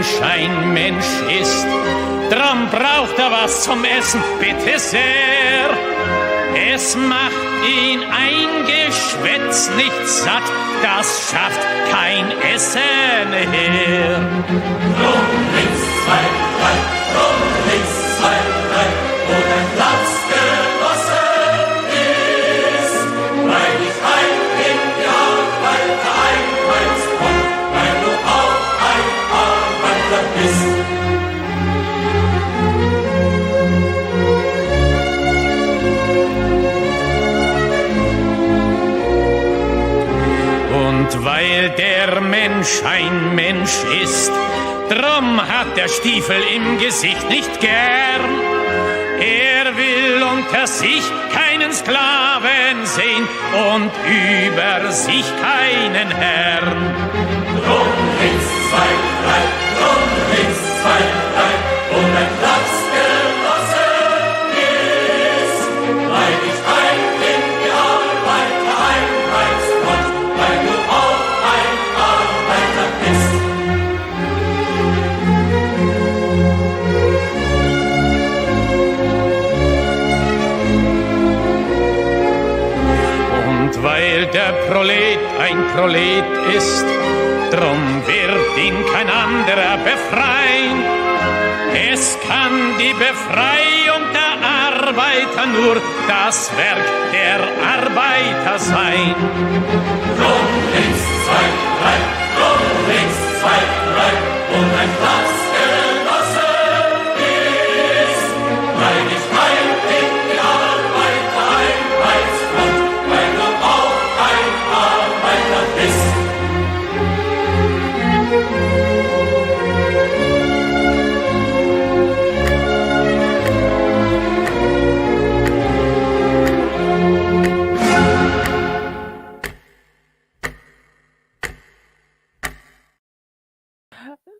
Mensch ein Mensch ist, drum braucht er was zum Essen, bitte sehr. Es macht ihn ein Geschwätz nicht satt, das schafft kein Essen her. Drum links, zwei, drei, drum links, zwei, drei, wo dein Platz genossen ist, weil dich heim in die Arbeit einheimst und weil du auch ein Arbeiter bist. Und weil der Mensch ein Mensch ist, drum hat der Stiefel im Gesicht nicht gern. Er will unter sich keinen Sklaven sehen und über sich keinen Herrn. Drum links, zwei, drei, drum links, zwei, drei, wo dein Platz genossen ist, weil dich heim in die Arbeit einheimst und weil du auch ein Arbeiter bist. Und weil der Prolet ein Prolet ist, drum wird ihn kein anderer befreien. Es kann die Befreiung der Arbeiter nur das Werk der Arbeiter sein. Drum links, zwei, drei, drum links, zwei, drei, und ein Platz genossen ist, weil dich heim in die Arbeit einheimst und weil du auch ein Arbeiter bist.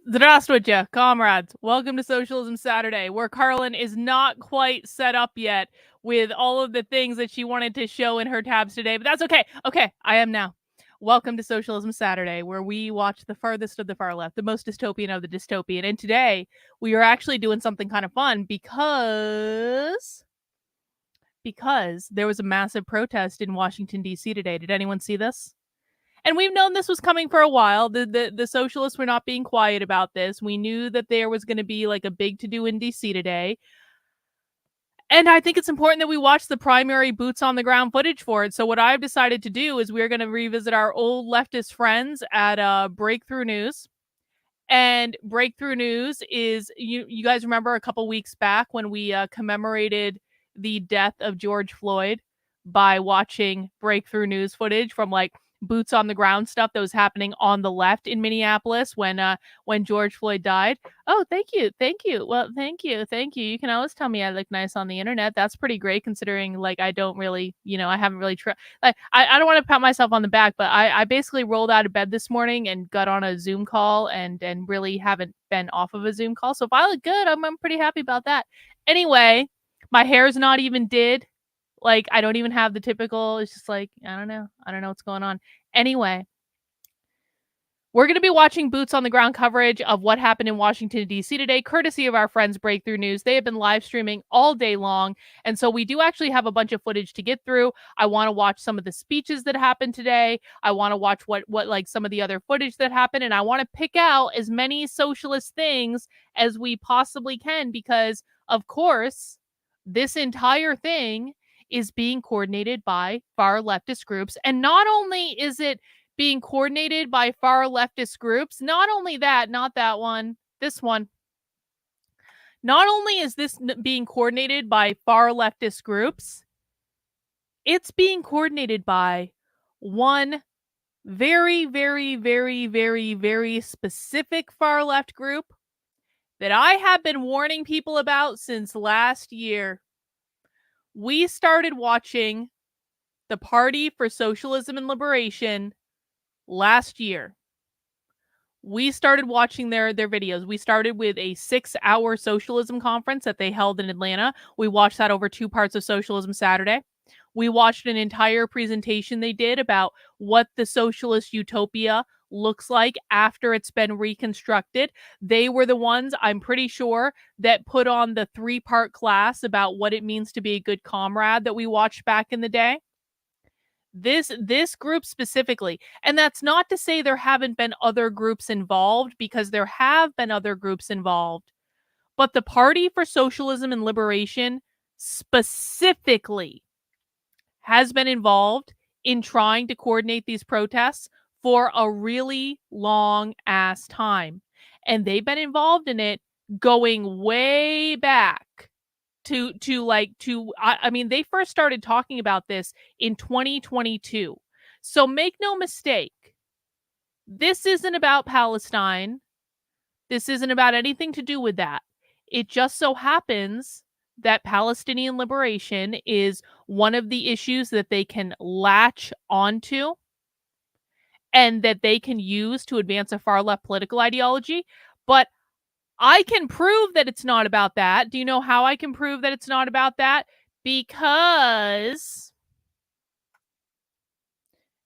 Здравствуйте, comrades. Welcome to Socialism Saturday, where Carlin is not quite set up yet with all of the things that she wanted to show in her tabs today, but that's okay. Okay, I am now. Welcome to Socialism Saturday, where we watch the farthest of the far left, the most dystopian of the dystopian. And today, we are actually doing something kind of fun because there was a massive protest in Washington, D.C. today. Did anyone see this? And we've known this was coming for a while. The socialists were not being quiet about this. We knew that there was going to be like a big to-do in DC today. And I think it's important that we watch the primary boots on the ground footage for it. So what I've decided to do is we're going to revisit our old leftist friends at Breakthrough News. And Breakthrough News is, you guys remember a couple weeks back when we commemorated the death of George Floyd by watching Breakthrough News footage from like boots on the ground stuff that was happening on the left in Minneapolis when George Floyd died. Oh, thank you. Well, thank you. You can always tell me I look nice on the internet. That's pretty great considering like I don't really, I haven't really tried. I don't want to pat myself on the back, but I basically rolled out of bed this morning and got on a Zoom call and really haven't been off of a Zoom call. So if I look good, I'm pretty happy about that. Anyway, my hair's not even did. Like, I don't even have the typical, it's just like, I don't know what's going on. Anyway, we're going to be watching boots on the ground coverage of what happened in Washington, D.C. today, courtesy of our friends Breakthrough News. They have been live streaming all day long. And so we do actually have a bunch of footage to get through. I want to watch some of the speeches that happened today. I want to watch what like some of the other footage that happened. And I want to pick out as many socialist things as we possibly can, because of course, this entire thing is being coordinated by far leftist groups. And not only is it being coordinated by far leftist groups, not only that, not that one, this one. Not only is this being coordinated by far leftist groups, it's being coordinated by one very, very, very, very, very specific far left group that I have been warning people about since last year. We started watching the Party for Socialism and Liberation last year. We started watching their videos. We started with a 6-hour socialism conference that they held in Atlanta. We watched that over 2 parts of Socialism Saturday. We watched an entire presentation they did about what the socialist utopia looks like after it's been reconstructed. They were the ones, I'm pretty sure, that put on the 3-part class about what it means to be a good comrade that we watched back in the day. This group specifically, and that's not to say there haven't been other groups involved, because there have been other groups involved, but the Party for Socialism and Liberation specifically has been involved in trying to coordinate these protests for a really long ass time. And they've been involved in it going way back I mean, they first started talking about this in 2022. So make no mistake, this isn't about Palestine. This isn't about anything to do with that. It just so happens that Palestinian liberation is one of the issues that they can latch onto and that they can use to advance a far left political ideology. But I can prove that it's not about that. Do you know how I can prove that it's not about that? Because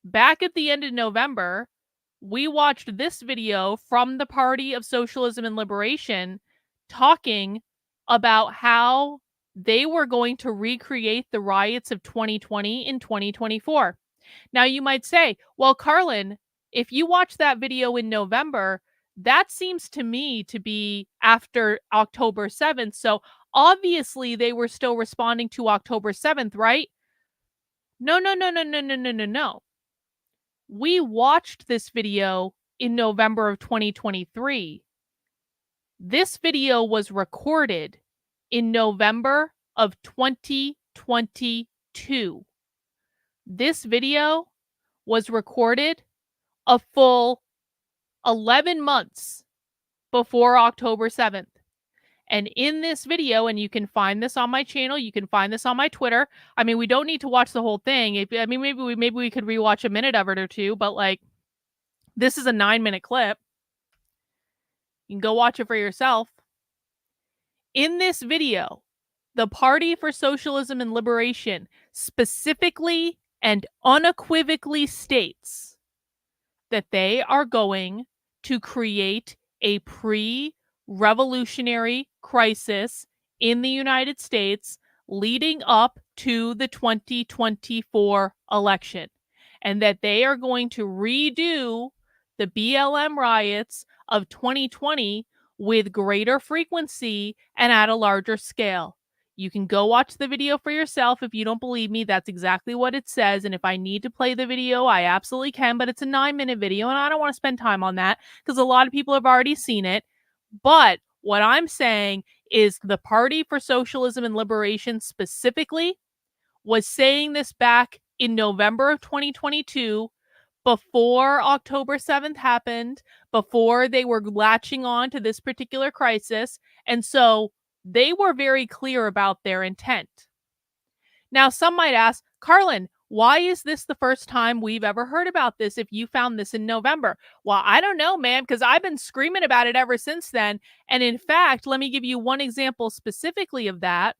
back at the end of November, we watched this video from the Party of Socialism and Liberation talking about how they were going to recreate the riots of 2020 in 2024. Now, you might say, well, Carlin, if you watch that video in November, that seems to me to be after October 7th. So obviously they were still responding to October 7th, right? No. We watched this video in November of 2023. This video was recorded in November of 2022. This video was recorded a full 11 months before October 7th. And in this video, and you can find this on my channel, you can find this on my Twitter. I mean, we don't need to watch the whole thing. Maybe we could rewatch a minute of it or two, but like, this is a 9-minute clip. You can go watch it for yourself. In this video, the Party for Socialism and Liberation specifically and unequivocally states that they are going to create a pre-revolutionary crisis in the United States leading up to the 2024 election, and that they are going to redo the BLM riots of 2020 with greater frequency and at a larger scale. You can go watch the video for yourself if you don't believe me. That's exactly what it says. And if I need to play the video, I absolutely can. But it's a 9-minute video, and I don't want to spend time on that because a lot of people have already seen it. But what I'm saying is the Party for Socialism and Liberation specifically was saying this back in November of 2022, before October 7th happened, before they were latching on to this particular crisis. And so they were very clear about their intent. Now, some might ask, Carlin, why is this the first time we've ever heard about this if you found this in November? Well, I don't know, man, because I've been screaming about it ever since then. And in fact, let me give you one example specifically of that.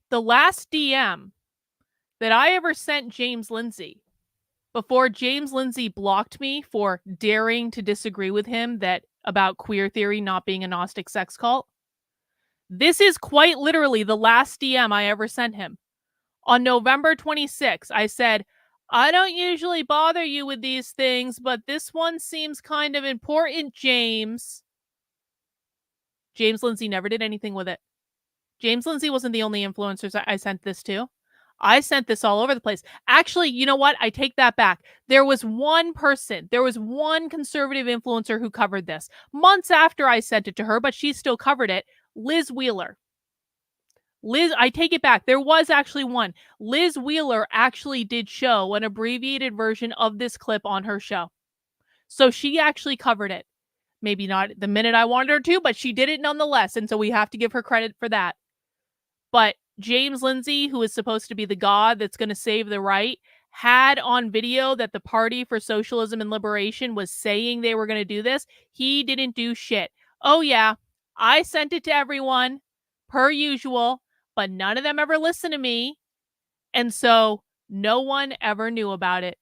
The last DM that I ever sent James Lindsay, before James Lindsay blocked me for daring to disagree with him about queer theory not being a Gnostic sex cult, this is quite literally the last DM I ever sent him. On November 26th, I said, I don't usually bother you with these things, but this one seems kind of important, James. James Lindsay never did anything with it. James Lindsay wasn't the only influencers I sent this to. I sent this all over the place. Actually, you know what? I take that back. There was one conservative influencer who covered this months after I sent it to her, but she still covered it. Liz Wheeler. I take it back. There was actually one. Liz Wheeler actually did show an abbreviated version of this clip on her show. So she actually covered it. Maybe not the minute I wanted her to, but she did it nonetheless. And so we have to give her credit for that. But James Lindsay, who is supposed to be the god that's going to save the right, had on video that the Party for Socialism and Liberation was saying they were going to do this. He didn't do shit. Oh, yeah. I sent it to everyone, per usual. but none of them ever listened to me. And so no one ever knew about it,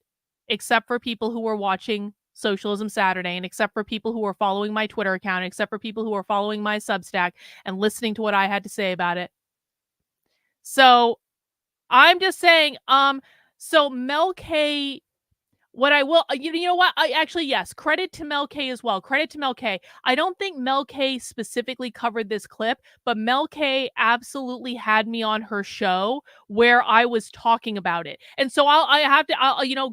except for people who were watching Socialism Saturday, and except for people who were following my Twitter account, except for people who were following my Substack and listening to what I had to say about it. So I'm just saying, so Mel K, what I will, you know what? Yes, credit to Mel K as well. Credit to Mel K. I don't think Mel K specifically covered this clip, but Mel K absolutely had me on her show where I was talking about it. And so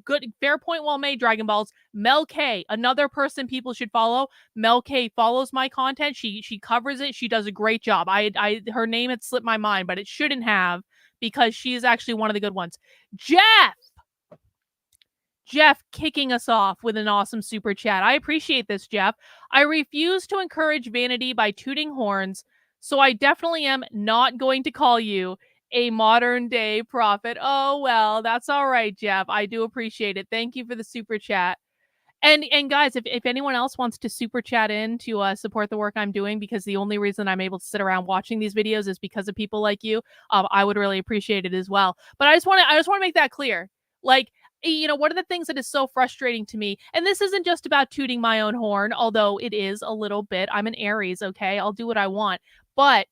good, fair point well made, Dragon Balls. Mel K, another person people should follow. Mel K follows my content. She covers it. She does a great job. Her name had slipped my mind, but it shouldn't have, because she is actually one of the good ones. Jeff kicking us off with an awesome super chat. I appreciate this, Jeff. I refuse to encourage vanity by tooting horns, so I definitely am not going to call you a modern day prophet. Oh, well, that's all right, Jeff. I do appreciate it. Thank you for the super chat. And guys, if anyone else wants to super chat in to support the work I'm doing, because the only reason I'm able to sit around watching these videos is because of people like you, I would really appreciate it as well. But I just want to make that clear. Like, one of the things that is so frustrating to me, and this isn't just about tooting my own horn, although it is a little bit. I'm an Aries, okay? I'll do what I want. But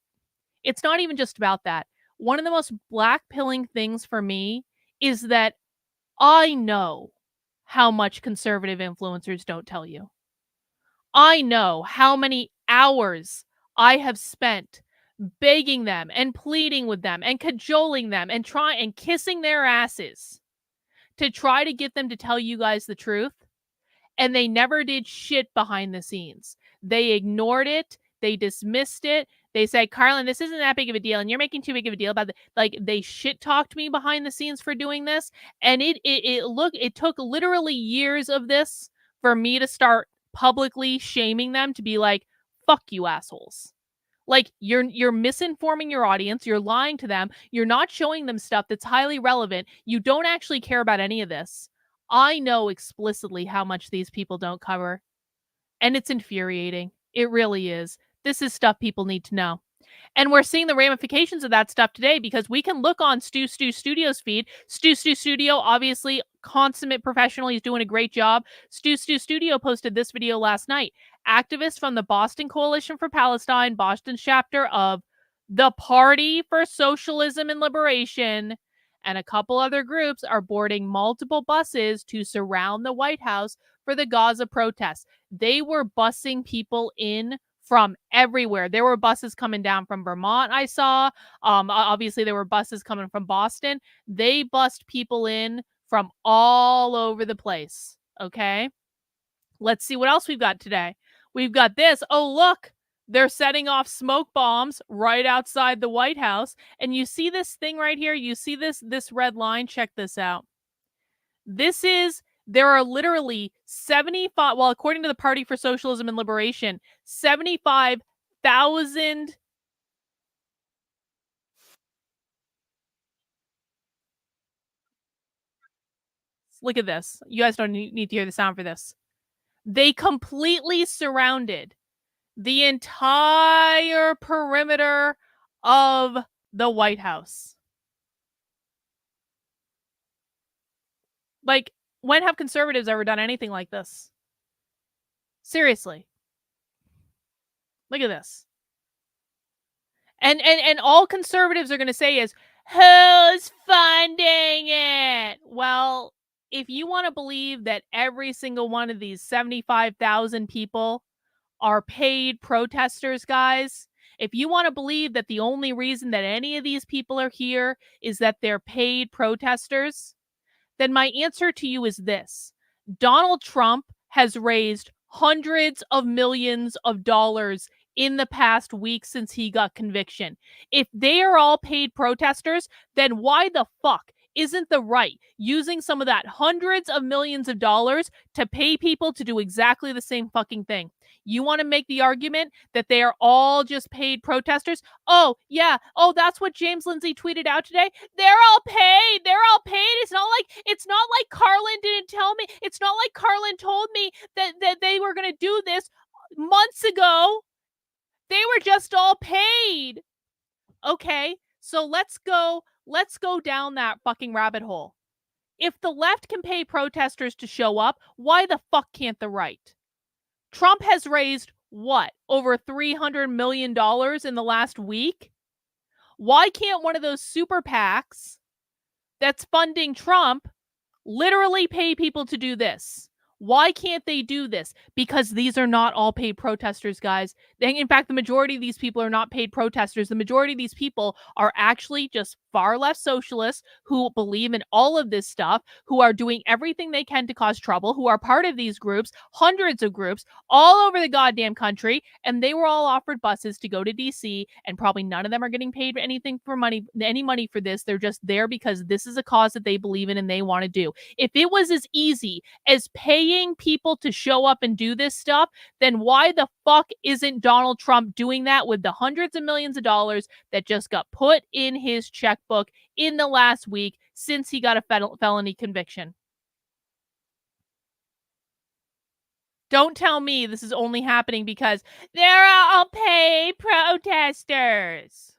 it's not even just about that. One of the most black-pilling things for me is that I know how much conservative influencers don't tell you. I know how many hours I have spent begging them and pleading with them and cajoling them and kissing their asses to try to get them to tell you guys the truth. And they never did shit behind the scenes. They ignored it. They dismissed it. They said, Carlin, this isn't that big of a deal, and you're making too big of a deal about it. Like, they shit talked me behind the scenes for doing this. And it took literally years of this for me to start publicly shaming them, to be like, fuck you assholes. Like, you're misinforming your audience. You're lying to them. You're not showing them stuff that's highly relevant. You don't actually care about any of this. I know explicitly how much these people don't cover. And it's infuriating. It really is. This is stuff people need to know. And we're seeing the ramifications of that stuff today, because we can look on Stu Studio's feed. Stu Studio, obviously, consummate professional. He's doing a great job. Stu Studio posted this video last night. Activists from the Boston Coalition for Palestine, Boston chapter of the Party for Socialism and Liberation, and a couple other groups are boarding multiple buses to surround the White House for the Gaza protests. They were busing people in from everywhere. There were buses coming down from Vermont, I saw. Obviously, there were buses coming from Boston. They bussed people in from all over the place. Okay? Let's see what else we've got today. We've got this. Oh, look. They're setting off smoke bombs right outside the White House. And you see this thing right here? You see this red line? Check this out. There are literally 75, well, according to the Party for Socialism and Liberation, 75,000 look at this. You guys don't need to hear the sound for this. They completely surrounded the entire perimeter of the White House. Like, when have conservatives ever done anything like this? Seriously. Look at this. And all conservatives are going to say is, who's funding it? Well, if you want to believe that every single one of these 75,000 people are paid protesters, guys, if you want to believe that the only reason that any of these people are here is that they're paid protesters, then my answer to you is this. Donald Trump has raised hundreds of millions of dollars in the past week since he got conviction. If they are all paid protesters, then why the fuck isn't the right using some of that hundreds of millions of dollars to pay people to do exactly the same fucking thing? You want to make the argument that they are all just paid protesters? Oh, yeah. Oh, that's what James Lindsay tweeted out today. They're all paid. They're all paid. It's not like Carlin didn't tell me. It's not like Carlin told me that they were going to do this months ago. They were just all paid. Okay. So let's go down that fucking rabbit hole. If the left can pay protesters to show up, why the fuck can't the right? Trump has raised what? Over $300 million in the last week? Why can't one of those super PACs that's funding Trump literally pay people to do this? Why can't they do this? Because these are not all paid protesters, guys. In fact, the majority of these people are not paid protesters. The majority of these people are actually just far left socialists who believe in all of this stuff, who are doing everything they can to cause trouble, who are part of these groups, hundreds of groups all over the goddamn country, and they were all offered buses to go to DC, and probably none of them are getting paid anything for any money for this. They're just there because this is a cause that they believe in and they want to do. If it was as easy as paying people to show up and do this stuff, then why the fuck isn't Donald Trump doing that with the hundreds of millions of dollars that just got put in his checkbook in the last week since he got a felony conviction? Don't tell me this is only happening because they're all paid protesters.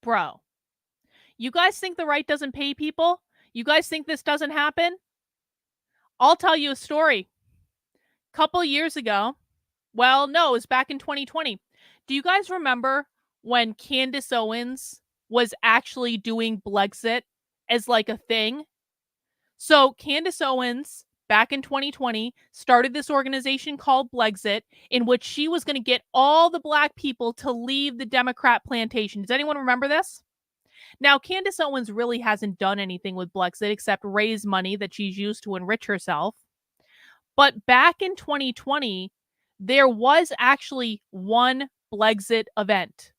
Bro, you guys think the right doesn't pay people? You guys think this doesn't happen? I'll tell you a story. A couple years ago, well, no, it was back in 2020. Do you guys remember when Candace Owens was actually doing Blexit as like a thing? So Candace Owens, back in 2020, started this organization called Blexit, in which she was going to get all the black people to leave the Democrat plantation. Does anyone remember this? Now, Candace Owens really hasn't done anything with Blexit except raise money that she's used to enrich herself. But back in 2020, there was actually one Blexit event.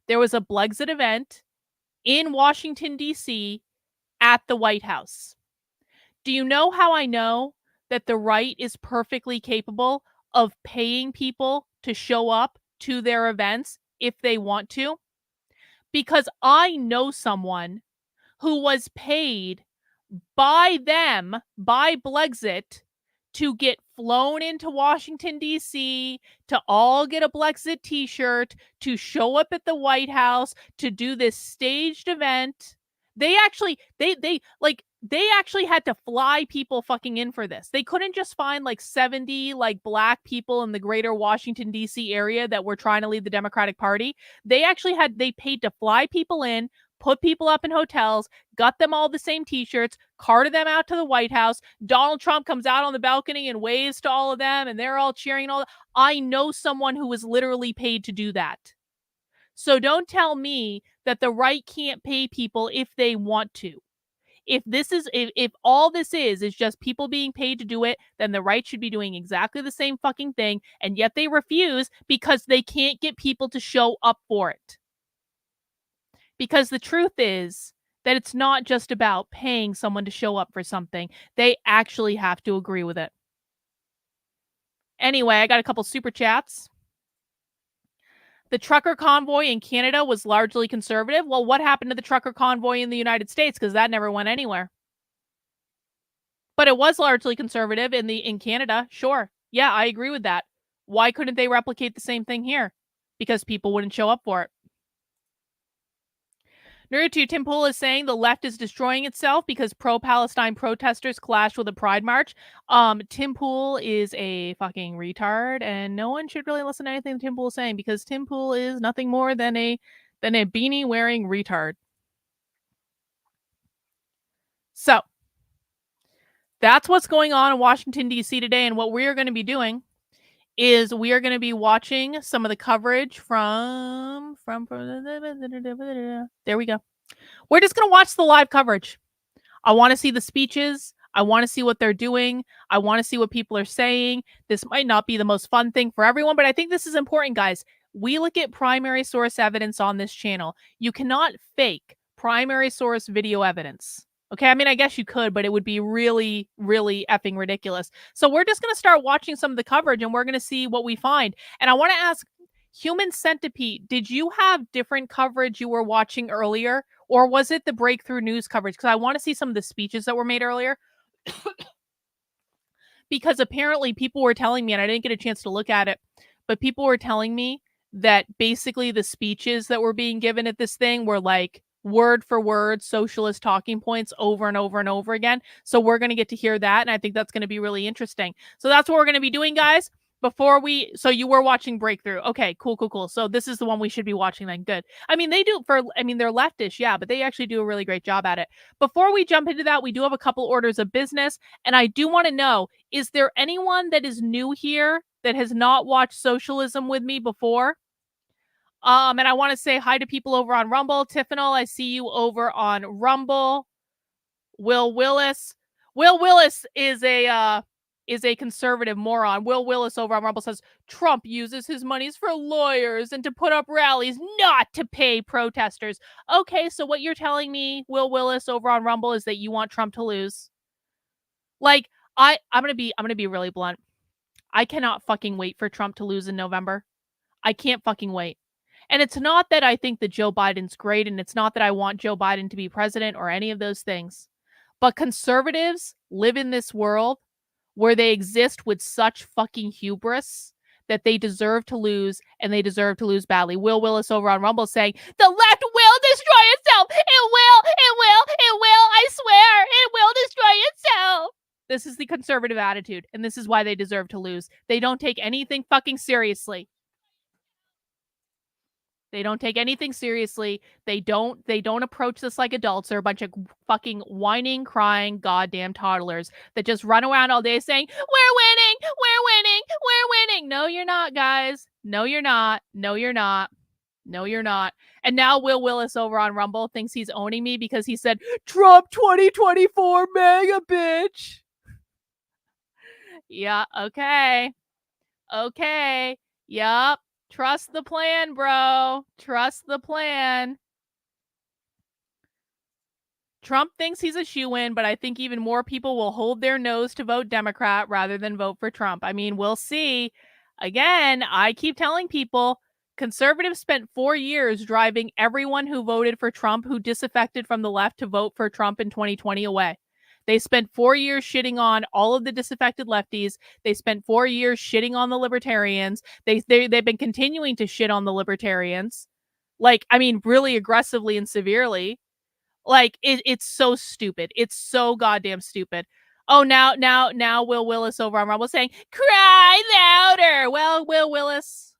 There was a Blexit event in Washington, D.C. at the White House. Do you know how I know that the right is perfectly capable of paying people to show up to their events if they want to? Because I know someone who was paid by them, by Blexit, to get flown into Washington, D.C., to all get a Blexit t-shirt, to show up at the White House, to do this staged event. They actually had to fly people fucking in for this. They couldn't just find like 70 like black people in the greater Washington, D.C. area that were trying to lead the Democratic Party. They paid to fly people in, put people up in hotels, got them all the same t-shirts, carted them out to the White House. Donald Trump comes out on the balcony and waves to all of them, and they're all cheering and all that. I know someone who was literally paid to do that. So don't tell me that the right can't pay people if they want to. If all this is just people being paid to do it, then the right should be doing exactly the same fucking thing, and yet they refuse because they can't get people to show up for it. Because the truth is that it's not just about paying someone to show up for something. They actually have to agree with it. Anyway, I got a couple super chats. The trucker convoy in Canada was largely conservative. Well, what happened to the trucker convoy in the United States? Because that never went anywhere. But it was largely conservative in Canada. Sure. Yeah, I agree with that. Why couldn't they replicate the same thing here? Because people wouldn't show up for it. Naruto Tim Pool is saying the left is destroying itself because pro-Palestine protesters clashed with a pride march. Tim Pool is a fucking retard, and no one should really listen to anything Tim Pool is saying because Tim Pool is nothing more than a beanie-wearing retard. So, that's what's going on in Washington, D.C. today, and what we are going to be doing is we are going to be watching some of the coverage from there we go. We're just going to watch the live coverage. I want to see the speeches. I want to see what they're doing. I want to see what people are saying. This might not be the most fun thing for everyone, but I think this is important, guys. We look at primary source evidence on this channel. You cannot fake primary source video evidence. Okay, I mean, I guess you could, but it would be really, really effing ridiculous. So we're just going to start watching some of the coverage, and we're going to see what we find. And I want to ask, Human Centipede, did you have different coverage you were watching earlier, or was it the breakthrough news coverage? Because I want to see some of the speeches that were made earlier. Because apparently people were telling me, and I didn't get a chance to look at it, but people were telling me that basically the speeches that were being given at this thing were like word for word socialist talking points over and over and over again. So we're going to get to hear that. And I think that's going to be really interesting. So that's what we're going to be doing, guys. So you were watching Breakthrough. Okay, cool. So this is the one we should be watching then. Good. I mean, they're leftish, yeah, but they actually do a really great job at it. Before we jump into that, we do have a couple orders of business. And I do want to know, is there anyone that is new here that has not watched Socialism with me before? And I want to say hi to people over on Rumble. Tiffanel, I see you over on Rumble. Will Willis is a conservative moron. Will Willis over on Rumble says Trump uses his monies for lawyers and to put up rallies, not to pay protesters. Okay, so what you're telling me, Will Willis over on Rumble, is that you want Trump to lose. Like, I'm gonna be really blunt. I cannot fucking wait for Trump to lose in November. I can't fucking wait. And it's not that I think that Joe Biden's great, and it's not that I want Joe Biden to be president or any of those things. But conservatives live in this world where they exist with such fucking hubris that they deserve to lose, and they deserve to lose badly. Will Willis over on Rumble saying, the left will destroy itself. It will, I swear, it will destroy itself. This is the conservative attitude, and this is why they deserve to lose. They don't take anything fucking seriously. They don't take anything seriously. They don't approach this like adults. They're a bunch of fucking whining, crying, goddamn toddlers that just run around all day saying, we're winning. No, you're not, guys. No, you're not. And now Will Willis over on Rumble thinks he's owning me because he said, Trump 2024 mega bitch. Yeah, okay. Yup. Trust the plan, bro. Trust the plan. Trump thinks he's a shoo-in, but I think even more people will hold their nose to vote Democrat rather than vote for Trump. I mean, we'll see. Again, I keep telling people, conservatives spent 4 years driving everyone who voted for Trump, who disaffected from the left, to vote for Trump in 2020 away. They spent 4 years shitting on all of the disaffected lefties. They spent 4 years shitting on the libertarians. They've been continuing to shit on the libertarians. Like, I mean, really aggressively and severely. Like, it's so stupid. It's so goddamn stupid. Oh, now Will Willis over on Rumble saying, cry louder. Well, Will Willis,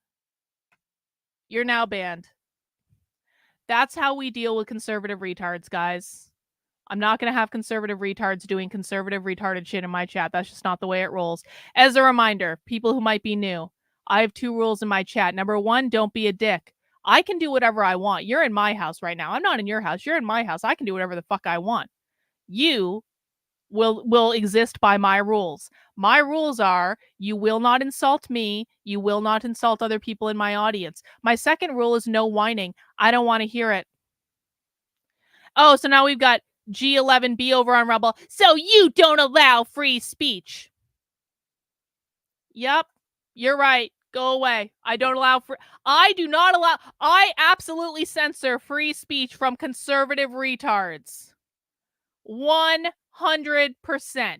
you're now banned. That's how we deal with conservative retards, guys. I'm not going to have conservative retards doing conservative retarded shit in my chat. That's just not the way it rolls. As a reminder, people who might be new, I have 2 rules in my chat. Number 1, don't be a dick. I can do whatever I want. You're in my house right now. I'm not in your house. You're in my house. I can do whatever the fuck I want. You will exist by my rules. My rules are, you will not insult me. You will not insult other people in my audience. My second rule is no whining. I don't want to hear it. Oh, so now we've got G11B over on Rumble. So you don't allow free speech. Yep, you're right. Go away. I do not allow. I absolutely censor free speech from conservative retards. 100%.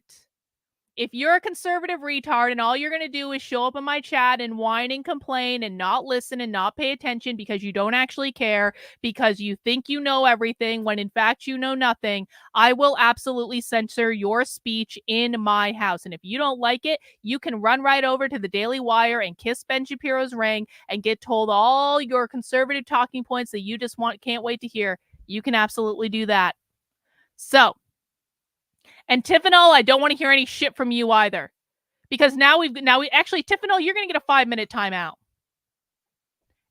If you're a conservative retard and all you're going to do is show up in my chat and whine and complain and not listen and not pay attention because you don't actually care, because you think you know everything when in fact you know nothing, I will absolutely censor your speech in my house. And if you don't like it, you can run right over to the Daily Wire and kiss Ben Shapiro's ring and get told all your conservative talking points that you just can't wait to hear. You can absolutely do that. So, and Tiffanel, I don't want to hear any shit from you either. Because now we actually, Tiffanel, you're going to get a 5-minute timeout.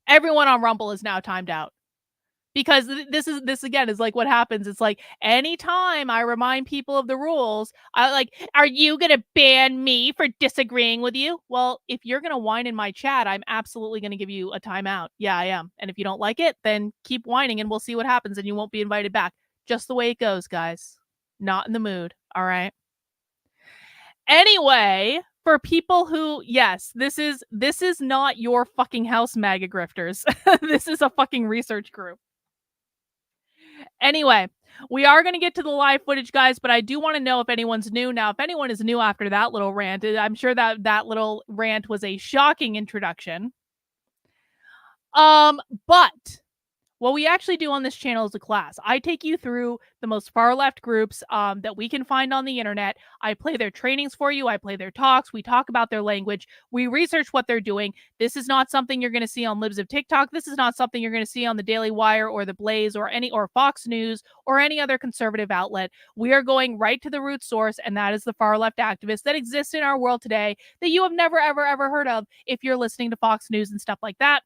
Everyone on Rumble is now timed out. Because this again is like what happens. It's like anytime I remind people of the rules, are you going to ban me for disagreeing with you? Well, if you're going to whine in my chat, I'm absolutely going to give you a timeout. Yeah, I am. And if you don't like it, then keep whining and we'll see what happens and you won't be invited back. Just the way it goes, guys. Not in the mood. All right. Anyway, for people who, yes, this is not your fucking house, MAGA grifters. This is a fucking research group. Anyway, we are going to get to the live footage, guys, but I do want to know if anyone's new. Now, if anyone is new after that little rant, I'm sure that little rant was a shocking introduction. But what we actually do on this channel is a class. I take you through the most far left groups that we can find on the internet. I play their trainings for you. I play their talks. We talk about their language. We research what they're doing. This is not something you're going to see on Libs of TikTok. This is not something you're going to see on the Daily Wire or the Blaze or Fox News or any other conservative outlet. We are going right to the root source, and that is the far left activists that exist in our world today that you have never, ever, ever heard of if you're listening to Fox News and stuff like that.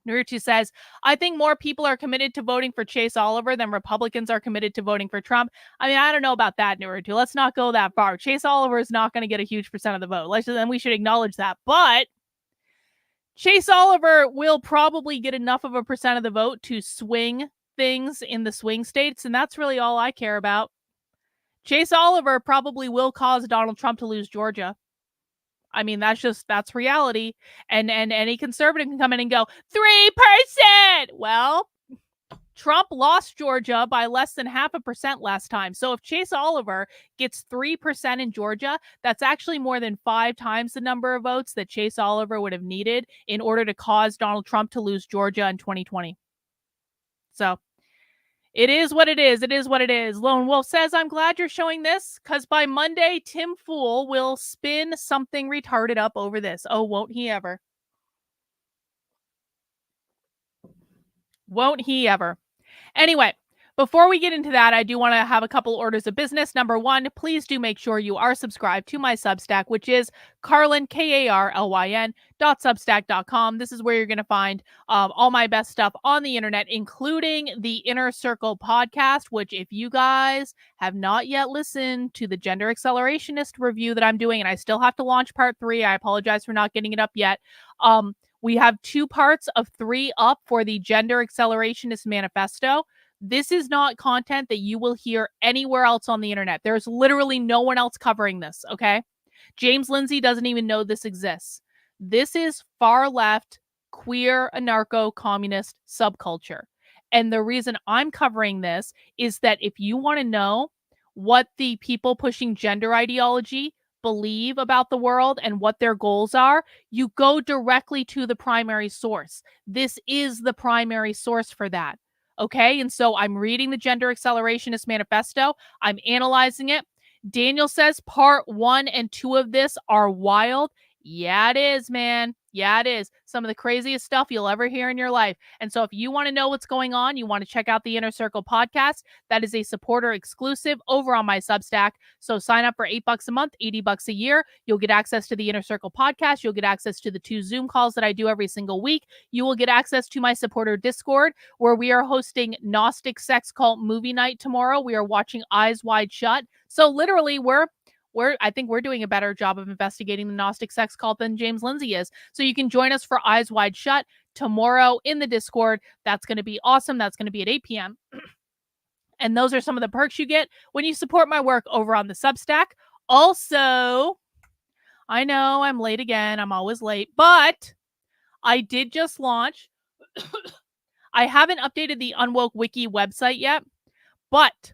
Naruto says, I think more people are committed to voting for Chase Oliver than Republicans are committed to voting for Trump. I mean, I don't know about that, Naruto. Let's not go that far. Chase Oliver is not going to get a huge percent of the vote. Then we should acknowledge that. But Chase Oliver will probably get enough of a percent of the vote to swing things in the swing states, and that's really all I care about. Chase Oliver probably will cause Donald Trump to lose Georgia. I mean, that's reality. And any conservative can come in and go, 3%. Well, Trump lost Georgia by less than 0.5% last time. So if Chase Oliver gets 3% in Georgia, that's actually more than 5 times the number of votes that Chase Oliver would have needed in order to cause Donald Trump to lose Georgia in 2020. So it is what it is. It is what it is. Lone Wolf says, I'm glad you're showing this, because by Monday, Tim Fool will spin something retarded up over this. Oh, won't he ever? Won't he ever? Anyway, before we get into that, I do want to have a couple orders of business. Number one, please do make sure you are subscribed to my Substack, which is Carlyn, Karlyn, .substack.com. This is where you're going to find all my best stuff on the internet, including the Inner Circle podcast, which if you guys have not yet listened to the Gender Accelerationist review that I'm doing, and I still have to launch part 3, I apologize for not getting it up yet. We have 2 parts of 3 up for the Gender Accelerationist Manifesto. This is not content that you will hear anywhere else on the internet. There's literally no one else covering this, okay? James Lindsay doesn't even know this exists. This is far left, queer, anarcho-communist subculture. And the reason I'm covering this is that if you want to know what the people pushing gender ideology believe about the world and what their goals are, you go directly to the primary source. This is the primary source for that. Okay, and so I'm reading the Gender Accelerationist Manifesto. I'm analyzing it. Daniel says part 1 and 2 of this are wild. Yeah, it is, man. Yeah, it is. Some of the craziest stuff you'll ever hear in your life. And so if you want to know what's going on, you want to check out the Inner Circle podcast. That is a supporter exclusive over on my Substack. So sign up for $8 a month, $80 a year. You'll get access to the Inner Circle podcast. You'll get access to the 2 Zoom calls that I do every single week. You will get access to my supporter Discord, where we are hosting Gnostic Sex Cult movie night tomorrow. We are watching Eyes Wide Shut. So literally I think we're doing a better job of investigating the Gnostic sex cult than James Lindsay is. So you can join us for Eyes Wide Shut tomorrow in the Discord. That's going to be awesome. That's going to be at 8 p.m. And those are some of the perks you get when you support my work over on the Substack. Also, I know I'm late again. I'm always late, but I did just launch. I haven't updated the Unwoke Wiki website yet, but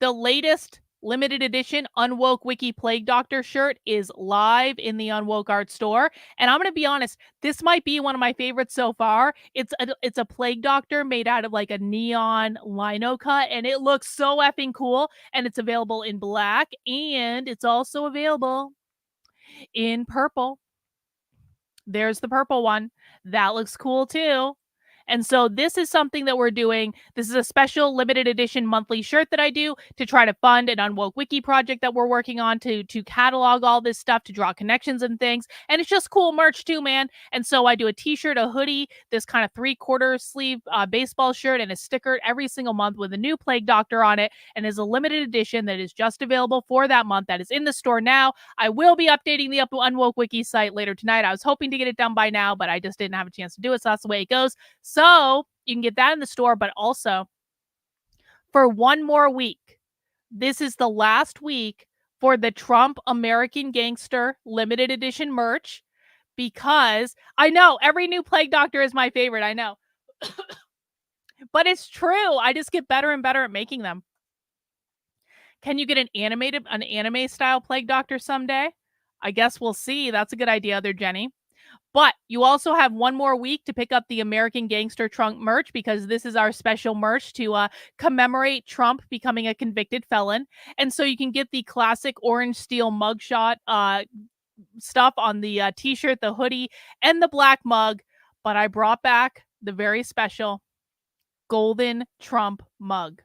the latest limited edition Unwoke Wiki Plague Doctor shirt is live in the Unwoke art store. And I'm going to be honest, this might be one of my favorites so far. It's a Plague Doctor made out of like a neon lino cut, and it looks so effing cool. And it's available in black, and it's also available in purple. There's the purple one. That looks cool too. And so this is something that we're doing. This is a special limited edition monthly shirt that I do to try to fund an Unwoke Wiki project that we're working on to catalog all this stuff, to draw connections and things. And it's just cool merch too, man. And so I do a t-shirt, a hoodie, this kind of 3/4 sleeve baseball shirt, and a sticker every single month with a new Plague Doctor on it. And is a limited edition that is just available for that month. That is in the store now. I will be updating the Unwoke Wiki site later tonight. I was hoping to get it done by now, but I just didn't have a chance to do it. So that's the way it goes. So you can get that in the store, but also for one more week, this is the last week for the Trump American Gangster limited edition merch, because I know every new Plague Doctor is my favorite. I know, but it's true. I just get better and better at making them. Can you get an anime style Plague Doctor someday? I guess we'll see. That's a good idea there, Jenny. But you also have one more week to pick up the American Gangster Trunk merch, because this is our special merch to commemorate Trump becoming a convicted felon. And so you can get the classic orange steel mugshot stuff on the t-shirt, the hoodie, and the black mug. But I brought back the very special Golden Trump mug.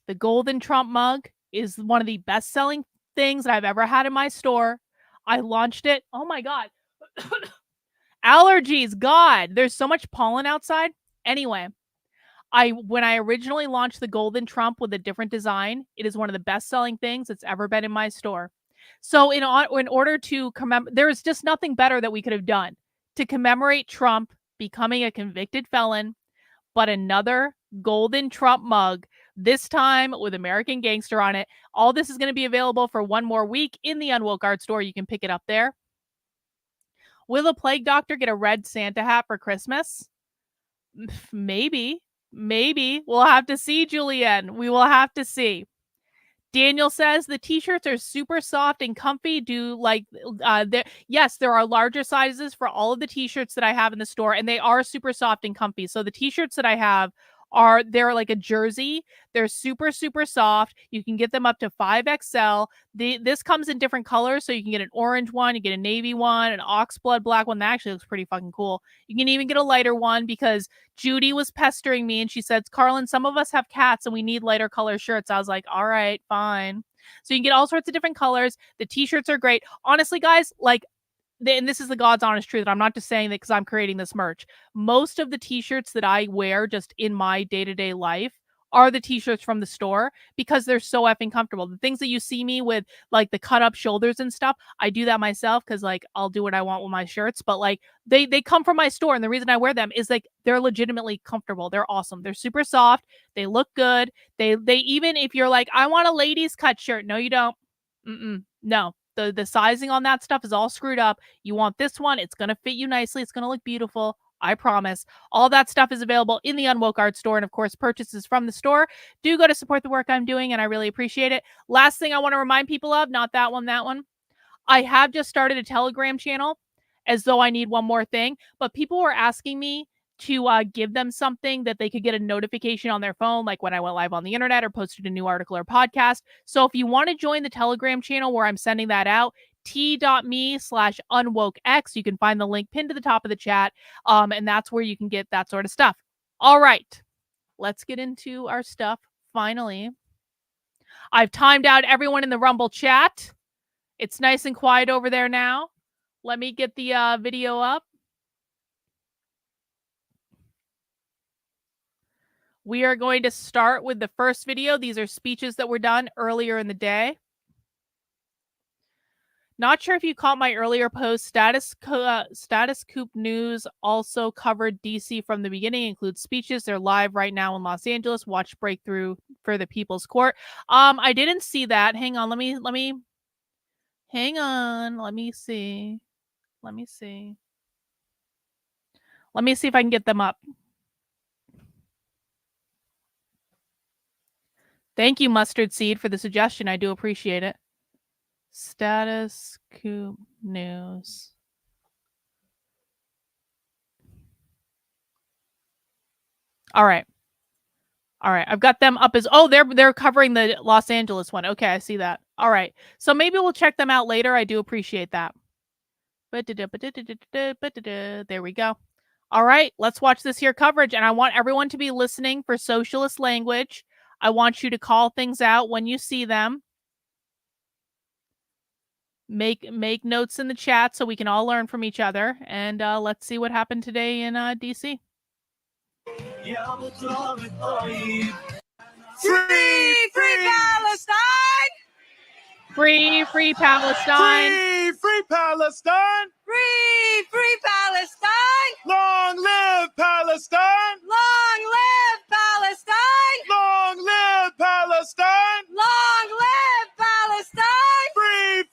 The Golden Trump mug is one of the best-selling things that I've ever had in my store. I launched it. Oh my God. Allergies. God, there's so much pollen outside. Anyway, when I originally launched the Golden Trump with a different design, it is one of the best-selling things that's ever been in my store. So in order to commemorate, there is just nothing better that we could have done to commemorate Trump becoming a convicted felon, but another Golden Trump mug, this time with American Gangster on it. All this is going to be available for one more week in the Unwoke art store. You can pick it up there. Will a plague doctor get a red Santa hat for Christmas? Maybe. We'll have to see, Julianne. We will have to see. Daniel says the t-shirts are super soft and comfy. Yes, there are larger sizes for all of the t-shirts that I have in the store, and they are super soft and comfy. So the t-shirts that I have they're like a jersey. They're super, super soft. You can get them up to 5XL. This comes in different colors, so you can get an orange one, you get a navy one, an oxblood black one. That actually looks pretty fucking cool. You can even get a lighter one, because Judy was pestering me and she said, Carlin, some of us have cats and we need lighter color shirts. I was like, all right, fine. So you can get all sorts of different colors. The t-shirts are great. Honestly, guys, and this is the God's honest truth. I'm not just saying that because I'm creating this merch. Most of the t-shirts that I wear just in my day-to-day life are the t-shirts from the store, because they're so effing comfortable. The things that you see me with, like the cut up shoulders and stuff, I do that myself because I'll do what I want with my shirts. But they come from my store, and the reason I wear them is they're legitimately comfortable. They're awesome. They're super soft. They look good. They even if you're like, I want a ladies cut shirt. No, you don't. No. The sizing on that stuff is all screwed up. You want this one. It's going to fit you nicely. It's going to look beautiful. I promise. All that stuff is available in the Unwoke art store. And of course, purchases from the store do go to support the work I'm doing, and I really appreciate it. Last thing I want to remind people of, not that one. I have just started a Telegram channel, as though I need one more thing. But people were asking me to give them something that they could get a notification on their phone, like when I went live on the internet or posted a new article or podcast. So if you want to join the Telegram channel where I'm sending that out, t.me/unwokex. You can find the link pinned to the top of the chat. And that's where you can get that sort of stuff. All right, let's get into our stuff. Finally, I've timed out everyone in the Rumble chat. It's nice and quiet over there now. Let me get the video up. We are going to start with the first video. These are speeches that were done earlier in the day. Not sure if you caught my earlier post. Status Coop News also covered DC from the beginning, includes speeches. They're live right now in Los Angeles. Watch breakthrough for the People's Court. I didn't see that. Hang on. Let me see. Let me see if I can get them up. Thank you, Mustard Seed, for the suggestion. I do appreciate it. Status Coop News. All right. I've got them up as they're covering the Los Angeles one. Okay, I see that. All right. So maybe we'll check them out later. I do appreciate that. There we go. All right, let's watch this here coverage, and I want everyone to be listening for socialist language. I want you to call things out when you see them. Make notes in the chat so we can all learn from each other. And let's see what happened today in DC. Free Palestine! Free Palestine! Free Palestine! Free Palestine! Long live Palestine! Long live Palestine! Long live Palestine! Long live Palestine! Free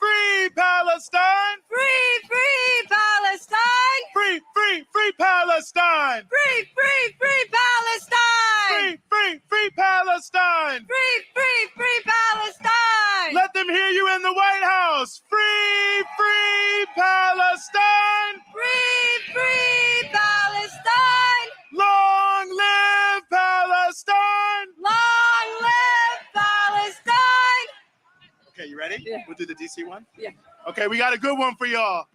Palestine! Free Palestine! Free Palestine! Free Palestine! Free Palestine! Free Palestine! Let them hear you in the White House! Free Palestine! Free Yeah. We'll do the DC one? Yeah. Okay, we got a good one for y'all.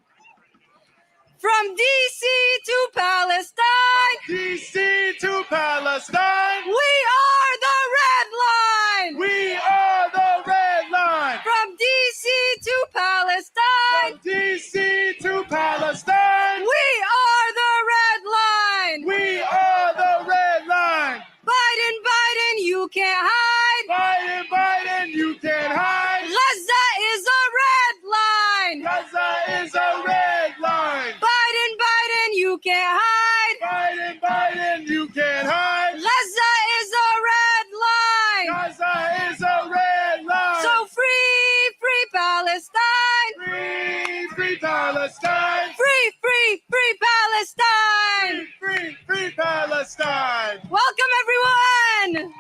From DC to Palestine, DC to Palestine. we are the red line. We are the red line. From DC to Palestine, From DC to Palestine. we are the red line. We are the red line. Biden, Biden, you can't hide. Biden, Biden, you can't hide. Gaza is a red line. Gaza is a red line. Biden, Biden, you can't hide. Biden, Biden, you can't hide. Gaza is a red line. Gaza is a red line. So free, free Palestine. Free, free Palestine. Free, free, free Palestine. Free, free Palestine. Welcome, everyone.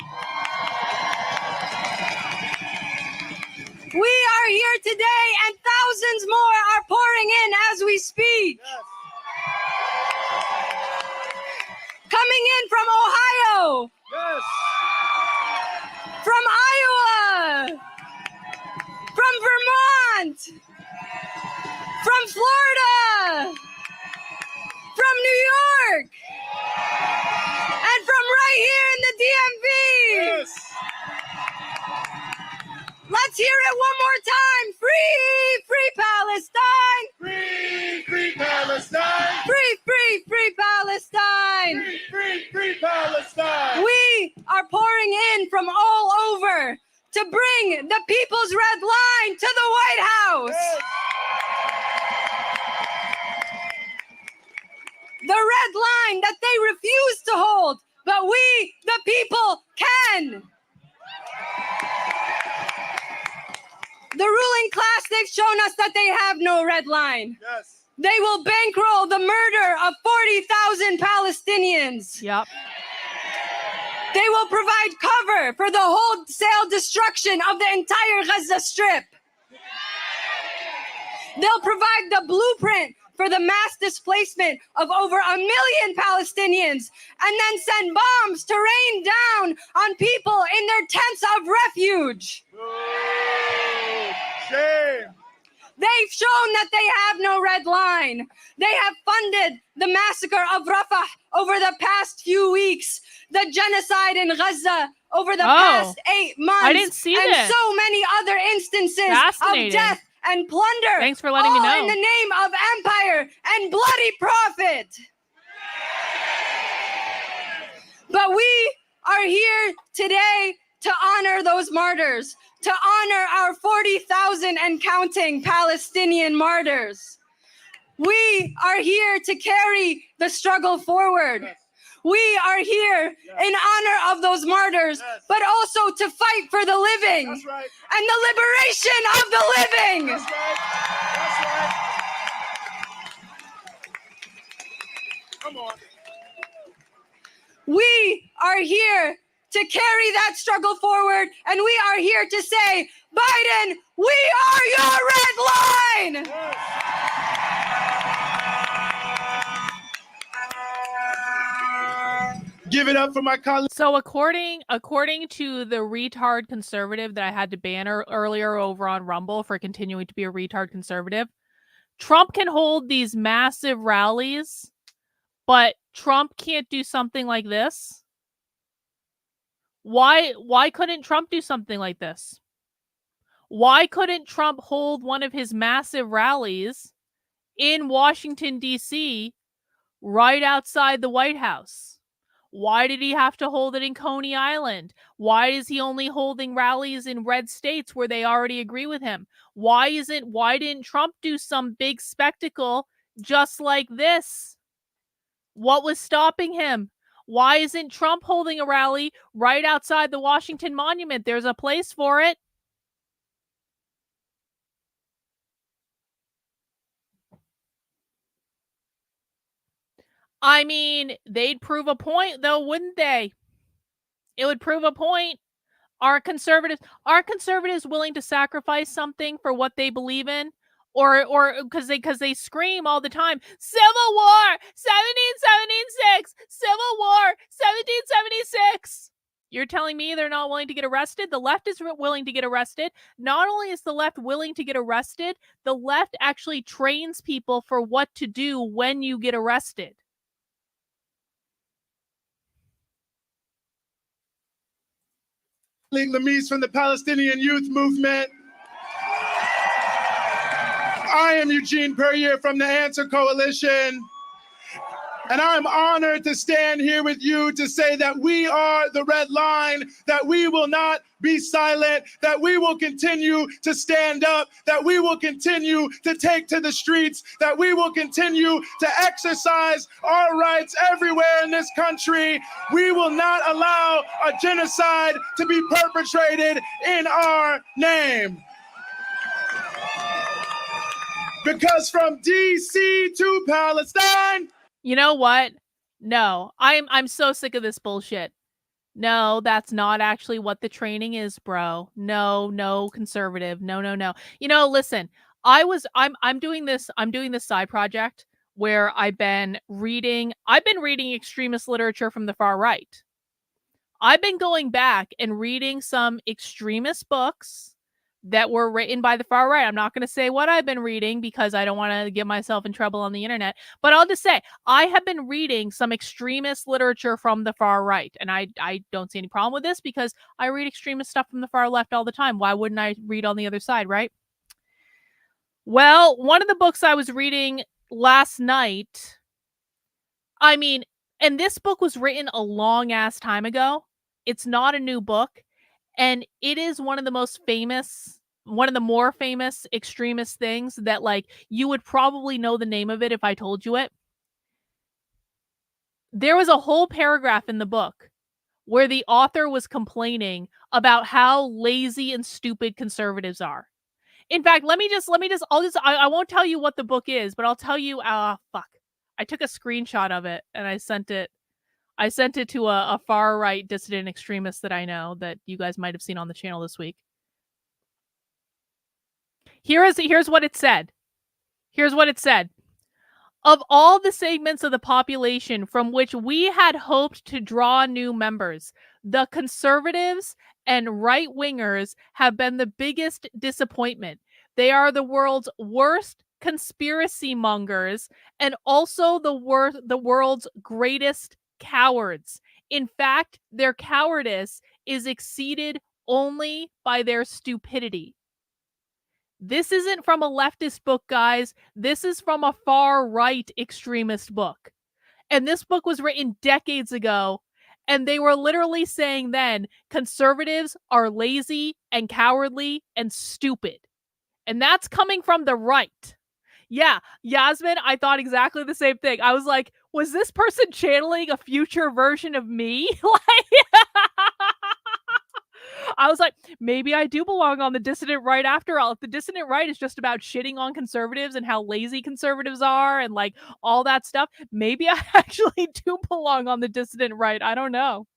We are here today, and thousands more are pouring in as we speak. Yes. Coming in from Ohio, Yes. from Iowa, from Vermont, from Florida, from New York, and from right here in the DMV. Yes. Let's hear it one more time. Free, free Palestine. Free, free Palestine. Free, free, free Palestine. Free, free, free Palestine. We are pouring in from all over to bring the People's Red Line to the White House. Yes. The red line that they refuse to hold, but we, the people, can. The ruling class, they've shown us that they have no red line. Yes. They will bankroll the murder of 40,000 Palestinians. Yep. They will provide cover for the wholesale destruction of the entire Gaza Strip. They'll provide the blueprint for the mass displacement of over 1 million Palestinians and then send bombs to rain down on people in their tents of refuge. Oh, shame. They've shown that they have no red line. They have funded the massacre of Rafah over the past few weeks, the genocide in Gaza over the past 8 months. I didn't see and this. so many other instances Fascinating. of death and plunder. Thanks for letting me all know. in the name of empire and bloody profit. But we are here today to honor those martyrs, to honor our 40,000 and counting Palestinian martyrs. We are here to carry the struggle forward. Yes. We are here in honor of those martyrs, Yes. but also to fight for the living That's right. and the liberation of the living. That's right. That's right. Come on. We are here to carry that struggle forward, and we are here to say, Biden, we are your red line. Yes. Give it up for my colleague. So according to the retard conservative that I had to ban earlier over on Rumble for continuing to be a retard conservative, Trump can hold these massive rallies, but Trump can't do something like this. Why couldn't Trump do something like this? Why couldn't Trump hold one of his massive rallies in Washington, D.C., right outside the White House? Why did he have to hold it in Coney Island? Why is he only holding rallies in red states where they already agree with him? Why didn't Trump do some big spectacle just like this? What was stopping him? Why isn't Trump holding a rally right outside the Washington Monument? There's a place for it. I mean, they'd prove a point, though, wouldn't they? It would prove a point. Are conservatives willing to sacrifice something for what they believe in? Or because they scream all the time, Civil War, 1776, Civil War, 1776. You're telling me they're not willing to get arrested? The left is willing to get arrested. Not only is the left willing to get arrested, the left actually trains people for what to do when you get arrested. Lamise from the Palestinian Youth Movement. I am Eugene Puryear from the Answer Coalition. And I'm honored to stand here with you to say that we are the red line, that we will not be silent, that we will continue to stand up, that we will continue to take to the streets, that we will continue to exercise our rights everywhere in this country. We will not allow a genocide to be perpetrated in our name. Because from DC to Palestine. You know what? No, I'm so sick of this bullshit. No, that's not actually what the training is, bro. No, conservative. No. You know, listen, I'm doing this side project where I've been reading extremist literature from the far right. I've been going back and reading some extremist books that were written by the far right. I'm not going to say what I've been reading because I don't want to get myself in trouble on the internet, but I'll just say I have been reading some extremist literature from the far right, and I don't see any problem with this because I read extremist stuff from the far left all the time. Why wouldn't I read on the other side, right? Well, one of the books I was reading last night, and this book was written a long ass time ago. It's not a new book. And it is one of the more famous extremist things that, like, you would probably know the name of it if I told you it. There was a whole paragraph in the book where the author was complaining about how lazy and stupid conservatives are. In fact, I won't tell you what the book is, but I'll tell you, I took a screenshot of it and I sent it to a far-right dissident extremist that I know that you guys might have seen on the channel this week. Here's what it said. Of all the segments of the population from which we had hoped to draw new members, the conservatives and right-wingers have been the biggest disappointment. They are the world's worst conspiracy mongers and also the world's greatest cowards. In fact, their cowardice is exceeded only by their stupidity. This isn't from a leftist book, guys. This is from a far-right extremist book. And this book was written decades ago, and they were literally saying then conservatives are lazy and cowardly and stupid. And that's coming from the right. Yeah, Yasmin, I thought exactly the same thing. I was like, was this person channeling a future version of me? I was like, maybe I do belong on the dissident right after all. If the dissident right is just about shitting on conservatives and how lazy conservatives are and like all that stuff, maybe I actually do belong on the dissident right. I don't know.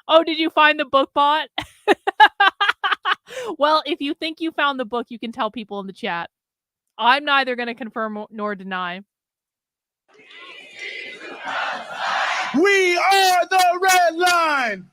Oh, did you find the book bot? Well, if you think you found the book, you can tell people in the chat. I'm neither going to confirm nor deny. We are the red line.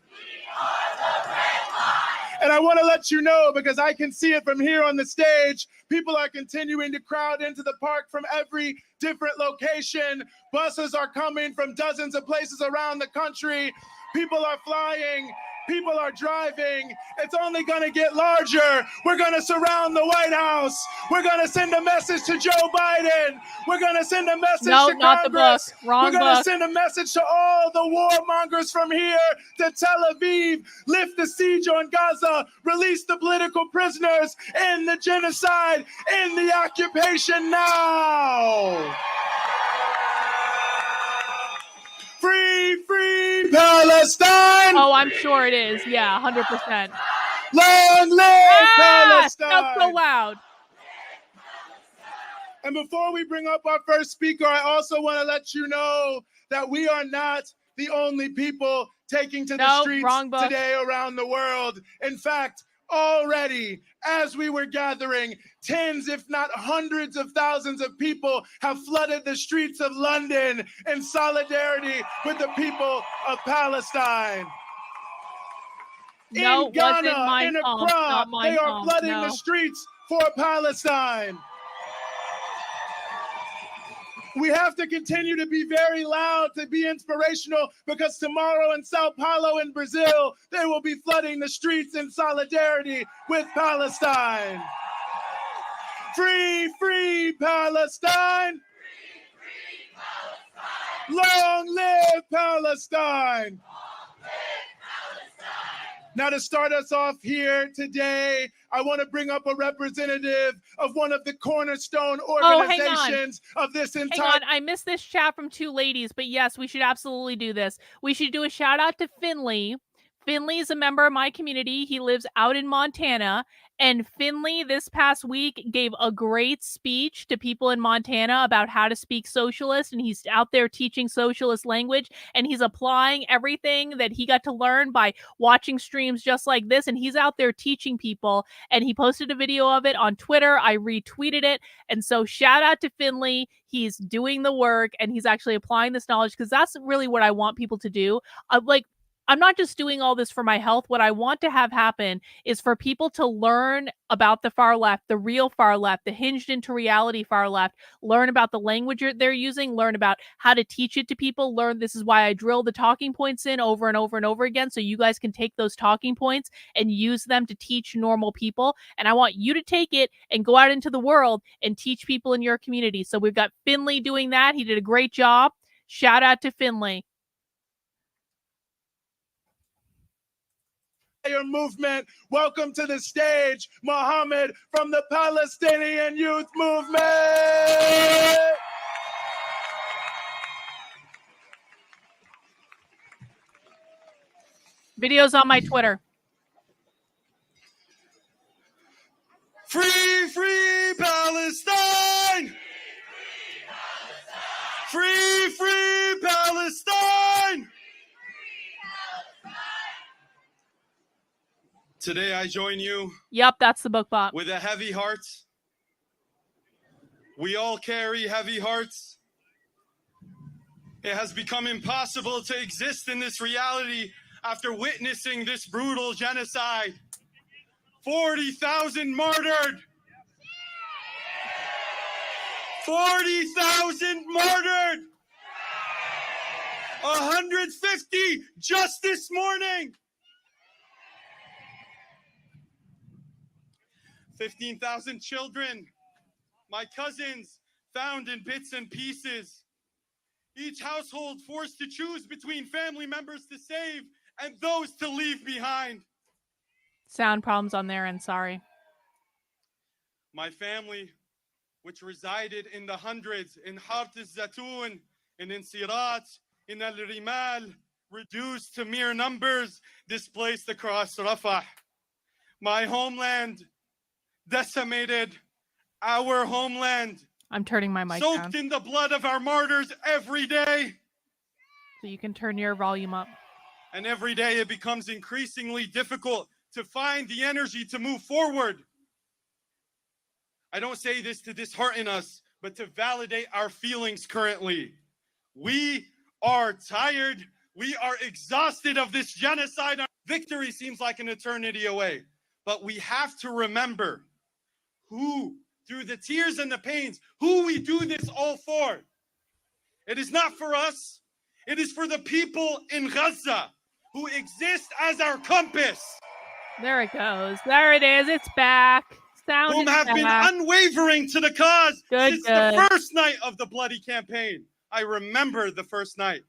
And I want to let you know, because I can see it from here on the stage, people are continuing to crowd into the park from every different location. Buses are coming from dozens of places around the country. People are flying. People are driving. It's only going to get larger. We're going to surround the White House. We're going to send a message to Joe Biden. We're going to send a message to Congress. Not the book. Wrong book. We're going to send a message to all the warmongers from here to Tel Aviv. Lift the siege on Gaza. Release the political prisoners. End the genocide. End the occupation now. Free, free Palestine! Oh, I'm sure it is. Yeah, 100%. Long live Palestine! Not so loud. And before we bring up our first speaker, I also want to let you know that we are not the only people taking to the streets today around the world. In fact, already, as we were gathering, tens, if not hundreds of thousands of people have flooded the streets of London in solidarity with the people of Palestine. No, in Ghana, Mein in Kampf, Accra, not Mein they are Kampf, flooding no. the streets for Palestine. We have to continue to be very loud, to be inspirational, because tomorrow in Sao Paulo in Brazil, they will be flooding the streets in solidarity with Palestine. Free, free Palestine! Long live Palestine! Now, to start us off here today, I want to bring up a representative of one of the cornerstone organizations of this entire... Hang on, I missed this chat from two ladies, but yes, we should absolutely do this. We should do a shout out to Finley. Finley is a member of my community. He lives out in Montana. And Finley this past week gave a great speech to people in Montana about how to speak socialist. And he's out there teaching socialist language. And he's applying everything that he got to learn by watching streams just like this. And he's out there teaching people. And he posted a video of it on Twitter. I retweeted it. And so shout out to Finley. He's doing the work and he's actually applying this knowledge, because that's really what I want people to do. I'm not just doing all this for my health. What I want to have happen is for people to learn about the far left, the real far left, the hinged into reality far left, learn about the language they're using, learn about how to teach it to people, learn this is why I drill the talking points in over and over and over again, so you guys can take those talking points and use them to teach normal people. And I want you to take it and go out into the world and teach people in your community. So we've got Finley doing that. He did a great job. Shout out to Finley. Movement. Welcome to the stage, Mohammed from the Palestinian Youth Movement. Videos on my Twitter. Free, free Palestine! Free, free Palestine! Today I join you. Yep, that's the book bot. With a heavy heart. We all carry heavy hearts. It has become impossible to exist in this reality after witnessing this brutal genocide. 40,000 martyred. 40,000 martyred. 150 just this morning. 15,000 children, my cousins, found in bits and pieces. Each household forced to choose between family members to save and those to leave behind. Sound problems on their end, sorry. My family, which resided in the hundreds in Hart al-Zatoun, in Sirat, in Al-Rimal, reduced to mere numbers, displaced across Rafah. My homeland, decimated, our homeland. I'm turning my mic soaked down. In the blood of our martyrs every day. So you can turn your volume up. And every day it becomes increasingly difficult to find the energy to move forward. I don't say this to dishearten us, but to validate our feelings currently. We are tired. We are exhausted of this genocide. Victory seems like an eternity away, but we have to remember who, through the tears and the pains, who we do this all for. It is not for us. It is for the people in Gaza who exist as our compass. There it goes. There it is. It's back. Sound whom is have back. been unwavering to the cause since good. the first night of the bloody campaign. I remember the first night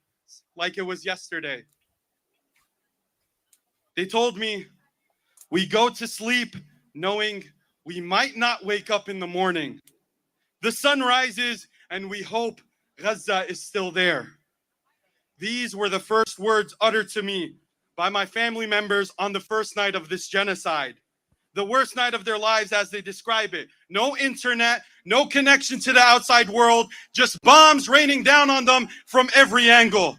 like it was yesterday. They told me, we go to sleep knowing we might not wake up in the morning. The sun rises and we hope Gaza is still there. These were the first words uttered to me by my family members on the first night of this genocide. The worst night of their lives as they describe it. No internet, no connection to the outside world, just bombs raining down on them from every angle.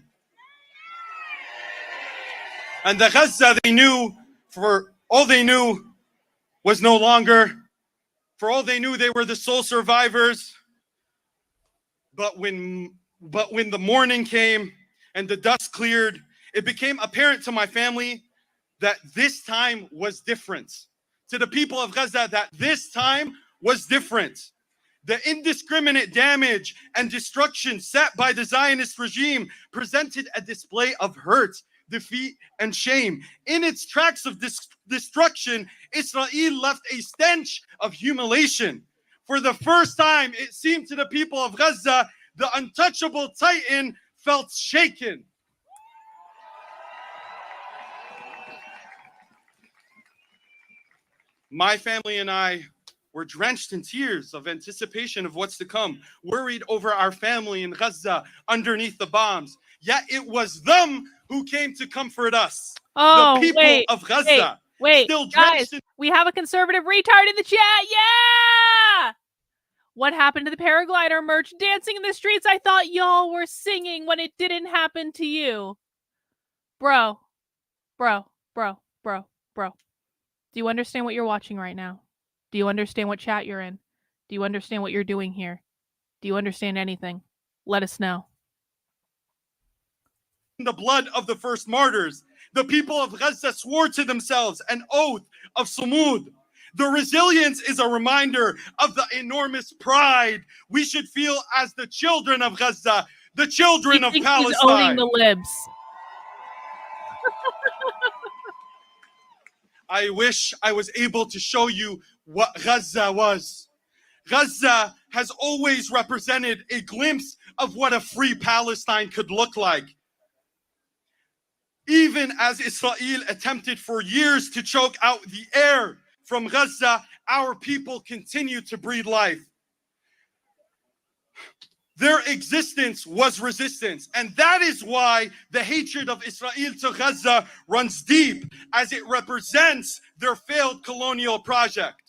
And the Gaza they knew, for all they knew, was no longer. For all they knew, they were the sole survivors. But when the morning came and the dust cleared, it became apparent to my family that this time was different. To the people of Gaza, that this time was different. The indiscriminate damage and destruction set by the Zionist regime presented a display of hurt, defeat, and shame. In its tracks of destruction, Israel left a stench of humiliation. For the first time, it seemed to the people of Gaza, the untouchable titan felt shaken. My family and I were drenched in tears of anticipation of what's to come, worried over our family in Gaza underneath the bombs. Yet it was them who came to comfort us. Oh, the people of Gaza. Wait, still guys, in- we have a conservative retard in the chat. Yeah! What happened to the paraglider merch dancing in the streets? I thought y'all were singing when it didn't happen to you. Bro. Do you understand what you're watching right now? Do you understand what chat you're in? Do you understand what you're doing here? Do you understand anything? Let us know. The blood of the first martyrs. The people of Gaza swore to themselves an oath of Sumud. The resilience is a reminder of the enormous pride we should feel as the children of Gaza, the children of Palestine. He's owning the libs. I wish I was able to show you what Gaza was. Gaza has always represented a glimpse of what a free Palestine could look like. Even as Israel attempted for years to choke out the air from Gaza, our people continue to breathe life. Their existence was resistance, and that is why the hatred of Israel to Gaza runs deep, as it represents their failed colonial project.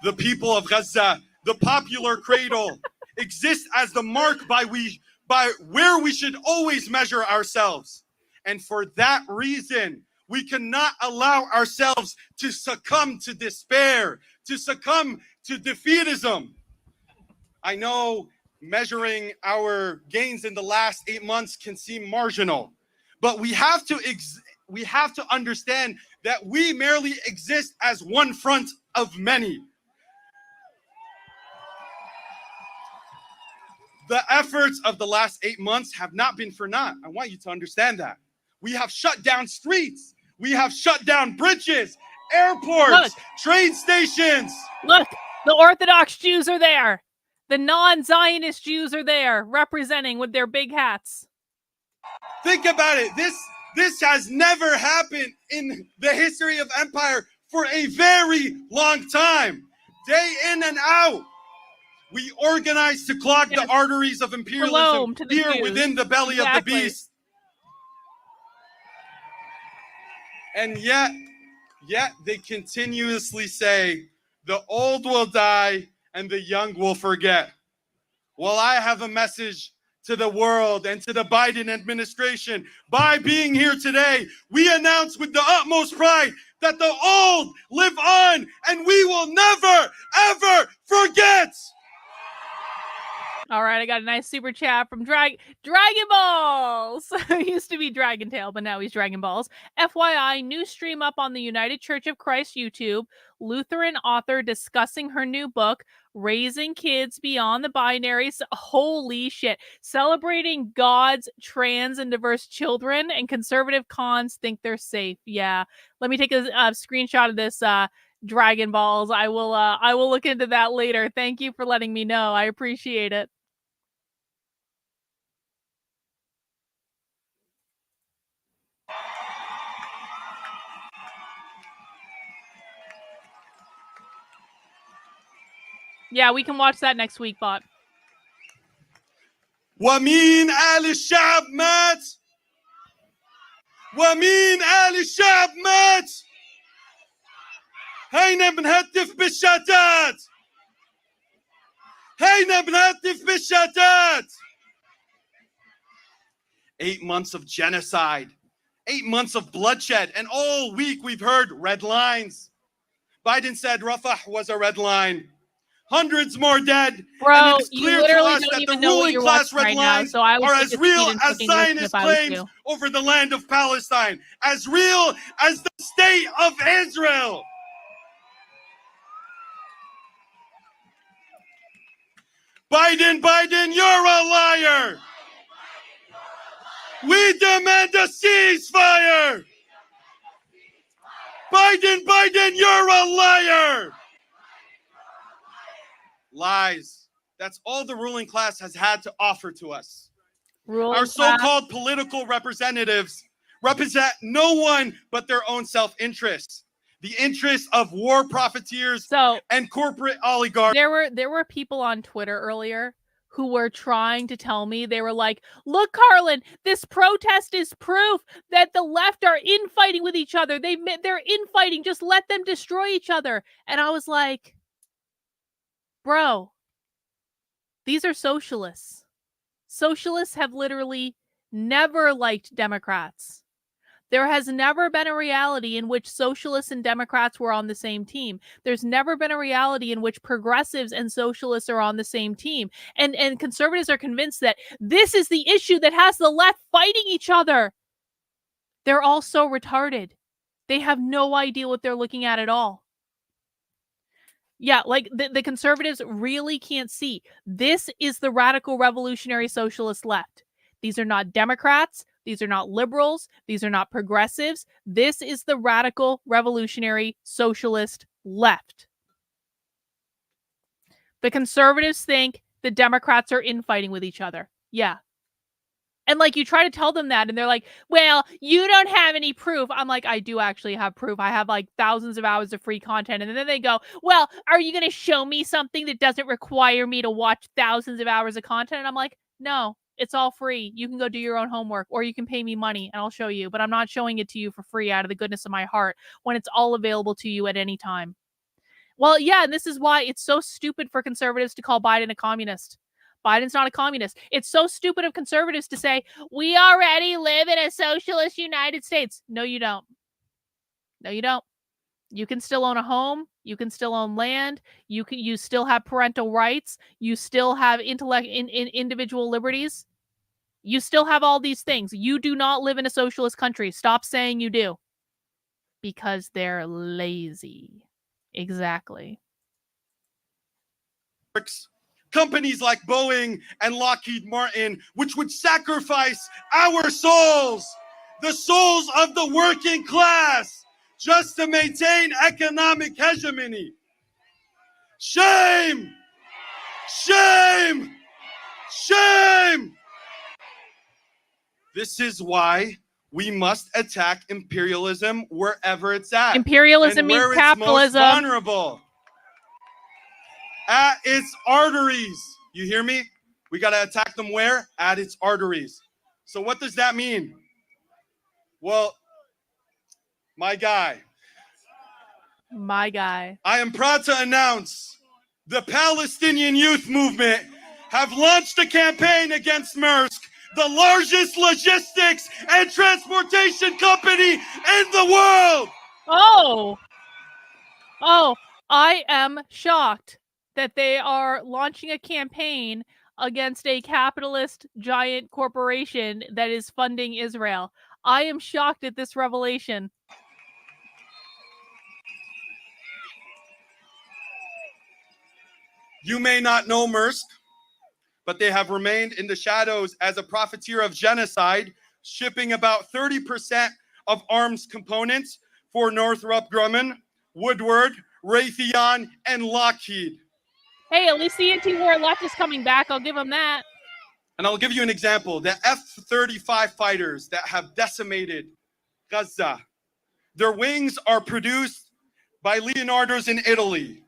The people of Gaza, the popular cradle, exist as the mark by where we should always measure ourselves. And for that reason, we cannot allow ourselves to succumb to despair, to succumb to defeatism. I know measuring our gains in the last 8 months can seem marginal, but we have to understand that we merely exist as one front of many. The efforts of the last 8 months have not been for naught. I want you to understand that. We have shut down streets. We have shut down bridges, airports, train stations. Look, the Orthodox Jews are there. The non-Zionist Jews are there, representing with their big hats. Think about it. This has never happened in the history of empire for a very long time. Day in and out. We organize to clog the arteries of imperialism here within the belly of the beast. And yet they continuously say, the old will die and the young will forget. Well, I have a message to the world and to the Biden administration. By being here today, we announce with the utmost pride that the old live on, and we will never, ever forget. All right, I got a nice super chat from Dragon Balls. He used to be Dragon Tail, but now he's Dragon Balls. FYI, new stream up on the United Church of Christ YouTube. Lutheran author discussing her new book, Raising Kids Beyond the Binaries. Holy shit. Celebrating God's trans and diverse children, and conservative cons think they're safe. Yeah. Let me take a screenshot of this Dragon Balls. I will look into that later. Thank you for letting me know. I appreciate it. Yeah, we can watch that next week, bot. ومين آل الشعب مات؟ ومين آل الشعب مات؟ هينا بنهتف بالشتات. هينا بنهتف بالشتات. 8 months of genocide, 8 months of bloodshed, and all week we've heard red lines. Biden said Rafah was a red line. Hundreds more dead. Bro, and it's you clear literally to us don't that the even know what ruling you're class watching red right now, lines so I would are take as a real seat and as fucking listen Zionist if I was claims you. over the land of Palestine, as real as the state of Israel. Biden, you're a liar. We demand a ceasefire. Biden, you're a liar. Lies. That's all the ruling class has had to offer to us. Our so-called political representatives represent no one but their own self-interest, the interests of war profiteers and corporate oligarchs. There were people on Twitter earlier who were trying to tell me, they were like, look, Carlin, this protest is proof that the left are infighting with each other. They're infighting. Just let them destroy each other. And I was like, bro, these are socialists. Socialists have literally never liked Democrats. There has never been a reality in which socialists and Democrats were on the same team. There's never been a reality in which progressives and socialists are on the same team. And conservatives are convinced that this is the issue that has the left fighting each other. They're all so retarded. They have no idea what they're looking at all. Yeah, like the conservatives really can't see. This is the radical revolutionary socialist left. These are not Democrats. These are not liberals. These are not progressives. This is the radical revolutionary socialist left. The conservatives think the Democrats are infighting with each other. Yeah. And like you try to tell them that and they're like, well, you don't have any proof. I'm like, I do actually have proof. I have like thousands of hours of free content. And then they go, well, are you going to show me something that doesn't require me to watch thousands of hours of content? And I'm like, no. It's all free. You can go do your own homework or you can pay me money and I'll show you, but I'm not showing it to you for free out of the goodness of my heart when it's all available to you at any time. Well, yeah, and this is why it's so stupid for conservatives to call Biden a communist. Biden's not a communist. It's so stupid of conservatives to say, we already live in a socialist United States. No, you don't. No, you don't. You can still own a home. You can still own land. You still have parental rights. You still have individual liberties. You still have all these things. You do not live in a socialist country. Stop saying you do. Because they're lazy. Exactly. Companies like Boeing and Lockheed Martin, which would sacrifice our souls, the souls of the working class, just to maintain economic hegemony. Shame! Shame! Shame! This is why we must attack imperialism wherever it's at. Imperialism means capitalism. It's most vulnerable. At its arteries. You hear me? We got to attack them where? At its arteries. So what does that mean? Well, my guy. I am proud to announce the Palestinian Youth Movement have launched a campaign against Maersk, the largest logistics and transportation company in the world. Oh, I am shocked that they are launching a campaign against a capitalist giant corporation that is funding Israel. I am shocked at this revelation. You may not know Maersk, but they have remained in the shadows as a profiteer of genocide, shipping about 30% of arms components for Northrop Grumman, Woodward, Raytheon, and Lockheed. Hey, at least the anti-war left is coming back. I'll give them that. And I'll give you an example. The F-35 fighters that have decimated Gaza, their wings are produced by Leonardo's in Italy.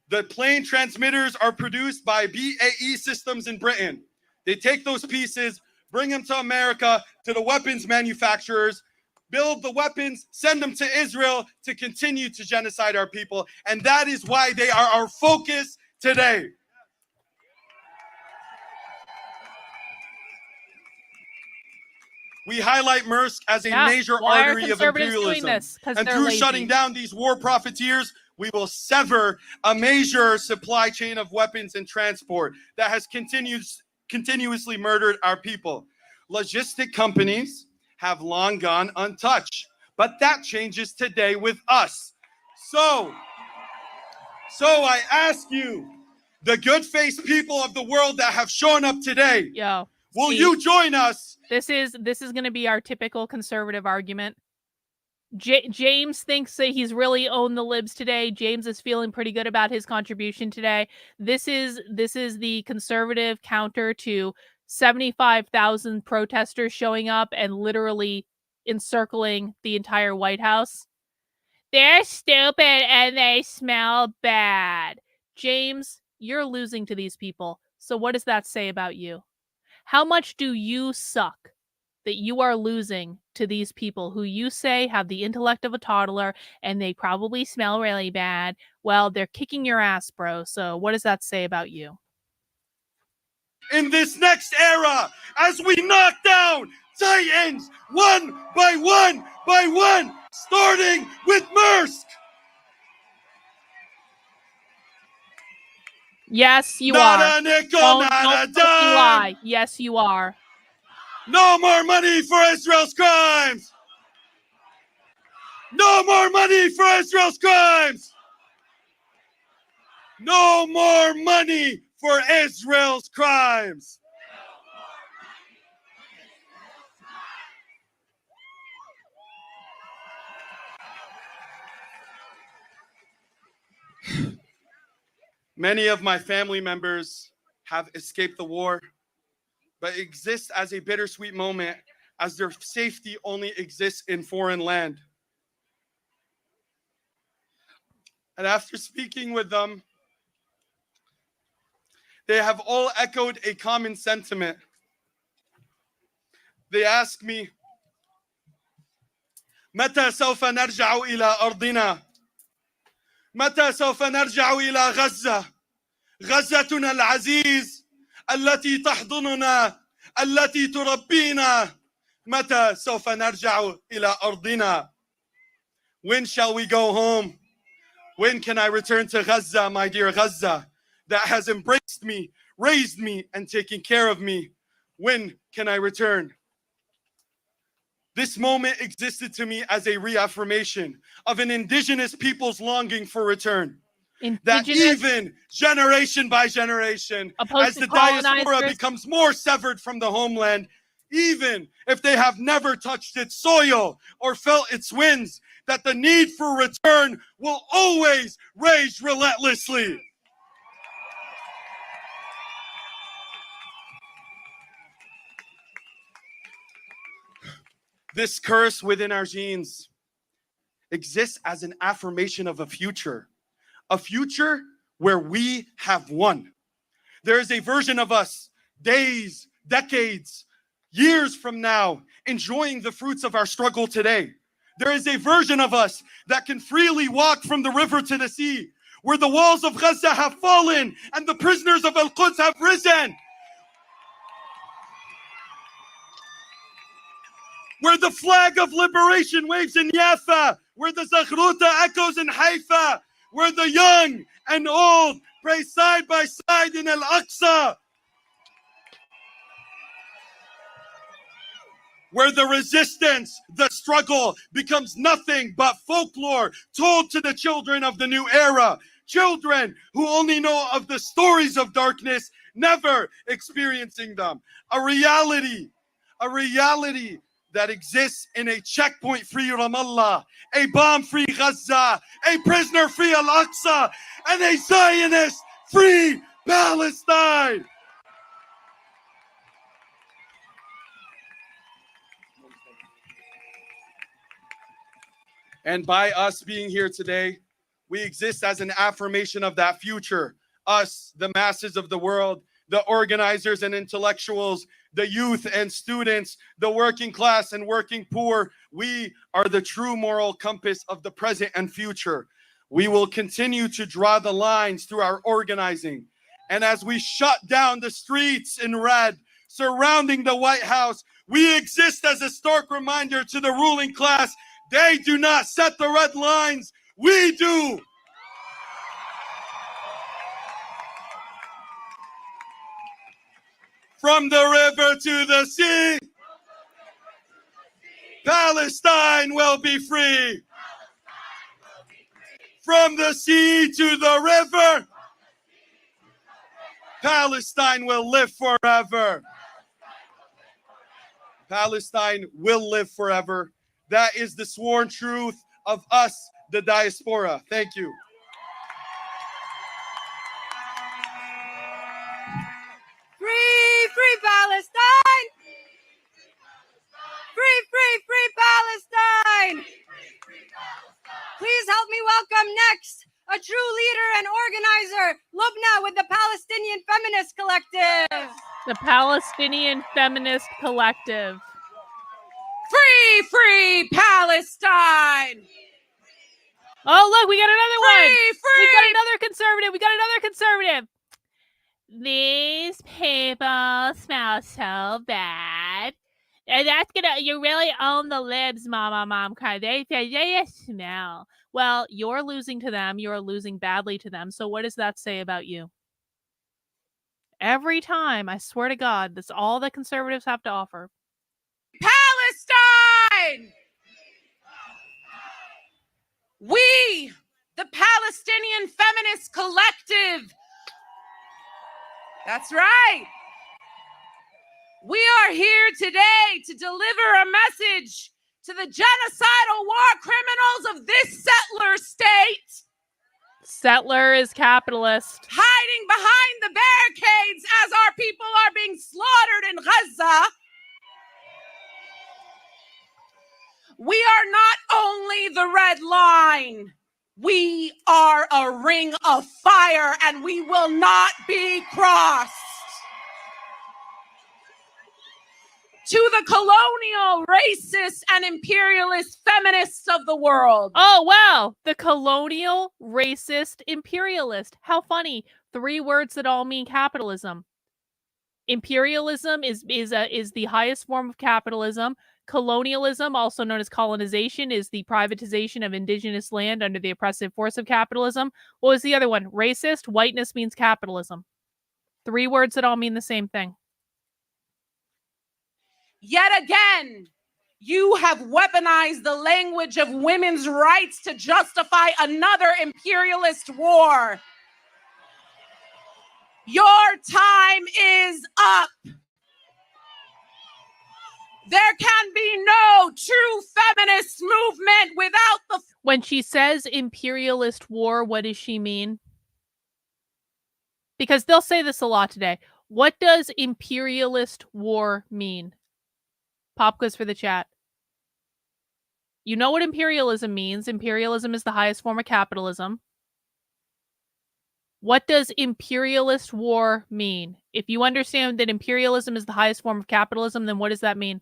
The plane transmitters are produced by BAE Systems in Britain. They take those pieces, bring them to America, to the weapons manufacturers, build the weapons, send them to Israel to continue to genocide our people. And that is why they are our focus today. We highlight Maersk as a major artery of imperialism. And through shutting down these war profiteers, we will sever a major supply chain of weapons and transport that has continued continuously murdered our people. Logistic companies have long gone untouched, but that changes today with us. So I ask you, the good-faced people of the world that have shown up today, will you join us? This is going to be our typical conservative argument. James thinks that he's really owned the libs today. James is feeling pretty good about his contribution today. This is the conservative counter to 75,000 protesters showing up and literally encircling the entire White House. They're stupid and they smell bad. James, you're losing to these people. So what does that say about you? How much do you suck that you are losing to these people who you say have the intellect of a toddler and they probably smell really bad? Well, they're kicking your ass, bro. So what does that say about you? In this next era, as we knock down titans one by one, starting with Maersk. Yes, you not are. A nickel, don't not a dime. Lie. Yes, you are. No more money for Israel's crimes. No more money for Israel's crimes. No more money for Israel's crimes. Many of my family members have escaped the war, but exist as a bittersweet moment as their safety only exists in foreign land. And after speaking with them, they have all echoed a common sentiment. They ask me, متى سوف نرجع إلى أرضنا؟ متى سوف نرجع إلى غزة؟ غزتنا العزيز التي تحضننا التي تربينا. متى سوف نرجع إلى أرضنا? When shall we go home? When can I return to Gaza, my dear Gaza, that has embraced me, raised me, and taken care of me? When can I return? This moment existed to me as a reaffirmation of an indigenous people's longing for return. That even generation by generation, as the diaspora becomes more severed from the homeland, even if they have never touched its soil or felt its winds, that the need for return will always rage relentlessly. This curse within our genes exists as an affirmation of a future where we have won. There is a version of us, days, decades, years from now, enjoying the fruits of our struggle today. There is a version of us that can freely walk from the river to the sea, where the walls of Gaza have fallen and the prisoners of Al-Quds have risen. Where the flag of liberation waves in Yafa, where the Zaghruta echoes in Haifa, where the young and old pray side by side in Al-Aqsa, where the resistance, the struggle becomes nothing but folklore told to the children of the new era, children who only know of the stories of darkness, never experiencing them. A reality that exists in a checkpoint-free Ramallah, a bomb-free Gaza, a prisoner-free Al-Aqsa, and a Zionist-free Palestine. And by us being here today, we exist as an affirmation of that future. Us, the masses of the world, the organizers and intellectuals, the youth and students, the working class and working poor, we are the true moral compass of the present and future. We will continue to draw the lines through our organizing. And as we shut down the streets in red surrounding the White House, we exist as a stark reminder to the ruling class. They do not set the red lines, we do. From the river to the sea, Palestine will be free. From the sea to the river, Palestine will live forever. Palestine will live forever. That is the sworn truth of us, the diaspora. Thank you. Free, free Palestine! Free, free, free Palestine! Please help me welcome next a true leader and organizer, Lubna with the Palestinian Feminist Collective. The Palestinian Feminist Collective. Free, free Palestine! Oh, look, we got another one. Free! We got another conservative. These people smell so bad. And you really own the libs, mom, cry. They just smell. Well, you're losing to them. You're losing badly to them. So what does that say about you? Every time, I swear to God, that's all the conservatives have to offer. Palestine! We, the Palestinian Feminist Collective. That's right. We are here today to deliver a message to the genocidal war criminals of this settler state. Settler is capitalist. Hiding behind the barricades as our people are being slaughtered in Gaza. We are not only the red line, we are a ring of fire and we will not be crossed. To the colonial, racist, and imperialist feminists of the world. Oh, wow. The colonial, racist, imperialist. How funny. 3 words that all mean capitalism. Imperialism is the highest form of capitalism. Colonialism, also known as colonization, is the privatization of indigenous land under the oppressive force of capitalism. What was the other one? Racist. Whiteness means capitalism. 3 words that all mean the same thing. Yet again, you have weaponized the language of women's rights to justify another imperialist war. Your time is up. There can be no true feminist movement without the... When she says imperialist war, what does she mean? Because they'll say this a lot today. What does imperialist war mean? Pop quiz for the chat. You know what imperialism means. Imperialism is the highest form of capitalism. What does imperialist war mean? If you understand that imperialism is the highest form of capitalism, then what does that mean?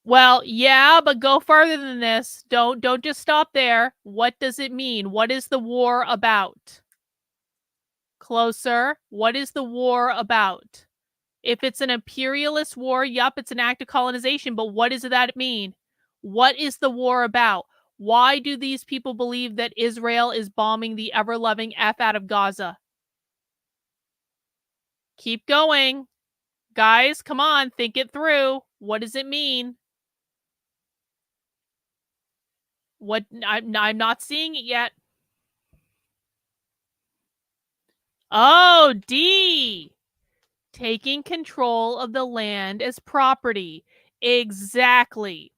Well, yeah, but go further than this. Don't just stop there. What does it mean? What is the war about? Closer. What is the war about? If it's an imperialist war, yup, it's an act of colonization, but what does that mean? What is the war about? Why do these people believe that Israel is bombing the ever-loving F out of Gaza? Keep going. Guys, come on, think it through. What does it mean? What? I'm not seeing it yet. Oh, D. Taking control of the land as property. Exactly.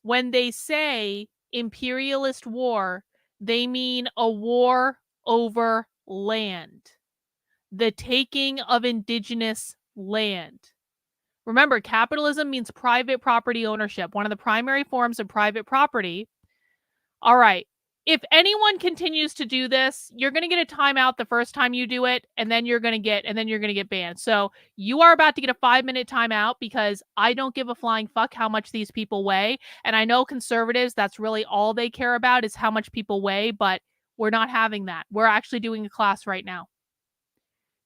When they say imperialist war, they mean a war over land. The taking of indigenous land. Remember, capitalism means private property ownership. One of the primary forms of private property. All right. If anyone continues to do this, you're going to get a timeout the first time you do it, and then you're going to get banned. So you are about to get a 5-minute timeout because I don't give a flying fuck how much these people weigh. And I know conservatives, that's really all they care about is how much people weigh, but we're not having that. We're actually doing a class right now.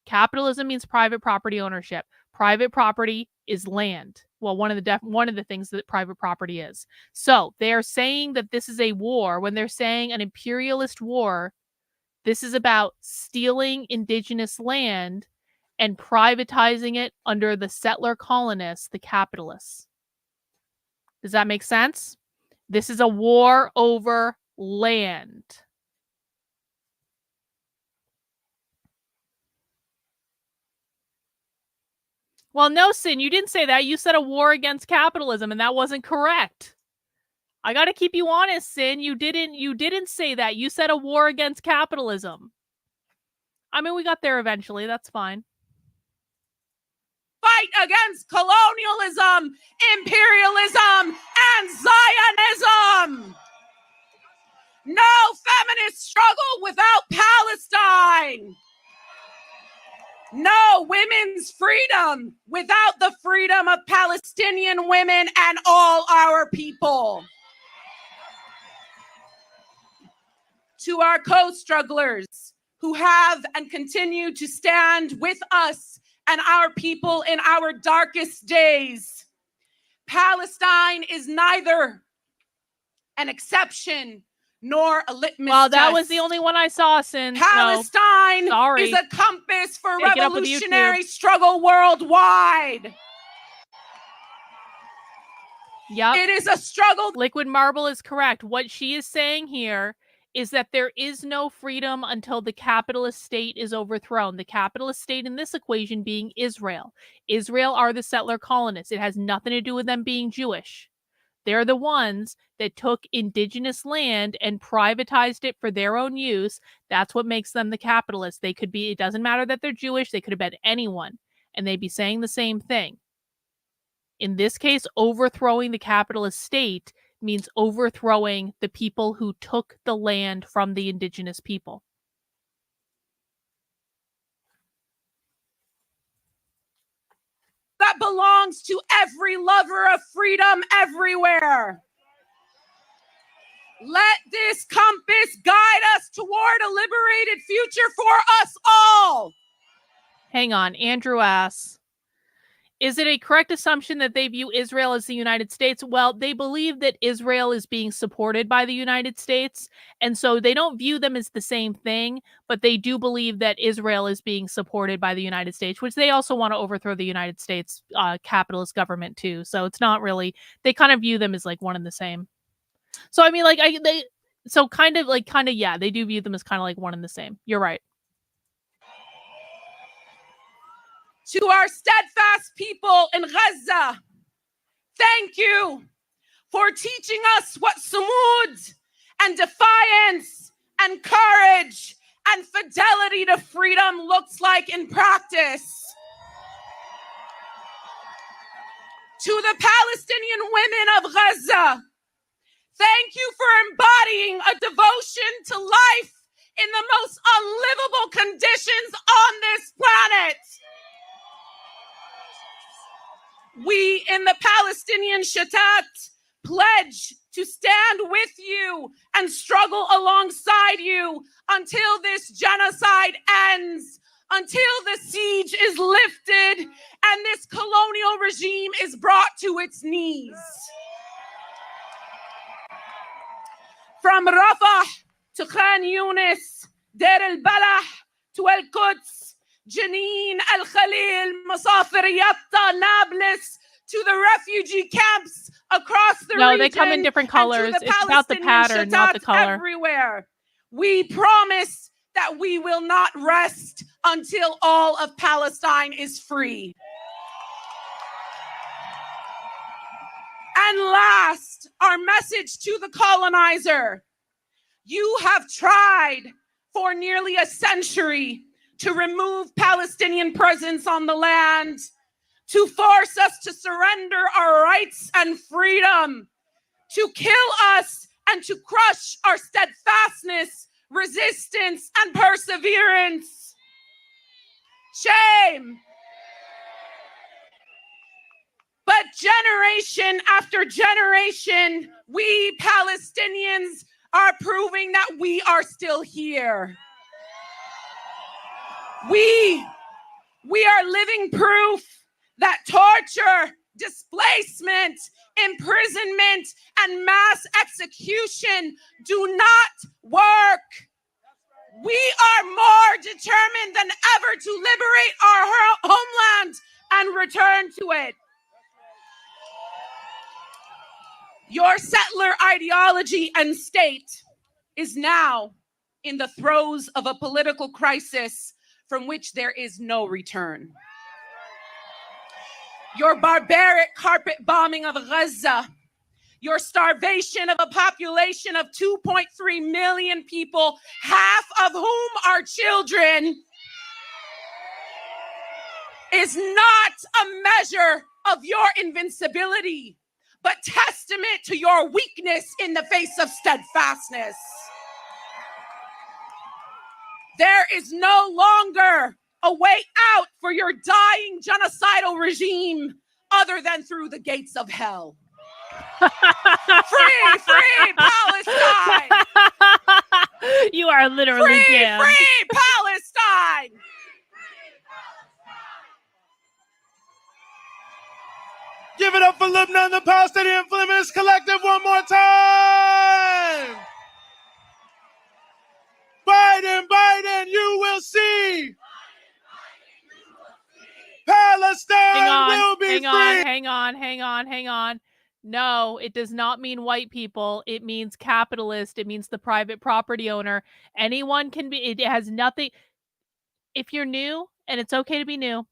Capitalism means private property ownership. Private property is land. Well, one of the things that private property is. So they are saying that this is a war. When they're saying an imperialist war, this is about stealing indigenous land and privatizing it under the settler colonists, the capitalists. Does that make sense? This is a war over land. Well, no, Sin, you didn't say that. You said a war against capitalism, and that wasn't correct. I got to keep you honest, Sin. You didn't say that. You said a war against capitalism. I mean, we got there eventually. That's fine. Fight against colonialism, imperialism, and Zionism. No feminist struggle without Palestine. No women's freedom without the freedom of Palestinian women and all our people. To our co-strugglers who have and continue to stand with us and our people in our darkest days, Palestine is neither an exception nor a litmus Well, that test. was the only one I saw, Sin. Palestine sorry. is a compass for Take it up with revolutionary struggle worldwide. Yep. It is a struggle. Liquid Marble is correct. What she is saying here is that there is no freedom until the capitalist state is overthrown. The capitalist state in this equation being Israel. Israel are the settler colonists. It has nothing to do with them being Jewish. They're the ones that took indigenous land and privatized it for their own use. That's what makes them the capitalists. They could be, it doesn't matter that they're Jewish, they could have been anyone, and they'd be saying the same thing. In this case, overthrowing the capitalist state means overthrowing the people who took the land from the indigenous people. That belongs to every lover of freedom everywhere. Let this compass guide us toward a liberated future for us all. Hang on, Andrew asks, is it a correct assumption that they view Israel as the United States? Well, they believe that Israel is being supported by the United States, and so they don't view them as the same thing, but they do believe that Israel is being supported by the United States, which they also want to overthrow the United States capitalist government too. So it's not really, they kind of view them as like one and the same. So I mean, like yeah, they do view them as kind of like one and the same. You're right. To our steadfast people in Gaza, thank you for teaching us what sumud and defiance and courage and fidelity to freedom looks like in practice. To the Palestinian women of Gaza, thank you for embodying a devotion to life in the most unlivable conditions on this planet. We in the Palestinian Shatat pledge to stand with you and struggle alongside you until this genocide ends, until the siege is lifted and this colonial regime is brought to its knees. From Rafah to Khan Yunis, Deir al-Balah to Al-Quds, Jenin, Al-Khalil, Masafir, Yatta, Nablus, to the refugee camps across the region. No, they come in different colors. It's about the pattern, not the color. Everywhere. We promise that we will not rest until all of Palestine is free. And last, our message to the colonizer. You have tried for nearly a century to remove Palestinian presence on the land, to force us to surrender our rights and freedom, to kill us and to crush our steadfastness, resistance, and perseverance. Shame. But generation after generation, we Palestinians are proving that we are still here. We are living proof that torture, displacement, imprisonment, and mass execution do not work. We are more determined than ever to liberate our homeland and return to it. Your settler ideology and state is now in the throes of a political crisis from which there is no return. Your barbaric carpet bombing of Gaza, your starvation of a population of 2.3 million people, half of whom are children, is not a measure of your invincibility, but testament to your weakness in the face of steadfastness. There is no longer a way out for your dying genocidal regime other than through the gates of hell. Free, free Palestine! You are literally Free, damned. free Palestine! Give it up for Lebanon, the Palestinian Feminist Collective one more time. Biden, Biden, you will see. Palestine will be free. Hang on. No, it does not mean white people. It means capitalist. It means the private property owner. Anyone can be, it has nothing. If you're new, and it's okay to be new,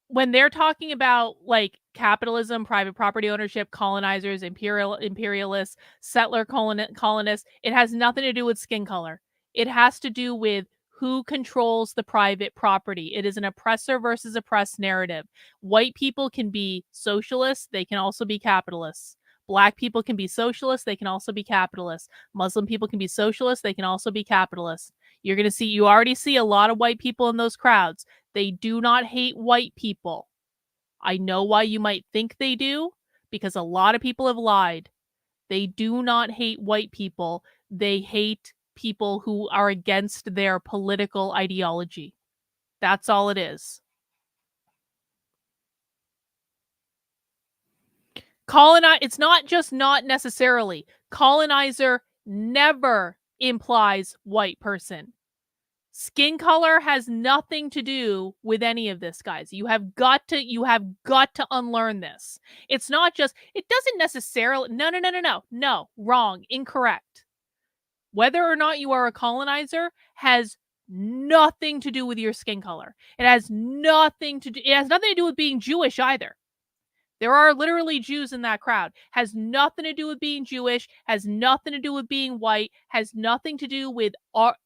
when they're talking about like capitalism, private property ownership, colonizers, imperialists, settler colonists, it has nothing to do with skin color. It has to do with who controls the private property. It is an oppressor versus oppressed narrative. White people can be socialists. They can also be capitalists. Black people can be socialists. They can also be capitalists. Muslim people can be socialists. They can also be capitalists. You're going to see, you already see a lot of white people in those crowds. They do not hate white people. I know why you might think they do, because a lot of people have lied. They do not hate white people. They hate people who are against their political ideology. That's all it is. It's not just not necessarily. Colonizer never implies white person. Skin color has nothing to do with any of this, guys. You have got to unlearn this. It's not just, it doesn't necessarily, no, wrong, incorrect. Whether or not you are a colonizer has nothing to do with your skin color. It has nothing to do with being Jewish either. There are literally Jews in that crowd. Has nothing to do with being Jewish, has nothing to do with being white, has nothing to do with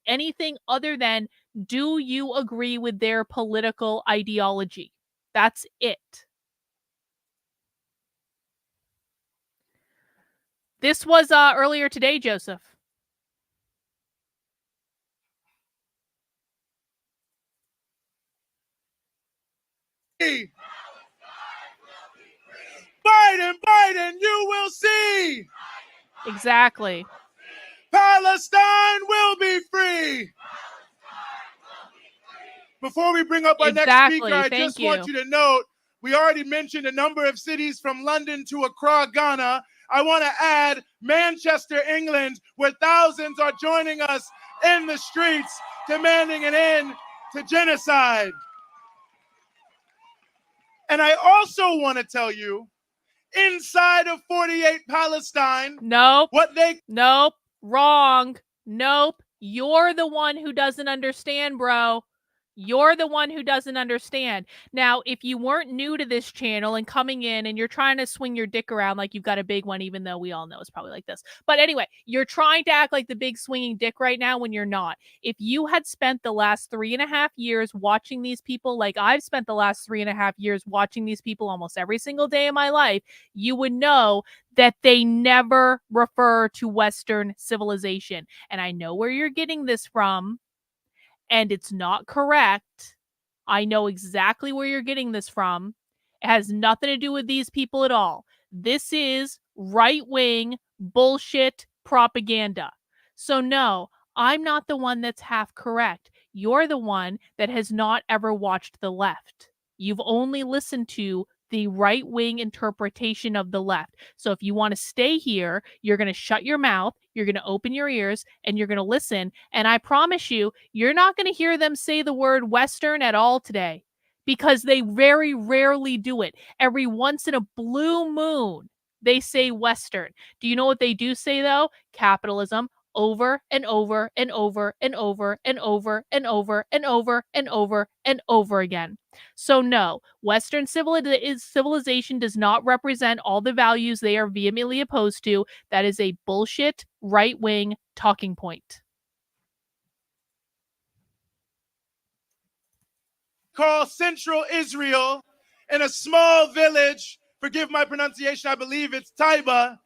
anything other than, do you agree with their political ideology? That's it. This was earlier today, Joseph. Biden, Biden, you will see. Exactly. Palestine will be free. Before we bring up our next speaker, I just want you to note, we already mentioned a number of cities from London to Accra, Ghana. I want to add Manchester, England, where thousands are joining us in the streets demanding an end to genocide. And I also want to tell you, inside of 48 Palestine, Nope, wrong. Nope. You're the one who doesn't understand, bro. You're the one who doesn't understand. Now, if you weren't new to this channel and coming in and you're trying to swing your dick around like you've got a big one, even though we all know it's probably like this. But anyway, you're trying to act like the big swinging dick right now when you're not. If you had spent the last 3.5 years watching these people, like I've spent the last 3.5 years watching these people almost every single day of my life, you would know that they never refer to Western civilization. And I know where you're getting this from. And it's not correct. I know exactly where you're getting this from. It has nothing to do with these people at all. This is right-wing bullshit propaganda. So no, I'm not the one that's half correct. You're the one that has not ever watched the left. You've only listened to the right-wing interpretation of the left. So if you want to stay here, you're going to shut your mouth, you're going to open your ears, and you're going to listen. And I promise you, you're not going to hear them say the word Western at all today, because they very rarely do it. Every once in a blue moon, they say Western. Do you know what they do say, though? Capitalism. Over and over and over and over and over and over and over and over and over again. So no, Western civilization does not represent all the values they are vehemently opposed to. That is a bullshit right-wing talking point. Call Central Israel in a small village, forgive my pronunciation, I believe it's Taiba.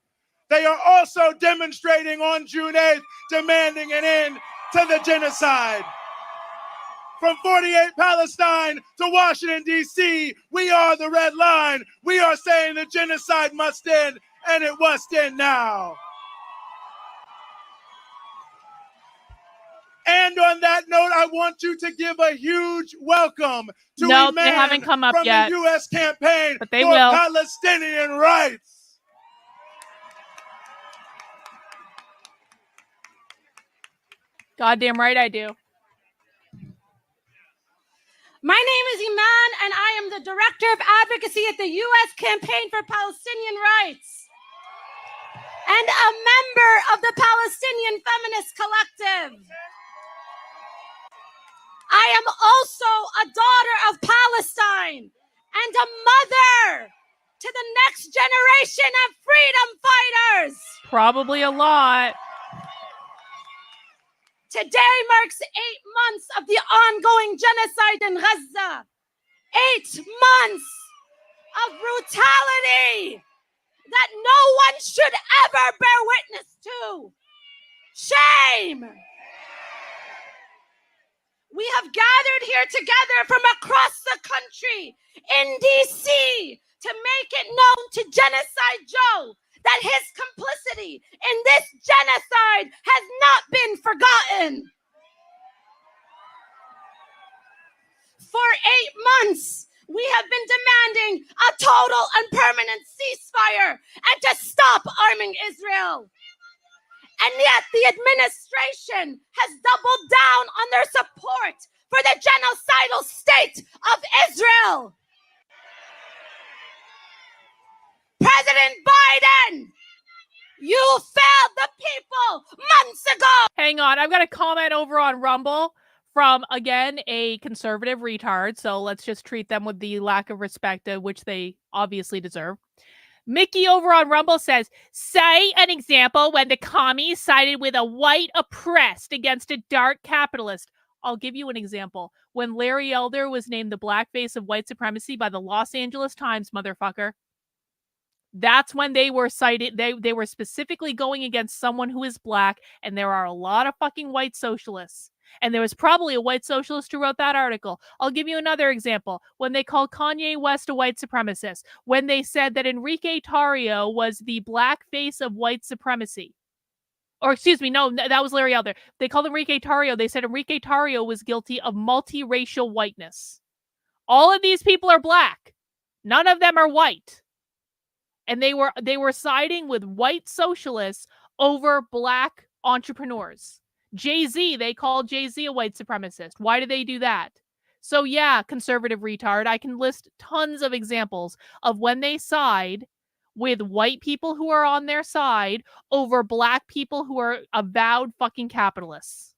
They are also demonstrating on June 8th, demanding an end to the genocide. From 48 Palestine to Washington, D.C., we are the red line. We are saying the genocide must end, and it must end now. And on that note, I want you to give a huge welcome to a man they haven't come up from yet, the U.S. campaign but they for will. Palestinian rights. Goddamn right I do. My name is Iman, and I am the Director of Advocacy at the U.S. Campaign for Palestinian Rights and a member of the Palestinian Feminist Collective. I am also a daughter of Palestine and a mother to the next generation of freedom fighters. Probably a lot. Today marks 8 months of the ongoing genocide in Gaza. 8 months of brutality that no one should ever bear witness to. Shame! We have gathered here together from across the country in DC to make it known to Genocide Joe that his complicity in this genocide has not been forgotten. For 8 months, we have been demanding a total and permanent ceasefire and to stop arming Israel. And yet the administration has doubled down on their support for the genocidal state of Israel. President Biden, you failed the people months ago. Hang on, I've got a comment over on Rumble from, again, a conservative retard, so let's just treat them with the lack of respect which they obviously deserve. Mickey over on Rumble says, say an example when the commies sided with a white oppressed against a dark capitalist. I'll give you an example. When Larry Elder was named the blackface of white supremacy by the Los Angeles Times, motherfucker. That's when they were cited. They were specifically going against someone who is black, and there are a lot of fucking white socialists. And there was probably a white socialist who wrote that article. I'll give you another example. When they called Kanye West a white supremacist, when they said that Enrique Tarrio was the black face of white supremacy. Or excuse me, no, that was Larry Elder. They called Enrique Tarrio. They said Enrique Tarrio was guilty of multiracial whiteness. All of these people are black. None of them are white. And they were siding with white socialists over black entrepreneurs. Jay-Z, they called Jay-Z a white supremacist. Why do they do that? So yeah, conservative retard, I can list tons of examples of when they side with white people who are on their side over black people who are avowed fucking capitalists.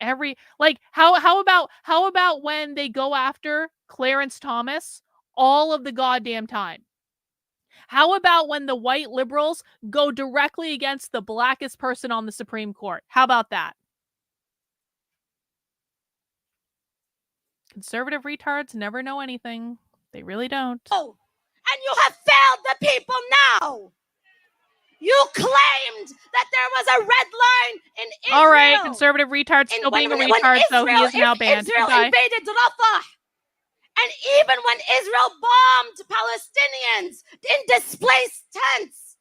How about when they go after Clarence Thomas all of the goddamn time? How about when the white liberals go directly against the blackest person on the Supreme Court? How about that? Conservative retards never know anything. They really don't. Oh, and you have failed the people now. You claimed that there was a red line in Israel. All right, conservative retard still being a retard, so he is now banned. Israel invaded Rafah. And even when Israel bombed Palestinians in displaced tents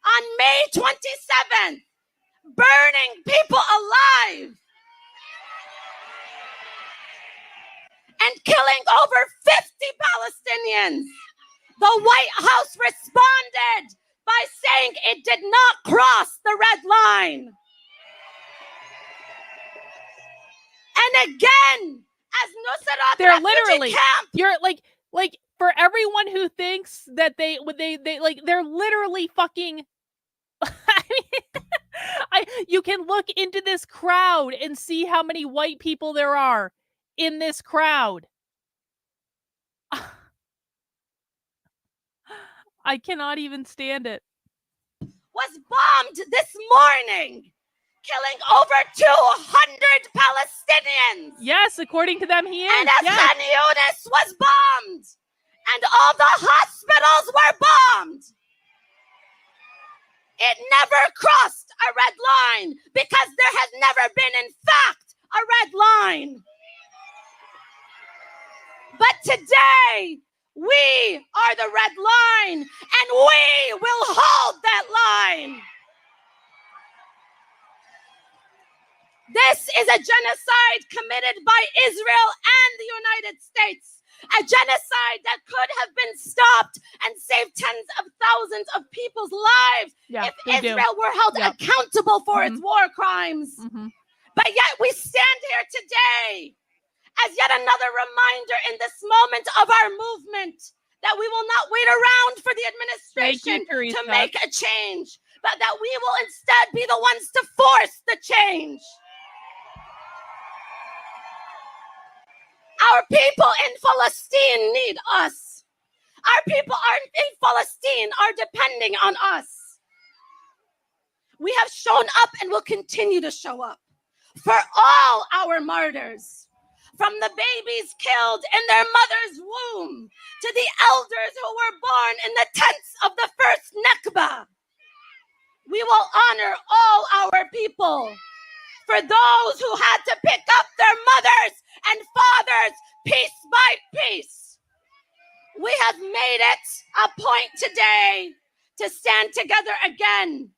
on May 27th, burning people alive and killing over 50 Palestinians. The White House responded by saying it did not cross the red line. And again, as Nusrat They're refugee literally, camp, you're like for everyone who thinks that they like, they're literally fucking. I mean, you can look into this crowd and see how many white people there are in this crowd. I cannot even stand it. was bombed this morning, killing over 200 Palestinians. Yes, according to them, he is. And as Yes. Khan Yunis was bombed, and all the hospitals were bombed. It never crossed a red line because there has never been, in fact, a red line. But today, we are the red line, and we will hold that line. This is a genocide committed by Israel and the United States. A genocide that could have been stopped and saved tens of thousands of people's lives if Israel were held accountable for its war crimes. But yet we stand here today as yet another reminder in this moment of our movement that we will not wait around for the administration to make a change, but that we will instead be the ones to force the change. Our people in Palestine need us. Our people in Palestine are depending on us. We have shown up and will continue to show up for all our martyrs, from the babies killed in their mother's womb to the elders who were born in the tents of the first Nakba. We will honor all our people. For those who had to pick up their mothers and fathers piece by piece. We have made it a point today to stand together again,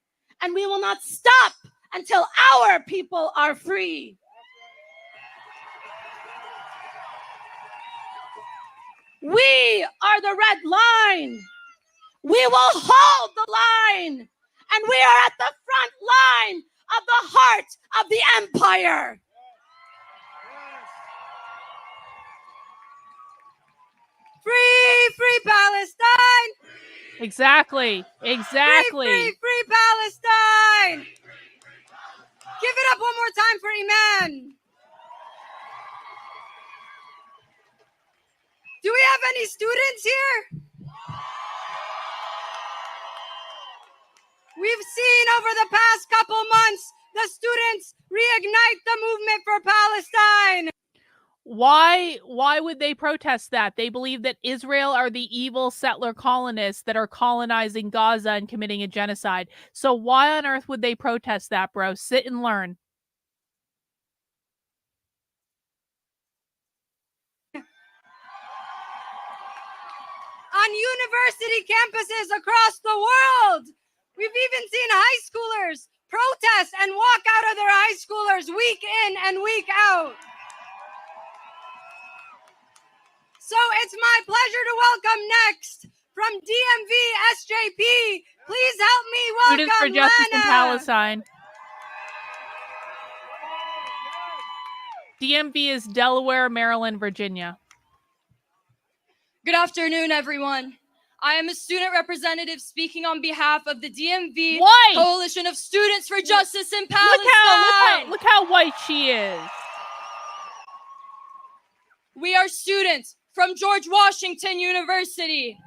and we will not stop until our people are free. We are the red line. We will hold the line, and we are at the front line of the heart of the empire. Free, free Palestine! Exactly. Exactly. Free, free, free Palestine! Give it up one more time for Iman. Do we have any students here? We've seen over the past couple months the students reignite the movement for Palestine. Why would they protest that? They believe that Israel are the evil settler colonists that are colonizing Gaza and committing a genocide. So why on earth would they protest that, bro? Sit and learn. On university campuses across the world, we've even seen high schoolers protest and walk out of their high schoolers week in and week out. So it's my pleasure to welcome next from DMV SJP. Please help me welcome Students for Justice in Lana. Palestine. DMV is Delaware, Maryland, Virginia. Good afternoon, everyone. I am a student representative speaking on behalf of the DMV White. Coalition of Students for Justice in Palestine. Look how white she is. We are students from George Washington University,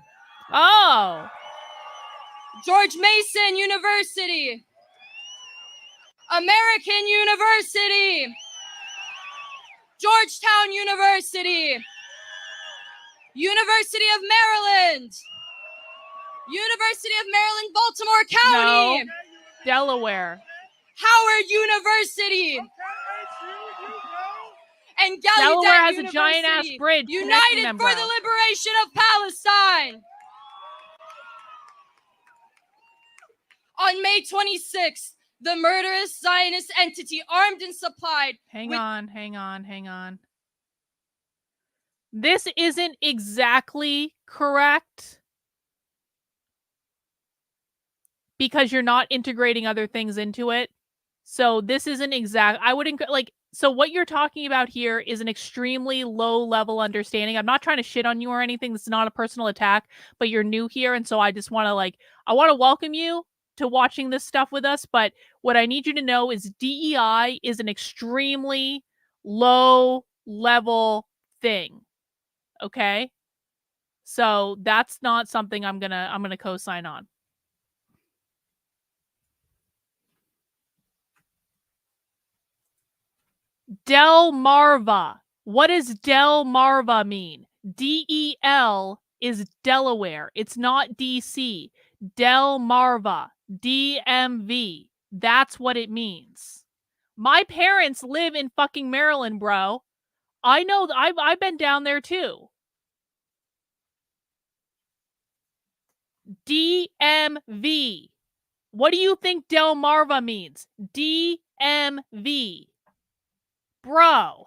Oh. George Mason University, American University, Georgetown University, University of Maryland, University of Maryland, Baltimore County, No. Delaware. Howard University, and Gallaudet Delaware has University, a giant-ass bridge connecting united them, for bro. the liberation of Palestine. On May 26th, the murderous Zionist entity armed and supplied Hang on. This isn't exactly correct, because you're not integrating other things into it. So this isn't exact. I would so what you're talking about here is an extremely low level understanding. I'm not trying to shit on you or anything. This is not a personal attack, but you're new here. And so I just want to I want to welcome you to watching this stuff with us. But what I need you to know is DEI is an extremely low level thing. Okay. So that's not something I'm gonna co-sign on. Delmarva. What does Delmarva mean? DEL is Delaware. It's not DC. Delmarva. DMV. That's what it means. My parents live in fucking Maryland, bro. I know. I've been down there too. DMV. What do you think Delmarva means? DMV. Bro.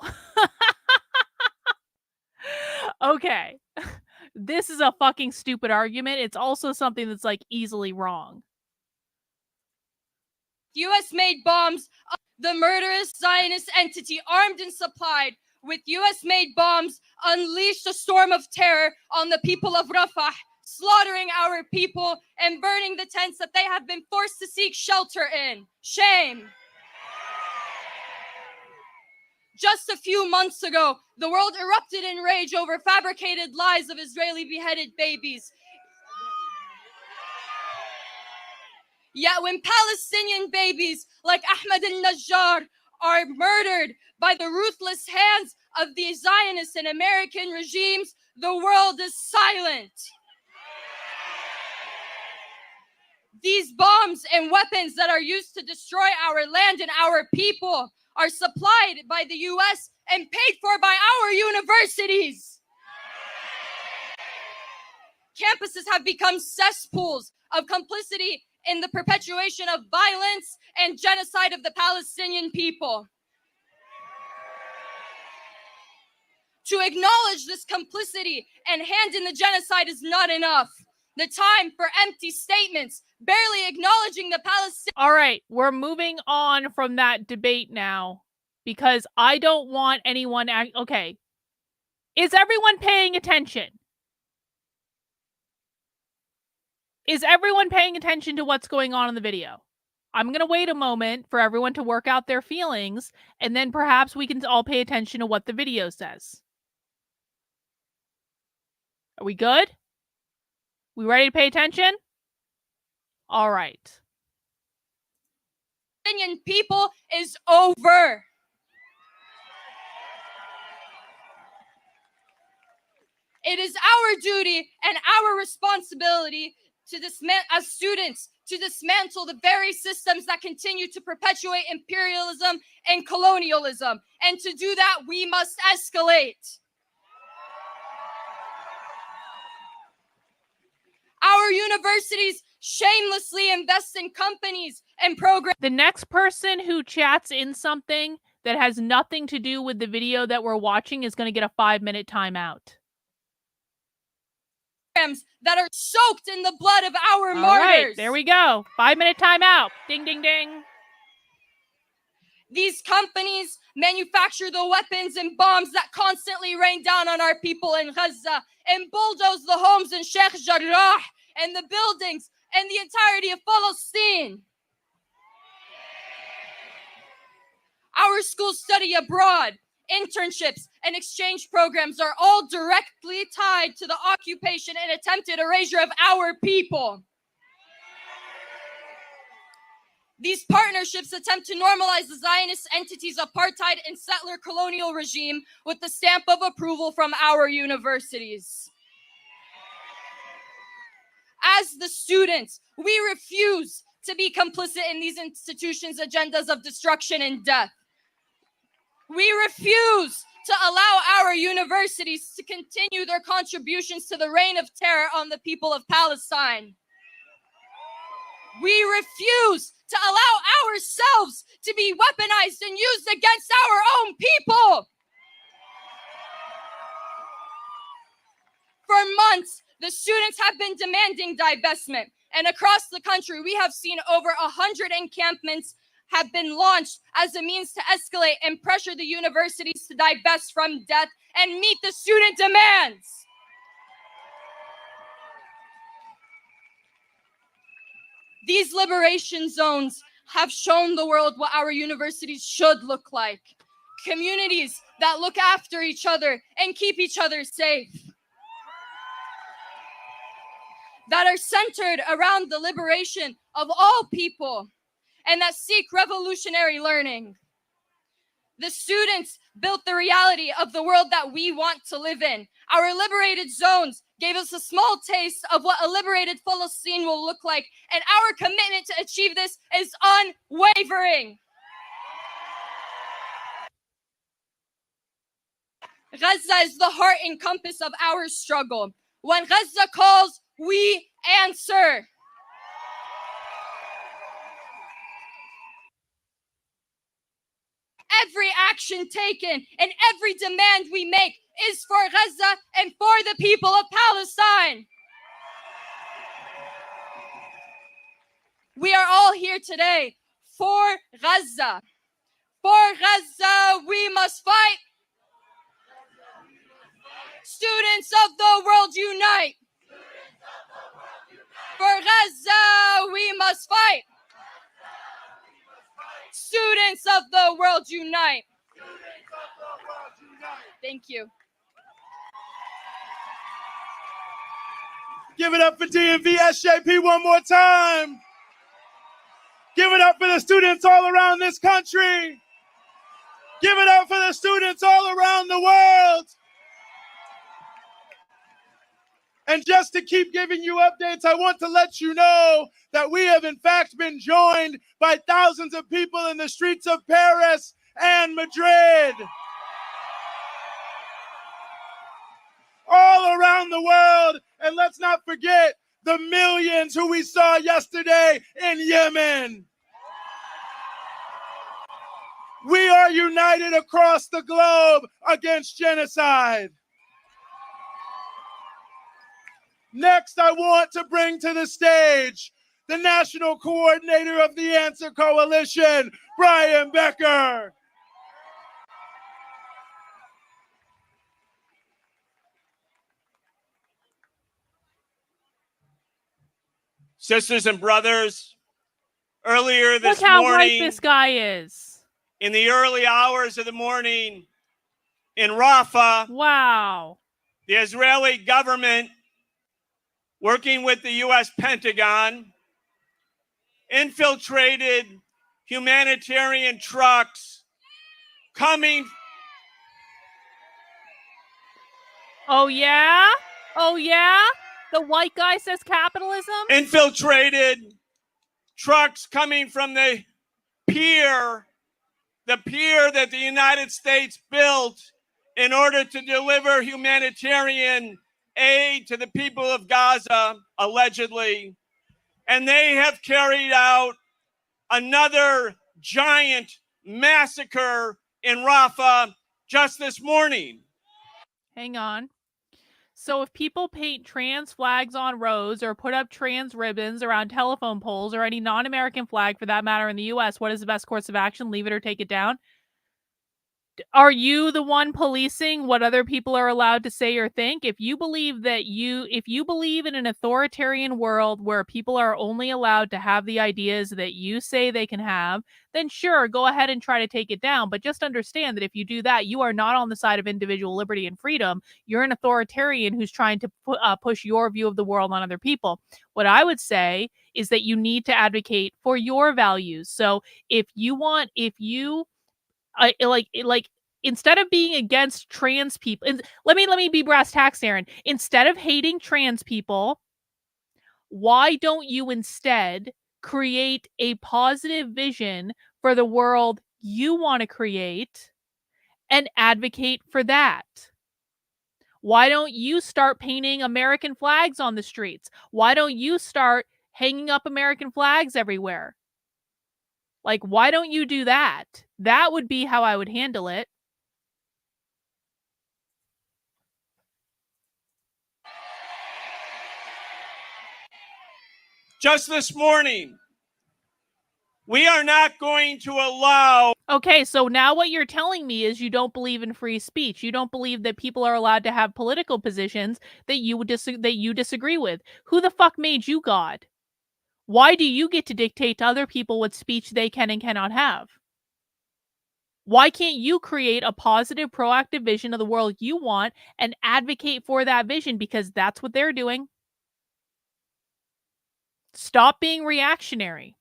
Okay. This is a fucking stupid argument. It's also something that's easily wrong. US-made bombs, the murderous Zionist entity armed and supplied with US-made bombs unleashed a storm of terror on the people of Rafah, slaughtering our people and burning the tents that they have been forced to seek shelter in. Shame. Just a few months ago, the world erupted in rage over fabricated lies of Israeli beheaded babies. Yet when Palestinian babies like Ahmed al-Najjar are murdered by the ruthless hands of the Zionist and American regimes, the world is silent. These bombs and weapons that are used to destroy our land and our people are supplied by the US and paid for by our universities. Campuses have become cesspools of complicity in the perpetuation of violence and genocide of the Palestinian people. To acknowledge this complicity and hand in the genocide is not enough. The time for empty statements, barely acknowledging the Palestinian. All right, we're moving on from that debate now because I don't want anyone. Okay, is everyone paying attention? Is everyone paying attention to what's going on in the video? I'm going to wait a moment for everyone to work out their feelings, and then perhaps we can all pay attention to what the video says. Are we good? We ready to pay attention? All right. Palestinian people is over. It is our duty and our responsibility to as students to dismantle the very systems that continue to perpetuate imperialism and colonialism. And to do that, we must escalate. Our universities shamelessly invest in companies and programs. The next person who chats in something that has nothing to do with the video that we're watching is going to get a 5-minute timeout. That are soaked in the blood of our All martyrs. right, there we go. 5-minute timeout. Ding, ding, ding. These companies manufacture the weapons and bombs that constantly rain down on our people in Gaza and bulldoze the homes in Sheikh Jarrah and the buildings and the entirety of Palestine. Our schools study abroad, internships, and exchange programs are all directly tied to the occupation and attempted erasure of our people. These partnerships attempt to normalize the Zionist entity's apartheid and settler colonial regime with the stamp of approval from our universities. As the students, we refuse to be complicit in these institutions' agendas of destruction and death. We refuse to allow our universities to continue their contributions to the reign of terror on the people of Palestine. We refuse to allow ourselves to be weaponized and used against our own people. For months, the students have been demanding divestment And across the country, we have seen over 100 encampments have been launched as a means to escalate and pressure the universities to divest from debt and meet the student demands. These liberation zones have shown the world what our universities should look like. Communities that look after each other and keep each other safe. That are centered around the liberation of all people and that seek revolutionary learning. The students built the reality of the world that we want to live in. Our liberated zones gave us a small taste of what a liberated Palestine will look like, and our commitment to achieve this is unwavering. Gaza is the heart and compass of our struggle. When Gaza calls, we answer. Every action taken and every demand we make is for Gaza and for the people of Palestine. We are all here today for Gaza. For Gaza, we must fight. Students of the world, unite. For Gaza, we must fight. Students of the world, unite. Thank you. Give it up for DMV SJP one more time. Give it up for the students all around this country. Give it up for the students all around the world. And just to keep giving you updates, I want to let you know that we have in fact been joined by thousands of people in the streets of Paris and Madrid. All around the world. And let's not forget the millions who we saw yesterday in Yemen. We are united across the globe against genocide. Next, I want to bring to the stage the national coordinator of the Answer Coalition, Brian Becker. Sisters and brothers, earlier this Look how morning, right this guy is. in the early hours of the morning in Rafah, Wow. the Israeli government, working with the U.S. Pentagon, infiltrated humanitarian trucks coming. Oh, yeah? Oh, yeah? The white guy says capitalism? Infiltrated trucks coming from the pier that the United States built in order to deliver humanitarian aid to the people of Gaza, allegedly. And they have carried out another giant massacre in Rafah just this morning. Hang on. So if people paint trans flags on roads or put up trans ribbons around telephone poles or any non-American flag for that matter in the US, what is the best course of action? Leave it or take it down? Are you the one policing what other people are allowed to say or think? If you believe in an authoritarian world where people are only allowed to have the ideas that you say they can have, then sure, go ahead and try to take it down. But just understand that if you do that, you are not on the side of individual liberty and freedom. You're an authoritarian who's trying to push your view of the world on other people. What I would say is that you need to advocate for your values. So if you instead of being against trans people, let me be brass tacks, Aaron. Instead of hating trans people, why don't you instead create a positive vision for the world you want to create and advocate for that? Why don't you start painting American flags on the streets? Why don't you start hanging up American flags everywhere? Like, why don't you do that? That would be how I would handle it. just this morning, we are not going to allow... Okay, so now what you're telling me is you don't believe in free speech. You don't believe that people are allowed to have political positions that you disagree with. Who the fuck made you God? Why do you get to dictate to other people what speech they can and cannot have? Why can't you create a positive, proactive vision of the world you want and advocate for that vision? Because that's what they're doing. Stop being reactionary.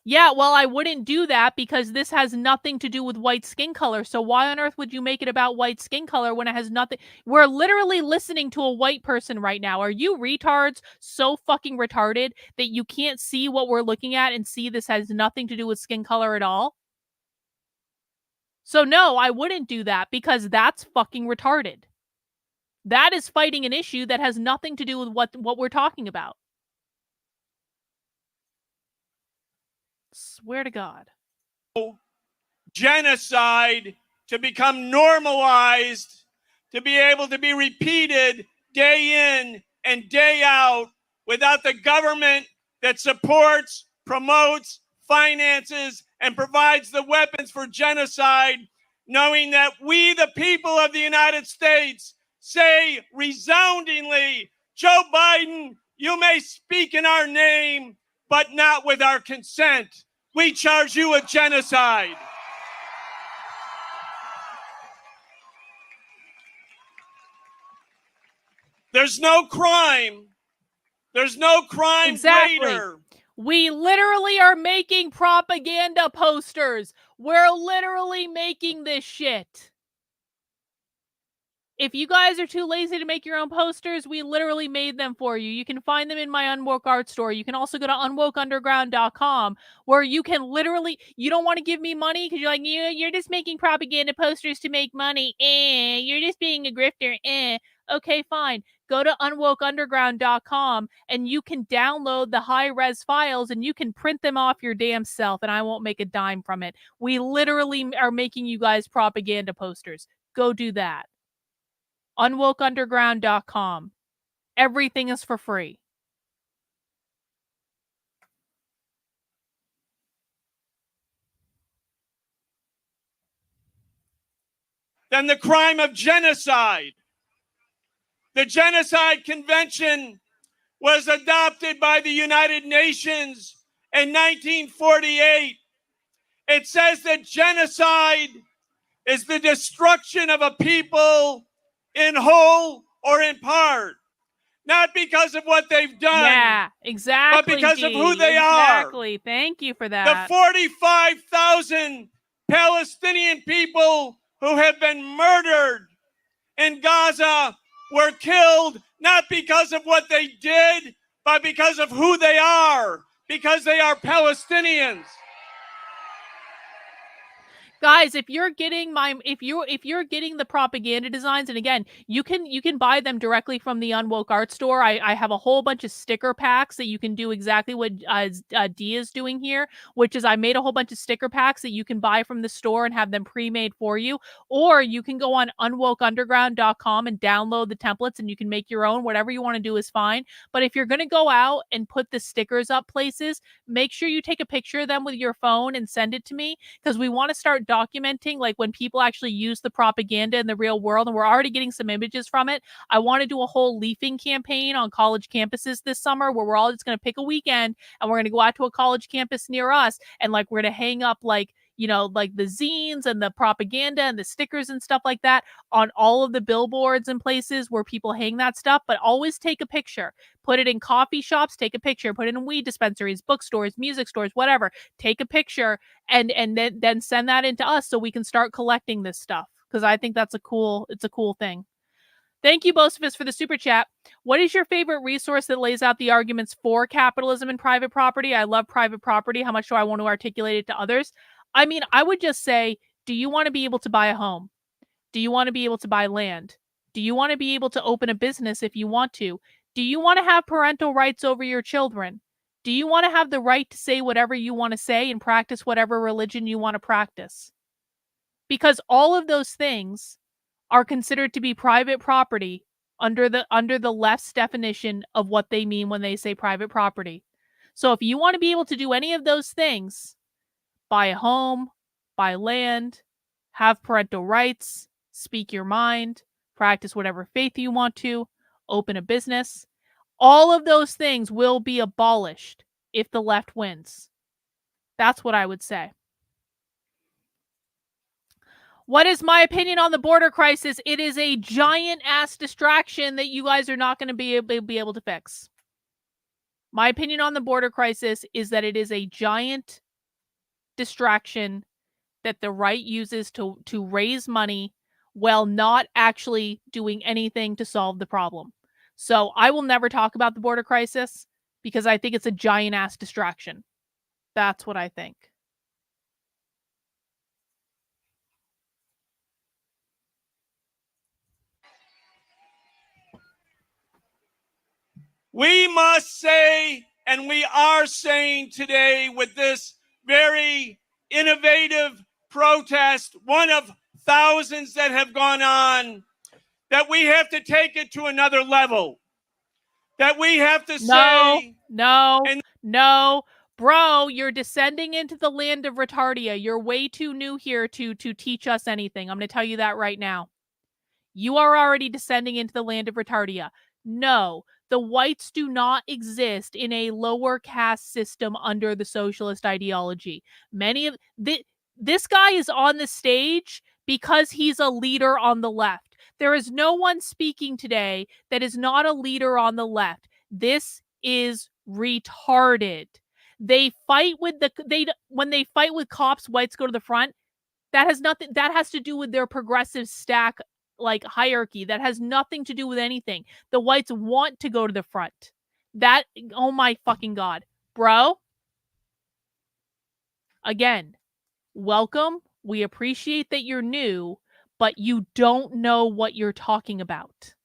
Yeah, well, I wouldn't do that because this has nothing to do with white skin color. So why on earth would you make it about white skin color when it has nothing? We're literally listening to a white person right now. Are you retards so fucking retarded that you can't see what we're looking at and see this has nothing to do with skin color at all? So no, I wouldn't do that because that's fucking retarded. That is fighting an issue that has nothing to do with what we're talking about. Swear to God. Genocide to become normalized, to be able to be repeated day in and day out without the government that supports, promotes, finances, and provides the weapons for genocide, knowing that we, the people of the United States, say resoundingly, Joe Biden, you may speak in our name, but not with our consent. We charge you with genocide. There's no crime. There's no crime greater. We literally are making propaganda posters. We're literally making this shit. If you guys are too lazy to make your own posters, we literally made them for you. You can find them in my Unwoke art store. You can also go to unwokeunderground.com where you can literally, you don't want to give me money because you're like, you're just making propaganda posters to make money. You're just being a grifter. Okay, fine. Go to unwokeunderground.com and you can download the high-res files and you can print them off your damn self and I won't make a dime from it. We literally are making you guys propaganda posters. Go do that. Unwokeunderground.com. Everything is for free. Than the crime of genocide. The Genocide Convention was adopted by the United Nations in 1948. It says that genocide is the destruction of a people in whole or in part. Not because of what they've done. Yeah, exactly. But because of who they are. Exactly. Thank you for that. The 45,000 Palestinian people who have been murdered in Gaza were killed not because of what they did, but because of who they are. Because they are Palestinians. Guys, if you're getting the propaganda designs, and again, you can buy them directly from the Unwoke art store. I have a whole bunch of sticker packs that you can do exactly what Dia is doing here, which is I made a whole bunch of sticker packs that you can buy from the store and have them pre-made for you, or you can go on unwokeunderground.com and download the templates and you can make your own. Whatever you want to do is fine. But if you're going to go out and put the stickers up places, make sure you take a picture of them with your phone and send it to me because we want to start documenting like when people actually use the propaganda in the real world, and we're already getting some images from it. I want to do a whole leafing campaign on college campuses this summer where we're all just going to pick a weekend and we're going to go out to a college campus near us and like we're going to hang up like, you know, like the zines and the propaganda and the stickers and stuff like that on all of the billboards and places where people hang that stuff, but always take a picture. Put it in coffee shops, take a picture, put it in weed dispensaries, bookstores, music stores, whatever. Take a picture and then send that into us so we can start collecting this stuff. Because I think it's a cool thing. Thank you, Bocephus, for the super chat. What is your favorite resource that lays out the arguments for capitalism and private property? I love private property. How much do I want to articulate it to others? I mean, I would just say, do you want to be able to buy a home? Do you want to be able to buy land? Do you want to be able to open a business if you want to? Do you want to have parental rights over your children? Do you want to have the right to say whatever you want to say and practice whatever religion you want to practice? Because all of those things are considered to be private property under the left's definition of what they mean when they say private property. So if you want to be able to do any of those things, buy a home, buy land, have parental rights, speak your mind, practice whatever faith you want to, open a business, all of those things will be abolished if the left wins. That's what I would say. What is my opinion on the border crisis? It is a giant ass distraction that you guys are not going to be able to fix. My opinion on the border crisis is that it is a giant distraction that the right uses to raise money while not actually doing anything to solve the problem. So I will never talk about the border crisis because I think it's a giant ass distraction. That's what I think. We must say, and we are saying today with this very innovative protest, one of thousands that have gone on, that we have to take it to another level. That we have to say... No. Bro, you're descending into the land of retardia. You're way too new here to teach us anything. I'm going to tell you that right now. You are already descending into the land of retardia. No, the whites do not exist in a lower caste system under the socialist ideology. This guy is on the stage because he's a leader on the left. There is no one speaking today that is not a leader on the left. This is retarded. They fight with when they fight with cops, whites go to the front. That has to do with their progressive stack like hierarchy. That has nothing to do with anything. The whites want to go to the front. Oh my fucking God. Bro. Again, welcome. We appreciate that you're new, but you don't know what you're talking about.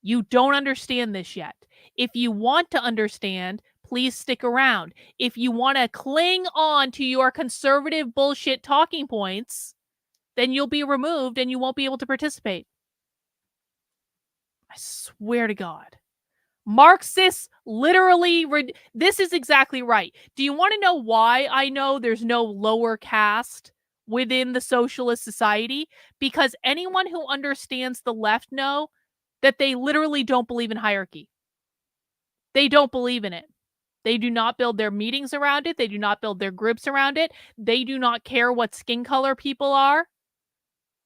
You don't understand this yet. If you want to understand, please stick around. If you want to cling on to your conservative bullshit talking points, then you'll be removed and you won't be able to participate. I swear to God. Marxists literally... This is exactly right. Do you want to know why I know there's no lower caste within the socialist society? Because anyone who understands the left know that they literally don't believe in hierarchy. They don't believe in it. They do not build their meetings around it. They do not build their groups around it. They do not care what skin color people are.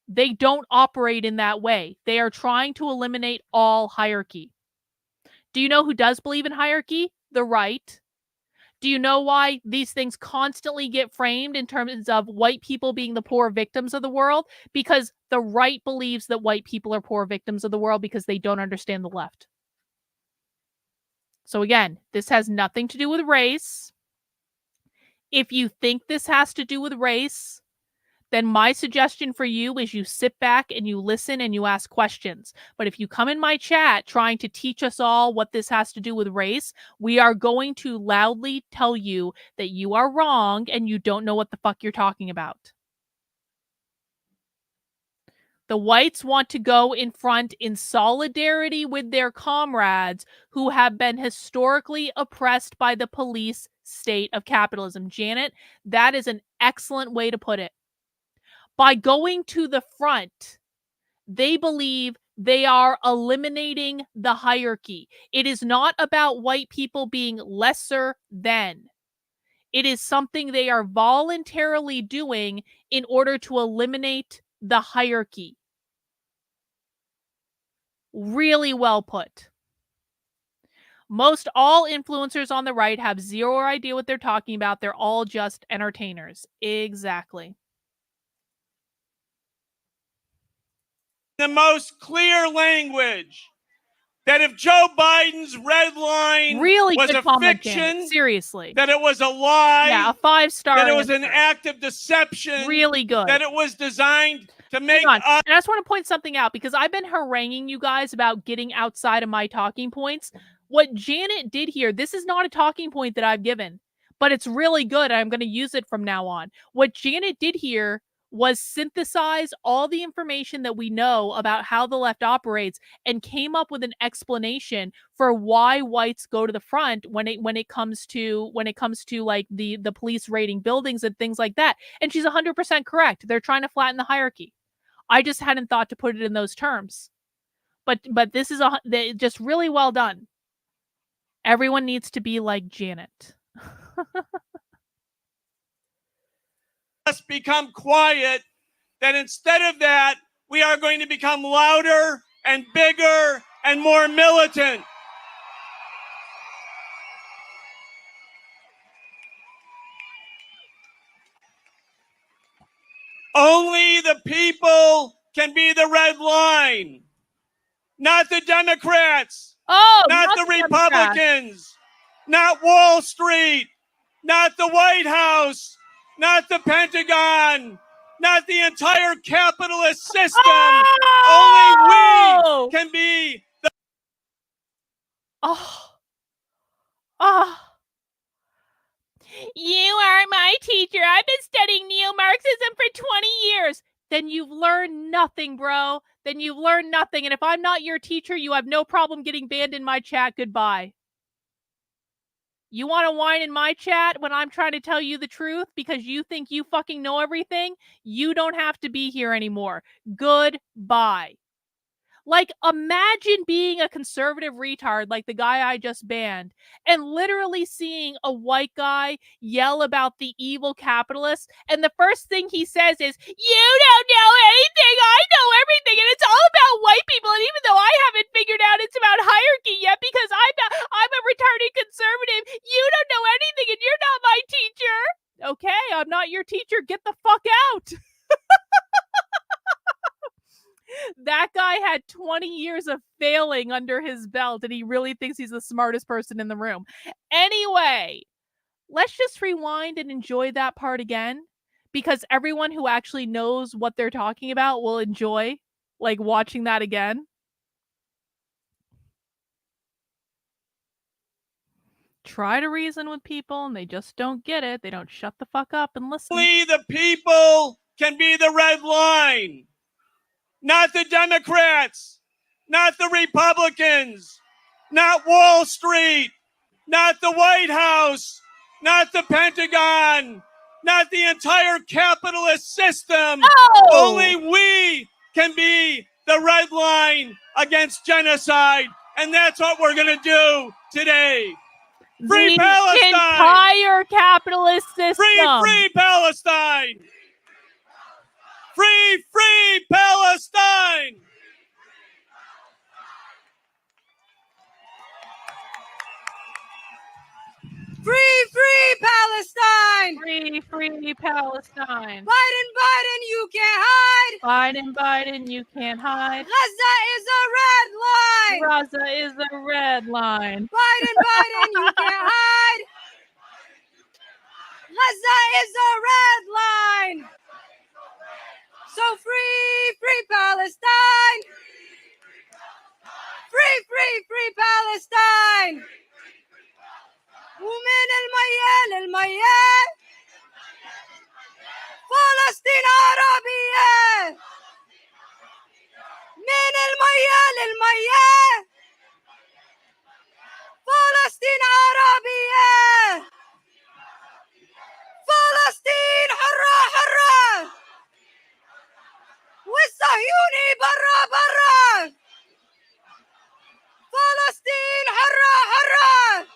They don't operate in that way. They are trying to eliminate all hierarchy. Do you know who does believe in hierarchy? The right. Do you know why these things constantly get framed in terms of white people being the poor victims of the world? Because the right believes that white people are poor victims of the world because they don't understand the left. So again, this has nothing to do with race. If you think this has to do with race, then my suggestion for you is you sit back and you listen and you ask questions. But if you come in my chat trying to teach us all what this has to do with race, we are going to loudly tell you that you are wrong and you don't know what the fuck you're talking about. The whites want to go in front in solidarity with their comrades who have been historically oppressed by the police state of capitalism. Janet, that is an excellent way to put it. By going to the front, they believe they are eliminating the hierarchy. It is not about white people being lesser than. It is something they are voluntarily doing in order to eliminate the hierarchy. Really well put. Most all influencers on the right have zero idea what they're talking about. They're all just entertainers. Exactly. The most clear language that if Joe Biden's red line really was good a fiction, seriously, that it was a lie, yeah, a 5-star, that it was an act of deception, really good, that it was designed to make us. And I just want to point something out because I've been haranguing you guys about getting outside of my talking points. What Janet did here, this is not a talking point that I've given, but it's really good. I'm going to use it from now on. What Janet did here was synthesize all the information that we know about how the left operates and came up with an explanation for why whites go to the front when it comes to like the police raiding buildings and things like that. And she's 100% correct. They're trying to flatten the hierarchy. I just hadn't thought to put it in those terms. But this is just really well done. Everyone needs to be like Janet. Us become quiet, that instead of that, we are going to become louder and bigger and more militant. Only the people can be the red line, not the Democrats, not the Republicans, not Wall Street, not the White House, not the Pentagon, not the entire capitalist system. Only we can be the... You aren't my teacher. I've been studying neo-Marxism for 20 years. Then you've learned nothing, bro. Then you've learned nothing. And if I'm not your teacher, you have no problem getting banned in my chat. Goodbye. You want to whine in my chat when I'm trying to tell you the truth because you think you fucking know everything? You don't have to be here anymore. Goodbye. Like, imagine being a conservative retard like the guy I just banned and literally seeing a white guy yell about the evil capitalists, and the first thing he says is, "You don't know anything, I know everything, and it's all about white people, and even though I haven't figured out it's about hierarchy yet because I'm a retarded conservative, you don't know anything and you're not my teacher." Okay, I'm not your teacher, get the fuck out. That guy had 20 years of failing under his belt, and he really thinks he's the smartest person in the room. Anyway, let's just rewind and enjoy that part again, because everyone who actually knows what they're talking about will enjoy, like, watching that again. Try to reason with people, and they just don't get it. They don't shut the fuck up and listen. Only the people can be the red line. Not the Democrats, not the Republicans, not Wall Street, not the White House, not the Pentagon, not the entire capitalist system. Only we can be the red line against genocide, and that's what we're going to do today. Free Palestine! The entire capitalist system! Free Palestine! Free Palestine! Free Palestine! Free Palestine! Biden, you can't hide! Biden, you can't hide! Gaza is a red line! Gaza is a red line! Biden, you can't hide! Gaza is a red line! So free Palestine! Free Palestine! ومن الميال فلسطين عربية من الميال فلسطين عربية فلسطين حرة والصهيوني برا فلسطين حرة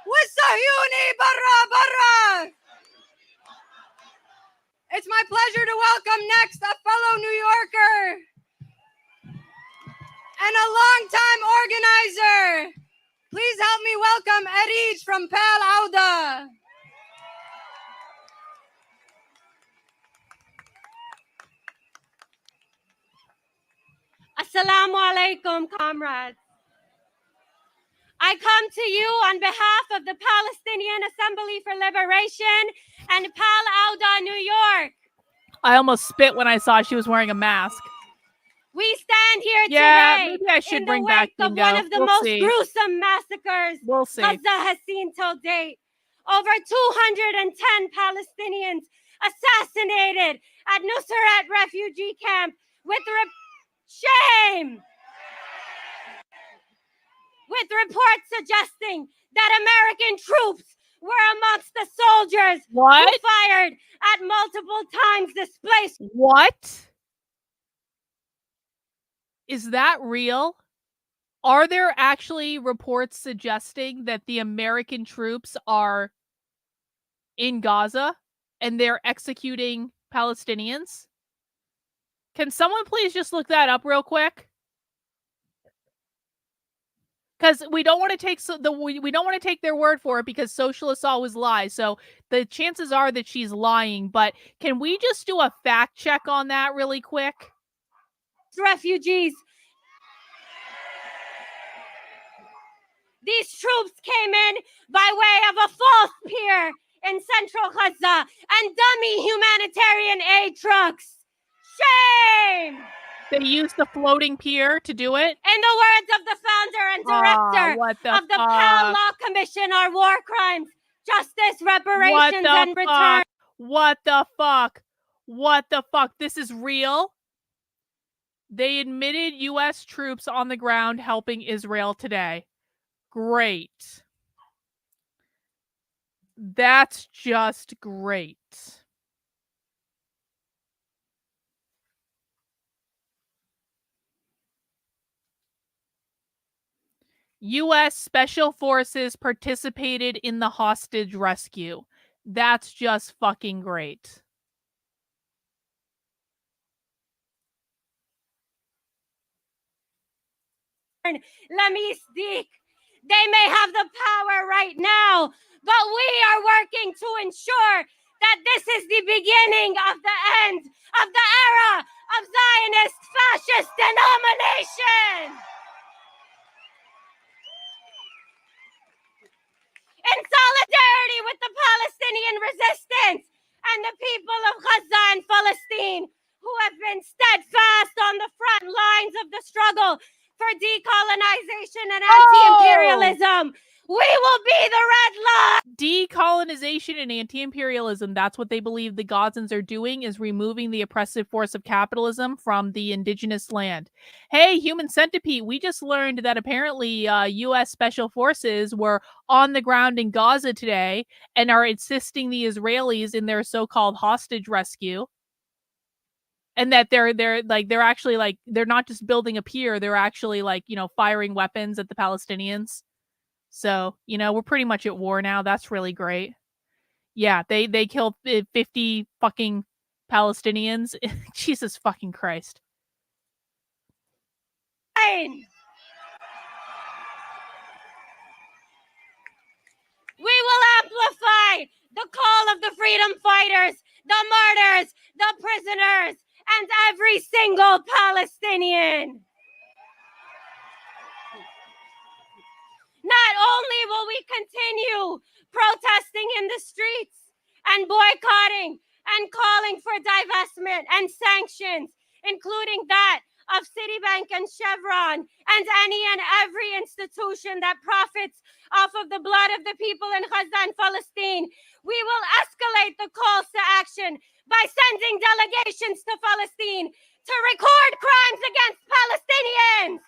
والصهيوني برا. It's my pleasure to welcome next a fellow New Yorker and a longtime organizer. Please help me welcome Erij from Pal Auda. Assalamu alaikum, comrades. I come to you on behalf of the Palestinian Assembly for Liberation and Pal Auda, New York. I almost spit when I saw she was wearing a mask. We stand here today maybe I should in bring the back wake of one of the most gruesome massacres Gaza has seen till date. Over 210 Palestinians assassinated at Nusrat refugee camp shame! With reports suggesting that American troops were amongst the soldiers who fired at multiple times displaced. What? Is that real? Are there actually reports suggesting that the American troops are in Gaza and they're executing Palestinians? Can someone please just look that up real quick? Because we don't want to take we don't want to take their word for it, because socialists always lie. So the chances are that she's lying. But can we just do a fact check on that really quick? Refugees. These troops came in by way of a false pier in central Gaza and dummy humanitarian aid trucks. Shame! They used the floating pier to do it? In the words of the founder and director of the PAL Law Commission on War Crimes, Justice, Reparations, and Return. What the fuck? What the fuck? This is real? They admitted U.S. troops on the ground helping Israel today. Great. That's just great. U.S. Special Forces participated in the hostage rescue. That's just fucking great. Let me speak. They may have the power right now, but we are working to ensure that this is the beginning of the end of the era of Zionist fascist denomination. In solidarity with the Palestinian resistance and the people of Gaza and Palestine, who have been steadfast on the front lines of the struggle for decolonization and anti-imperialism, we will be the red line. Decolonization and anti-imperialism, that's what they believe the Gazans are doing, is removing the oppressive force of capitalism from the indigenous land. Hey, Human Centipede, we just learned that apparently U.S. Special Forces were on the ground in Gaza today and are assisting the Israelis in their so-called hostage rescue. And that they're actually they're not just building a pier, they're actually firing weapons at the Palestinians. So, we're pretty much at war now. That's really great. Yeah, they killed 50 fucking Palestinians. Jesus fucking Christ. We will amplify the call of the freedom fighters, the martyrs, the prisoners, and every single Palestinian. Not only will we continue protesting in the streets and boycotting and calling for divestment and sanctions, including that of Citibank and Chevron and any and every institution that profits off of the blood of the people in Gaza and Palestine, we will escalate the calls to action by sending delegations to Palestine to record crimes against Palestinians.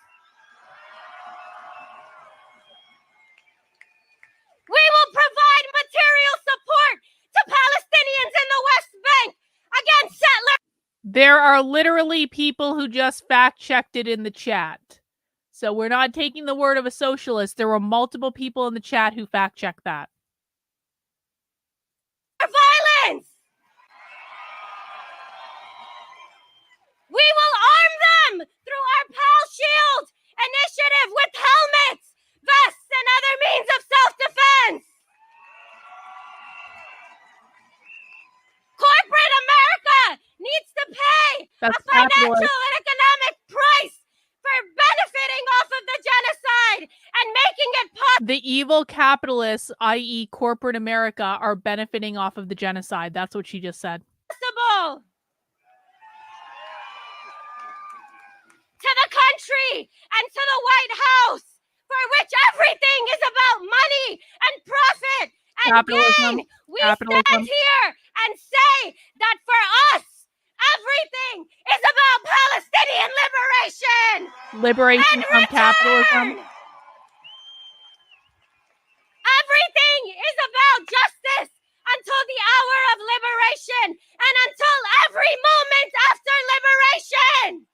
We will provide material support to Palestinians in the West Bank against settlers. There are literally people who just fact-checked it in the chat. So we're not taking the word of a socialist. There were multiple people in the chat who fact-checked that. Violence! We will arm them through our PAL Shield initiative with helmets, vests, and other means of self-defense. Corporate America needs to pay a financial and economic price for benefiting off of the genocide and making it possible. The evil capitalists, i.e. corporate America, are benefiting off of the genocide. That's what she just said. To the country and to the White House, for which everything is about money and profit and gain. We stand here and say that for us, everything is about Palestinian liberation. Liberation and from capitalism. Everything is about justice until the hour of liberation and until every moment after liberation.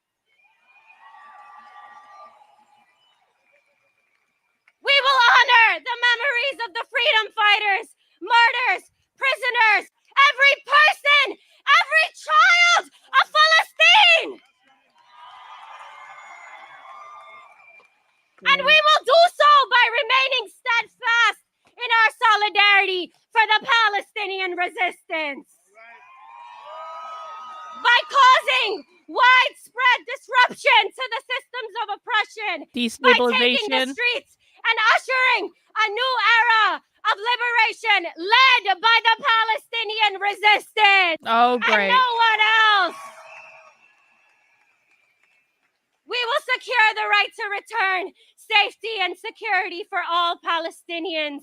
We will honor the memories of the freedom fighters, martyrs, prisoners, every person, every child of Palestine. And we will do so by remaining steadfast in our solidarity for the Palestinian resistance. By causing widespread disruption to the systems of oppression, by taking the Destabilization. streets and ushering a new era of liberation led by the Palestinian resistance. Oh, great. And no one else. We will secure the right to return, safety and security for all Palestinians.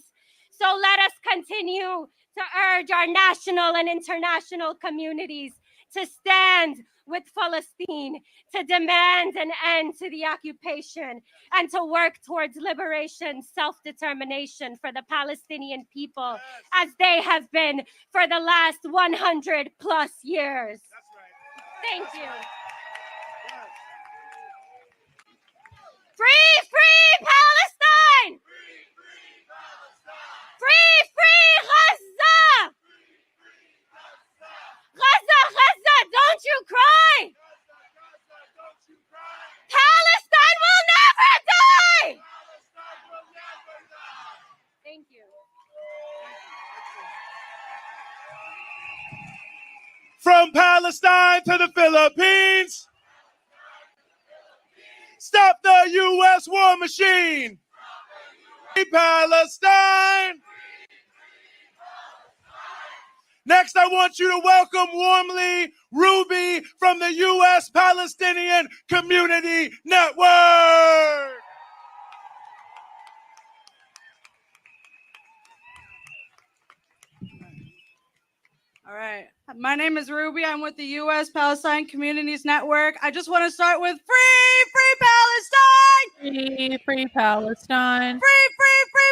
So let us continue to urge our national and international communities to stand with Palestine, to demand an end to the occupation, and to work towards liberation, self-determination for the Palestinian people, as they have been for the last 100 plus years. Thank you. Free, free Palestine! Free, free Gaza! Gaza, Gaza, don't you cry! Palestine will never die! Thank you. From Palestine to the Philippines, stop the U.S. war machine. Free Palestine. Next, I want you to welcome warmly Ruby from the U.S. Palestinian Community Network. All right. My name is Ruby. I'm with the U.S. Palestine Communities Network. I just want to start with free Palestine! Free Palestine. Free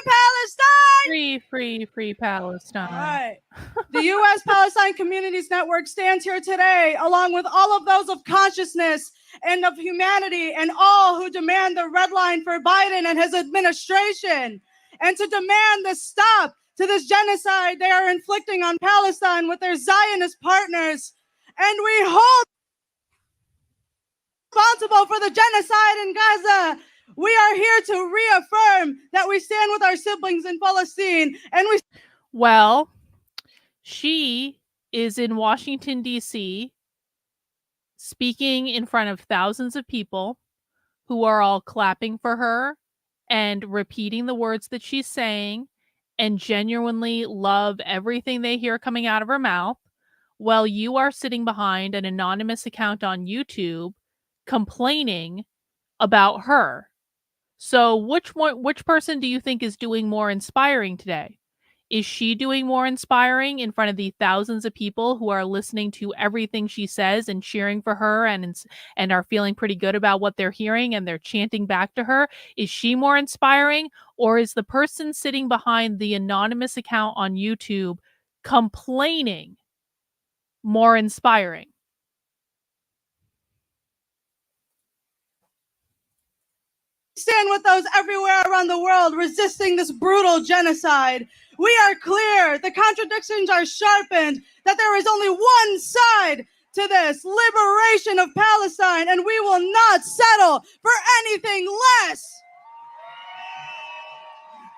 Palestine! Free Palestine. All right. The U.S. Palestine Communities Network stands here today along with all of those of consciousness and of humanity and all who demand the red line for Biden and his administration, and to demand the stop to this genocide they are inflicting on Palestine with their Zionist partners. And we hold responsible for the genocide in Gaza. We are here to reaffirm that we stand with our siblings in Palestine. And we. Well, she is in Washington, D.C., speaking in front of thousands of people who are all clapping for her and repeating the words that she's saying and genuinely love everything they hear coming out of her mouth, while you are sitting behind an anonymous account on YouTube complaining about her. So which person do you think is doing more inspiring today? Is she doing more inspiring in front of the thousands of people who are listening to everything she says and cheering for her and are feeling pretty good about what they're hearing and they're chanting back to her? Is she more inspiring, or is the person sitting behind the anonymous account on YouTube complaining more inspiring? Stand with those everywhere around the world resisting this brutal genocide. We are clear, the contradictions are sharpened, that there is only one side to this liberation of Palestine, and we will not settle for anything less.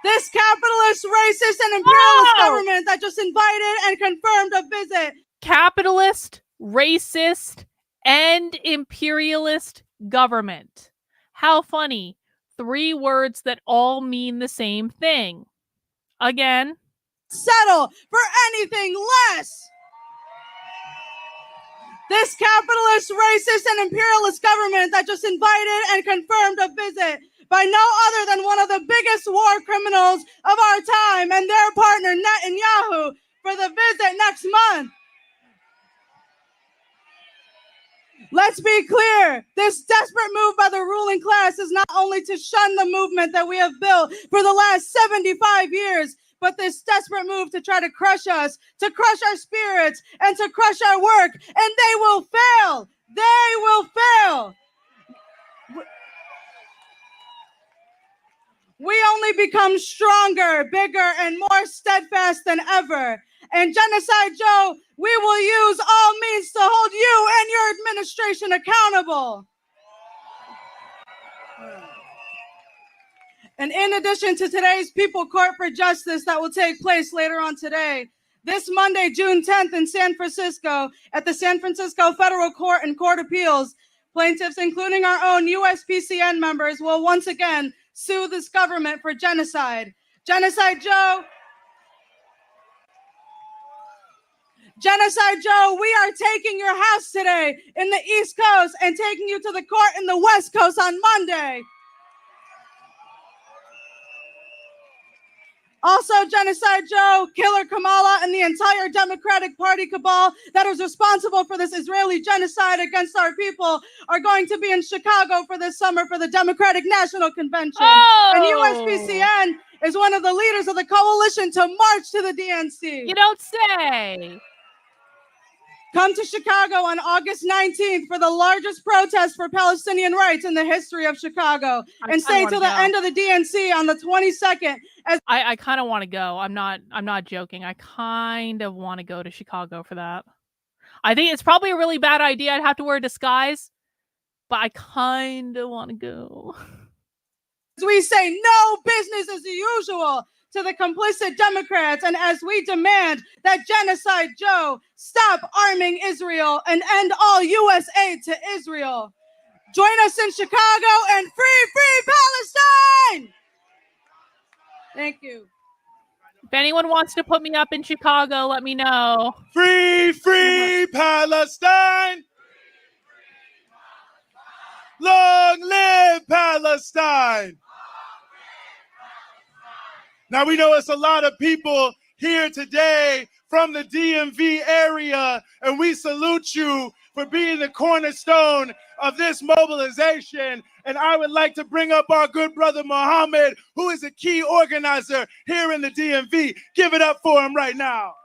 This capitalist, racist, and imperialist government that just invited and confirmed a visit. Capitalist, racist, and imperialist government. How funny. 3 words that all mean the same thing. Again. Settle for anything less. This capitalist, racist, and imperialist government that just invited and confirmed a visit by no other than one of the biggest war criminals of our time and their partner Netanyahu for the visit next month. Let's be clear, this desperate move by the ruling class is not only to shun the movement that we have built for the last 75 years, but this desperate move to try to crush us, to crush our spirits, and to crush our work, and they will fail. They will fail. We only become stronger, bigger, and more steadfast than ever. And Genocide Joe, we will use all means to hold you and your administration accountable. And in addition to today's People Court for Justice that will take place later on today, this Monday, June 10th in San Francisco, at the San Francisco Federal Court and Court of Appeals, plaintiffs, including our own USPCN members, will once again sue this government for genocide. Genocide Joe, we are taking your house today in the East Coast and taking you to the court in the West Coast on Monday. Also, Genocide Joe, Killer Kamala, and the entire Democratic Party cabal that is responsible for this Israeli genocide against our people are going to be in Chicago for this summer for the Democratic National Convention. Oh! And USPCN is one of the leaders of the coalition to march to the DNC. You don't say. Come to Chicago on August 19th for the largest protest for Palestinian rights in the history of Chicago. And stay till the end of the DNC on the 22nd. I kind of want to go. I'm not joking. I kind of want to go to Chicago for that. I think it's probably a really bad idea. I'd have to wear a disguise, but I kind of want to go. As we say, no business as usual to the complicit Democrats, and as we demand that Genocide Joe stop arming Israel and end all U.S. aid to Israel. Join us in Chicago and free Palestine! Thank you. If anyone wants to put me up in Chicago, let me know. Free Palestine! Long live Palestine! Now, we know it's a lot of people here today from the DMV area, and we salute you for being the cornerstone of this mobilization. And I would like to bring up our good brother Muhammad, who is a key organizer here in the DMV. Give it up for him right now.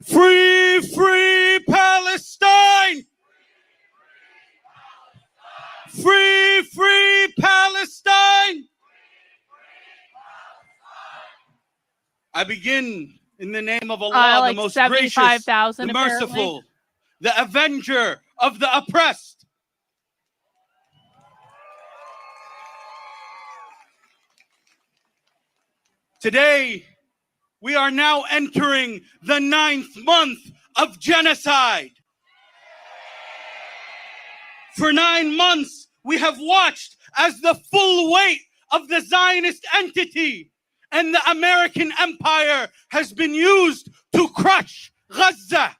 Free Palestine! Free Palestine! I begin in the name of Allah, like the most gracious, the 75,000 merciful, the avenger of the oppressed. Today, we are now entering the 9th month of genocide. For 9 months, we have watched as the full weight of the Zionist entity and the American empire has been used to crush Gaza.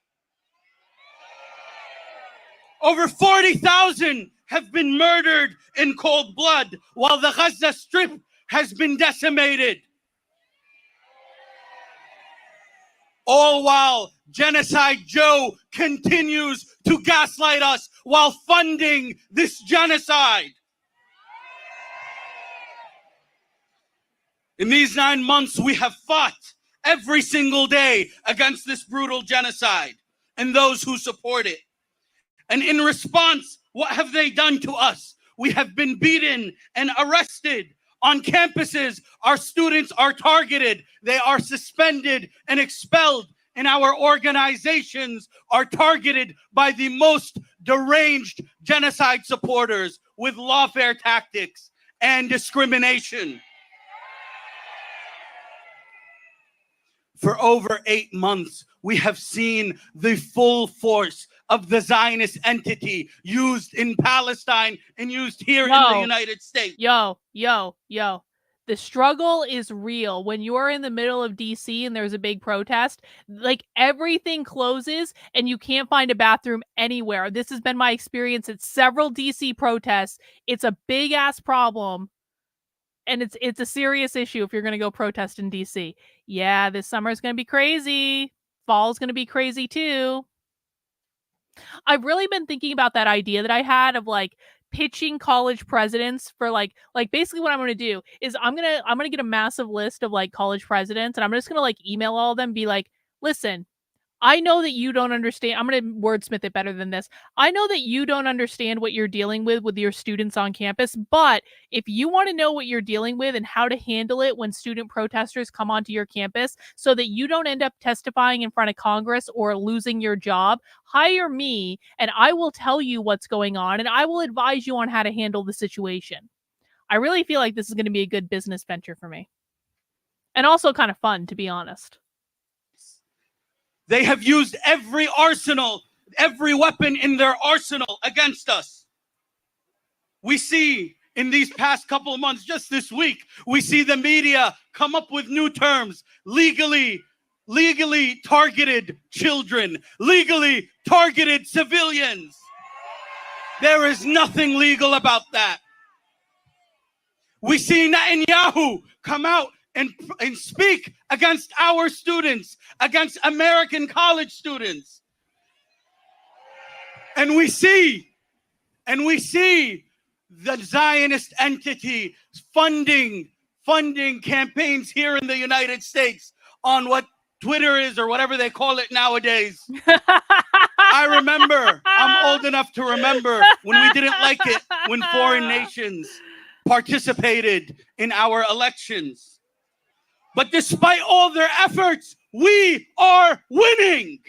Over 40,000 have been murdered in cold blood while the Gaza Strip has been decimated. All while Genocide Joe continues to gaslight us while funding this genocide. In these 9 months, we have fought every single day against this brutal genocide and those who support it. And in response, what have they done to us? We have been beaten and arrested. On campuses, our students are targeted. They are suspended and expelled. And our organizations are targeted by the most deranged genocide supporters with lawfare tactics and discrimination. For over 8 months, we have seen the full force of the Zionist entity used in Palestine and used here in the United States. Yo. The struggle is real. When you're in the middle of DC and there's a big protest, like everything closes and you can't find a bathroom anywhere. This has been my experience at several DC protests. It's a big ass problem. And it's a serious issue if you're going to go protest in DC. Yeah, this summer is going to be crazy. Fall's going to be crazy too. I've really been thinking about that idea that I had of like pitching college presidents for like basically what I'm going to do is I'm going to get a massive list of like college presidents, and I'm just going to like email all of them, be like, listen, I know that you don't understand. I'm going to wordsmith it better than this. I know that you don't understand what you're dealing with your students on campus, but if you want to know what you're dealing with and how to handle it when student protesters come onto your campus so that you don't end up testifying in front of Congress or losing your job, hire me and I will tell you what's going on and I will advise you on how to handle the situation. I really feel like this is going to be a good business venture for me. And also kind of fun, to be honest. They have used every arsenal, every weapon in their arsenal against us. We see in these past couple of months, just this week, we see the media come up with new terms, legally targeted children, legally targeted civilians. There is nothing legal about that. We see Netanyahu come out and speak against our students, against American college students. And we see the Zionist entity funding campaigns here in the United States on what Twitter is or whatever they call it nowadays. I remember, I'm old enough to remember when we didn't like it when foreign nations participated in our elections. But despite all their efforts, we are winning.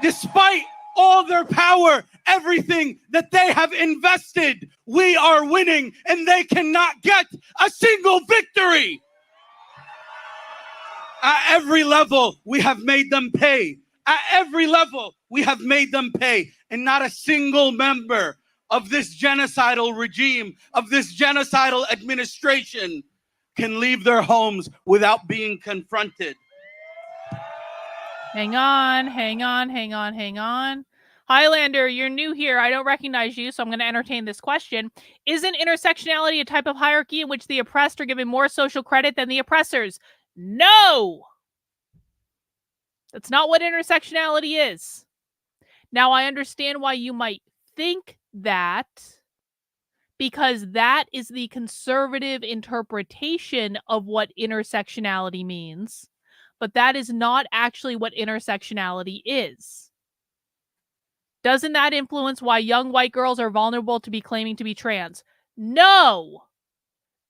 Despite all their power, everything that they have invested, we are winning, and they cannot get a single victory. At every level, we have made them pay. At every level, we have made them pay. And not a single member of this genocidal regime, of this genocidal administration, can leave their homes without being confronted. Hang on. Highlander, you're new here. I don't recognize you, so I'm going to entertain this question. Isn't intersectionality a type of hierarchy in which the oppressed are given more social credit than the oppressors? No! That's not what intersectionality is. Now, I understand why you might think that, because that is the conservative interpretation of what intersectionality means, but that is not actually what intersectionality is. Doesn't that influence why young white girls are vulnerable to be claiming to be trans? No!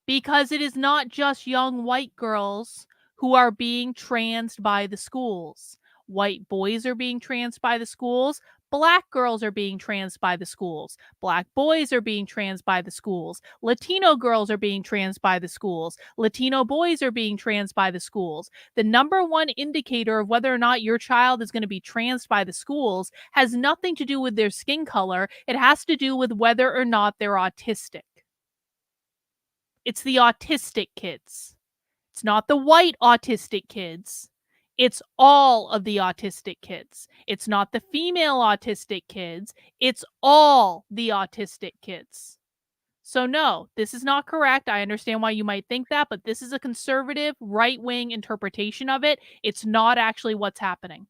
Because it is not just young white girls who are being transed by the schools. White boys are being transed by the schools. Black girls are being transed by the schools. Black boys are being transed by the schools. Latino girls are being transed by the schools. Latino boys are being transed by the schools. The number one indicator of whether or not your child is going to be transed by the schools has nothing to do with their skin color. It has to do with whether or not they're autistic. It's the autistic kids. It's not the white autistic kids. It's all of the autistic kids. It's not the female autistic kids. It's all the autistic kids. So no, this is not correct. I understand why you might think that, but this is a conservative right-wing interpretation of it. It's not actually what's happening.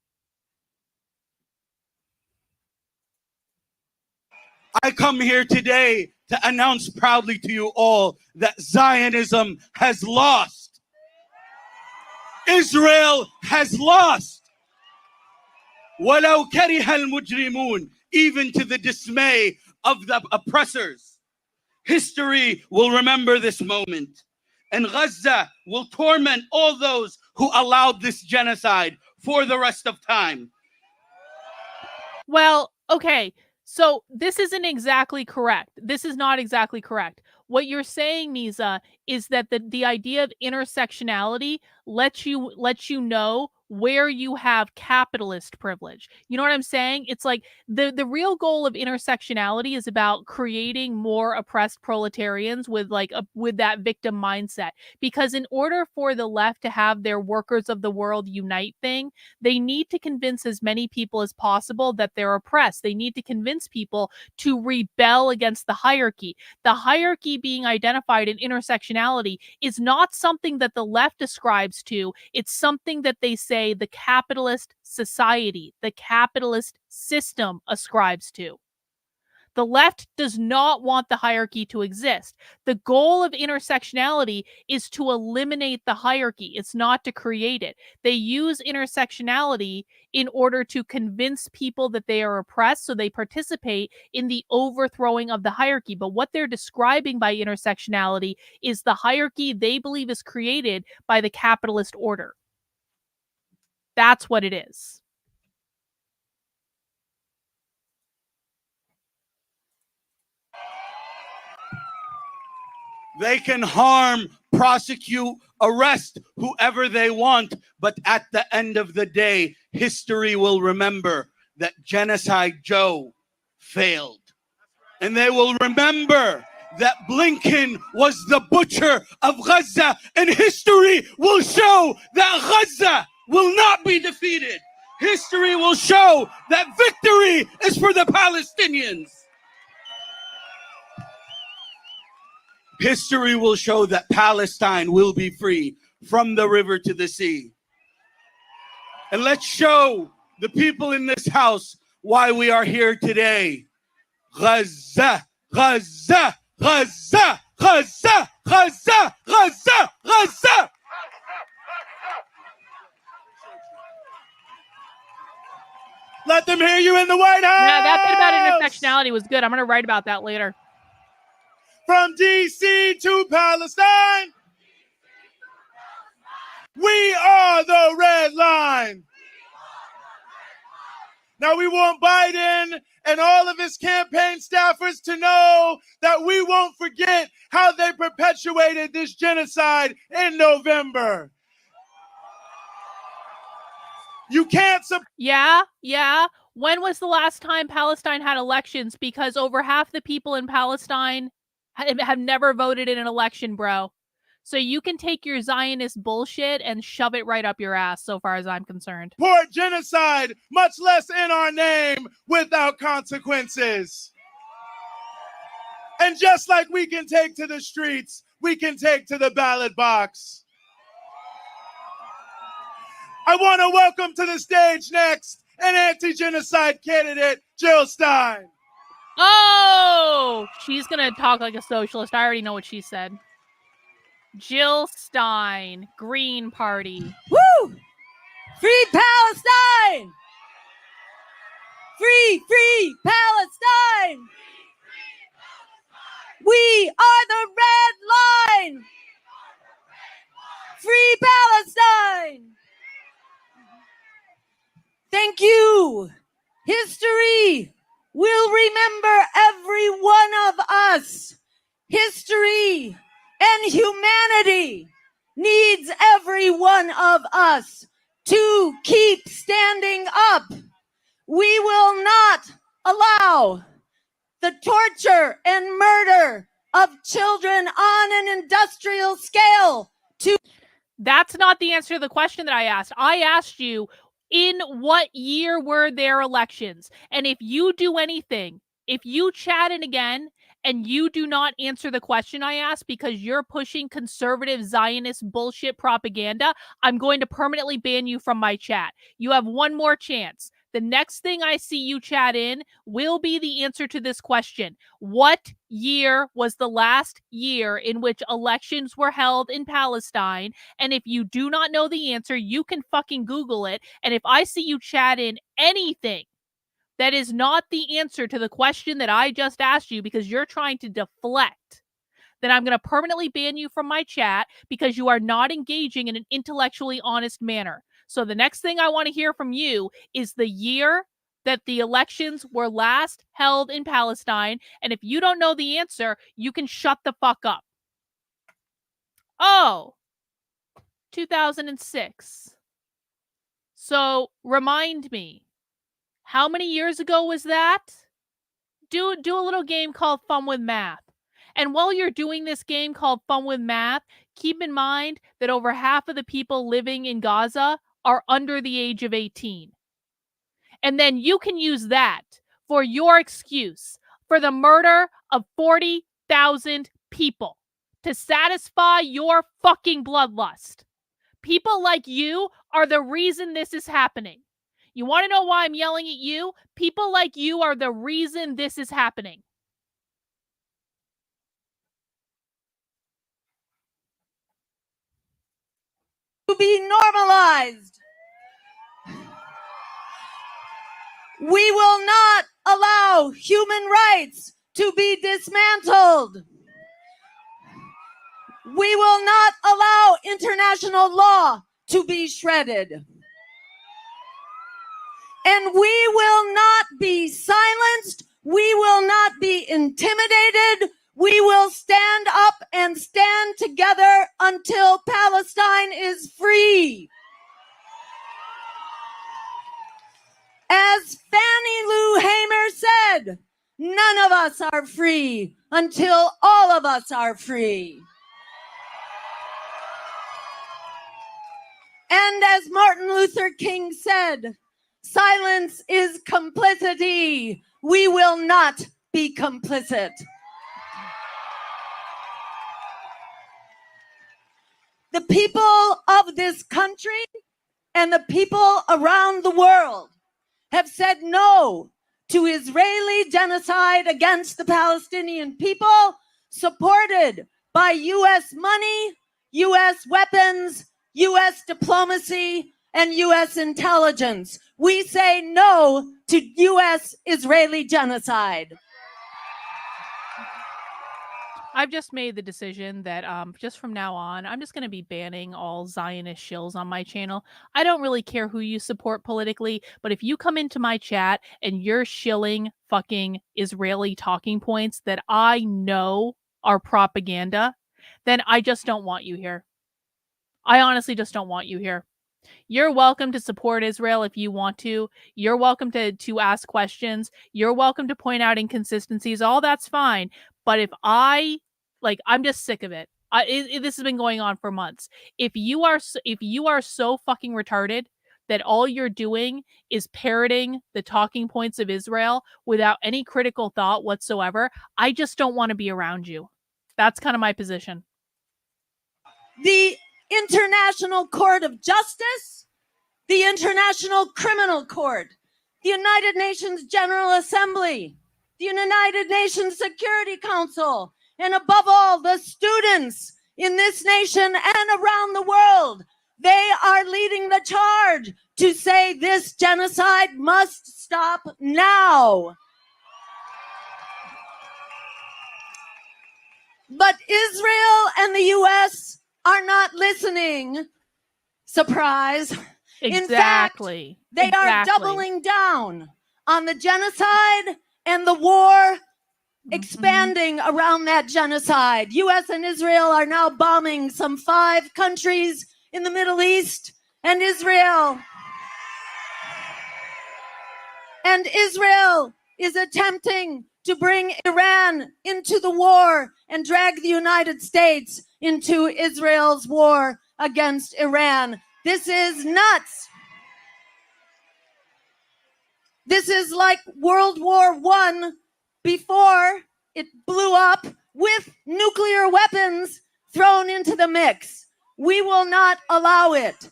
I come here today to announce proudly to you all that Zionism has lost. Israel has lost. وَلَوْ كَرِهَ الْمُجْرِمُونَ, even to the dismay of the oppressors. History will remember this moment, and Gaza will torment all those who allowed this genocide for the rest of time. Well, okay, so this isn't exactly correct. This is not exactly correct. What you're saying, Nisa, is that the idea of intersectionality lets you know where you have capitalist privilege. You know what I'm saying? It's like the real goal of intersectionality is about creating more oppressed proletarians with with that victim mindset. Because in order for the left to have their workers of the world unite thing, they need to convince as many people as possible that they're oppressed. They need to convince people to rebel against the hierarchy. The hierarchy being identified in intersectionality is not something that the left ascribes to. It's something that they say the capitalist society, the capitalist system ascribes to. The left does not want the hierarchy to exist. The goal of intersectionality is to eliminate the hierarchy. It's not to create it. They use intersectionality in order to convince people that they are oppressed, so they participate in the overthrowing of the hierarchy. But what they're describing by intersectionality is the hierarchy they believe is created by the capitalist order. That's what it is. They can harm, prosecute, arrest whoever they want, but at the end of the day, history will remember that Genocide Joe failed. And they will remember that Blinken was the butcher of Gaza, and history will show that Gaza will not be defeated. History will show that victory is for the Palestinians. History will show that Palestine will be free from the river to the sea. And let's show the people in this house why we are here today. Gaza, Gaza, Gaza, Gaza, Gaza, Gaza, Gaza. Let them hear you in the White House. Yeah, that bit about intersectionality was good. I'm going to write about that later. From D.C. to Palestine, we are the red line. Now we want Biden and all of his campaign staffers to know that we won't forget how they perpetuated this genocide in November. You can't Yeah. When was the last time Palestine had elections? Because over half the people in Palestine have never voted in an election, bro. So you can take your Zionist bullshit and shove it right up your ass, so far as I'm concerned. support genocide, much less in our name, without consequences. And just like we can take to the streets, we can take to the ballot box. I want to welcome to the stage next an anti-genocide candidate, Jill Stein. Oh, she's going to talk like a socialist. I already know what she said. Jill Stein, Green Party. Woo! Free Palestine! Free Palestine! We are the red line! Free Palestine! Thank you! History will remember every one of us. History and humanity needs every one of us to keep standing up. We will not allow the torture and murder of children on an industrial scale to... That's not the answer to the question that I asked. I asked you, in what year were there elections? And if you do anything, if you chat in again and you do not answer the question I asked because you're pushing conservative Zionist bullshit propaganda, I'm going to permanently ban you from my chat. You have one more chance. The next thing I see you chat in will be the answer to this question. What year was the last year in which elections were held in Palestine? And if you do not know the answer, you can fucking Google it. And if I see you chat in anything that is not the answer to the question that I just asked you because you're trying to deflect, then I'm going to permanently ban you from my chat because you are not engaging in an intellectually honest manner. So the next thing I want to hear from you is the year that the elections were last held in Palestine. And if you don't know the answer, you can shut the fuck up. Oh, 2006. So remind me, how many years ago was that? Do a little game called Fun with Math. And while you're doing this game called Fun with Math, keep in mind that over half of the people living in Gaza are under the age of 18. And then you can use that for your excuse for the murder of 40,000 people to satisfy your fucking bloodlust. People like you are the reason this is happening. You want to know why I'm yelling at you? People like you are the reason this is happening. To be normalized. We will not allow human rights to be dismantled. We will not allow international law to be shredded. And we will not be silenced. We will not be intimidated. We will stand up and stand together until Palestine is free. As Fannie Lou Hamer said, none of us are free until all of us are free. And as Martin Luther King said, silence is complicity. We will not be complicit. The people of this country and the people around the world have said no to Israeli genocide against the Palestinian people, supported by U.S. money, U.S. weapons, U.S. diplomacy, and U.S. intelligence. We say no to U.S.-Israeli genocide. I've just made the decision that just from now on, I'm just going to be banning all Zionist shills on my channel. I don't really care who you support politically, but if you come into my chat and you're shilling fucking Israeli talking points that I know are propaganda, then I just don't want you here. I honestly just don't want you here. You're welcome to support Israel if you want to. You're welcome to ask questions. You're welcome to point out inconsistencies. All that's fine. But if I'm just sick of it. This has been going on for months. If you are so fucking retarded that all you're doing is parroting the talking points of Israel without any critical thought whatsoever, I just don't want to be around you. That's kind of my position. The International Court of Justice, the International Criminal Court, the United Nations General Assembly, the United Nations Security Council, and above all, the students in this nation and around the world. They are leading the charge to say this genocide must stop now. But Israel and the U.S. are not listening. Surprise. Exactly. In fact, they are doubling down on the genocide and the war expanding around that genocide. U.S. and Israel are now bombing some 5 countries in the Middle East, and Israel is attempting to bring Iran into the war and drag the United States into Israel's war against Iran. This is nuts. This is like World War I before it blew up with nuclear weapons thrown into the mix. We will not allow it.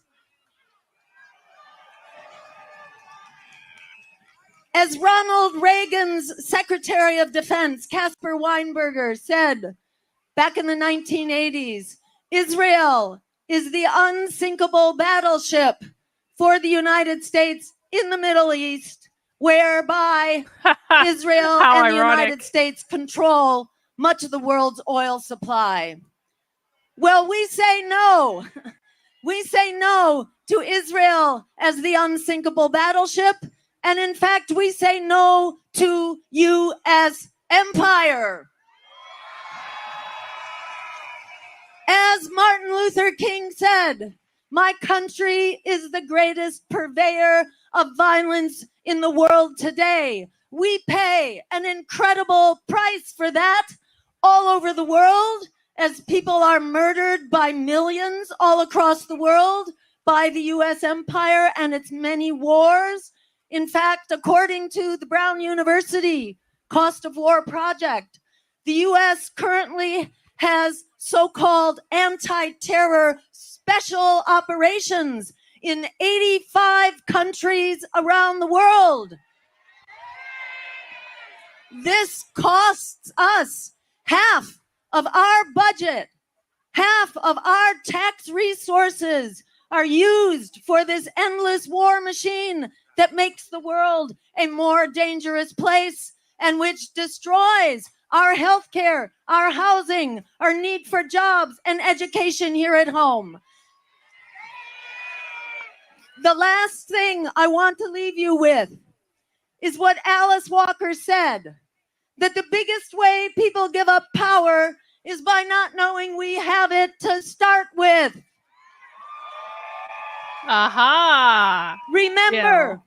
As Ronald Reagan's Secretary of Defense, Caspar Weinberger, said back in the 1980s, Israel is the unsinkable battleship for the United States in the Middle East, whereby Israel and the United States control much of the world's oil supply. Well, we say no. We say no to Israel as the unsinkable battleship. And in fact, we say no to U.S. empire. As Martin Luther King said, My country is the greatest purveyor of violence in the world today. We pay an incredible price for that all over the world as people are murdered by millions all across the world by the US empire and its many wars. In fact, according to the Brown University Cost of War Project, the US currently has so-called anti-terror special operations in 85 countries around the world. This costs us half of our budget. Half of our tax resources are used for this endless war machine that makes the world a more dangerous place and which destroys our healthcare, our housing, our need for jobs and education here at home. The last thing I want to leave you with is what Alice Walker said, that the biggest way people give up power is by not knowing we have it to start with. Aha! Remember,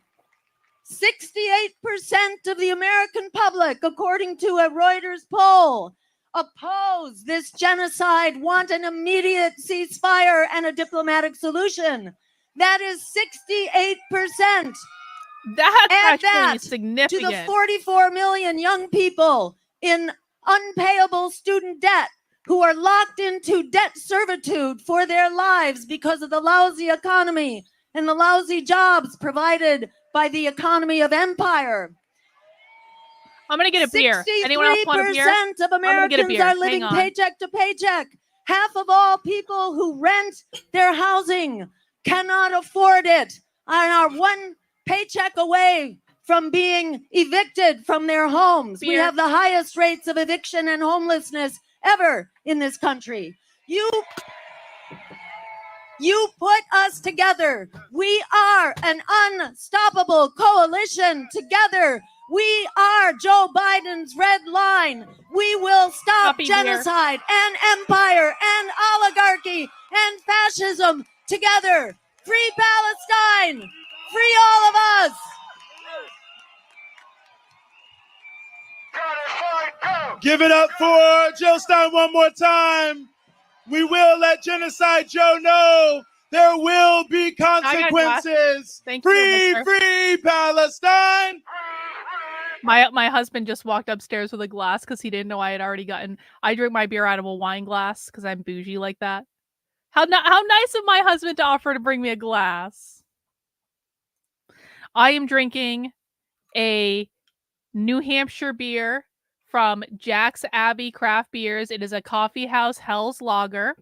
68% of the American public, according to a Reuters poll, oppose this genocide, want an immediate ceasefire and a diplomatic solution. That is 68%. That's Add actually that significant. to the 44 million young people in unpayable student debt who are locked into debt servitude for their lives because of the lousy economy and the lousy jobs provided by the economy of empire. I'm going to get a beer. Anyone else want a beer? 63% of Americans are living paycheck to paycheck. Half of all people who rent their housing cannot afford it and are one paycheck away from being evicted from their homes. We have the highest rates of eviction and homelessness ever in this country. You put us together. We are an unstoppable coalition together. We are Joe Biden's red line. We will stop genocide and empire and oligarchy and fascism together. Free Palestine. Free all of us. Give it up for Jill Stein one more time. We will let Genocide Joe know there will be consequences. Free Palestine. My husband just walked upstairs with a glass because he didn't know I had already gotten. I drink my beer out of a wine glass because I'm bougie like that. How nice of my husband to offer to bring me a glass. I am drinking a New Hampshire beer from Jack's Abbey Craft Beers. It is a coffee house Hell's Lager.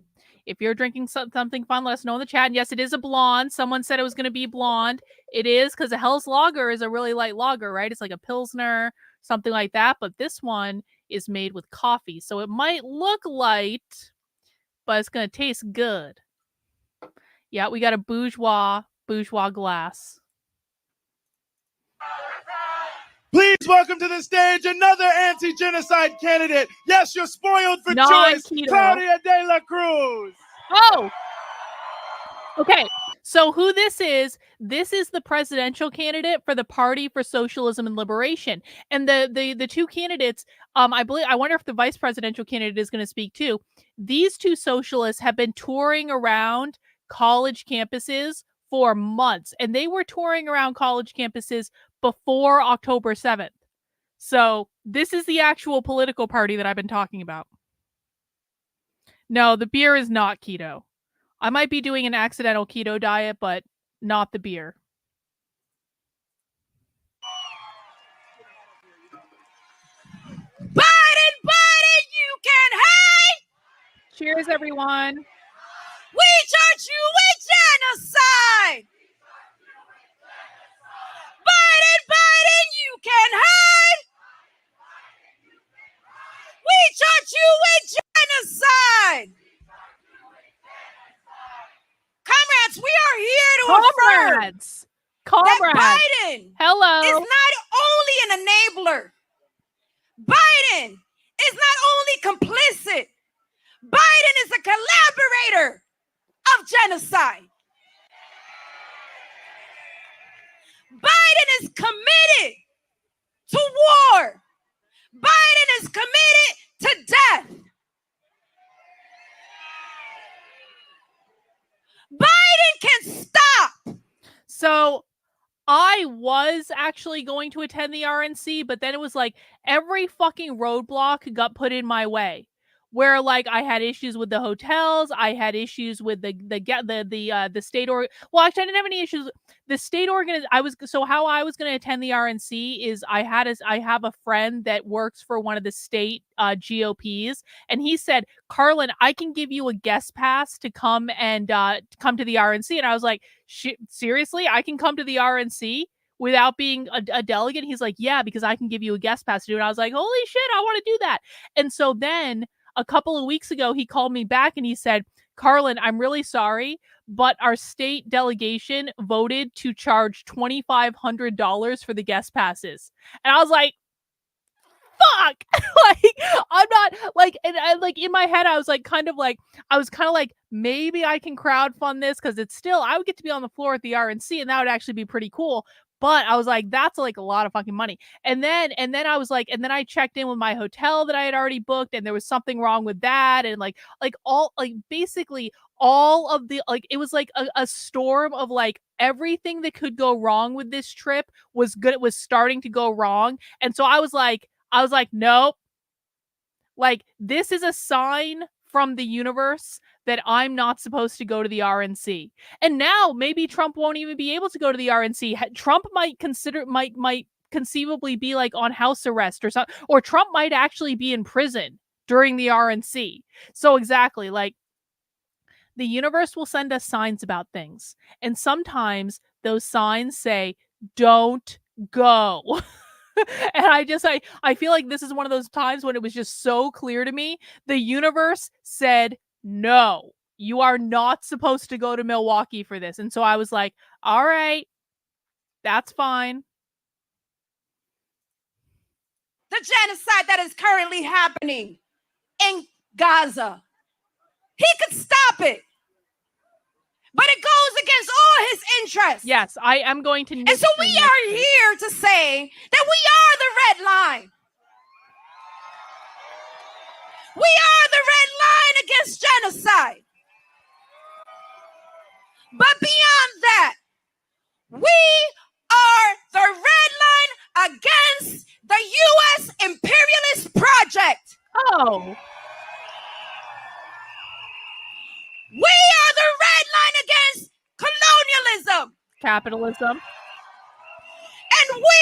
If you're drinking something fun, let us know in the chat. And yes, it is a blonde. Someone said it was going to be blonde. It is, because a Hell's Lager is a really light lager, right? It's like a Pilsner, something like that. But this one is made with coffee. So it might look light, but it's going to taste good. Yeah, we got a bourgeois glass. Please welcome to the stage another anti-genocide candidate. Yes, you're spoiled for choice, Claudia de la Cruz. Oh! Okay, so who this is the presidential candidate for the Party for Socialism and Liberation. And the two candidates, I wonder if the vice presidential candidate is going to speak too. These two socialists have been touring around college campuses for months, and they were touring around college campuses before October 7th. So this is the actual political party that I've been talking about. No, the beer is not keto. I might be doing an accidental keto diet, but not the beer. Biden, you can hate! Cheers, everyone. We charge you with genocide! Biden, you can hide! We charge you with genocide! Comrades, we are here to affirm that Biden is not only an enabler. Biden is not only complicit. Biden is a collaborator of genocide. Biden is committed to war. Biden is committed to death. Biden can stop. So I was actually going to attend the RNC, but then it was like every fucking roadblock got put in my way. Where like I had issues with the hotels, I had issues with the state well, actually I didn't have any issues. The state how I was going to attend the RNC is I have a friend that works for one of the state GOPs, and he said, "Carlin, I can give you a guest pass to come and come to the RNC." And I was like, seriously, I can come to the RNC without being a delegate? He's like, yeah, because I can give you a guest pass to do it. And I was like, holy shit, I want to do that. And so then a couple of weeks ago, he called me back and he said, Carlin, I'm really sorry, but our state delegation voted to charge $2,500 for the guest passes. And I was like, fuck. Like, I'm not like, and I like in my head, I was kind of like, maybe I can crowdfund this because it's still, I would get to be on the floor at the RNC and that would actually be pretty cool. But I was like, that's like a lot of fucking money. And then I was like, and then I checked in with my hotel that I had already booked, and there was something wrong with that. And basically all of the, like, it was like a storm of like everything that could go wrong with this trip was good. It was starting to go wrong. And so I was like, nope. Like, this is a sign from the universe that I'm not supposed to go to the RNC. And now maybe Trump won't even be able to go to the RNC. Trump might conceivably be like on house arrest or something, or Trump might actually be in prison during the RNC. So exactly, like, the universe will send us signs about things. And sometimes those signs say, don't go. And I feel like this is one of those times when it was just so clear to me. The universe said, no, you are not supposed to go to Milwaukee for this. And so I was like, all right, that's fine. The genocide that is currently happening in Gaza, he could stop it. But it goes against all his interests. Yes, I am going to. And so we are here to say that we are the red line. We are the red line against genocide. But beyond that, we are the red line against the U.S. imperialist project. Oh. We are the red line against colonialism. Capitalism. And we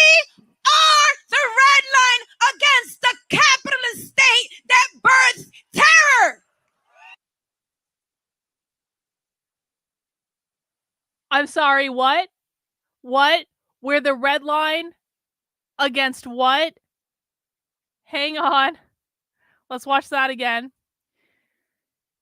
are the red line against the capitalist state that births terror. I'm sorry, what? What? We're the red line against what? Hang on. Let's watch that again.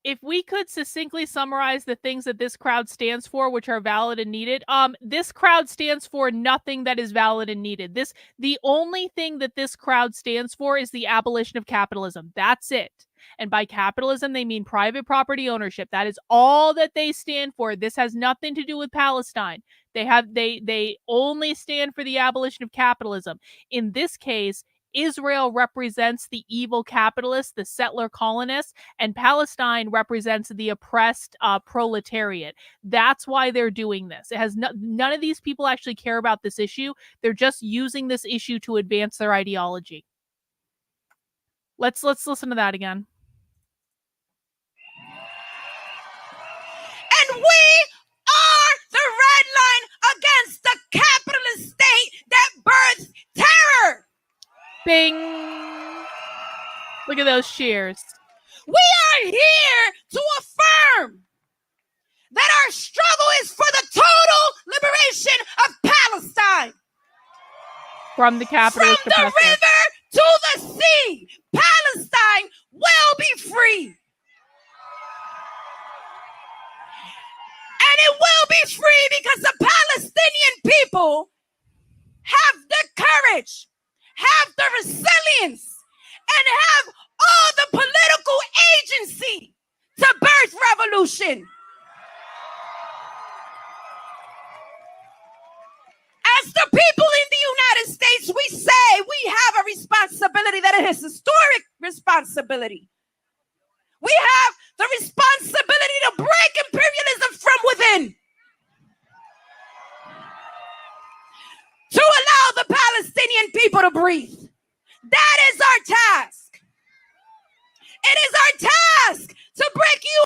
If we could succinctly summarize the things that this crowd stands for, which are valid and needed, this crowd stands for nothing that is valid and needed. The only thing that this crowd stands for is the abolition of capitalism. That's it. And by capitalism, they mean private property ownership. That is all that they stand for. This has nothing to do with Palestine. They only stand for the abolition of capitalism. In this case, Israel represents the evil capitalists, the settler colonists, and Palestine represents the oppressed proletariat. That's why they're doing this. It has none of these people actually care about this issue. They're just using this issue to advance their ideology. Let's listen to that again. And we are the red line against the capitalist state that births terror. Bing! Look at those cheers. We are here to affirm that our struggle is for the total liberation of Palestine. From the capitalist From the river to the sea, Palestine will be free. And it will be free because the Palestinian people have the courage, have the resilience, and have all the political agency to birth revolution. As the people in the United States, we say we have a responsibility, that is a historic responsibility. We have the responsibility to break imperialism from within, to allow the Palestinian people to breathe. That is our task. It is our task to break you.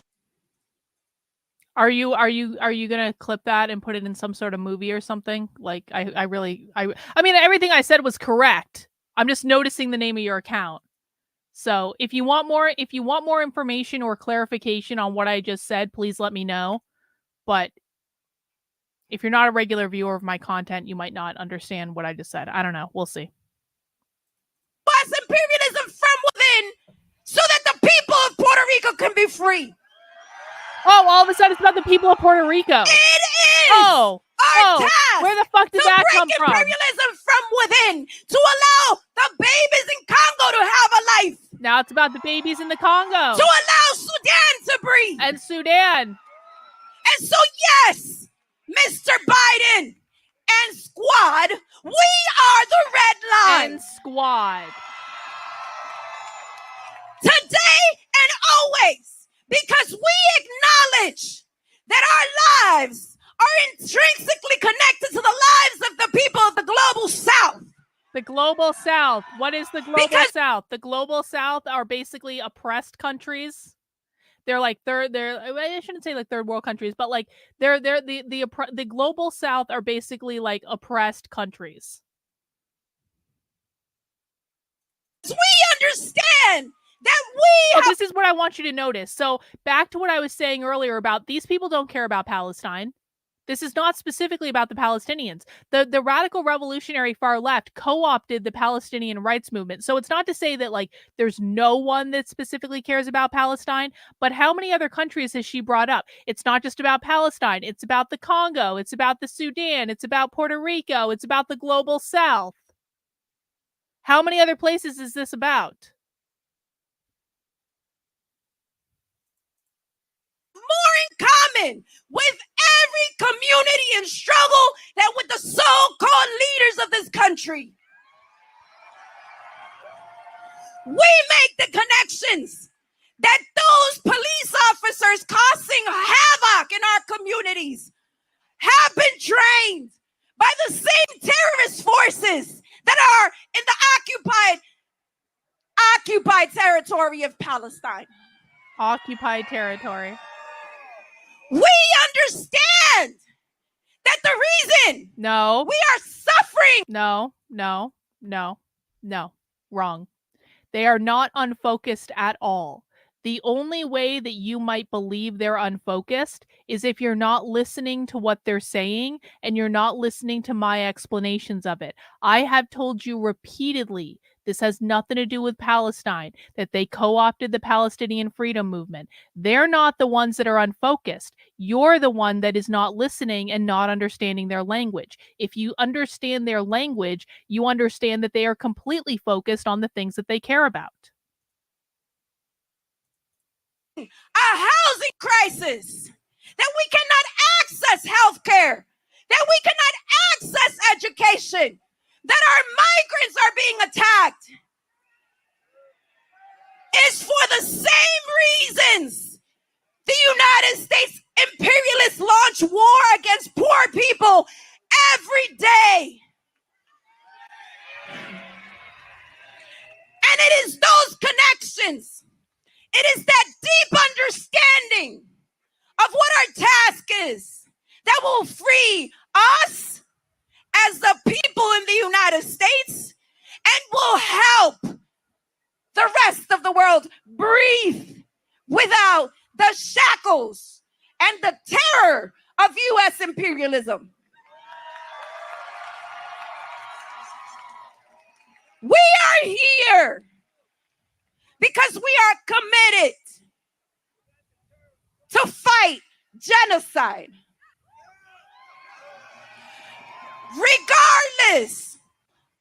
Are you gonna clip that and put it in some sort of movie or something? Like I mean, everything I said was correct. I'm just noticing the name of your account. So if you want more information or clarification on what I just said, please let me know. But if you're not a regular viewer of my content, you might not understand what I just said. I don't know. We'll see. Was imperialism from within, so that the people of Puerto Rico can be free. Oh, all of a sudden it's about the people of Puerto Rico. It is. Our task. Where the fuck did that come from? Imperialism from within, to allow the babies in Congo to have a life. Now it's about the babies in the Congo. To allow Sudan to breathe. And Sudan. And so, yes, Mr. Biden and squad, we are the red line. And squad. Today and always, because we acknowledge that our lives are intrinsically connected to the lives of the people of the global South. The global South. What is the global South? The global South are basically oppressed countries. They're like I shouldn't say like third world countries, but like the global South are basically like oppressed countries. We understand that we this is what I want you to notice. So back to what I was saying earlier about these people don't care about Palestine. This is not specifically about the Palestinians. The radical revolutionary far left co-opted the Palestinian rights movement. So it's not to say that like there's no one that specifically cares about Palestine, but how many other countries has she brought up? It's not just about Palestine. It's about the Congo. It's about the Sudan. It's about Puerto Rico. It's about the global South. How many other places is this about? more in common with every community in struggle than with the so-called leaders of this country. We make the connections that those police officers causing havoc in our communities have been trained by the same terrorist forces that are in the occupied territory of Palestine. Occupied territory. We understand that the reason we are suffering. No. Wrong. They are not unfocused at all. The only way that you might believe they're unfocused is if you're not listening to what they're saying and you're not listening to my explanations of it. I have told you repeatedly this has nothing to do with Palestine, that they co-opted the Palestinian freedom movement. They're not the ones that are unfocused. You're the one that is not listening and not understanding their language. If you understand their language, you understand that they are completely focused on the things that they care about. A housing crisis, that we cannot access health care, that we cannot access education, that our migrants are being attacked, is for the same reasons the United States imperialists launch war against poor people every day. And it is those connections, it is that deep understanding of what our task is that will free us as the people in the United States and will help the rest of the world breathe without the shackles and the terror of U.S. imperialism. We are here because we are committed to fight genocide, regardless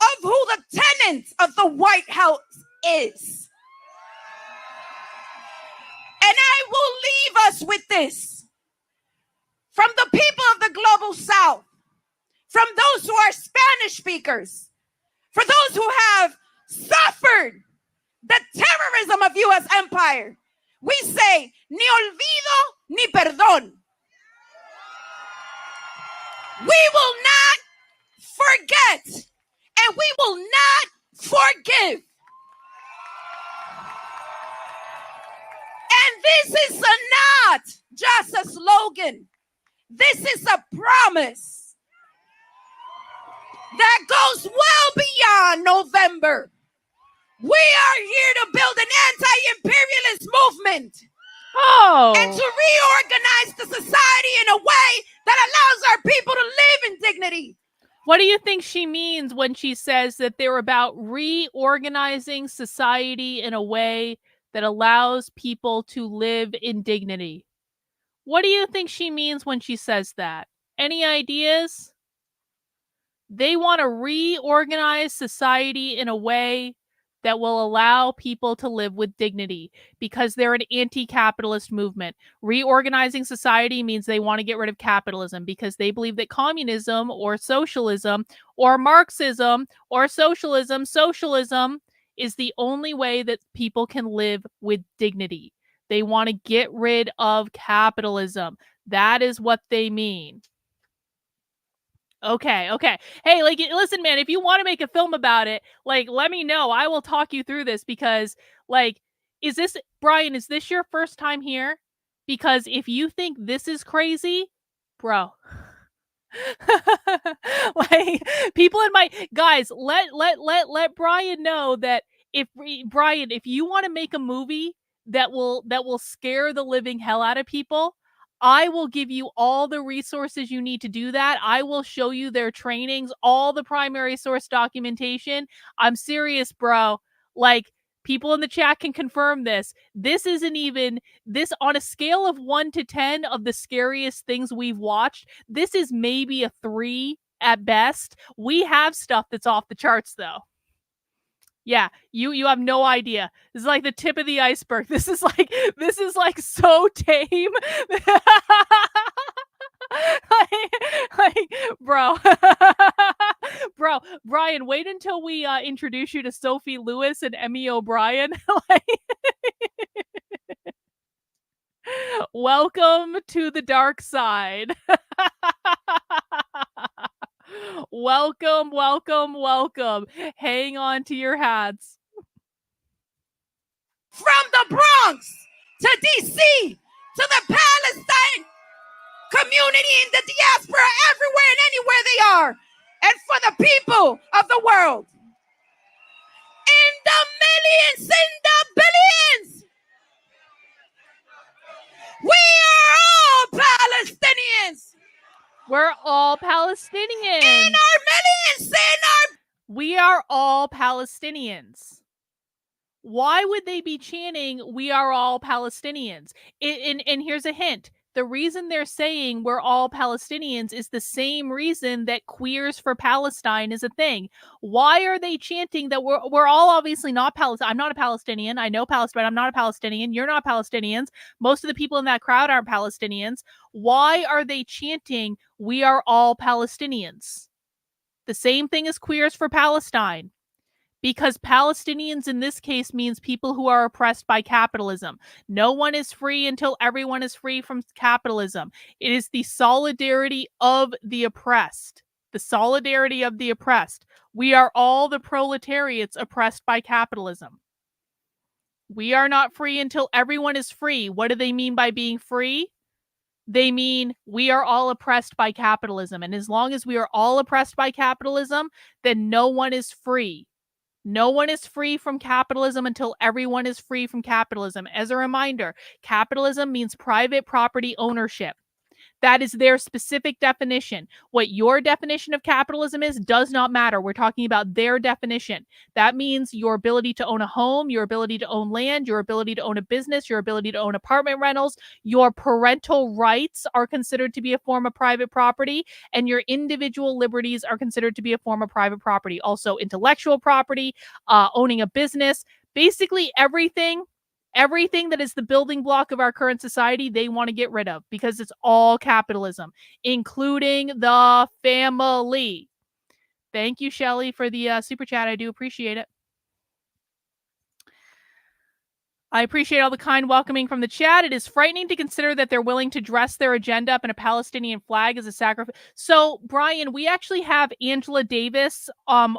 of who the tenant of the White House is. And I will leave us with this from the people of the global South, from those who are Spanish speakers, for those who have suffered the terrorism of U.S. empire. We say, ni olvido ni perdón. We will not forget, and we will not forgive. And this is not just a slogan. This is a promise that goes well beyond November. We are here to build an anti-imperialist movement. And to reorganize the society in a way that allows our people to live in dignity. What do you think she means when she says that they're about reorganizing society in a way that allows people to live in dignity? What do you think she means when she says that? Any ideas? They want to reorganize society in a way that will allow people to live with dignity because they're an anti-capitalist movement. Reorganizing society means they want to get rid of capitalism because they believe that communism or socialism or Marxism or socialism is the only way that people can live with dignity. They want to get rid of capitalism. That is what they mean. Okay. Hey, like, listen, man, if you want to make a film about it, like, let me know. I will talk you through this because, like, Brian, is this your first time here? Because if you think this is crazy, bro, like, people in my, guys, let Brian know that if you want to make a movie that will scare the living hell out of people, I will give you all the resources you need to do that. I will show you their trainings, all the primary source documentation. I'm serious, bro. Like, people in the chat can confirm this. This isn't even this on a scale of 1 to 10 of the scariest things we've watched. This is maybe a 3 at best. We have stuff that's off the charts, though. Yeah, you have no idea. This is like the tip of the iceberg. This is like so tame. like, bro. Bro, Brian, wait until we introduce you to Sophie Lewis and Emmy O'Brien. Welcome to the dark side. Welcome. Hang on to your hats. From the Bronx to DC to the Palestine community in the diaspora, everywhere and anywhere they are, and for the people of the world. In the millions, in the billions, we are all Palestinians. We're all Palestinians. In our millions, we are all Palestinians. Why would they be chanting, we are all Palestinians? And here's a hint. The reason they're saying we're all Palestinians is the same reason that Queers for Palestine is a thing. Why are they chanting that we're all obviously not Palestinian? I'm not a Palestinian. I know Palestine. I'm not a Palestinian. You're not Palestinians. Most of the people in that crowd aren't Palestinians. Why are they chanting we are all Palestinians? The same thing as Queers for Palestine. Because Palestinians in this case means people who are oppressed by capitalism. No one is free until everyone is free from capitalism. It is the solidarity of the oppressed. The solidarity of the oppressed. We are all the proletariats oppressed by capitalism. We are not free until everyone is free. What do they mean by being free? They mean we are all oppressed by capitalism. And as long as we are all oppressed by capitalism, then no one is free. No one is free from capitalism until everyone is free from capitalism. As a reminder, capitalism means private property ownership. That is their specific definition. What your definition of capitalism is does not matter. We're talking about their definition. That means your ability to own a home, your ability to own land, your ability to own a business, your ability to own apartment rentals, your parental rights are considered to be a form of private property, and your individual liberties are considered to be a form of private property. Also, intellectual property, owning a business, basically everything Everything that is the building block of our current society, they want to get rid of because it's all capitalism, including the family. Thank you, Shelly, for the super chat. I do appreciate it. I appreciate all the kind welcoming from the chat. It is frightening to consider that they're willing to dress their agenda up in a Palestinian flag as a sacrifice. So, Brian, we actually have Angela Davis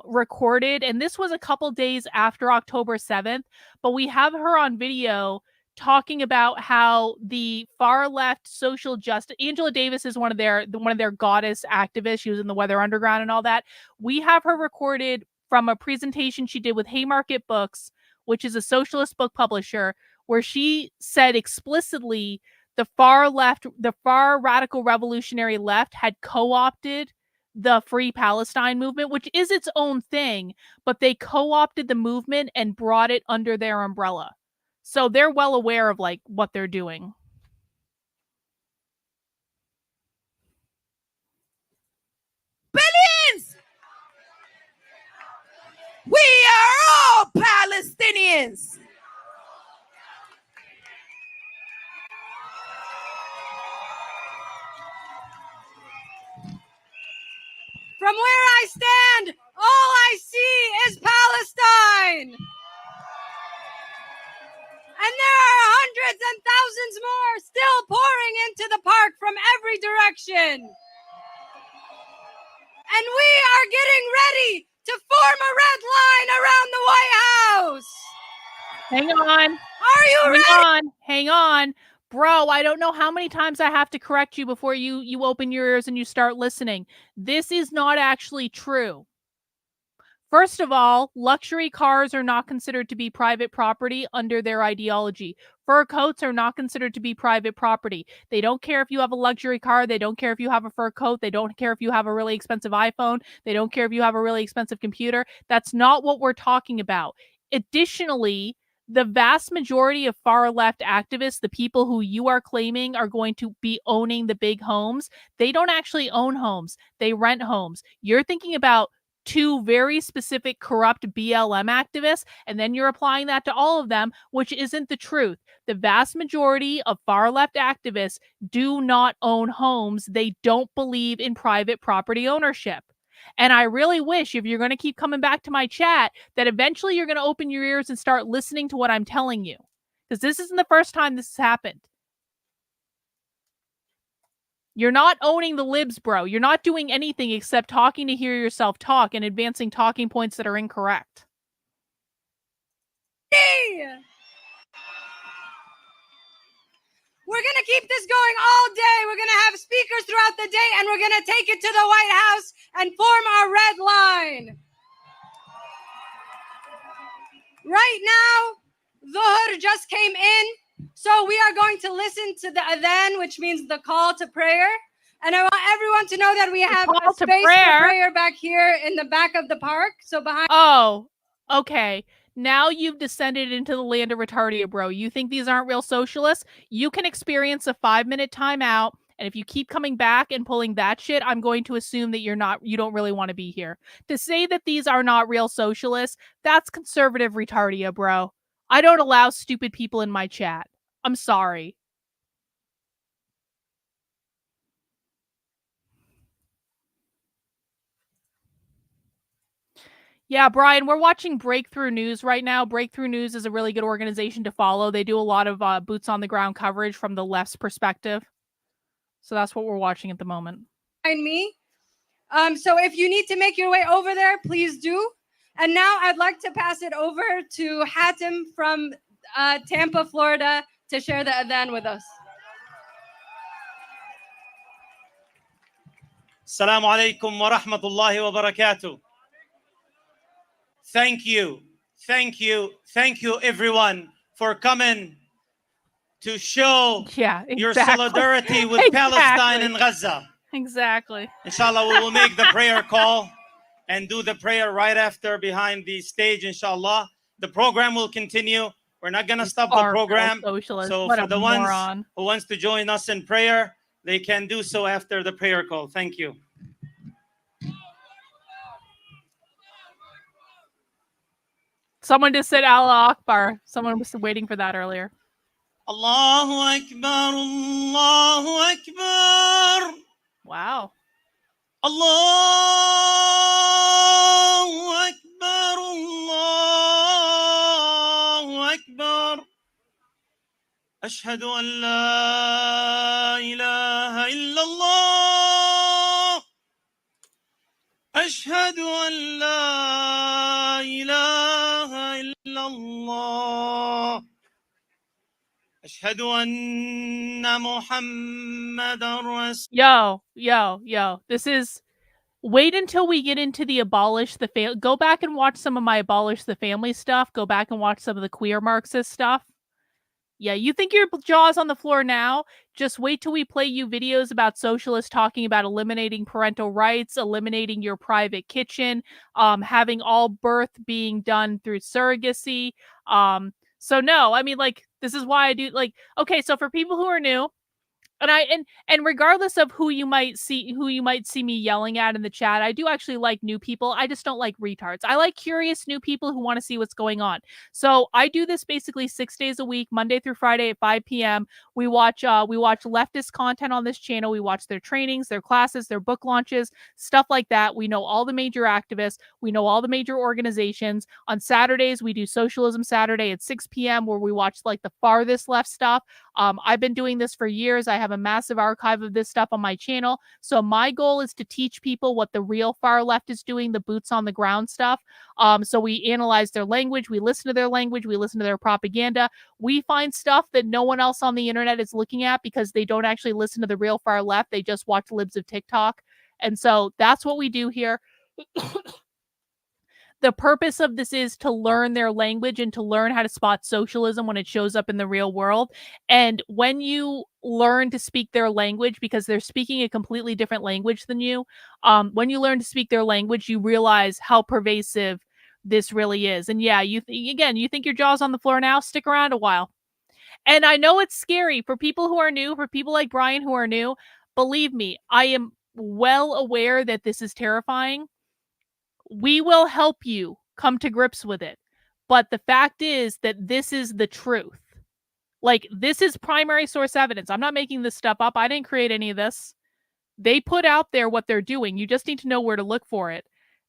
recorded, and this was a couple days after October 7th, but we have her on video talking about how the far left social justice. Angela Davis is one of their goddess activists. She was in the Weather Underground and all that. We have her recorded from a presentation she did with Haymarket Books, which is a socialist book publisher, where she said explicitly the far left, the far radical revolutionary left had co-opted the Free Palestine movement, which is its own thing, but they co-opted the movement and brought it under their umbrella. So they're well aware of like what they're doing. Billions! We are all Palestinians. From where I stand, all I see is Palestine. And there are hundreds and thousands more still pouring into the park from every direction. And we are getting ready to form a red line around the White House. Hang on. Are you ready? Hang on. Bro, I don't know how many times I have to correct you before you open your ears and you start listening. This is not actually true. First of all, luxury cars are not considered to be private property under their ideology. Fur coats are not considered to be private property. They don't care if you have a luxury car. They don't care if you have a fur coat. They don't care if you have a really expensive iPhone. They don't care if you have a really expensive computer. That's not what we're talking about. Additionally, the vast majority of far left activists, the people who you are claiming are going to be owning the big homes, they don't actually own homes. They rent homes. You're thinking about two very specific corrupt BLM activists, and then you're applying that to all of them, which isn't the truth. The vast majority of far left activists do not own homes. They don't believe in private property ownership. And I really wish, if you're going to keep coming back to my chat, that eventually you're going to open your ears and start listening to what I'm telling you. Because this isn't the first time this has happened. You're not owning the libs, bro. You're not doing anything except talking to hear yourself talk and advancing talking points that are incorrect. Hey! We're going to keep this going all day. We're going to have speakers throughout the day, and we're going to take it to the White House and form our red line. Right now, Dhuhr just came in, so we are going to listen to the adhan, which means the call to prayer. And I want everyone to know that we have a space for prayer back here in the back of the park. So behind. Oh, okay. Now you've descended into the land of retardia, bro. You think these aren't real socialists? You can experience a 5-minute timeout, and if you keep coming back and pulling that shit, I'm going to assume that you don't really want to be here. To say that these are not real socialists, that's conservative retardia, bro. I don't allow stupid people in my chat. I'm sorry. Yeah, Brian, we're watching Breakthrough News right now. Breakthrough News is a really good organization to follow. They do a lot of boots on the ground coverage from the left's perspective. So that's what we're watching at the moment. Behind me. So if you need to make your way over there, please do. And now I'd like to pass it over to Hatem from Tampa, Florida, to share the adhan with us. Assalamu alaikum wa rahmatullahi wa barakatuh. Thank you, everyone, for coming to show your solidarity with Palestine and Gaza. Exactly. Inshallah, we will make the prayer call and do the prayer right after behind the stage, inshallah. The program will continue. We're not going to stop the program. So for the ones who wants to join us in prayer, they can do so after the prayer call. Thank you. Someone just said Allah Akbar. Someone was waiting for that earlier. Allahu Akbar, Allahu Akbar. Wow. Allahu Akbar, Allahu Akbar. Ashhadu an la ilaha illallah. Ashhadu an la ilaha illallah. Ashhadu anna Muhammadan Rasul. Yo. This is... Wait until we get into the abolish the family. Go back and watch some of my abolish the family stuff. Go back and watch some of the queer Marxist stuff. Yeah, you think your jaw's on the floor now? Just wait till we play you videos about socialists talking about eliminating parental rights, eliminating your private kitchen, having all birth being done through surrogacy. So no, I mean, like, this is why I do, like, okay, so for people who are new, and regardless of who you might see me yelling at in the chat, I do actually like new people. I just don't like retards. I like curious new people who want to see what's going on. So I do this basically 6 days a week, Monday through Friday at 5 p.m. We watch leftist content on this channel. We watch their trainings, their classes, their book launches, stuff like that. We know all the major activists. We know all the major organizations. On Saturdays, we do Socialism Saturday at 6 p.m. where we watch like the farthest left stuff. I've been doing this for years. I have a massive archive of this stuff on my channel. So my goal is to teach people what the real far left is doing, the boots on the ground stuff. So we analyze their language. We listen to their language. We listen to their propaganda. We find stuff that no one else on the internet is looking at because they don't actually listen to the real far left. They just watch libs of TikTok. And so that's what we do here. The purpose of this is to learn their language and to learn how to spot socialism when it shows up in the real world. And when you learn to speak their language, because they're speaking a completely different language than you, when you learn to speak their language, you realize how pervasive this really is. And yeah, you think your jaw's on the floor now? Stick around a while. And I know it's scary for people who are new, for people like Brian who are new. Believe me, I am well aware that this is terrifying. We will help you come to grips with it. But the fact is that this is the truth. Like, this is primary source evidence. I'm not making this stuff up. I didn't create any of this. They put out there what they're doing. You just need to know where to look for it.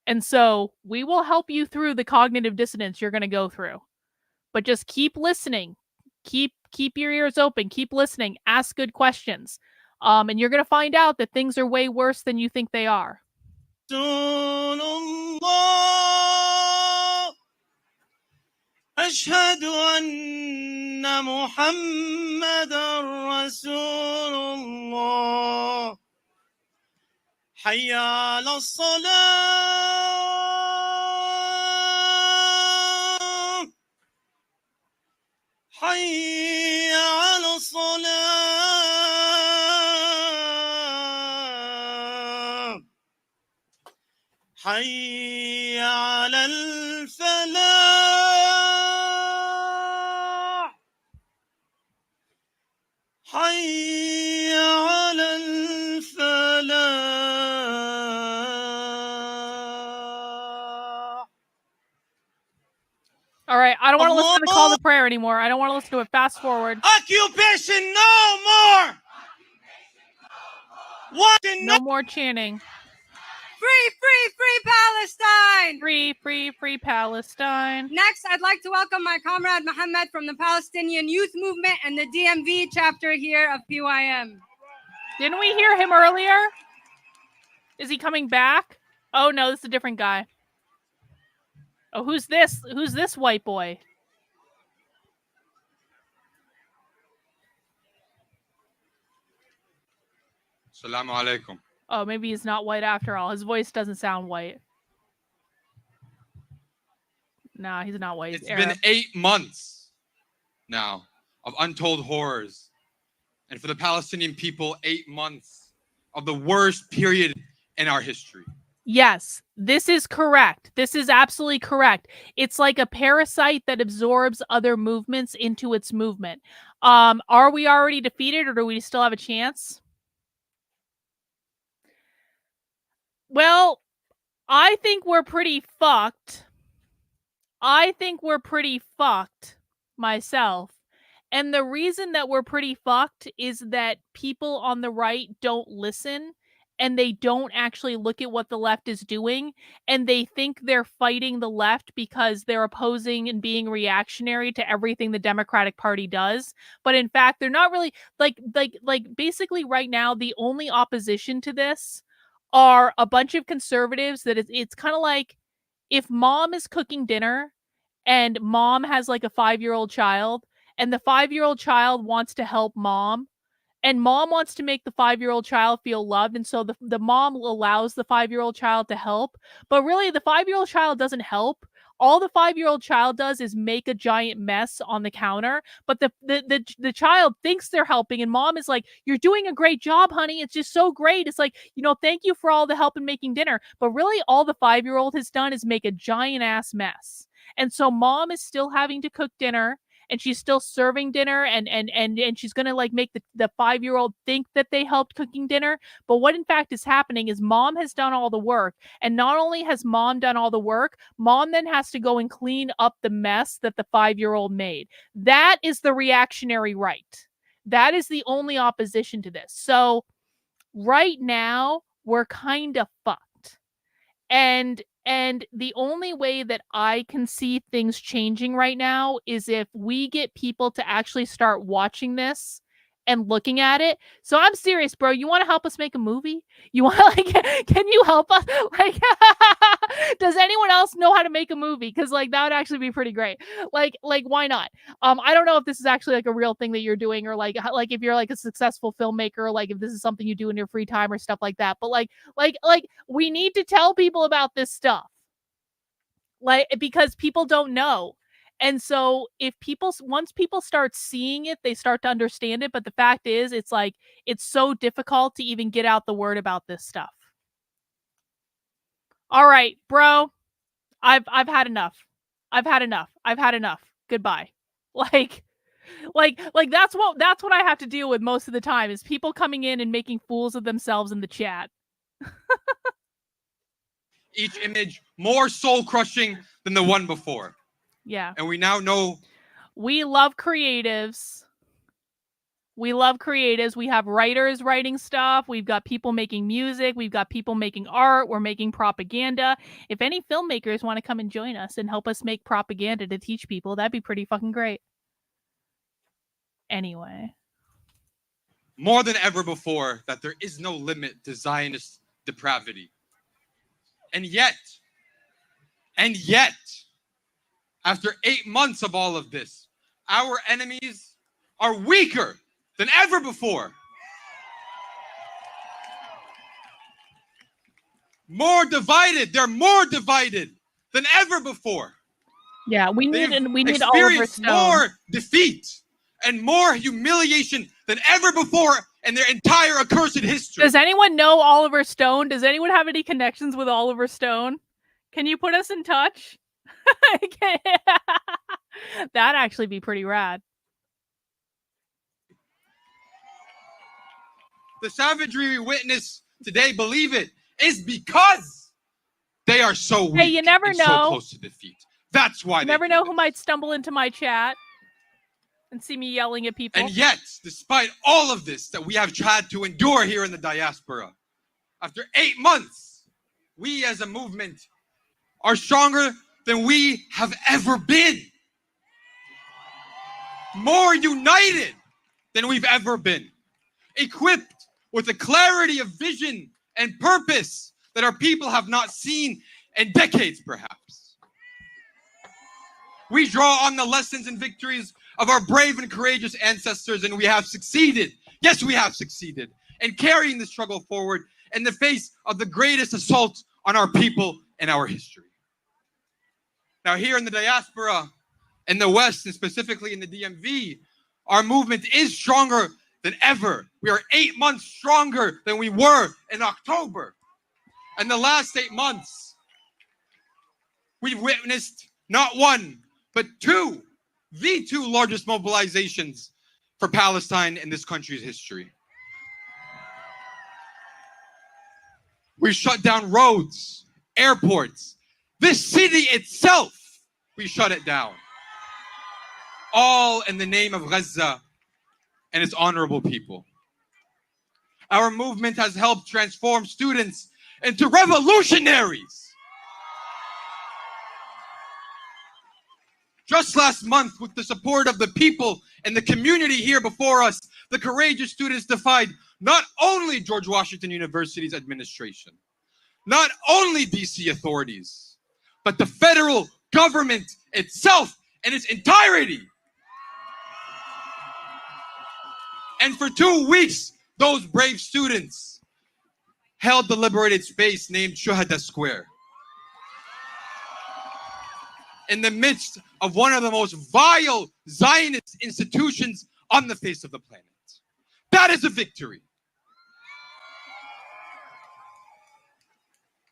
And so we will help you through the cognitive dissonance you're going to go through. But just keep listening. Keep your ears open. Keep listening. Ask good questions. And you're going to find out that things are way worse than you think they are. أشهد أن محمدًا رسول الله حي على الصلاة حي على الصلاة حي على الفلاح حي على الفلاح. All right, I don't want to listen to the call to prayer anymore. I don't want to listen to it. Fast forward. Occupation no more. No more chanting. Free Palestine! Free Palestine. Next, I'd like to welcome my comrade Mohammed from the Palestinian Youth Movement and the DMV chapter here of PYM. Didn't we hear him earlier? Is he coming back? Oh no, this is a different guy. Oh, who's this? Who's this white boy? Assalamu alaikum. Oh, maybe he's not white after all. His voice doesn't sound white. Nah, he's not white. It's been 8 months now of untold horrors. And for the Palestinian people, 8 months of the worst period in our history. Yes, this is correct. This is absolutely correct. It's like a parasite that absorbs other movements into its movement. Are we already defeated, or do we still have a chance? Well, I think we're pretty fucked. I think we're pretty fucked myself. And the reason that we're pretty fucked is that people on the right don't listen and they don't actually look at what the left is doing, and they think they're fighting the left because they're opposing and being reactionary to everything the Democratic Party does. But in fact, they're not really like basically right now the only opposition to this are a bunch of conservatives that it's kind of like if mom is cooking dinner and mom has like a 5-year-old child and the 5-year-old child wants to help mom and mom wants to make the 5-year-old child feel loved, and so the mom allows the 5-year-old child to help, but really the 5-year-old child doesn't help. All the 5-year-old child does is make a giant mess on the counter, but the child thinks they're helping, and mom is like, you're doing a great job, honey, it's just so great, it's like, thank you for all the help in making dinner. But really all the 5-year-old has done is make a giant ass mess. And so mom is still having to cook dinner, and she's still serving dinner, and she's gonna like make the 5-year-old think that they helped cooking dinner. But what in fact is happening is mom has done all the work, and not only has mom done all the work, mom then has to go and clean up the mess that the 5-year-old made. That is the reactionary right. That is the only opposition to this. So right now we're kind of fucked. And the only way that I can see things changing right now is if we get people to actually start watching this and looking at it. So I'm serious, bro. You want to help us make a movie? You want can you help us? Like, does anyone else know how to make a movie? Because like that would actually be pretty great. Like why not? I don't know if this is actually like a real thing that you're doing, or like if you're like a successful filmmaker, like if this is something you do in your free time or stuff like that. But like we need to tell people about this stuff. Like, because people don't know. And so once people start seeing it, they start to understand it. But the fact is, it's like, it's so difficult to even get out the word about this stuff. All right, bro, I've had enough. I've had enough. Goodbye. Like that's what I have to deal with most of the time, is people coming in and making fools of themselves in the chat. Each image more soul-crushing than the one before. Yeah. And we now know. We love creatives. We have writers writing stuff. We've got people making music. We've got people making art. We're making propaganda. If any filmmakers want to come and join us and help us make propaganda to teach people, that'd be pretty fucking great. Anyway. More than ever before, that there is no limit to Zionist depravity. And yet, after 8 months of all of this, our enemies are weaker than ever before. More divided. They're more divided than ever before. Yeah, we need Oliver Stone. More defeat and more humiliation than ever before in their entire accursed history. Does anyone know Oliver Stone? Does anyone have any connections with Oliver Stone? Can you put us in touch? That'd actually be pretty rad. The savagery we witness today, believe it, is because they are so weak. Hey, you never and know. So close to defeat. That's why. You never know who might stumble into my chat and see me yelling at people. And yet, despite all of this that we have had to endure here in the diaspora, after 8 months, we as a movement are stronger than we have ever been. More united than we've ever been. Equipped with a clarity of vision and purpose that our people have not seen in decades, perhaps. We draw on the lessons and victories of our brave and courageous ancestors, and we have succeeded. Yes, we have succeeded in carrying the struggle forward in the face of the greatest assault on our people in our history. Now, here in the diaspora, in the West, and specifically in the DMV, our movement is stronger than ever. We are 8 months stronger than we were in October. And the last 8 months, we've witnessed not one, but the two largest mobilizations for Palestine in this country's history. We shut down roads, airports. This city itself we shut it down. All in the name of Gaza and its honorable people. Our movement has helped transform students into revolutionaries. Just last month, with the support of the people and the community here before us, the courageous students defied not only George Washington University's administration, not only DC authorities, but the federal government itself in its entirety. And for 2 weeks, those brave students held the liberated space named Shuhada Square, in the midst of one of the most vile Zionist institutions on the face of the planet. That is a victory.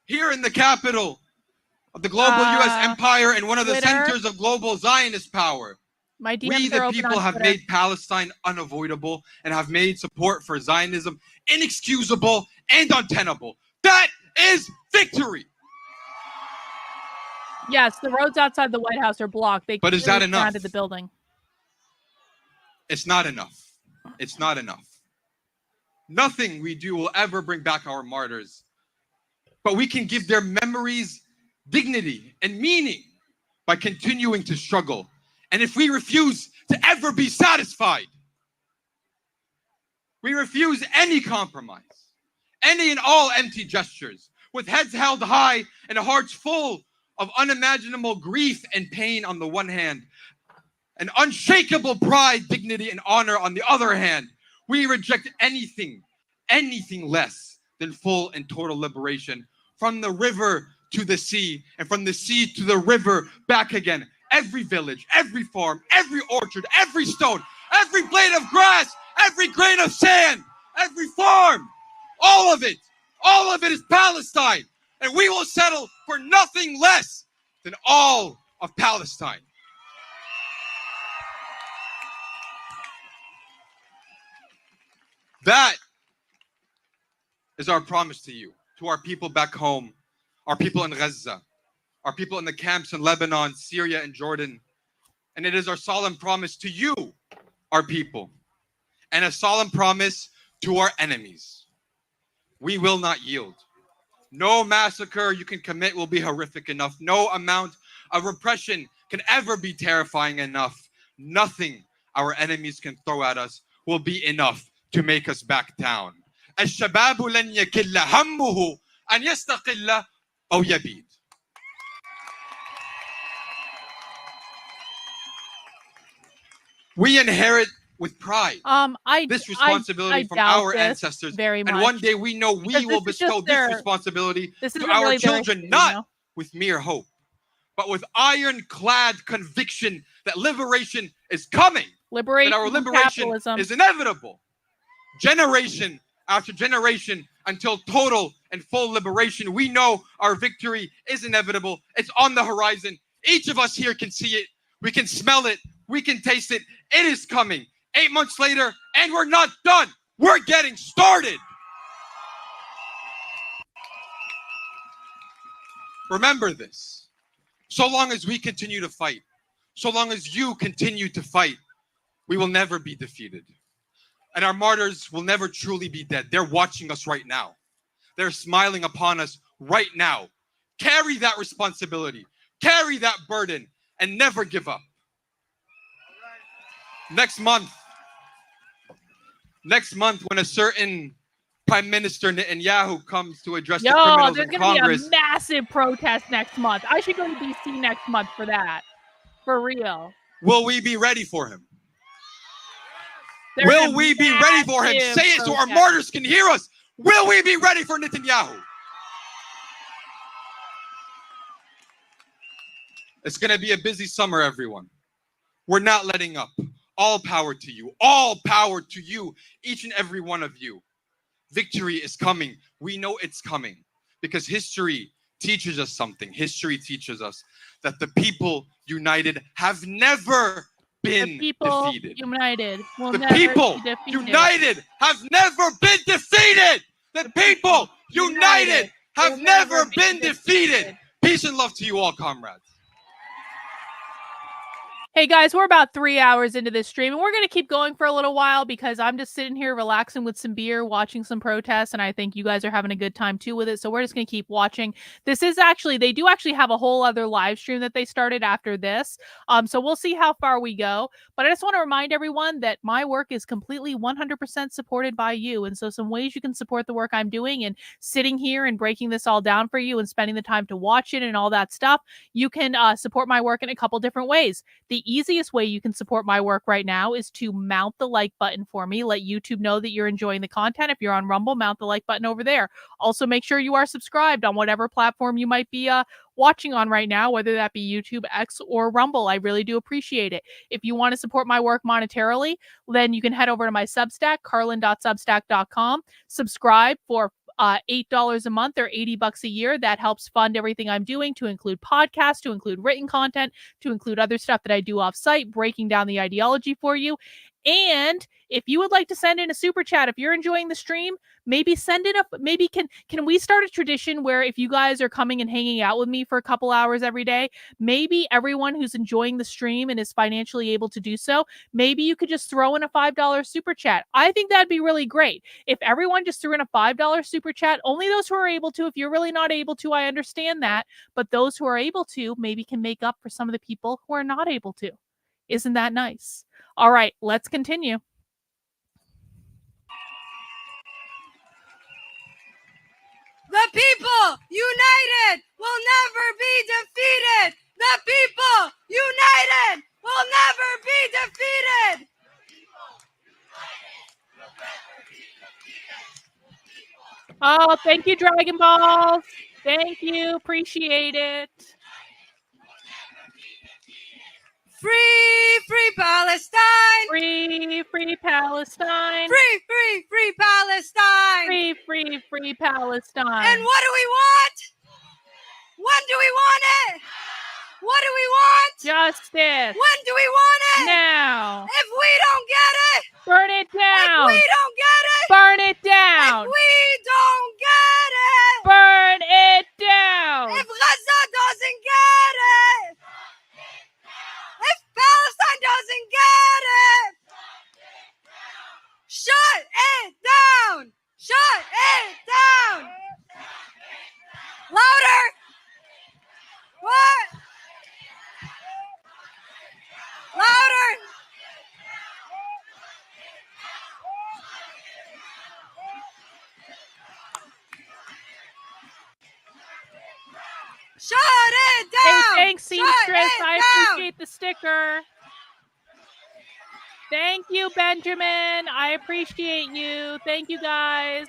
Here in the capital of the global U.S. empire and one of the centers of global Zionist power, we, the people, have made Palestine unavoidable and have made support for Zionism inexcusable and untenable. That is victory. Yes, the roads outside the White House are blocked. But is that enough? The building. It's not enough. It's not enough. Nothing we do will ever bring back our martyrs, but we can give their memories dignity and meaning by continuing to struggle. And if we refuse to ever be satisfied, we refuse any compromise, any and all empty gestures, with heads held high and hearts full of unimaginable grief and pain on the one hand, and unshakable pride, dignity, and honor on the other hand, we reject anything less than full and total liberation, from the river to the sea, and from the sea to the river back again. Every village, every farm, every orchard, every stone, every blade of grass, every grain of sand, every farm, all of it is Palestine. And we will settle for nothing less than all of Palestine. That is our promise to you, to our people back home, our people in Gaza, our people in the camps in Lebanon, Syria, and Jordan. And it is our solemn promise to you, our people, and a solemn promise to our enemies. We will not yield. No massacre you can commit will be horrific enough. No amount of repression can ever be terrifying enough. Nothing our enemies can throw at us will be enough to make us back down. الشباب لن يكل همه أن يستقل أو يبيد. We inherit with pride this responsibility from our ancestors, very much. And one day we know we will bestow this responsibility to our children, not with mere hope, but with ironclad conviction that liberation is coming, that our liberation is inevitable, generation after generation, until total and full liberation. We know our victory is inevitable. It's on the horizon. Each of us here can see it. We can smell it. We can taste it. It is coming. 8 months later, and we're not done. We're getting started. Remember this. So long as we continue to fight, so long as you continue to fight, we will never be defeated. And our martyrs will never truly be dead. They're watching us right now. They're smiling upon us right now. Carry that responsibility. Carry that burden and never give up. Next month, when a certain Prime Minister Netanyahu comes to address the criminals in Congress, there's going to be a massive protest next month. I should go to DC next month for that. For real. Will we be ready for him? Will we be ready for him? Say it so our martyrs can hear us. Will we be ready for Netanyahu? It's going to be a busy summer, everyone. We're not letting up. All power to you. All power to you, each and every one of you. Victory is coming. We know it's coming because history teaches us something. History teaches us that the people united have never been defeated. United will the people united have never been defeated. The people united have never been defeated. Peace and love to you all, comrades. Hey guys, we're about 3 hours into this stream, and we're going to keep going for a little while because I'm just sitting here relaxing with some beer, watching some protests, and I think you guys are having a good time too with it. So we're just going to keep watching. This is actually, they do actually have a whole other live stream that they started after this. So we'll see how far we go. But I just want to remind everyone that my work is completely 100% supported by you. And so some ways you can support the work I'm doing and sitting here and breaking this all down for you and spending the time to watch it and all that stuff, you can support my work in a couple different ways. The easiest way you can support my work right now is to mount the like button for me. Let YouTube know that you're enjoying the content. If you're on Rumble, mount the like button over there. Also, make sure you are subscribed on whatever platform you might be watching on right now, whether that be YouTube, X, or Rumble. I really do appreciate it. If you want to support my work monetarily, then you can head over to my Substack, carlin.substack.com. Subscribe for $8 a month or $80 a year. That helps fund everything I'm doing, to include podcasts, to include written content, to include other stuff that I do off site, breaking down the ideology for you. And if you would like to send in a super chat, if you're enjoying the stream, maybe send it up. Maybe can we start a tradition where if you guys are coming and hanging out with me for a couple hours every day, maybe everyone who's enjoying the stream and is financially able to do so, maybe you could just throw in a $5 super chat. I think that'd be really great. If everyone just threw in a $5 super chat, only those who are able to. If you're really not able to, I understand that. But those who are able to maybe can make up for some of the people who are not able to. Isn't that nice? All right, let's continue. The people united will never be defeated. The people united will never be defeated. Oh, thank you, Dragon Balls. Thank you. Appreciate it. Free, free Palestine. Free, free Palestine. Free, free, free Palestine. Free, free, free Palestine. And what do we want? When do we want it? What do we want? Justice. When do we want it? Now. If we don't get it, burn it down. If we don't get it, burn it down. If we don't get it, burn it down. If Gaza doesn't get it, if Palestine doesn't get it, shut it down. Shut it down. Louder. What? Louder. Shut it down. Hey, thanks, Seamstress. I appreciate the sticker. Thank you, Benjamin. I appreciate you. Thank you, guys.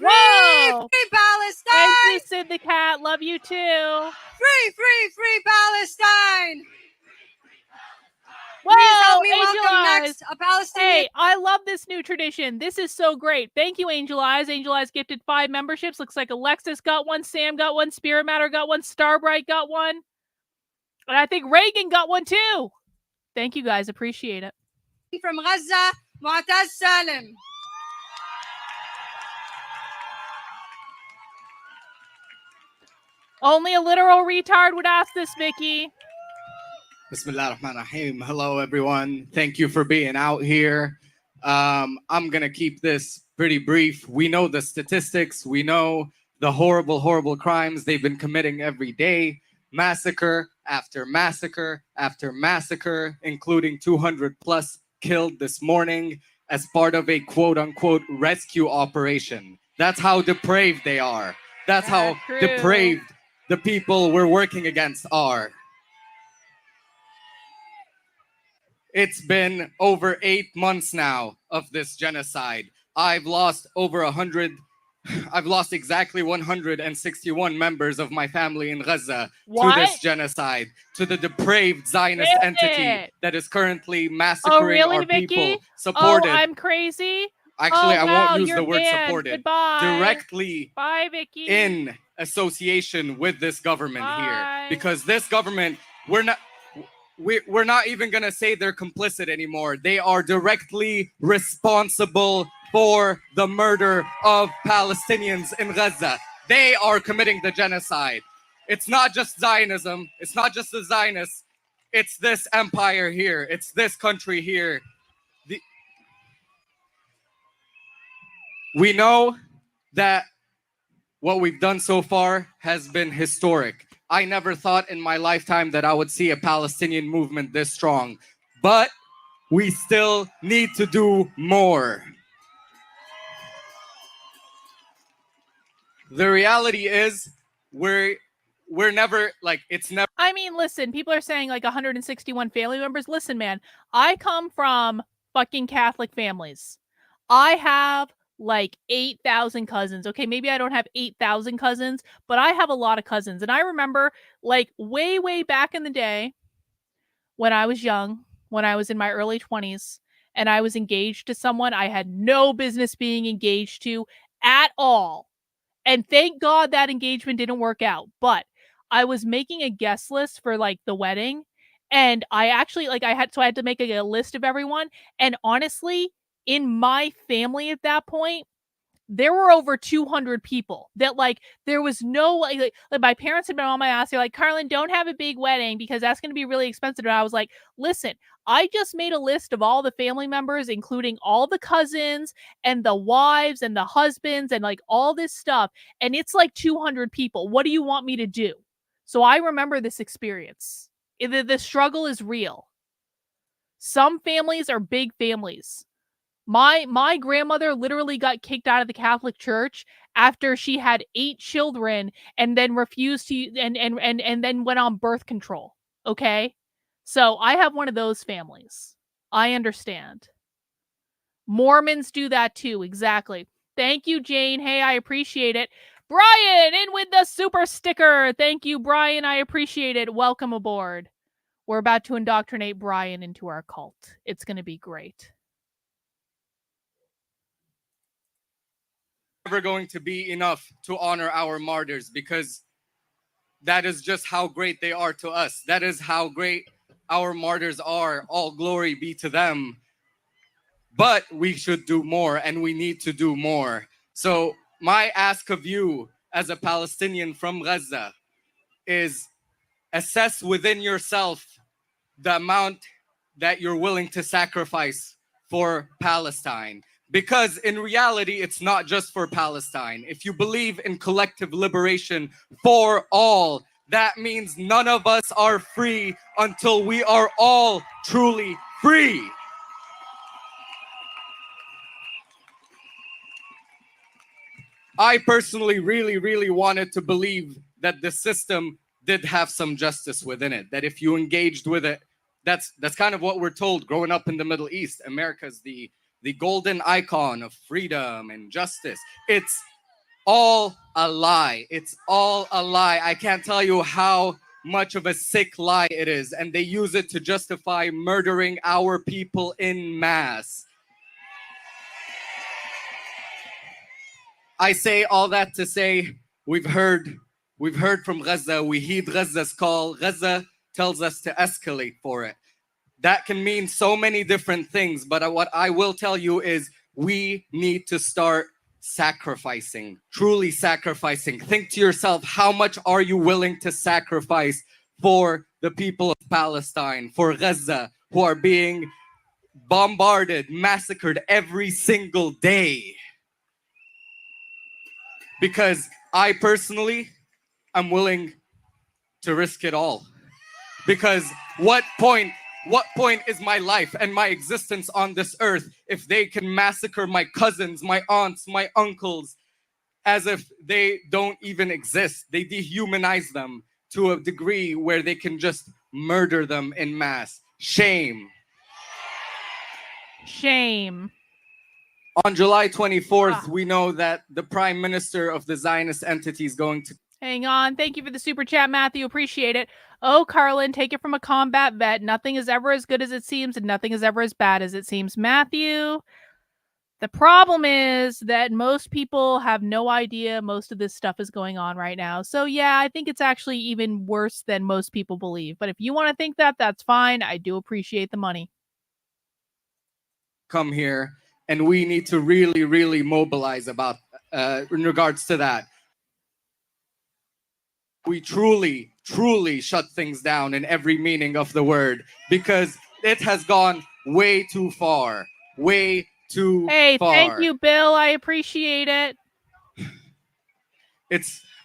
Whoa! Free Palestine! Thank you, Sid the Cat. Love you too. Free, free, free Palestine! Whoa, Please help me Angel welcome Eyes. next a Palestinian. Hey, I love this new tradition. This is so great. Thank you, Angel Eyes. Angel Eyes gifted 5 memberships. Looks like Alexis got one, Sam got one, Spirit Matter got one, Starbright got one. And I think Reagan got one too. Thank you, guys. Appreciate it. From Gaza, Mu'taz Salim. Only a literal retard would ask this, Vicky. Bismillah ar-Rahman ar-Rahim. Hello, everyone. Thank you for being out here. I'm going to keep this pretty brief. We know the statistics. We know the horrible, horrible crimes they've been committing every day. Massacre after massacre after massacre, including 200 plus killed this morning as part of a quote-unquote rescue operation. That's how depraved they are. That's how depraved the people we're working against are. It's been over 8 months now of this genocide. I've lost exactly 161 members of my family in Gaza to this genocide, to the depraved Zionist entity that is currently massacring our people, supported. Oh, I'm crazy. Actually, I won't use the word banned. supported. Goodbye. Directly Bye, Vicky. in association with this government here. Because this government, we're not even going to say they're complicit anymore. They are directly responsible for the murder of Palestinians in Gaza. They are committing the genocide. It's not just Zionism. It's not just the Zionists. It's this empire here. It's this country here. We know that what we've done so far has been historic. I never thought in my lifetime that I would see a Palestinian movement this strong, but we still need to do more. The reality is we're never, like, it's never. I mean, listen, people are saying like 161 family members. Listen, man, I come from fucking Catholic families. I have like 8,000 cousins. Okay, maybe I don't have 8,000 cousins, but I have a lot of cousins. And I remember like way, way back in the day when I was young, when I was in my early 20s, and I was engaged to someone I had no business being engaged to at all. And thank God that engagement didn't work out. But I was making a guest list for like the wedding. And I actually I had to make a list of everyone. And honestly, in my family at that point, there were over 200 people that like there was no like my parents had been on my ass. They're like, Carlin, don't have a big wedding because that's going to be really expensive. And I was like, listen, I just made a list of all the family members, including all the cousins and the wives and the husbands and like all this stuff. And it's like 200 people. What do you want me to do? So I remember this experience. The struggle is real. Some families are big families. My grandmother literally got kicked out of the Catholic Church after she had 8 children and then refused to and then went on birth control. Okay? So I have one of those families. I understand. Mormons do that too, exactly. Thank you, Jane. Hey, I appreciate it. Brian, in with the super sticker. Thank you, Brian. I appreciate it. Welcome aboard. We're about to indoctrinate Brian into our cult. It's going to be great. Never going to be enough to honor our martyrs, because that is just how great they are to us. That is how great our martyrs are. All glory be to them. But we should do more, and we need to do more. So my ask of you as a Palestinian from Gaza is assess within yourself the amount that you're willing to sacrifice for Palestine. Because in reality, it's not just for Palestine. If you believe in collective liberation for all, that means none of us are free until we are all truly free. I personally really wanted to believe that the system did have some justice within it, that if you engaged with it, that's kind of what we're told growing up in the Middle East. America's the golden icon of freedom and justice. It's all a lie. It's all a lie. I can't tell you how much of a sick lie it is. And they use it to justify murdering our people in mass. I say all that to say we've heard from Gaza. We heed Gaza's call. Gaza tells us to escalate for it. That can mean so many different things, but what I will tell you is we need to start sacrificing, truly sacrificing. Think to yourself, how much are you willing to sacrifice for the people of Palestine, for Gaza, who are being bombarded, massacred every single day? Because I personally, I'm willing to risk it all. Because what point is my life and my existence on this earth if they can massacre my cousins, my aunts, my uncles, as if they don't even exist? They dehumanize them to a degree where they can just murder them en masse. Shame. Shame. On July 24th, we know that the Prime Minister of the Zionist entity is going to... Hang on. Thank you for the super chat, Matthew. Appreciate it. Oh, Carlin, take it from a combat vet. Nothing is ever as good as it seems, and nothing is ever as bad as it seems. Matthew, the problem is that most people have no idea most of this stuff is going on right now. So, yeah, I think it's actually even worse than most people believe. But if you want to think that, that's fine. I do appreciate the money. Come here, and we need to really mobilize about in regards to that. We truly truly shut things down in every meaning of the word, because it has gone way too far. Way too far. Thank you, Bill. I appreciate it.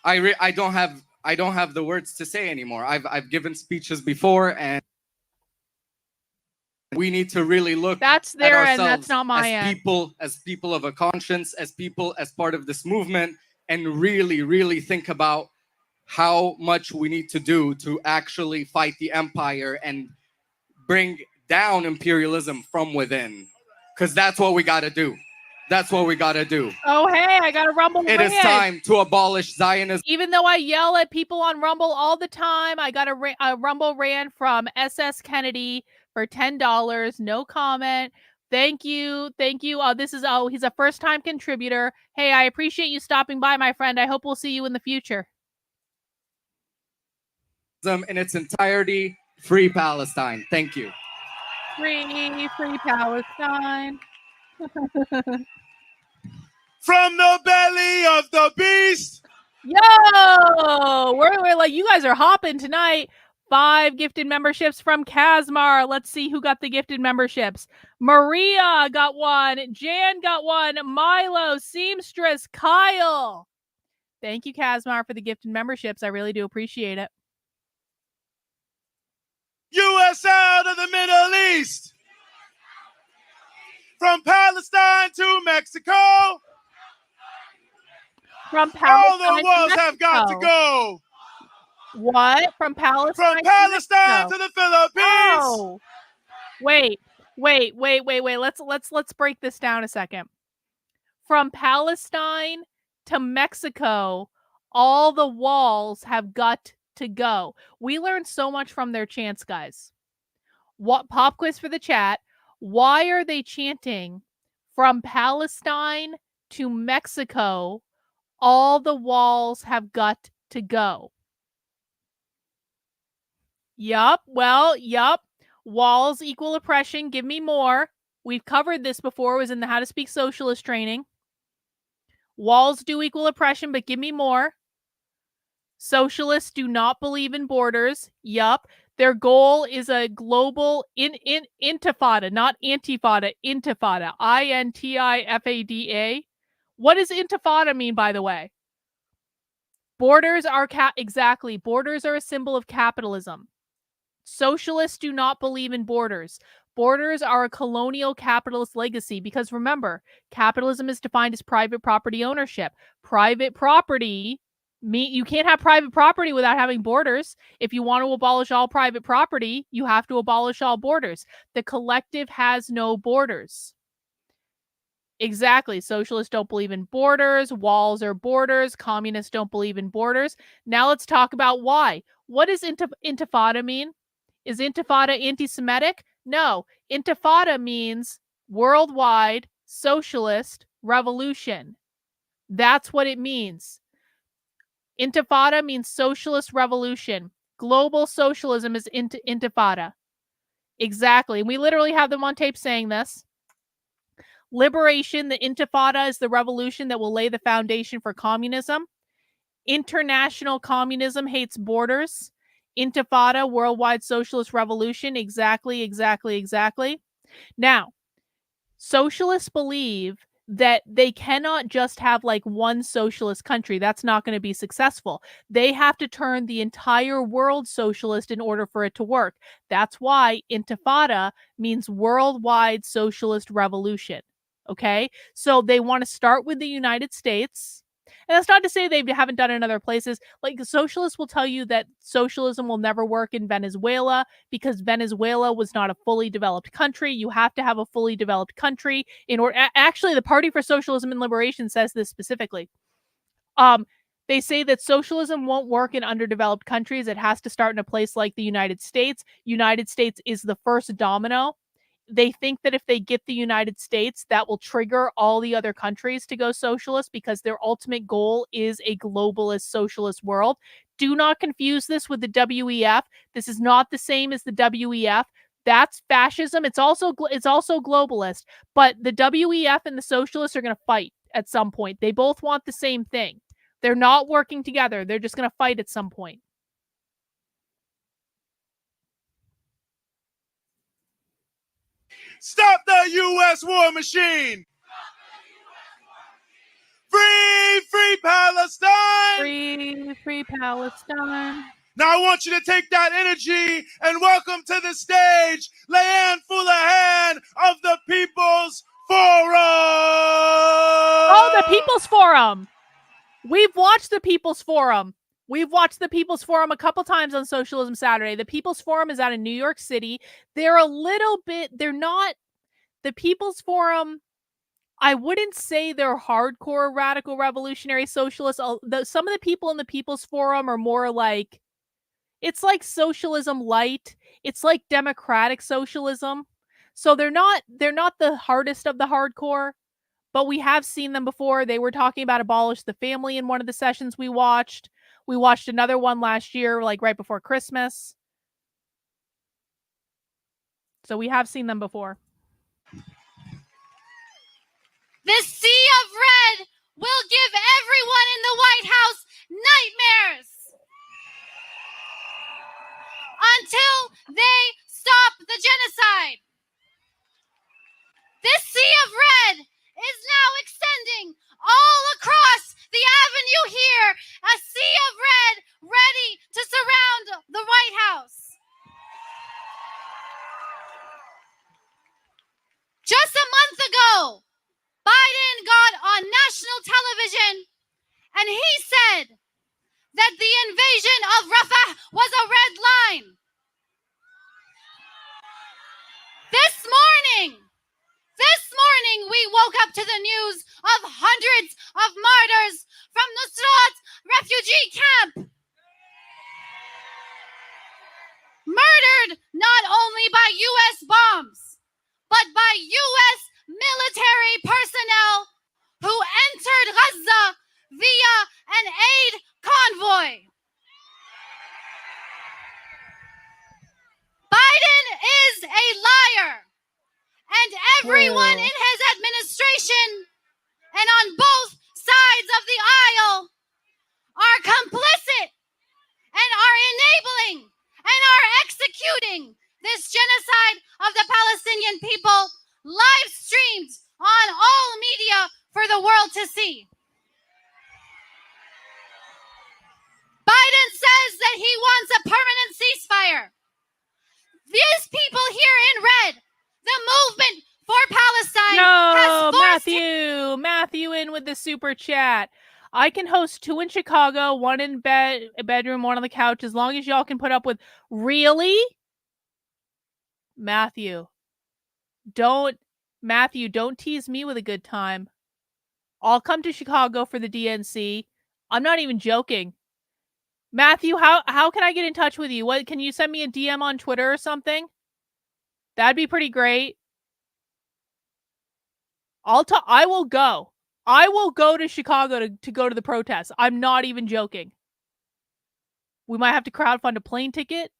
I don't have the words to say anymore. I've given speeches before, and we need to really look at ourselves that's not my as people of a conscience, as people, as part of this movement, and really, really think about how much we need to do to actually fight the empire and bring down imperialism from within. Because that's what we got to do. That's what we got to do. Oh, hey, I got a Rumble It is time to abolish Zionism. Even though I yell at people on Rumble all the time, I got a Rumble ran from SS Kennedy for $10. No comment. Thank you. Thank you. He's a first-time contributor. Hey, I appreciate you stopping by, my friend. I hope we'll see you in the future. In its entirety, free Palestine. Thank you. Free Palestine. From the belly of the beast. Yo, we're like, you guys are hopping tonight. 5 gifted memberships from Kazmar. Let's see who got the gifted memberships. Maria got one. Jan got one. Milo, Seamstress, Kyle. Thank you, Kazmar, for the gifted memberships. I really do appreciate it. U.S. out of the Middle East. From Palestine to Mexico. From Palestine all the walls have got to go. What? From Palestine? From Palestine to the Philippines. Oh. Wait. Let's break this down a second. From Palestine to Mexico, all the walls have got to go. We learned so much from their chants, guys. What pop quiz for the chat? Why are they chanting from Palestine to Mexico? All the walls have got to go. Yup. Walls equal oppression. Give me more. We've covered this before. It was in the How to Speak Socialist training. Walls do equal oppression, but give me more. Socialists do not believe in borders. Yup. Their goal is a global intifada, not antifada, intifada. INTIFADA. What does intifada mean, by the way? Borders are exactly. Borders are a symbol of capitalism. Socialists do not believe in borders. Borders are a colonial capitalist legacy because remember, capitalism is defined as private property ownership. Private property, you can't have private property without having borders. If you want to abolish all private property, you have to abolish all borders. The collective has no borders. Exactly. Socialists don't believe in borders. Walls are borders. Communists don't believe in borders. Now let's talk about why. What does intifada mean? Is intifada anti-Semitic? No. Intifada means worldwide socialist revolution. That's what it means. Intifada means socialist revolution. Global socialism is intifada. Exactly. We literally have them on tape saying this. Liberation, the intifada, is the revolution that will lay the foundation for communism. International communism hates borders. Intifada, worldwide socialist revolution. Exactly. Now, socialists believe that they cannot just have like one socialist country. That's not going to be successful. They have to turn the entire world socialist in order for it to work. That's why intifada means worldwide socialist revolution. Okay? So they want to start with the United States. And that's not to say they haven't done it in other places. Like socialists will tell you that socialism will never work in Venezuela because Venezuela was not a fully developed country. You have to have a fully developed country in order. Actually, the Party for Socialism and Liberation says this specifically. They say that socialism won't work in underdeveloped countries. It has to start in a place like the United States. United States is the first domino. They think that if they get the United States, that will trigger all the other countries to go socialist because their ultimate goal is a globalist socialist world. Do not confuse this with the WEF. This is not the same as the WEF. That's fascism. It's also globalist. But the WEF and the socialists are going to fight at some point. They both want the same thing. They're not working together. They're just going to fight at some point. Stop the U.S. war machine. Free, free Palestine. Free Palestine. Now I want you to take that energy and welcome to the stage Leanne Fullahan of the People's Forum. Oh, the People's Forum. We've watched the People's Forum. We've watched the People's Forum a couple times on Socialism Saturday. The People's Forum is out of New York City. They're not, the People's Forum, I wouldn't say they're hardcore radical revolutionary socialists. Some of the people in the People's Forum are more like, it's like socialism light. It's like democratic socialism. So they're not the hardest of the hardcore, but we have seen them before. They were talking about abolish the family in one of the sessions we watched. We watched another one last year, like right before Christmas. So we have seen them before. This sea of red will give everyone in the White House nightmares until they stop the genocide. This sea of red is now extending all across the avenue here, a sea of red ready to surround the White House. Just a month ago, Biden got on national television and he said that the invasion of Rafah was a red line. This morning, we woke up to the news of hundreds of martyrs from Nusrat refugee camp. Murdered not only by U.S. bombs, but by U.S. military personnel who entered Gaza via an aid convoy. Biden is a liar. And everyone in his administration and on both sides of the aisle are complicit and are enabling and are executing this genocide of the Palestinian people, live streamed on all media for the world to see. Biden says that he wants a permanent ceasefire. These people here in red, the movement for Palestine has forced Matthew in with the super chat. I can host 2 in Chicago, 1 in a bedroom, 1 on the couch, as long as y'all can put up with. Really? Matthew, don't tease me with a good time. I'll come to Chicago for the DNC. I'm not even joking. Matthew, how can I get in touch with you? What, can you send me a DM on Twitter or something? That'd be pretty great. I will go. I will go to Chicago to go to the protest. I'm not even joking. We might have to crowdfund a plane ticket,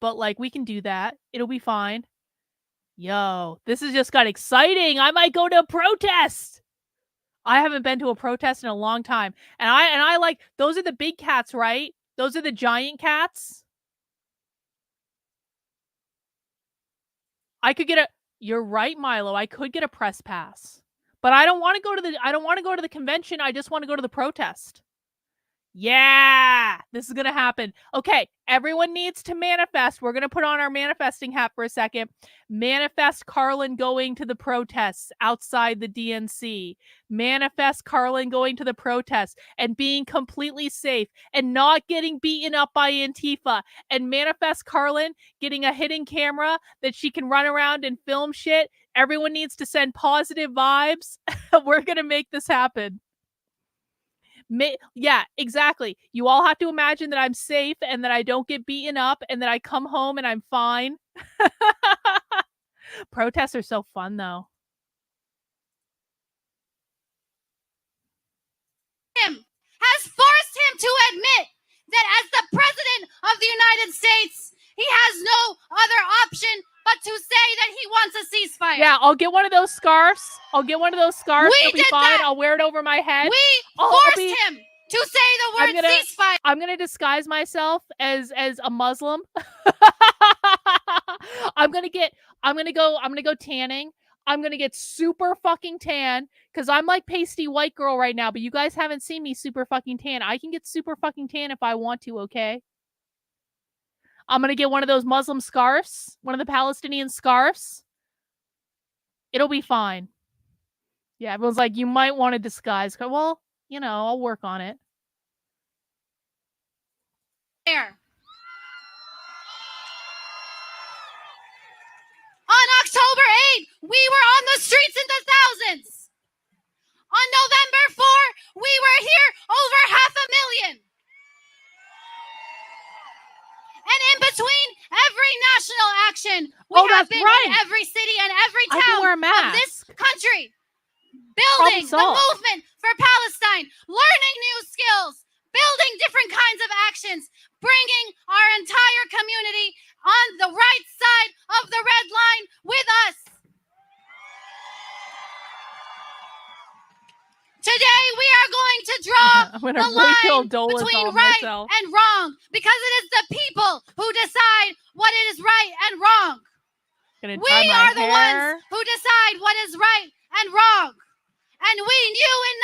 but like we can do that. It'll be fine. Yo, this has just got exciting. I might go to a protest. I haven't been to a protest in a long time. And I like, those are the big cats, right? Those are the giant cats. I could get you're right, Milo. I could get a press pass. But I don't want to go to the convention. I just want to go to the protest. Yeah, this is going to happen. Okay, everyone needs to manifest. We're going to put on our manifesting hat for a second. Manifest Carlin going to the protests outside the DNC. Manifest Carlin going to the protests and being completely safe and not getting beaten up by Antifa. And manifest Carlin getting a hidden camera that she can run around and film shit. Everyone needs to send positive vibes. We're going to make this happen. Yeah, exactly. You all have to imagine that I'm safe and that I don't get beaten up and that I come home and I'm fine. Protests are so fun, though. Has forced him to admit that as the president of the United States, he has no other option but to say that he wants a ceasefire. Yeah, I'll get one of those scarves. It'll be fine. I'll wear it over my head. We forced him to say the word ceasefire. I'm gonna disguise myself as a Muslim. I'm gonna go tanning. I'm gonna get super fucking tan because I'm like pasty white girl right now, but you guys haven't seen me super fucking tan. I can get super fucking tan if I want to, okay? I'm gonna get one of those Muslim scarves, one of the Palestinian scarves. It'll be fine. Yeah, everyone's like, you might want to disguise. Well, you know, I'll work on it. There. On October 8th, we were on the streets in the thousands. On November 4, we were here over 500,000. And in between every national action, we have been in every city and every town of this country, building the movement for Palestine, learning new skills, building different kinds of actions, bringing our entire community on the right side of the red line with us. Today, we are going to draw the line between right and wrong because it is the people who decide what is right and wrong. We are the ones who decide what is right and wrong. And we knew in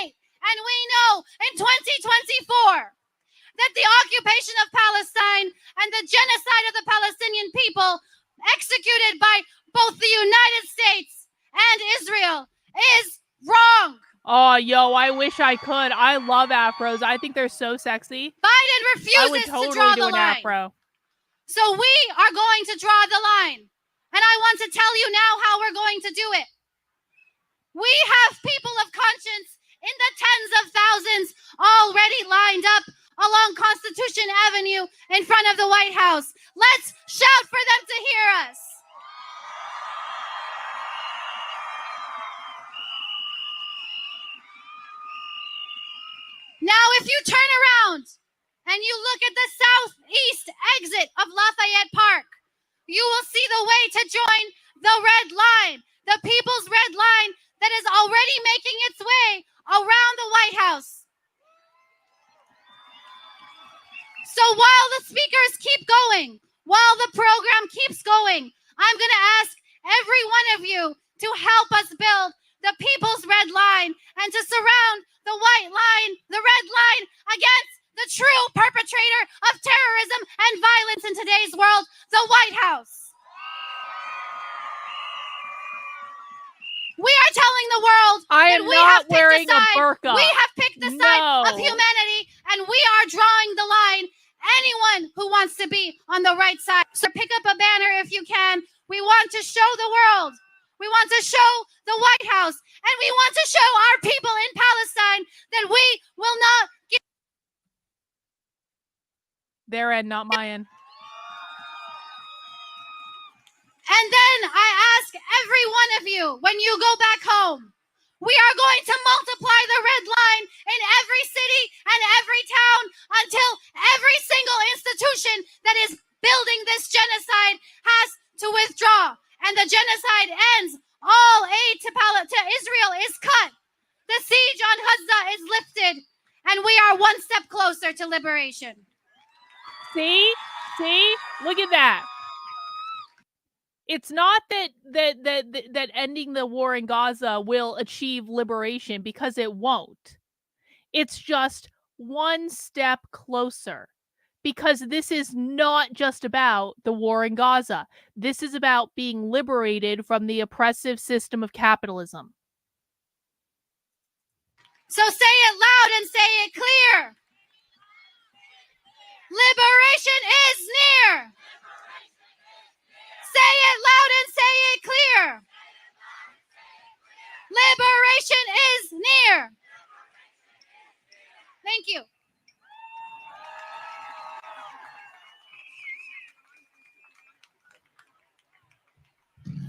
1948, and we know in 2024, that the occupation of Palestine and the genocide of the Palestinian people executed by both the United States and Israel is wrong. Oh, yo, I wish I could. I love afros. I think they're so sexy. Biden refuses to draw the line. Afro. So we are going to draw the line. And I want to tell you now how we're going to do it. We have people of conscience in the tens of thousands already lined up along Constitution Avenue in front of the White House. Let's shout for them to hear us. Now, if you turn around and you look at the southeast exit of Lafayette Park, you will see the way to join the red line, the people's red line that is already making its way around the White House. So while the speakers keep going, while the program keeps going, I'm going to ask every one of you to help us build the people's red line and to surround the white line, the red line, against the true perpetrator of terrorism and violence in today's world, the White House. We are telling the world that we have picked a side. We have picked the side of humanity, and we are drawing the line. Anyone who wants to be on the right side, so pick up a banner if you can. We want to show the world. We want to show the White House, and we want to show our people in Palestine that we will not give. Their end, not my end. And then I ask every one of you, when you go back home, we are going to multiply the red line in every city and every town until every single institution that is building this genocide has to withdraw. And the genocide ends. All aid to Israel is cut. The siege on Gaza is lifted. And we are one step closer to liberation. See? Look at that. It's not that ending the war in Gaza will achieve liberation, because it won't. It's just one step closer, because this is not just about the war in Gaza. This is about being liberated from the oppressive system of capitalism. So say it loud and say it clear. Liberation is near. Say it loud and say it clear. Liberation is near. Thank you.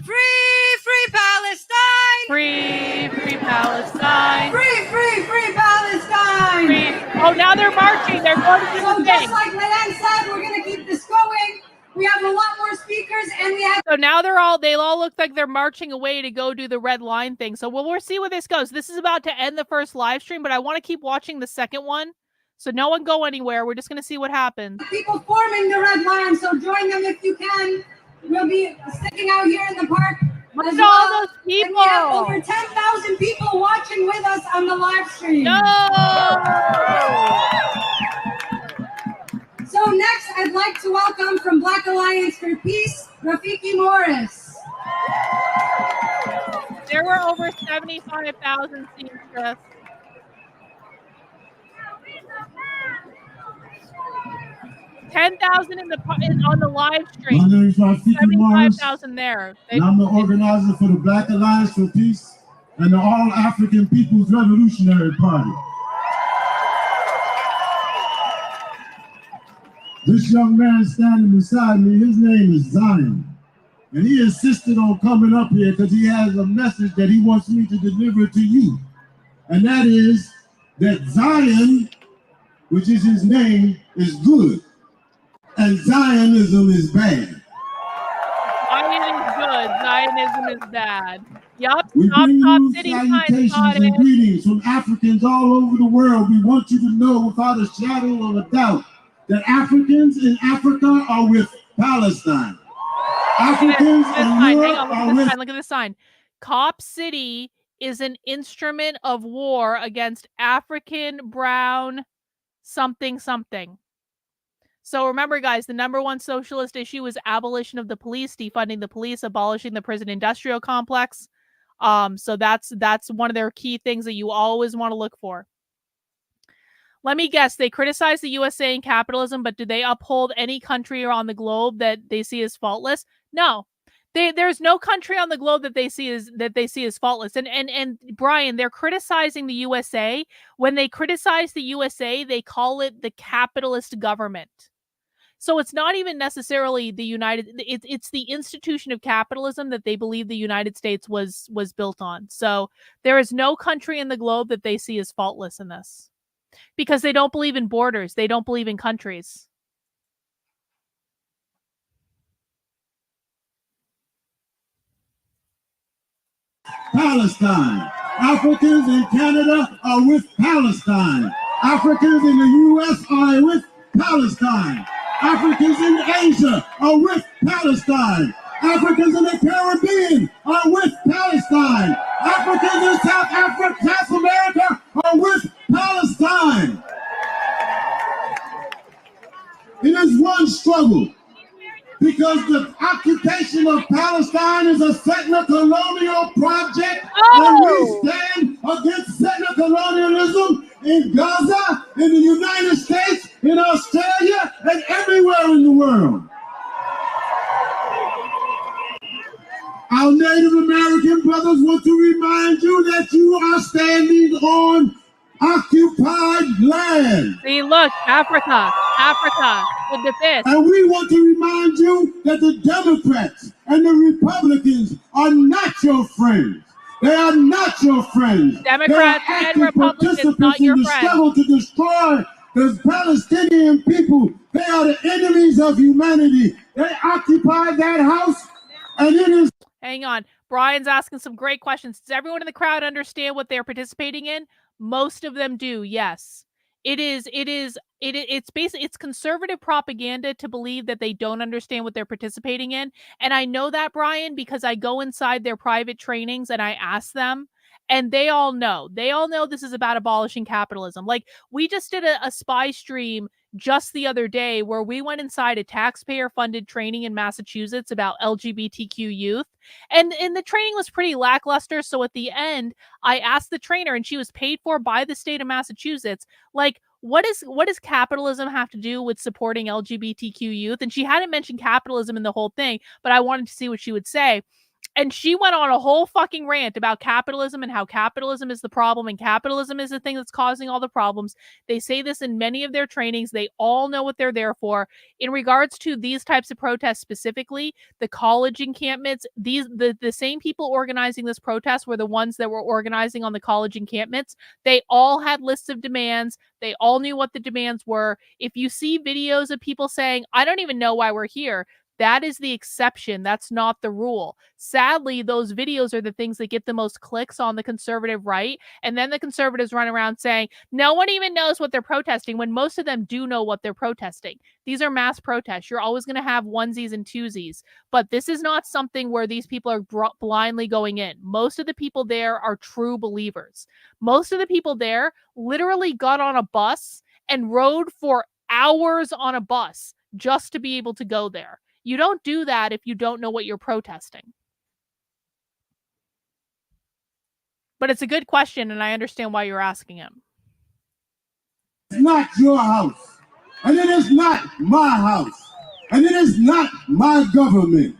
Free Palestine! Free Palestine! Free Palestine! Oh, now they're marching. They're going to do the thing. Just like Milan said, we're going to keep this going. We have a lot more speakers, and we have. So now they all look like they're marching away to go do the red line thing. So we'll see where this goes. This is about to end the first live stream, but I want to keep watching the second one. So no one go anywhere. We're just going to see what happens. People forming the red line, so join them if you can. We'll be sticking out here in the park. Look at all those people. And we have over 10,000 people watching with us on the live stream. No! So next, I'd like to welcome from Black Alliance for Peace, Rafiki Morris. There were over 75,000 seamstress. $10,000 on the live stream. My name is Rafiki Morris. 75,000 there. And I'm the organizer for the Black Alliance for Peace and the All African People's Revolutionary Party. This young man standing beside me, his name is Zion. And he insisted on coming up here because he has a message that he wants me to deliver to you. And that is that Zion, which is his name, is good. And Zionism is bad. Zion is good. Zionism is bad. Yup. We Top bring you city salutations sign and greetings from Africans all over the world. We want you to know without a shadow of a doubt that Africans in Africa are with Palestine. Africans in Europe are with... Look at this sign. Cop City is an instrument of war against African, brown, something, something. So remember, guys, the #1 socialist issue is abolition of the police, defunding the police, abolishing the prison industrial complex. So that's one of their key things that you always want to look for. Let me guess, they criticize the USA and capitalism, but do they uphold any country on the globe that they see as faultless? No. There's no country on the globe that they see as faultless. And Brian, they're criticizing the USA. When they criticize the USA, they call it the capitalist government. So it's not even necessarily the it's the institution of capitalism that they believe the United States was built on. So there is no country in the globe that they see as faultless in this. Because they don't believe in borders. They don't believe in countries. Palestine. Africans in Canada are with Palestine. Africans in the U.S. are with Palestine. Africans in Asia are with Palestine. Africans in the Caribbean are with Palestine. Africans in South America are with Palestine. It is one struggle because the occupation of Palestine is a settler colonial project, and we stand against settler colonialism in Gaza, in the United States, in Australia, and everywhere in the world. Our Native American brothers want to remind you that you are standing on occupied land. See, look, Africa, with the fist. And we want to remind you that the Democrats and the Republicans are not your friends. They are not your friends. Democrats and Republicans, not your friends. They are active participants in the struggle to destroy the Palestinian people. They are the enemies of humanity. They occupy that house, and it is... Hang on. Brian's asking some great questions. Does everyone in the crowd understand what they're participating in? Most of them do, yes. It's basically, it's conservative propaganda to believe that they don't understand what they're participating in. And I know that, Brian, because I go inside their private trainings and I ask them, and they all know. They all know this is about abolishing capitalism. Like, we just did a spy stream just the other day where we went inside a taxpayer-funded training in Massachusetts about LGBTQ youth. And the training was pretty lackluster. So at the end, I asked the trainer, and she was paid for by the state of Massachusetts, like, what does capitalism have to do with supporting LGBTQ youth? And she hadn't mentioned capitalism in the whole thing, but I wanted to see what she would say. And she went on a whole fucking rant about capitalism and how capitalism is the problem and capitalism is the thing that's causing all the problems. They say this in many of their trainings. They all know what they're there for. In regards to these types of protests specifically, the college encampments, the same people organizing this protest were the ones that were organizing on the college encampments. They all had lists of demands. They all knew what the demands were. If you see videos of people saying, I don't even know why we're here, That is the exception. That's not the rule. Sadly, those videos are the things that get the most clicks on the conservative right. And then the conservatives run around saying, no one even knows what they're protesting, when most of them do know what they're protesting. These are mass protests. You're always going to have onesies and twosies. But this is not something where these people are blindly going in. Most of the people there are true believers. Most of the people there literally got on a bus and rode for hours on a bus just to be able to go there. You don't do that if you don't know what you're protesting. But it's a good question, and I understand why you're asking him. It's not your house, and it is not my house, and it is not my government.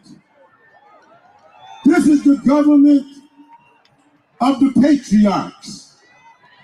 This is the government of the patriarchs.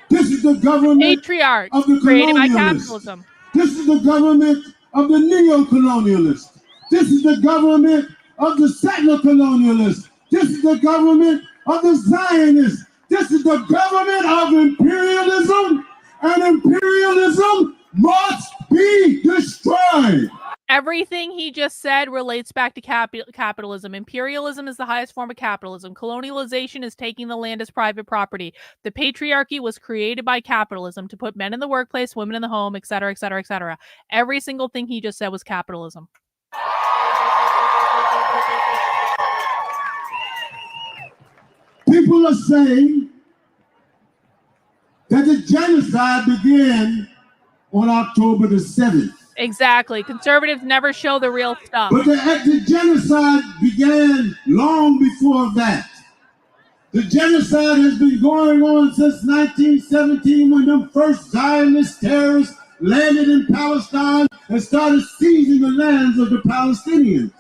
This is the government of the created by colonialists. capitalism. This is the government of the neo-colonialists. This is the government of the settler colonialists. This is the government of the Zionists. This is the government of imperialism, and imperialism must be destroyed. Everything he just said relates back to capitalism. Imperialism is the highest form of capitalism. Colonialization is taking the land as private property. The patriarchy was created by capitalism to put men in the workplace, women in the home, etc., etc., etc. Every single thing he just said was capitalism. People are saying that the genocide began on October the 7th. Exactly. Conservatives never show the real stuff. But the genocide began long before that. The genocide has been going on since 1917, when the first Zionist terrorists landed in Palestine and started seizing the lands of the Palestinians.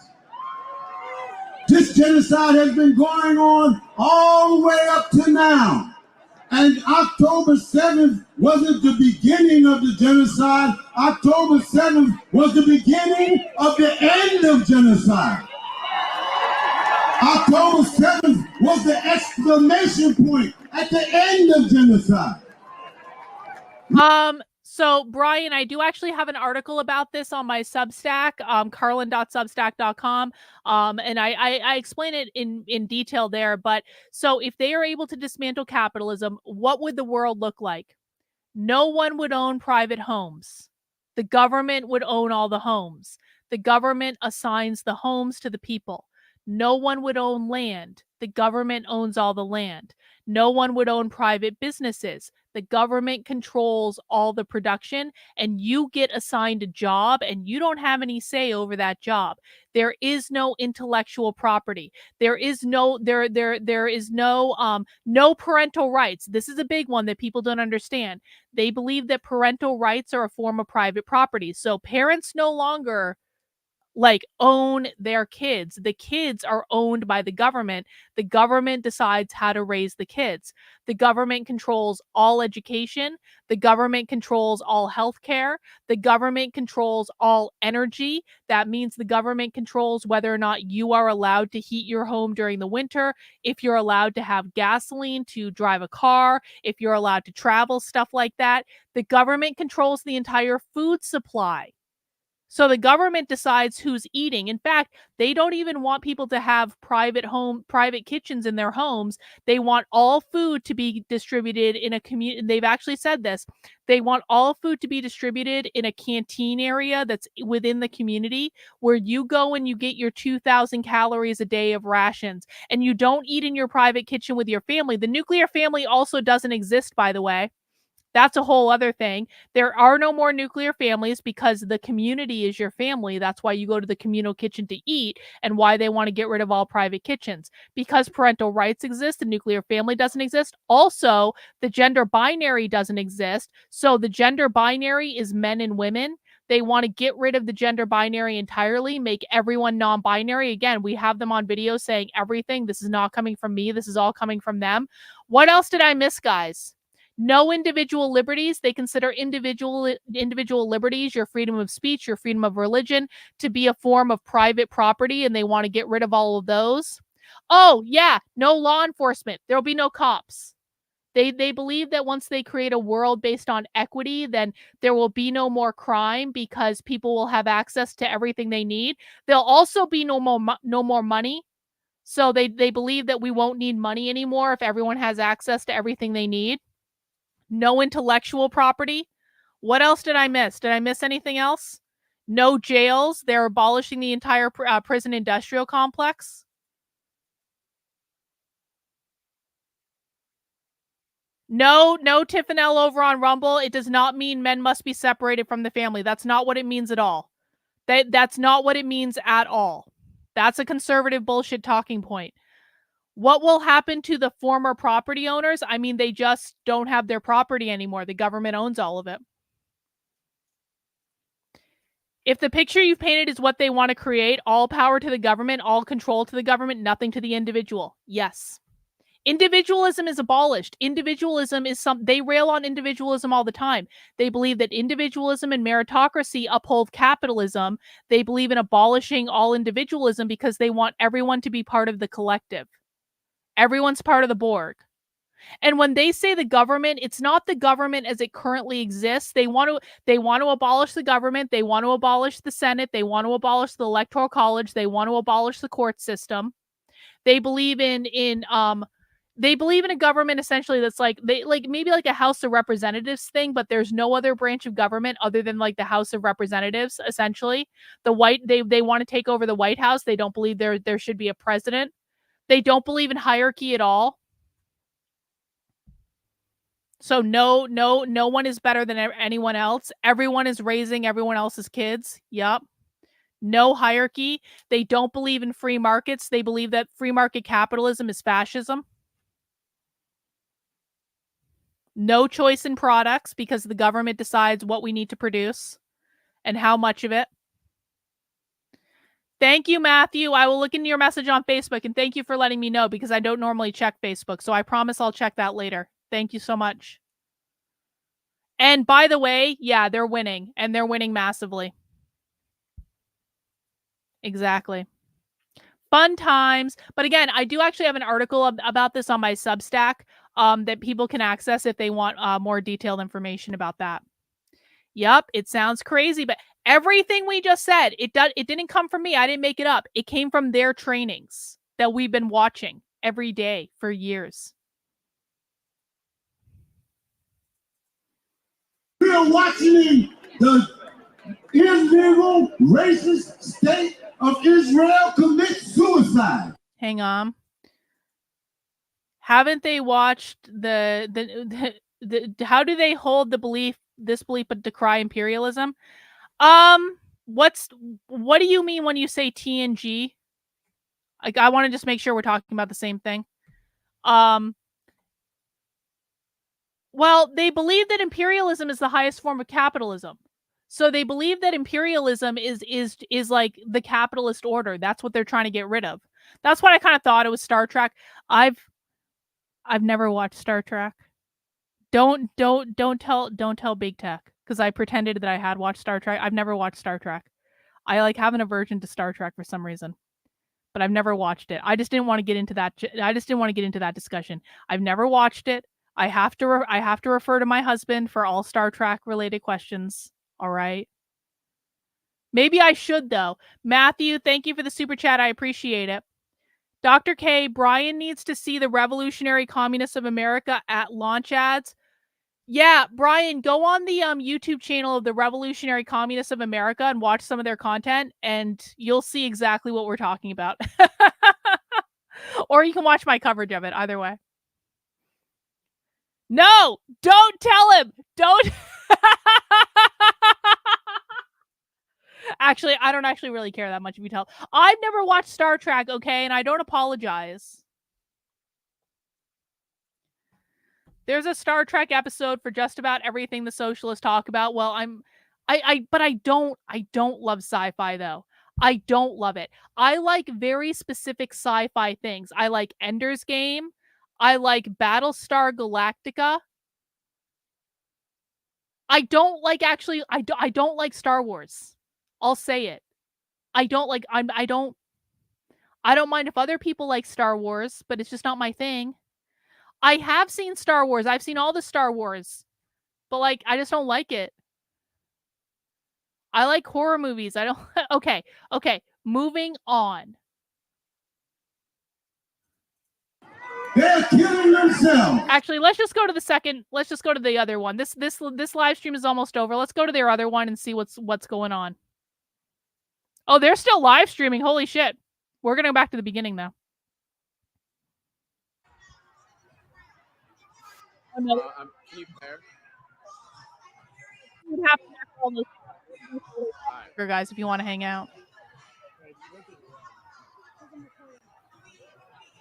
This genocide has been going on all the way up to now. And October 7th wasn't the beginning of the genocide. October 7th was the beginning of the end of genocide. October 7th was the exclamation point at the end of genocide. So, Brian, I do actually have an article about this on my Substack, carlin.substack.com. And I explain it in detail there. But so if they are able to dismantle capitalism, what would the world look like? No one would own private homes. The government would own all the homes. The government assigns the homes to the people. No one would own land. The government owns all the land. No one would own private businesses. The government controls all the production, and you get assigned a job and you don't have any say over that job. There is no intellectual property. There is no no parental rights. This is a big one that people don't understand. They believe that parental rights are a form of private property. So parents no longer own their kids. The kids are owned by the government. The government decides how to raise the kids. The government controls all education. The government controls all healthcare. The government controls all energy. That means the government controls whether or not you are allowed to heat your home during the winter, if you're allowed to have gasoline to drive a car, if you're allowed to travel, stuff like that. The government controls the entire food supply. So the government decides who's eating. In fact, they don't even want people to have private kitchens in their homes. They want all food to be distributed in a community. They've actually said this. They want all food to be distributed in a canteen area that's within the community, where you go and you get your 2,000 calories a day of rations, and you don't eat in your private kitchen with your family. The nuclear family also doesn't exist, by the way. That's a whole other thing. There are no more nuclear families because the community is your family. That's why you go to the communal kitchen to eat, and why they want to get rid of all private kitchens. Because parental rights exist, the nuclear family doesn't exist. Also, the gender binary doesn't exist. So the gender binary is men and women. They want to get rid of the gender binary entirely, make everyone non-binary. Again, we have them on video saying everything. This is not coming from me. This is all coming from them. What else did I miss, guys? No individual liberties. They consider individual liberties, your freedom of speech, your freedom of religion, to be a form of private property, and they want to get rid of all of those. Oh, yeah, no law enforcement. There'll be no cops. They believe that once they create a world based on equity, then there will be no more crime because people will have access to everything they need. There'll also be no more money. So they believe that we won't need money anymore if everyone has access to everything they need. No intellectual property. What else did I miss? Did I miss anything else? No jails. They're abolishing the entire prison industrial complex. No Tiffanel over on Rumble. It does not mean men must be separated from the family. That's not what it means at all. That's not what it means at all. That's a conservative bullshit talking point. What will happen to the former property owners? I mean, they just don't have their property anymore. The government owns all of it. If the picture you've painted is what they want to create, all power to the government, all control to the government, nothing to the individual. Yes. Individualism is abolished. Individualism is they rail on individualism all the time. They believe that individualism and meritocracy uphold capitalism. They believe in abolishing all individualism because they want everyone to be part of the collective. Everyone's part of the Borg. And when they say the government, it's not the government as it currently exists. They want to abolish the government. They want to abolish the Senate. They want to abolish the Electoral College. They want to abolish the court system. They believe in a government essentially that's like maybe like a House of Representatives thing, but there's no other branch of government other than like the House of Representatives. Essentially, they want to take over the White House. They don't believe there should be a president. They don't believe in hierarchy at all. So no one is better than anyone else. Everyone is raising everyone else's kids. Yep. No hierarchy. They don't believe in free markets. They believe that free market capitalism is fascism. No choice in products because the government decides what we need to produce and how much of it. Thank you, Matthew. I will look into your message on Facebook, and thank you for letting me know because I don't normally check Facebook, so I promise I'll check that later. Thank you so much. And by the way, yeah, they're winning, and they're winning massively. Exactly. Fun times. But again, I do actually have an article about this on my Substack that people can access if they want more detailed information about that. Yep, it sounds crazy, but everything we just said, it didn't come from me. I didn't make it up. It came from their trainings that we've been watching every day for years. We are watching the illegal racist state of Israel commit suicide. Hang on. Haven't they watched the how do they hold this belief but decry imperialism? What do you mean when you say TNG? Like, I want to just make sure we're talking about the same thing. Well, they believe that imperialism is the highest form of capitalism. So they believe that imperialism is like the capitalist order. That's what they're trying to get rid of. That's what I kind of thought it was Star Trek. I've never watched Star Trek. Don't tell Big Tech because I pretended that I had watched Star Trek. I've never watched Star Trek. I like have an aversion to Star Trek for some reason, but I've never watched it. I just didn't want to get into that. I just didn't want to get into that discussion. I've never watched it. I have to refer to my husband for all Star Trek related questions. All right. Maybe I should though. Matthew, thank you for the super chat. I appreciate it. Dr. K, Brian needs to see the Revolutionary Communists of America at launch ads. Yeah, Brian, go on the YouTube channel of the Revolutionary Communists of America and watch some of their content, and you'll see exactly what we're talking about. Or you can watch my coverage of it, either way. No, don't tell him. Don't. Actually, I don't actually really care that much if you tell. I've never watched Star Trek, okay, and I don't apologize. There's a Star Trek episode for just about everything the socialists talk about. Well, but I don't love sci-fi though. I don't love it. I like very specific sci-fi things. I like Ender's Game. I like Battlestar Galactica. I don't like I don't like Star Wars. I'll say it. I don't mind if other people like Star Wars, but it's just not my thing. I have seen Star Wars. I've seen all the Star Wars. But, like, I just don't like it. I like horror movies. I don't... Okay. Moving on. They're killing themselves. Actually, let's just go to the second. Let's just go to the other one. This live stream is almost over. Let's go to their other one and see what's going on. Oh, they're still live streaming. Holy shit. We're going to go back to the beginning, though. Can you pair? What happened after all those guys, if you want to hang out.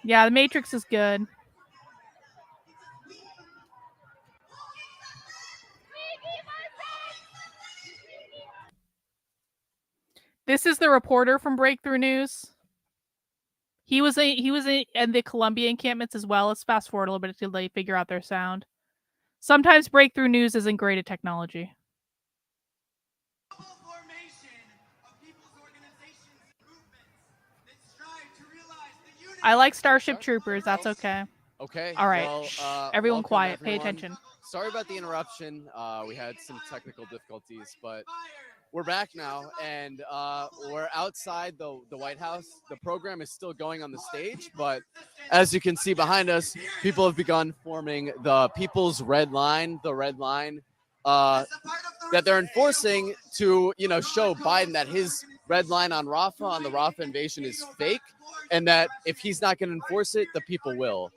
Yeah, the Matrix is good. This is the reporter from Breakthrough News. He was in the Columbia encampments as well. Let's fast forward a little bit until they figure out their sound. Sometimes Breakthrough News isn't great at technology. I like Starship Troopers. That's okay. Okay. All right. Well, Everyone quiet. everyone. Pay attention. Sorry about the interruption. We had some technical difficulties, but we're back now, and we're outside the White House. The program is still going on the stage, but as you can see behind us, people have begun forming the People's Red Line, the red line that they're enforcing to, show Biden that his red line on Rafah, on the Rafah invasion, is fake, and that if he's not going to enforce it, the people will.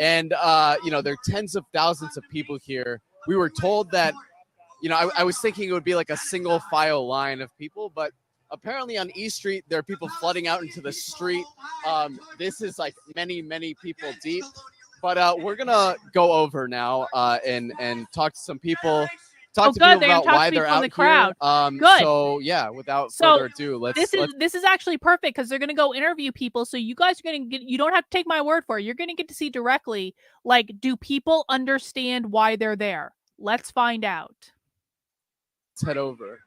And, there are tens of thousands of people here. We were told that, I was thinking it would be like a single file line of people, but apparently on E Street, there are people flooding out into the street. This is like many, many people deep. But we're going to go over now and talk to some people. Talk to people about why they're out here. Good. So yeah, without further ado, this is actually perfect because they're gonna go interview people. So you guys are gonna get. You don't have to take my word for it. You're gonna get to see directly. Like, do people understand why they're there? Let's find out. Let's head over.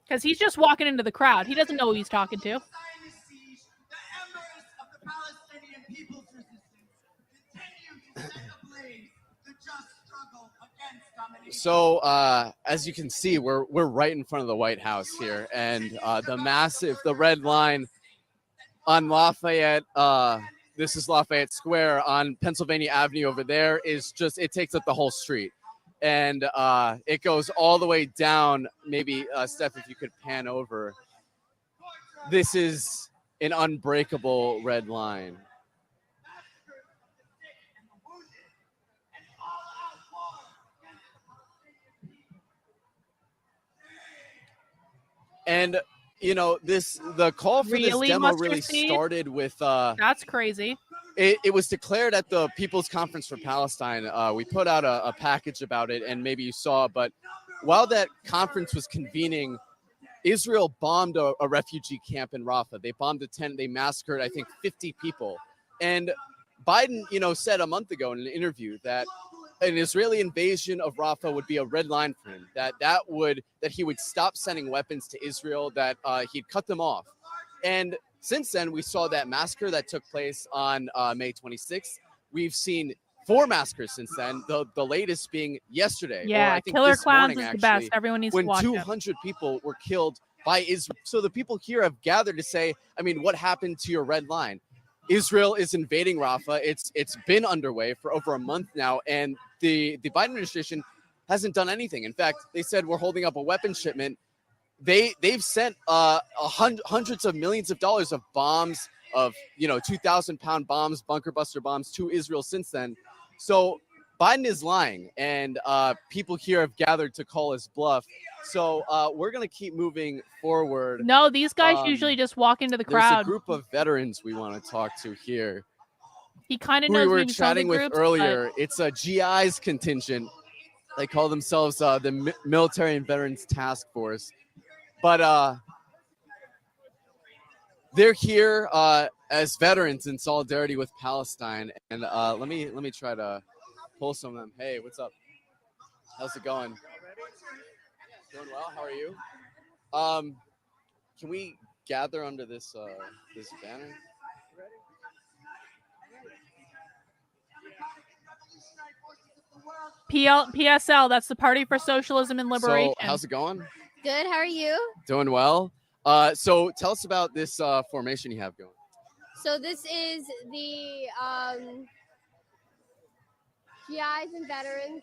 Because he's just walking into the crowd. He doesn't know who he's talking to. So as you can see, we're right in front of the White House here, and the red line on Lafayette. This is Lafayette Square on Pennsylvania Avenue over there. It takes up the whole street, and it goes all the way down. Maybe Steph, if you could pan over. This is an unbreakable red line. And the call for this demo really started with that's crazy. It was declared at the People's Conference for Palestine. We put out a package about it, and maybe you saw, but while that conference was convening, Israel bombed a refugee camp in Rafah. They bombed a tent. They massacred, I think, 50 people. And Biden, said a month ago in an interview that an Israeli invasion of Rafah would be a red line for him, that he would stop sending weapons to Israel, that he'd cut them off. And since then, we saw that massacre that took place on May 26th. We've seen 4 massacres since then, the latest being yesterday. Yeah, or I think Killer this Clowns morning, is actually, the best. Everyone needs to watch it. When 200 people were killed by Israel. So the people here have gathered to say, what happened to your red line? Israel is invading Rafah. It's been underway for over a month now, and the Biden administration hasn't done anything. In fact, they said we're holding up a weapons shipment. They've sent hundreds of millions of dollars of bombs, of 2,000-pound bombs, bunker buster bombs to Israel since then. So Biden is lying, and people here have gathered to call his bluff. So we're going to keep moving forward. No, these guys usually just walk into the crowd. There's a group of veterans we want to talk to here. He kind of knows we were maybe some of the chatting with groups, earlier. but... It's a GI's contingent. They call themselves the Military and Veterans Task Force. But they're here as veterans in solidarity with Palestine. And let me try to pull some of them. Hey, what's up? How's it going? Doing well. How are you? Can we gather under this banner? PSL, that's the Party for Socialism and Liberation. So, how's it going? Good. How are you? Doing well. So, tell us about this formation you have going. So this is the GIs and Veterans.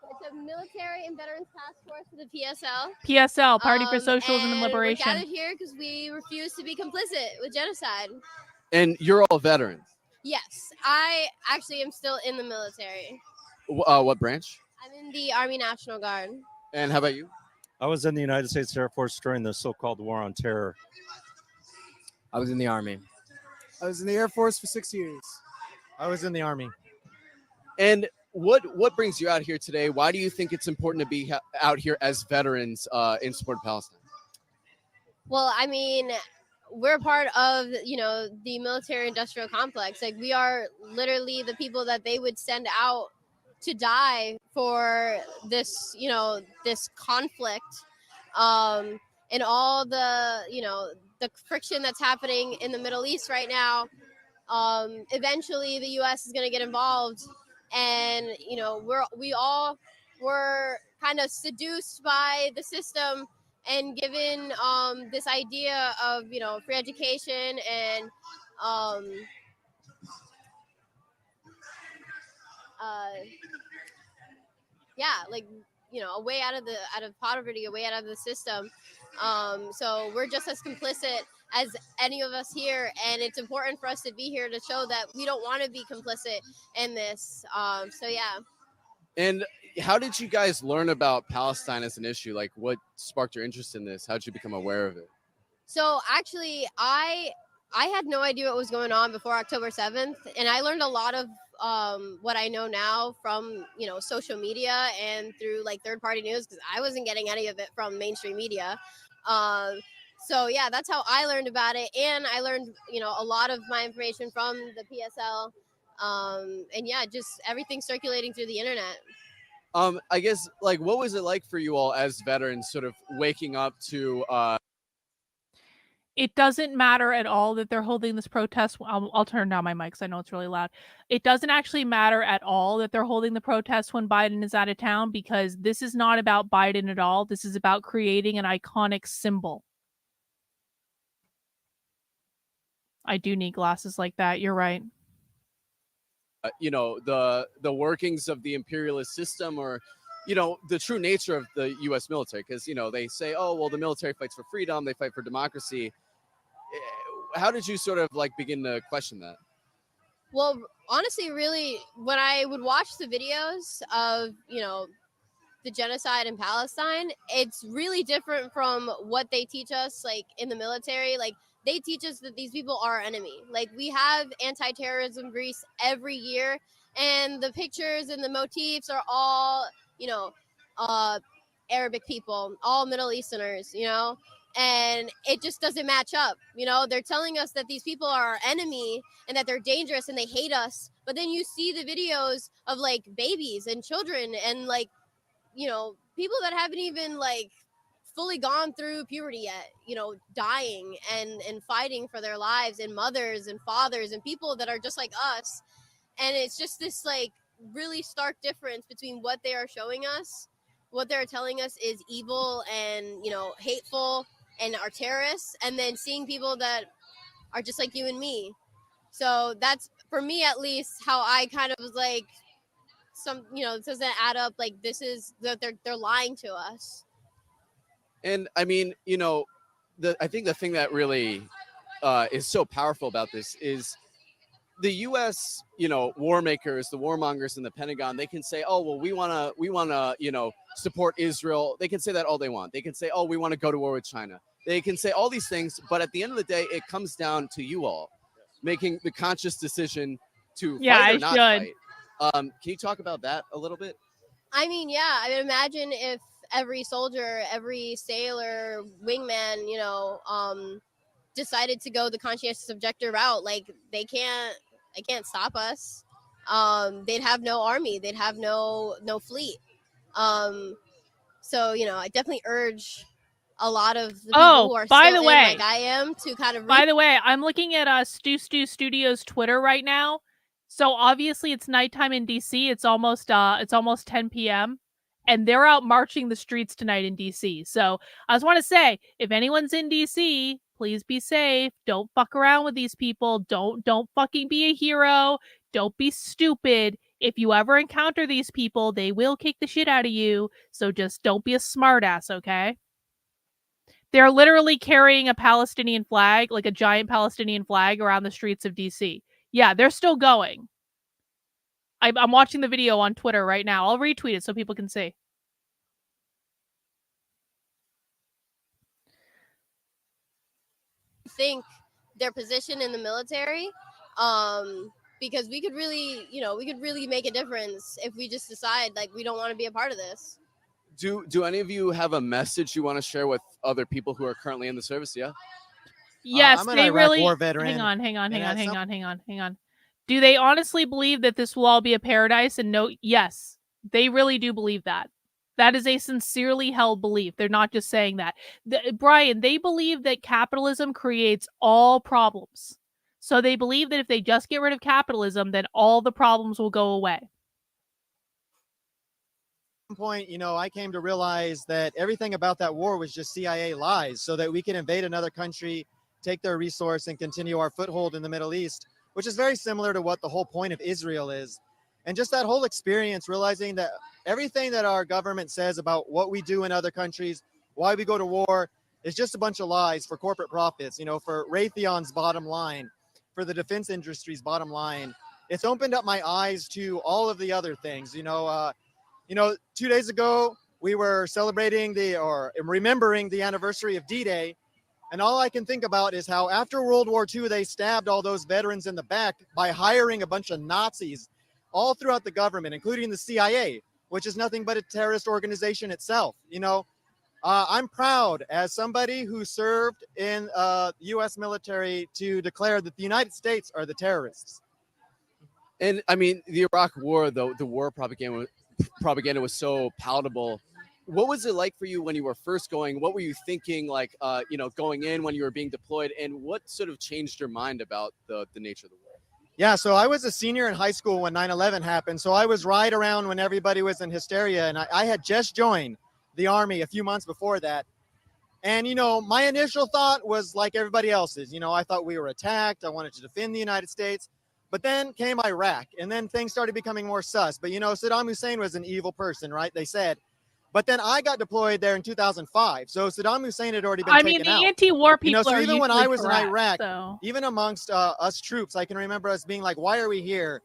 It's a military and veterans task force for the PSL. PSL, Party for Socialism and Liberation. We're gathered here because we refuse to be complicit with genocide. And you're all veterans. Yes, I actually am still in the military. What branch? I'm in the Army National Guard. And how about you? I was in the United States Air Force during the so-called War on Terror. I was in the Army. I was in the Air Force for 6 years. I was in the Army. And what brings you out here today? Why do you think it's important to be out here as veterans in support of Palestine? Well, I mean, we're part of, the military-industrial complex. Like, we are literally the people that they would send out to die for this, this conflict, and all the, the friction that's happening in the Middle East right now. Eventually, the U.S. is going to get involved, and we all were kind of seduced by the system and given this idea of free education and a way out of poverty, a way out of the system. So we're just as complicit as any of us here, and it's important for us to be here to show that we don't want to be complicit in this. So yeah. And how did you guys learn about Palestine as an issue? Like, what sparked your interest in this? How did you become aware of it? So actually, I had no idea what was going on before October 7th, and I learned a lot of what I know now from social media and through like third-party news, because I wasn't getting any of it from mainstream media. So yeah, that's how I learned about it, and I learned a lot of my information from the PSL, and yeah, just everything circulating through the internet. I guess, like, what was it like for you all as veterans, sort of waking up to? It doesn't matter at all that they're holding this protest. I'll turn down my mic because I know it's really loud. It doesn't actually matter at all that they're holding the protest when Biden is out of town, because this is not about Biden at all. This is about creating an iconic symbol. I do need glasses like that. You're right. The workings of the imperialist system, or the true nature of the U.S. military, because they say, oh well, the military fights for freedom, they fight for democracy. How did you sort of like begin to question that? Well, honestly, really, when I would watch the videos of the genocide in Palestine, it's really different from what they teach us like in the military. Like, they teach us that these people are our enemy. Like, we have anti-terrorism briefs every year, and the pictures and the motifs are all, Arabic people, all Middle Easterners, and it just doesn't match up. They're telling us that these people are our enemy and that they're dangerous and they hate us. But then you see the videos of like babies and children and like, people that haven't even like fully gone through puberty yet, dying and fighting for their lives, and mothers and fathers and people that are just like us. And it's just this like really stark difference between what they are showing us, what they're telling us is evil and, hateful and are terrorists, and then seeing people that are just like you and me. So that's, for me at least, how I kind of was like, it doesn't add up. Like, this is that they're lying to us. And I mean, I think the thing that really is so powerful about this is the U.S., war makers, the warmongers in the Pentagon. They can say, oh, well, we want to, support Israel. They can say that all they want. They can say, oh, we want to go to war with China. They can say all these things. But at the end of the day, it comes down to you all making the conscious decision to fight or not fight. Can you talk about that a little bit? I mean, yeah. I mean, imagine if every soldier, every sailor, wingman, decided to go the conscientious objector route. Like, they can't stop us. They'd have no army. They'd have no fleet. So, I definitely urge a lot of the people who are still in, like I am, to kind of... By the way, I'm looking at Stu Studios Twitter right now. So obviously it's nighttime in DC. It's almost 10 p.m. and they're out marching the streets tonight in DC. So I just want to say, if anyone's in DC, please be safe. Don't fuck around with these people. Don't fucking be a hero. Don't be stupid. If you ever encounter these people, they will kick the shit out of you. So just don't be a smartass, okay? They're literally carrying a Palestinian flag, like a giant Palestinian flag, around the streets of DC. Yeah, they're still going. I'm watching the video on Twitter right now. I'll retweet it so people can see. Think their position in the military, because we could really, we could really make a difference if we just decide like we don't want to be a part of this. Do any of you have a message you want to share with other people who are currently in the service? Yeah. Yes, I'm an they Iraq really. War veteran. Hang on. Do they honestly believe that this will all be a paradise? And no, yes, they really do believe that. That is a sincerely held belief. They're not just saying that. Brian, they believe that capitalism creates all problems. So they believe that if they just get rid of capitalism, then all the problems will go away. At some point, I came to realize that everything about that war was just CIA lies so that we can invade another country, take their resource, and continue our foothold in the Middle East, which is very similar to what the whole point of Israel is. And just that whole experience, realizing that everything that our government says about what we do in other countries, why we go to war, is just a bunch of lies for corporate profits, for Raytheon's bottom line, for the defense industry's bottom line. It's opened up my eyes to all of the other things. 2 days ago, we were remembering the anniversary of D-Day. And all I can think about is how after World War II, they stabbed all those veterans in the back by hiring a bunch of Nazis all throughout the government, including the CIA, which is nothing but a terrorist organization itself. I'm proud as somebody who served in the U.S. military to declare that the United States are the terrorists. And I mean, the Iraq War, the war propaganda was so palatable. What was it like for you when you were first going? What were you thinking, like, going in when you were being deployed, and what sort of changed your mind about the nature of the war? Yeah, so I was a senior in high school when 9/11 happened. So I was right around when everybody was in hysteria, and I had just joined the Army a few months before that. And, my initial thought was like everybody else's. I thought we were attacked. I wanted to defend the United States. But then came Iraq, and then things started becoming more sus. But, Saddam Hussein was an evil person, right? They said. But then I got deployed there in 2005. So Saddam Hussein had already been taken out. The anti-war people so are even when I was correct, in Iraq, so. even amongst us troops, I can remember us being like, why are we here?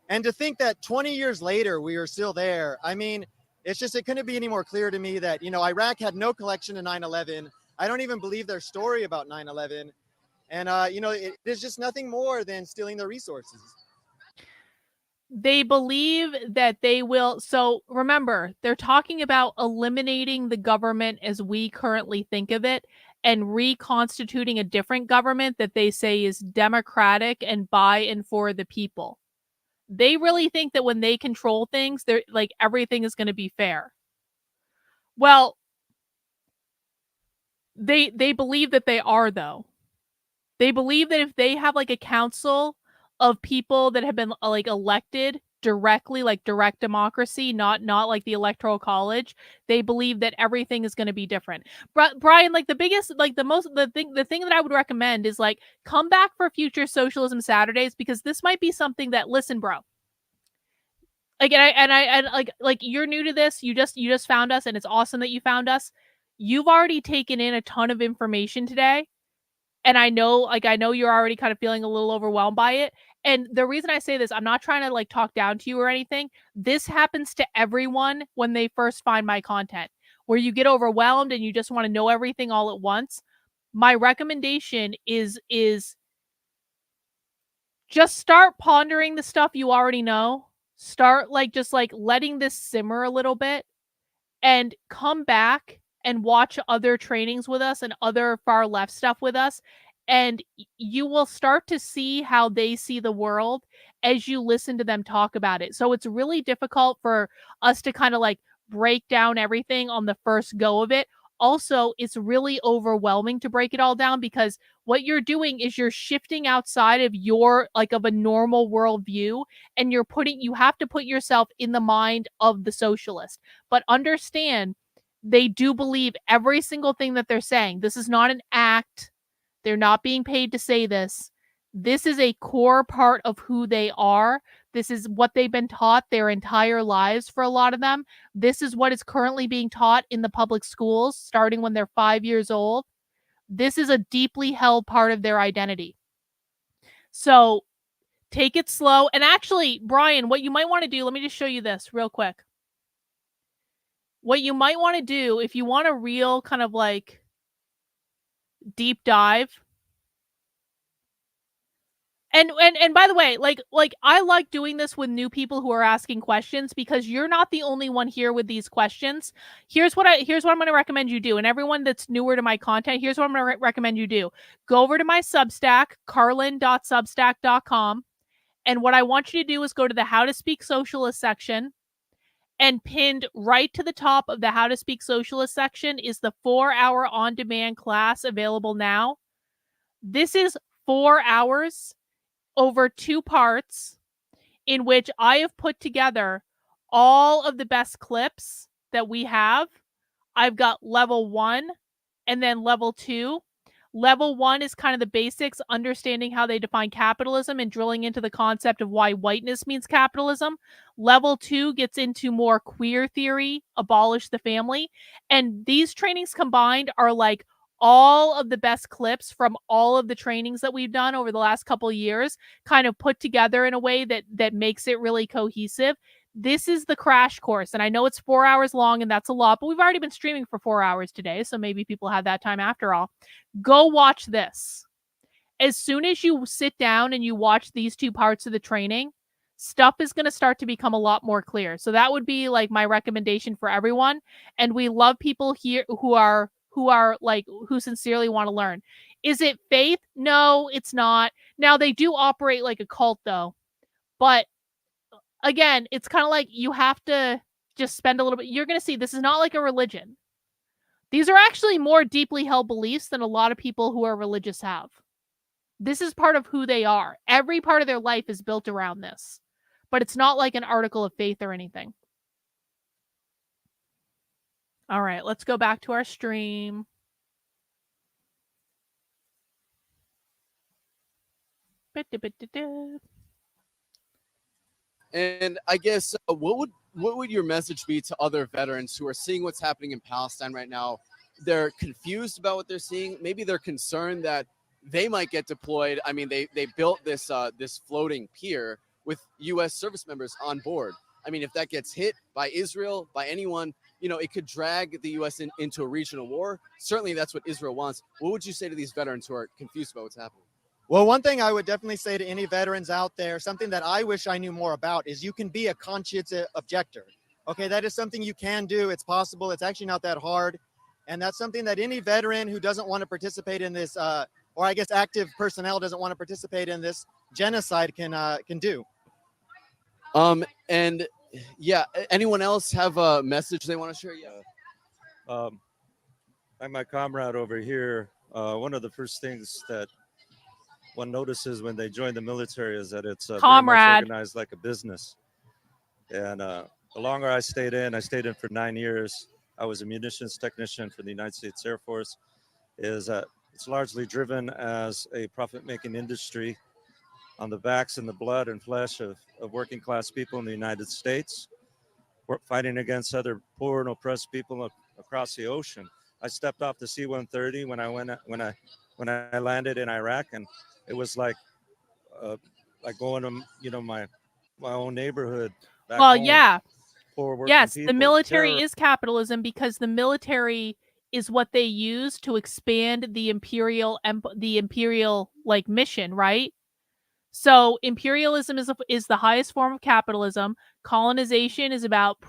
And to think that 20 years later, we are still there. I mean, it couldn't be any more clear to me that, Iraq had no connection to 9/11. I don't even believe their story about 9/11. And, there's just nothing more than stealing their resources. They believe that they will. So remember, they're talking about eliminating the government as we currently think of it and reconstituting a different government that they say is democratic and by and for the people. They really think that when they control things, they're like everything is going to be fair. Well, they believe that they are, though. They believe that if they have like a council of people that have been like elected directly, like direct democracy, not like the electoral college, they believe that everything is going to be different. Brian, like the thing that I would recommend is like come back for future Socialism Saturdays, because this might be something that, listen, bro. Again, I like you're new to this. You just found us, and it's awesome that you found us. You've already taken in a ton of information today. And I know you're already kind of feeling a little overwhelmed by it. And the reason I say this, I'm not trying to like talk down to you or anything. This happens to everyone when they first find my content, where you get overwhelmed and you just want to know everything all at once. My recommendation is just start pondering the stuff you already know. Start just letting this simmer a little bit and come back and watch other trainings with us and other far left stuff with us. And you will start to see how they see the world as you listen to them talk about it. So it's really difficult for us to kind of like break down everything on the first go of it. also it's really overwhelming to break it all down, because what you're doing is you're shifting outside of your of a normal worldview, and you have to put yourself in the mind of the socialist. But understand, they do believe every single thing that they're saying. This is not an act. They're not being paid to say this. This is a core part of who they are. This is what they've been taught their entire lives for a lot of them. This is what is currently being taught in the public schools, starting when they're 5 years old. This is a deeply held part of their identity. So take it slow. And actually, Brian, what you might want to do, let me just show you this real quick. What you might want to do, if you want a real kind of deep dive. And by the way, I like doing this with new people who are asking questions, because you're not the only one here with these questions. Here's what I'm going to recommend you do. And everyone that's newer to my content, here's what I'm going to recommend you do. Go over to my Substack, carlin.substack.com. And what I want you to do is go to the How to Speak Socialist section, and pinned right to the top of the How to Speak Socialist section is the 4-hour on-demand class available now. This is 4 hours over 2 parts, in which I have put together all of the best clips that we have. I've got level 1 and then level 2. Level 1 is kind of the basics, understanding how they define capitalism and drilling into the concept of why whiteness means capitalism. Level 2 gets into more queer theory, abolish the family. And these trainings combined are all of the best clips from all of the trainings that we've done over the last couple of years, kind of put together in a way that makes it really cohesive. This is the crash course. And I know it's 4 hours long, and that's a lot, but we've already been streaming for 4 hours today, so maybe people have that time after all. Go watch this. As soon as you sit down and you watch these 2 parts of the training, stuff is going to start to become a lot more clear. So that would be my recommendation for everyone. And we love people here who sincerely want to learn. Is it faith? No, it's not. Now, they do operate like a cult, though. But again, it's kind of you have to just spend a little bit. You're going to see this is not like a religion. These are actually more deeply held beliefs than a lot of people who are religious have. This is part of who they are. Every part of their life is built around this. But it's not like an article of faith or anything. All right, let's go back to our stream. And I guess what would your message be to other veterans who are seeing what's happening in Palestine right now? They're confused about what they're seeing. Maybe they're concerned that they might get deployed. I mean, they built this floating pier with U.S. service members on board. I mean, if that gets hit by Israel, by anyone, it could drag the U.S. into a regional war. Certainly, that's what Israel wants. What would you say to these veterans who are confused about what's happening? Well, one thing I would definitely say to any veterans out there, something that I wish I knew more about, is you can be a conscious objector. Okay, that is something you can do. It's possible. It's actually not that hard. And that's something that any veteran who doesn't want to participate in this, or I guess active personnel doesn't want to participate in this genocide can do. And yeah, anyone else have a message they want to share? Yeah. Like my comrade over here, one of the first things that one notices when they join the military is that it's very much organized like a business. And the longer I stayed in for 9 years. I was a munitions technician for the United States Air Force. It's largely driven as a profit-making industry on the backs and the blood and flesh of working class people in the United States. We're fighting against other poor and oppressed people across the ocean. I stepped off the C-130 when I landed in Iraq, and it was like going to my own neighborhood. Well, home. yeah. Yes, People. the military is capitalism, because the military is what they use to expand the imperial mission, right? So imperialism is the highest form of capitalism. Colonization is about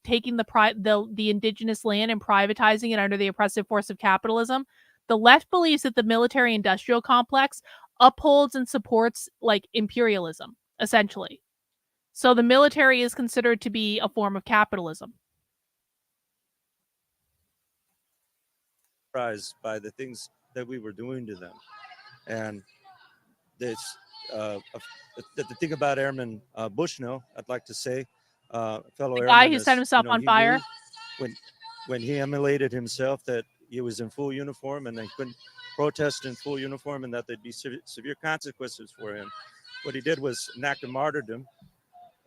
taking the indigenous land and privatizing it under the oppressive force of capitalism. The left believes that the military industrial complex upholds and supports imperialism, essentially. So the military is considered to be a form of capitalism. surprised by the things that we were doing to them. And this, the thing about Airman Bushnell, I'd like to say, fellow the guy airman, who set himself on fire. When he emulated himself that he was in full uniform and they couldn't protest in full uniform and that there'd be severe consequences for him. What he did was an act of martyrdom,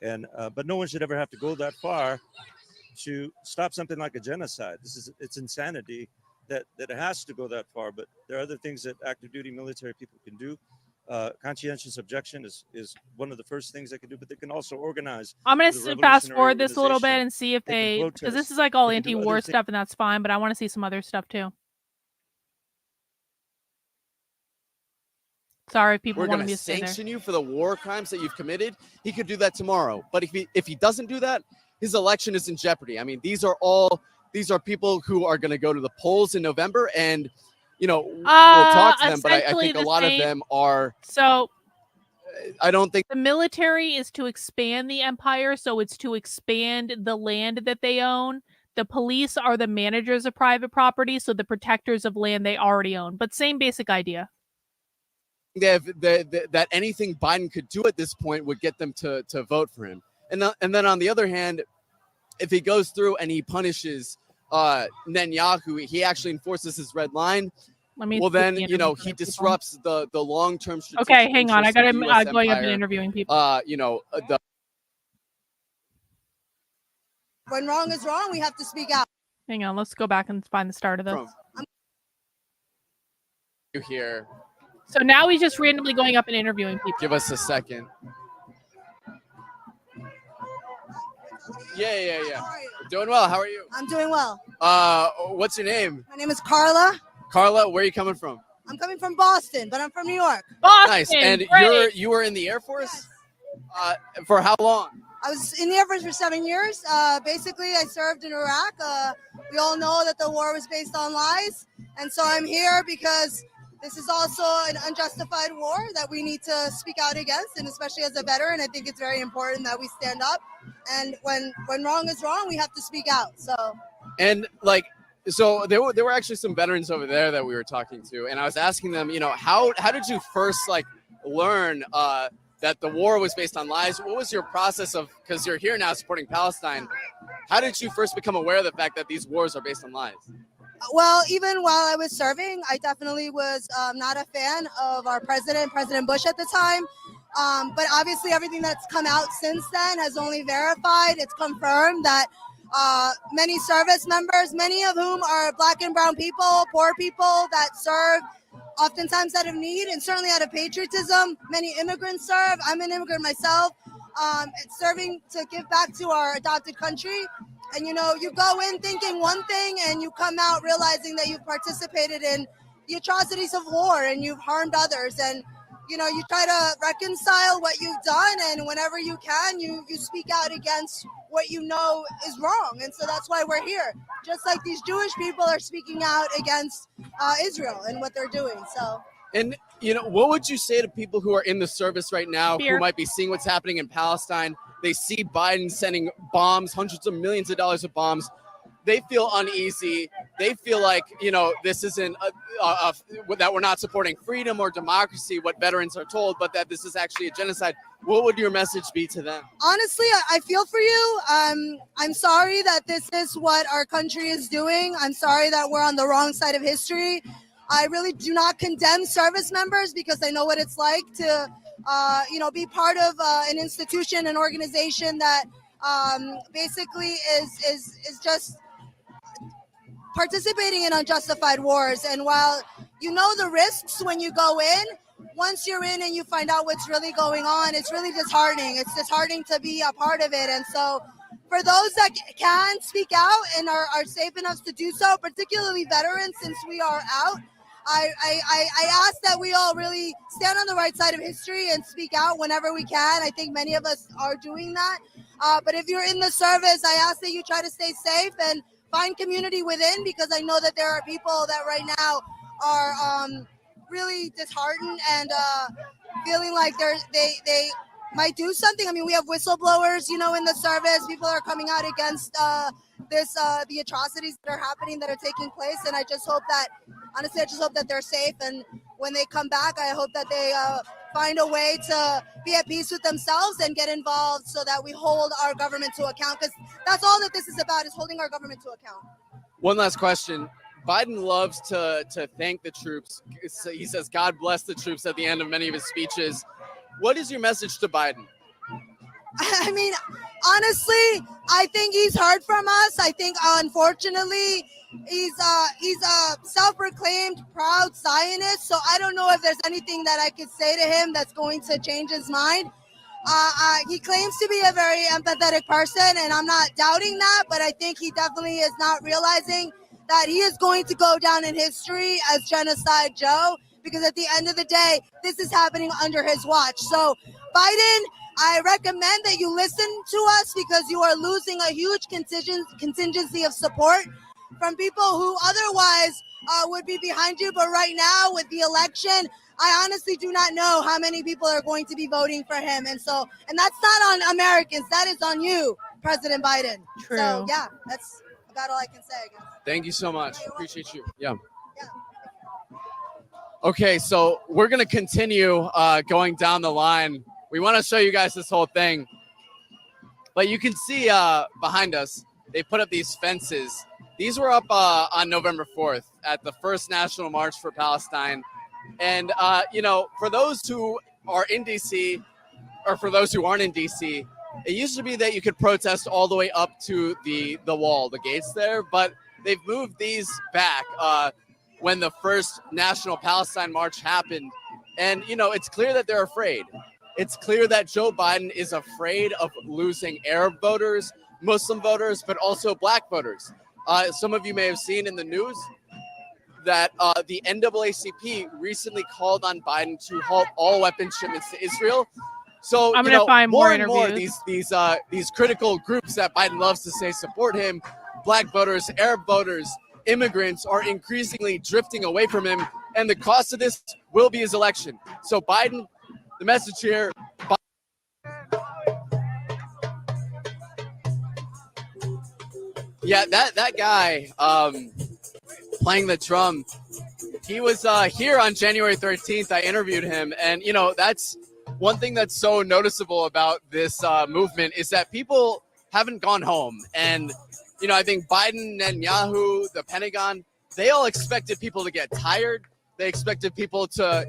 and but no one should ever have to go that far to stop something like a genocide. It's insanity that it has to go that far. But there are other things that active duty military people can do. Conscientious objection is one of the first things they can do, but they can also organize. I'm going to fast forward this a little bit and see if because this is like all anti-war stuff, and that's fine, but I want to see some other stuff too. Sorry if people want me to stay there. We're going to sanction you for the war crimes that you've committed. He could do that tomorrow. But if he doesn't do that, his election is in jeopardy. I mean, these are people who are going to go to the polls in November, and we'll talk to them, but I think a lot of them are. So I don't think the military is to expand the empire, so it's to expand the land that they own. The police are the managers of private property, so the protectors of land they already own. But same basic idea. That anything Biden could do at this point would get them to vote for him. And then on the other hand, if he goes through and he punishes Netanyahu, he actually enforces his red line. Well, then he disrupts the long-term. Okay, hang on. I got him going up and interviewing people. When wrong is wrong, we have to speak out. Hang on. Let's go back and find the start of this. You hear? So now he's just randomly going up and interviewing people. Give us a second. Yeah. Doing well. How are you? I'm doing well. What's your name? My name is Carla. Carla, where are you coming from? I'm coming from Boston, but I'm from New York. Boston. Nice. And you were in the Air Force? Yes. For how long? I was in the Air Force for 7 years. Basically, I served in Iraq. We all know that the war was based on lies. And so I'm here because this is also an unjustified war that we need to speak out against. And especially as a veteran, I think it's very important that we stand up. And when wrong is wrong, we have to speak out. So there were actually some veterans over there that we were talking to. And I was asking them, how did you first learn that the war was based on lies? What was your process of, because you're here now supporting Palestine, how did you first become aware of the fact that these wars are based on lies? Well, even while I was serving, I definitely was not a fan of our President Bush at the time. But obviously everything that's come out since then has only verified, it's confirmed that many service members, many of whom are Black and brown people, poor people that serve oftentimes out of need and certainly out of patriotism. Many immigrants serve. I'm an immigrant myself, serving to give back to our adopted country. And, you go in thinking one thing and you come out realizing that you've participated in the atrocities of war and you've harmed others. And, you try to reconcile what you've done. And whenever you can, you speak out against what you know is wrong. And so that's why we're here. Just like these Jewish people are speaking out against Israel and what they're doing. So. And, what would you say to people who are in the service right now who might be seeing what's happening in Palestine? They see Biden sending bombs, hundreds of millions of dollars of bombs. They feel uneasy. They feel like, this isn't that we're not supporting freedom or democracy, what veterans are told, but that this is actually a genocide. What would your message be to them? Honestly, I feel for you. I'm sorry that this is what our country is doing. I'm sorry that we're on the wrong side of history. I really do not condemn service members because I know what it's like to, be part of an institution, an organization that basically is just participating in unjustified wars. And while you know the risks when you go in, once you're in and you find out what's really going on, it's really disheartening. It's disheartening to be a part of it. And so for those that can speak out and are safe enough to do so, particularly veterans, since we are out, I ask that we all really stand on the right side of history and speak out whenever we can. I think many of us are doing that. But if you're in the service, I ask that you try to stay safe and find community within, because I know that there are people that right now are really disheartened and feeling like they might do something. I mean, we have whistleblowers, you know, in the service. People are coming out against the atrocities that are happening, that are taking place. And I just hope that, honestly, I just hope that they're safe. And when they come back, I hope that they find a way to be at peace with themselves and get involved so that we hold our government to account. Because that's all that this is about, is holding our government to account. One last question. Biden loves to thank the troops. He says, God bless the troops at the end of many of his speeches. What is your message to Biden? I mean, honestly, I think he's heard from us. I think, unfortunately, he's a self-proclaimed proud Zionist. So I don't know if there's anything that I could say to him that's going to change his mind. He claims to be a very empathetic person, and I'm not doubting that, but I think he definitely is not realizing that he is going to go down in history as Genocide Joe, because at the end of the day, this is happening under his watch. So, Biden, I recommend that you listen to us, because you are losing a huge contingency of support from people who otherwise would be behind you. But right now, with the election, I honestly do not know how many people are going to be voting for him. And that's not on Americans. That is on you, President Biden. True. So, yeah, that's about all I can say, I guess. Thank you so much. Appreciate you. Yeah. Okay, so we're going to continue going down the line. We want to show you guys this whole thing. But you can see behind us, they put up these fences. These were up on November 4th at the first National March for Palestine. And, you know, for those who are in D.C., or for those who aren't in D.C., it used to be that you could protest all the way up to the wall, the gates there. But they've moved these back when the first National Palestine March happened. And, you know, it's clear that they're afraid. It's clear that Joe Biden is afraid of losing Arab voters, Muslim voters, but also black voters. Some of you may have seen in the news that the NAACP recently called on Biden to halt all weapons shipments to Israel. So I'm going to find more and more interviews. These critical groups that Biden loves to say support him, black voters, Arab voters, immigrants, are increasingly drifting away from him. And the cost of this will be his election. So Biden, the message here. Yeah, that guy playing the drum, he was here on January 13th. I interviewed him. And, you know, that's one thing that's so noticeable about this movement is that people haven't gone home. And, you know, I think Biden, Netanyahu, the Pentagon, they all expected people to get tired. They expected people to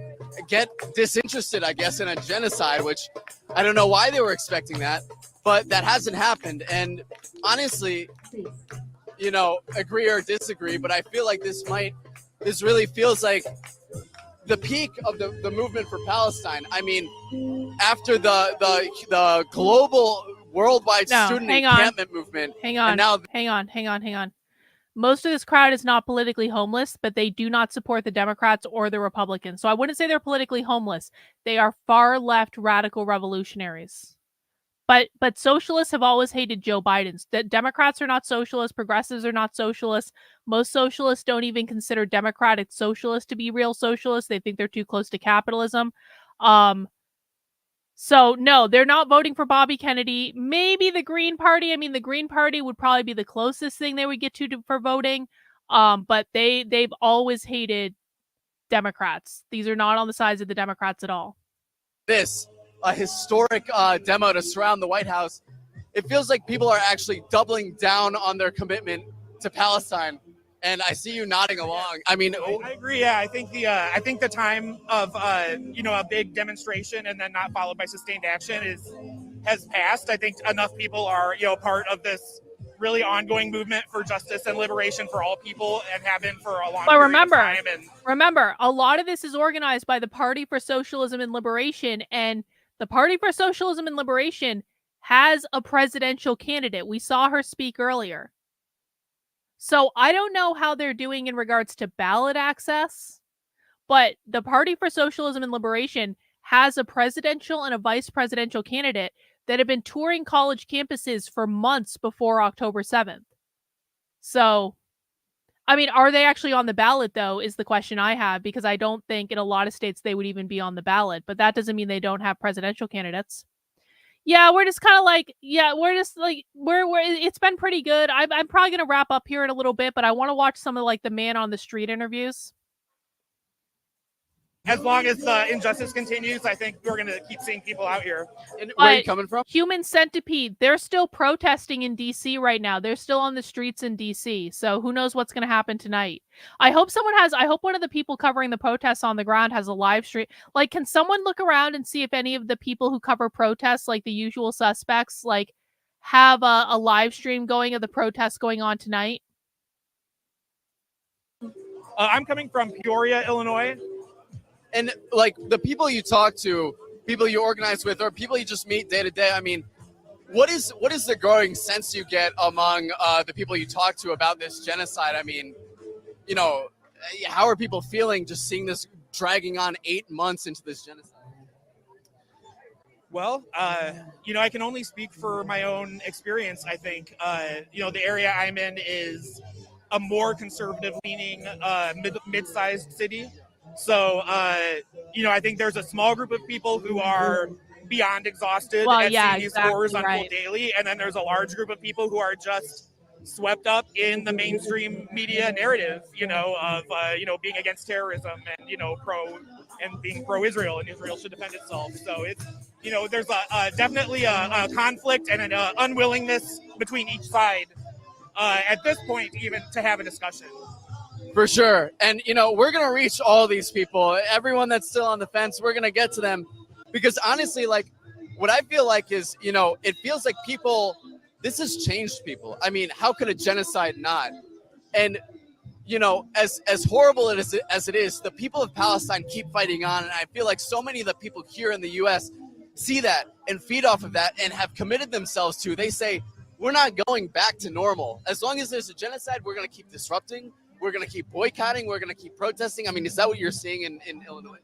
get disinterested, I guess, in a genocide, which I don't know why they were expecting that, but that hasn't happened. And honestly, you know, agree or disagree, but I feel like this really feels like the peak of the movement for Palestine. I mean, after the global worldwide student encampment movement. Hang on. Most of this crowd is not politically homeless, but they do not support the Democrats or the Republicans. So I wouldn't say they're politically homeless. They are far left radical revolutionaries. But socialists have always hated Joe Biden. The Democrats are not socialists. Progressives are not socialists. Most socialists don't even consider democratic socialists to be real socialists. They think they're too close to capitalism. So no, they're not voting for Bobby Kennedy. Maybe the Green Party. I mean, the Green Party would probably be the closest thing they would get to for voting. But they've always hated Democrats. These are not on the sides of the Democrats at all. A historic demo to surround the White House. It feels like people are actually doubling down on their commitment to Palestine. And I see you nodding along. I mean, I agree. Yeah, I think the time of a big demonstration and then not followed by sustained action has passed. I think enough people are part of this really ongoing movement for justice and liberation for all people, and have been for a long period of time. Remember, a lot of this is organized by the Party for Socialism and Liberation, and the Party for Socialism and Liberation has a presidential candidate. We saw her speak earlier. So I don't know how they're doing in regards to ballot access, but the Party for Socialism and Liberation has a presidential and a vice presidential candidate that have been touring college campuses for months before October 7th. So, I mean, are they actually on the ballot, though, is the question I have, because I don't think in a lot of states they would even be on the ballot, but that doesn't mean they don't have presidential candidates. Yeah, we're just kind of like, it's been pretty good. I'm probably going to wrap up here in a little bit, but I want to watch some of like the man on the street interviews. As long as the injustice continues, I think we're going to keep seeing people out here. And where are you coming from? Human Centipede, they're still protesting in DC right now. They're still on the streets in DC. So who knows what's going to happen tonight? I hope one of the people covering the protests on the ground has a live stream. Like, can someone look around and see if any of the people who cover protests, like the usual suspects, like have a live stream going of the protests going on tonight? I'm coming from Peoria, Illinois. And like the people you talk to, people you organize with, or people you just meet day to day, I mean, what is the growing sense you get among the people you talk to about this genocide? I mean, you know, how are people feeling just seeing this dragging on 8 months into this genocide? Well, you know, I can only speak for my own experience. I think, you know, the area I'm in is a more conservative-leaning mid-sized city. So, you know, I think there's a small group of people who are beyond exhausted and seeing these horrors unfold daily. And then there's a large group of people who are just swept up in the mainstream media narrative, you know, of, you know, being against terrorism and, you know, being pro-Israel, and Israel should defend itself. So it's, you know, there's definitely a conflict and an unwillingness between each side at this point even to have a discussion. For sure. And, you know, we're going to reach all these people, everyone that's still on the fence, we're going to get to them. Because honestly, like, what I feel like is, you know, it feels like this has changed people. I mean, how could a genocide not? And, you know, as horrible as it is, the people of Palestine keep fighting on. And I feel like so many of the people here in the U.S. see that and feed off of that and have committed themselves to, they say, we're not going back to normal. As long as there's a genocide, we're going to keep disrupting. We're going to keep boycotting. We're going to keep protesting. I mean, is that what you're seeing in Illinois?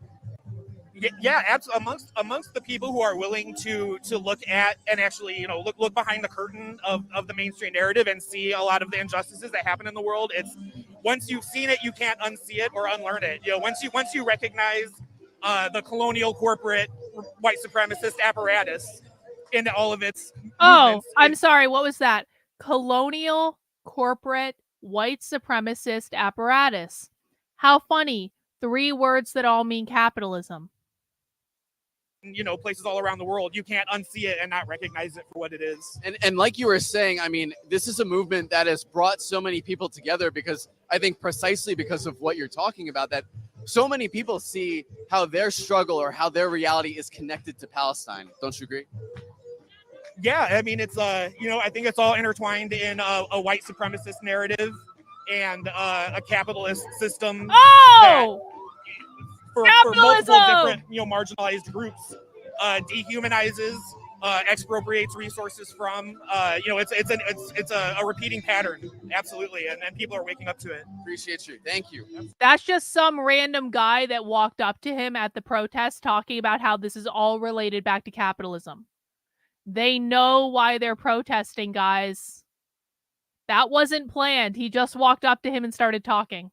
Yeah, absolutely. Amongst the people who are willing to look at and actually, you know, look behind the curtain of the mainstream narrative and see a lot of the injustices that happen in the world. It's once you've seen it, you can't unsee it or unlearn it. You know, once you recognize the colonial, corporate, white supremacist apparatus in all of its movements, I'm sorry. What was that? Colonial, corporate, white supremacist apparatus. How funny. 3 words that all mean capitalism. You know, places all around the world, you can't unsee it and not recognize it for what it is. And like you were saying, I mean, this is a movement that has brought so many people together because I think precisely because of what you're talking about, that so many people see how their struggle or how their reality is connected to Palestine. Don't you agree? Yeah, I mean, it's you know, I think it's all intertwined in a white supremacist narrative and a capitalist system. For multiple different, you know, marginalized groups, dehumanizes, expropriates resources from. You know, it's a repeating pattern, absolutely, and people are waking up to it. Appreciate you. Thank you. That's just some random guy that walked up to him at the protest talking about how this is all related back to capitalism. They know why they're protesting, guys. That wasn't planned. He just walked up to him and started talking.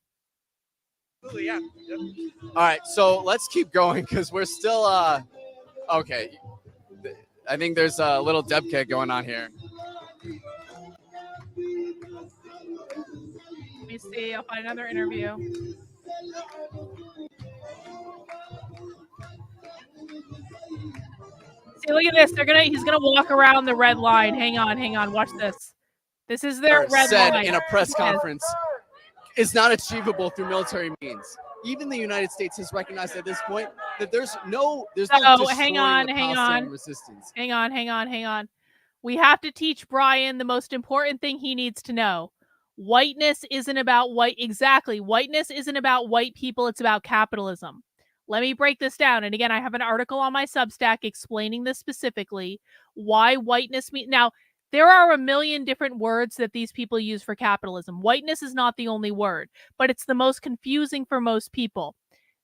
Absolutely, yeah. Yep. All right, so let's keep going because we're still okay. I think there's a little Debcade going on here. Let me see. I'll find another interview. See, look at this. He's gonna walk around the red line. Hang on. Watch this. This is their red line. In a press conference is not achievable through military means. Even the United States has recognized at this point that there's no hang on. resistance. Hang on. We have to teach Brian the most important thing he needs to know. Whiteness isn't about Whiteness isn't about white people. It's about capitalism. Let me break this down. And again, I have an article on my Substack explaining this specifically, why whiteness means. Now, there are a million different words that these people use for capitalism. Whiteness is not the only word, but it's the most confusing for most people.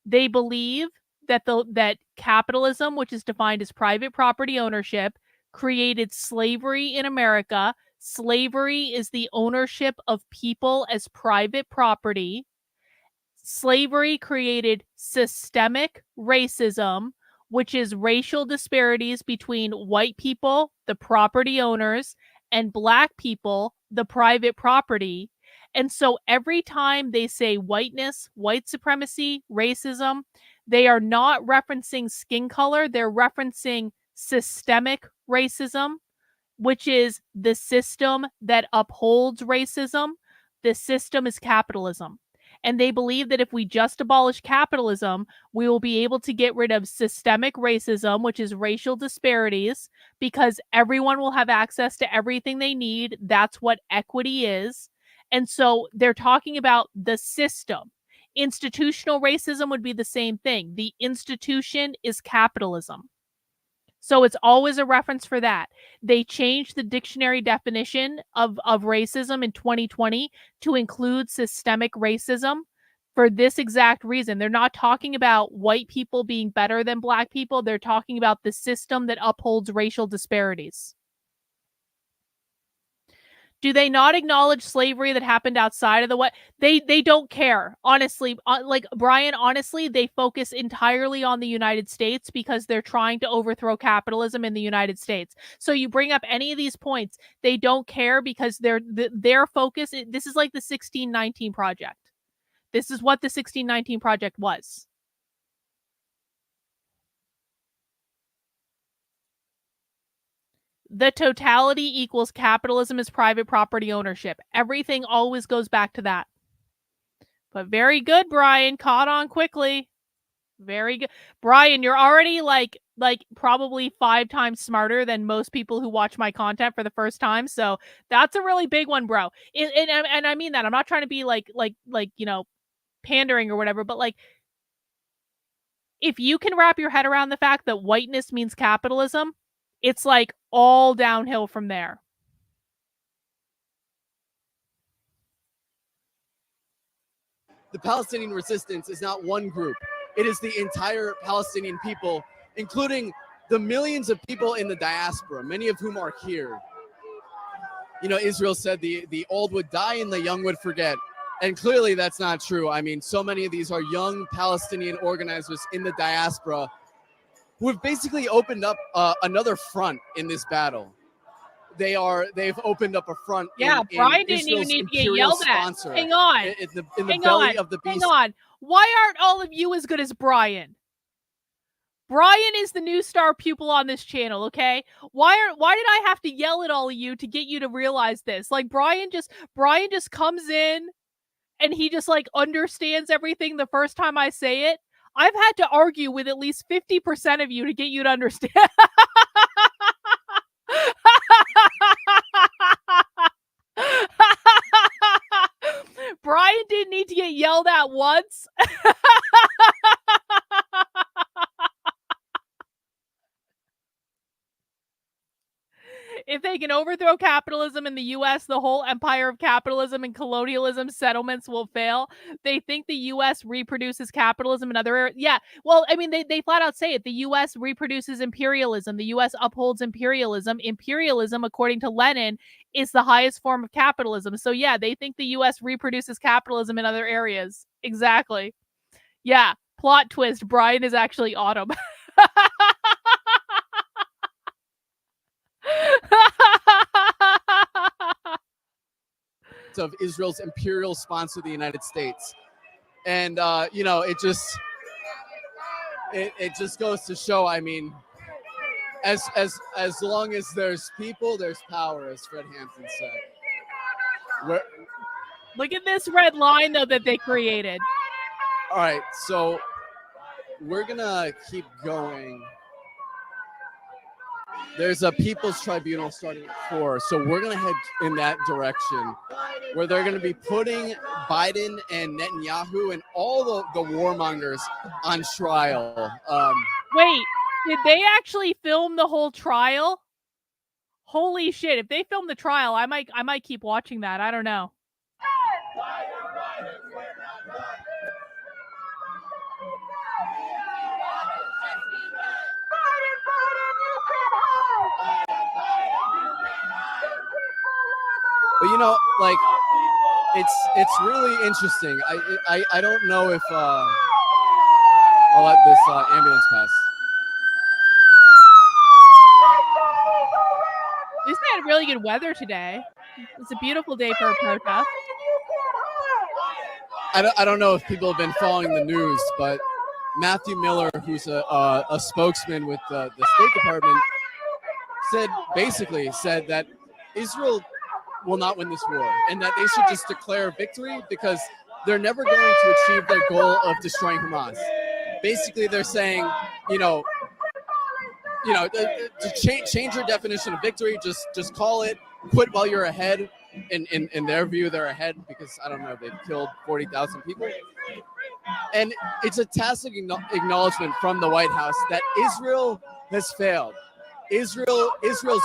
They believe that that capitalism, which is defined as private property ownership, created slavery in America. Slavery is the ownership of people as private property. Slavery created systemic racism, which is racial disparities between white people, the property owners, and black people, the private property. And so every time they say whiteness, white supremacy, racism, they are not referencing skin color, they're referencing systemic racism, which is the system that upholds racism. The system is capitalism. And they believe that if we just abolish capitalism, we will be able to get rid of systemic racism, which is racial disparities, because everyone will have access to everything they need. That's what equity is. And so they're talking about the system. Institutional racism would be the same thing. The institution is capitalism. So it's always a reference for that. They changed the dictionary definition of racism in 2020 to include systemic racism for this exact reason. They're not talking about white people being better than black people. They're talking about the system that upholds racial disparities. Do they not acknowledge slavery that happened outside of the what? They don't care, honestly. Like Brian, honestly, they focus entirely on the United States because they're trying to overthrow capitalism in the United States. So you bring up any of these points, they don't care because their focus. This is like the 1619 Project. This is what the 1619 Project was. The totality equals capitalism is private property ownership. Everything always goes back to that. But very good, Brian. Caught on quickly. Very good. Brian, you're already like probably 5 times smarter than most people who watch my content for the first time. So that's a really big one, bro. And I mean that. I'm not trying to be like pandering or whatever, but like if you can wrap your head around the fact that whiteness means capitalism, it's like all downhill from there. The Palestinian resistance is not one group. It is the entire Palestinian people, including the millions of people in the diaspora, many of whom are here. You know, Israel said the old would die and the young would forget. And clearly that's not true. I mean, so many of these are young Palestinian organizers in the diaspora who have basically opened up another front in this battle. They've opened up a front. Yeah, in Brian didn't Israel's even need to get imperial yelled at. sponsor, Hang on. in the belly of the beast. Hang on. Why aren't all of you as good as Brian? Brian is the new star pupil on this channel, okay? Why did I have to yell at all of you to get you to realize this? Like Brian just comes in and he just like understands everything the first time I say it. I've had to argue with at least 50% of you to get you to understand. Brian didn't need to get yelled at once. If they can overthrow capitalism in the U.S., the whole empire of capitalism and colonialism settlements will fail. They think the U.S. reproduces capitalism in other areas. Yeah, well, I mean, they flat out say it. The U.S. reproduces imperialism. The U.S. upholds imperialism. Imperialism, according to Lenin, is the highest form of capitalism. So yeah, they think the U.S. reproduces capitalism in other areas. Exactly. Yeah, plot twist. Brian is actually Autumn. Of Israel's imperial sponsor, the United States. And you know, it just goes to show, I mean, as long as there's people, there's power, as Fred Hampton said. Look at this red line though that they created. All right, so we're gonna keep going. There's a People's Tribunal starting at 4, so we're going to head in that direction where they're going to be putting Biden and Netanyahu and all the warmongers on trial. Wait, did they actually film the whole trial? Holy shit, if they film the trial, I might keep watching that. I don't know. But you know, like it's really interesting. I don't know if I'll let this ambulance pass. At least they had really good weather today. It's a beautiful day for a protest. I don't know if people have been following the news, but Matthew Miller, who's a spokesman with the State Department, basically said that Israel will not win this war and that they should just declare victory because they're never going to achieve their goal of destroying Hamas. Basically, they're saying, to change your definition of victory, just call it, quit while you're ahead. In their view, they're ahead because, I don't know, they've killed 40,000 people. And it's a tacit acknowledgement from the White House that Israel has failed. Israel's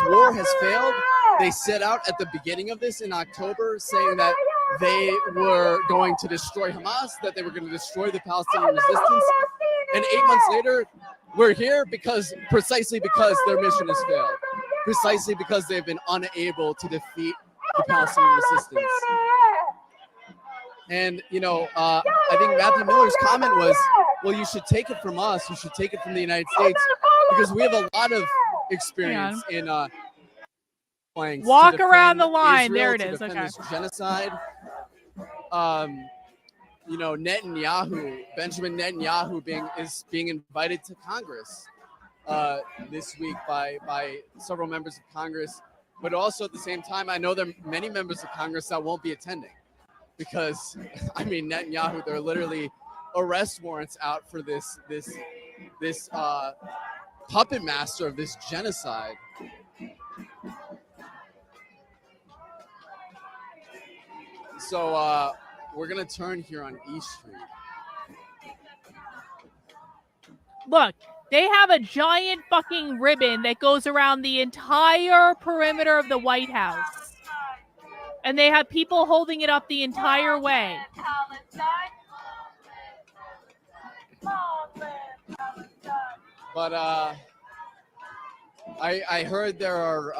war has failed. They set out at the beginning of this in October saying that they were going to destroy Hamas, that they were going to destroy the Palestinian resistance. And 8 months later, we're here precisely because their mission has failed. Precisely because they've been unable to defeat the Palestinian resistance. And, I think Matthew Miller's comment was, well, you should take it from us. You should take it from the United States because we have a lot of experience in flanks. Walk around the line. Israel, there it is. Okay. This genocide. Benjamin Netanyahu is being invited to Congress this week by several members of Congress. But also at the same time, I know there are many members of Congress that won't be attending because, Netanyahu, there are literally arrest warrants out for this puppet master of this genocide. So we're going to turn here on East Street. Look. They have a giant fucking ribbon that goes around the entire perimeter of the White House. And they have people holding it up the entire way. But I heard there are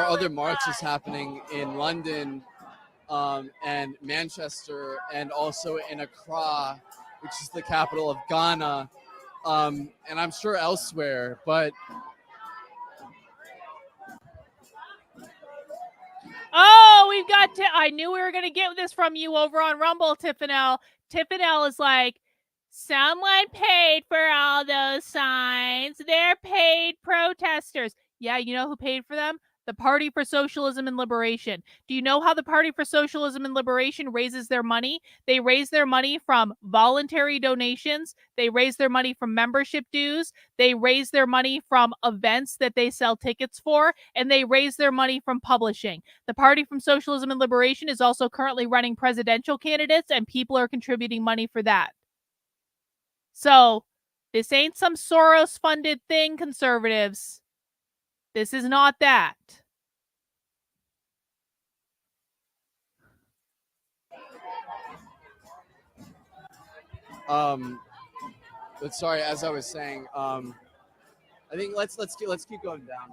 other marches happening in London and Manchester and also in Accra, which is the capital of Ghana. And I'm sure elsewhere, but we've got I knew we were gonna get this from you over on Rumble, Tiffanel. Tiffanel is like, someone paid for all those signs. They're paid protesters. Yeah, you know who paid for them? The Party for Socialism and Liberation. Do you know how the Party for Socialism and Liberation raises their money? They raise their money from voluntary donations. They raise their money from membership dues. They raise their money from events that they sell tickets for. And they raise their money from publishing. The Party for Socialism and Liberation is also currently running presidential candidates, and people are contributing money for that. So this ain't some Soros-funded thing, conservatives. This is not that. But sorry, as I was saying, I think let's keep going down.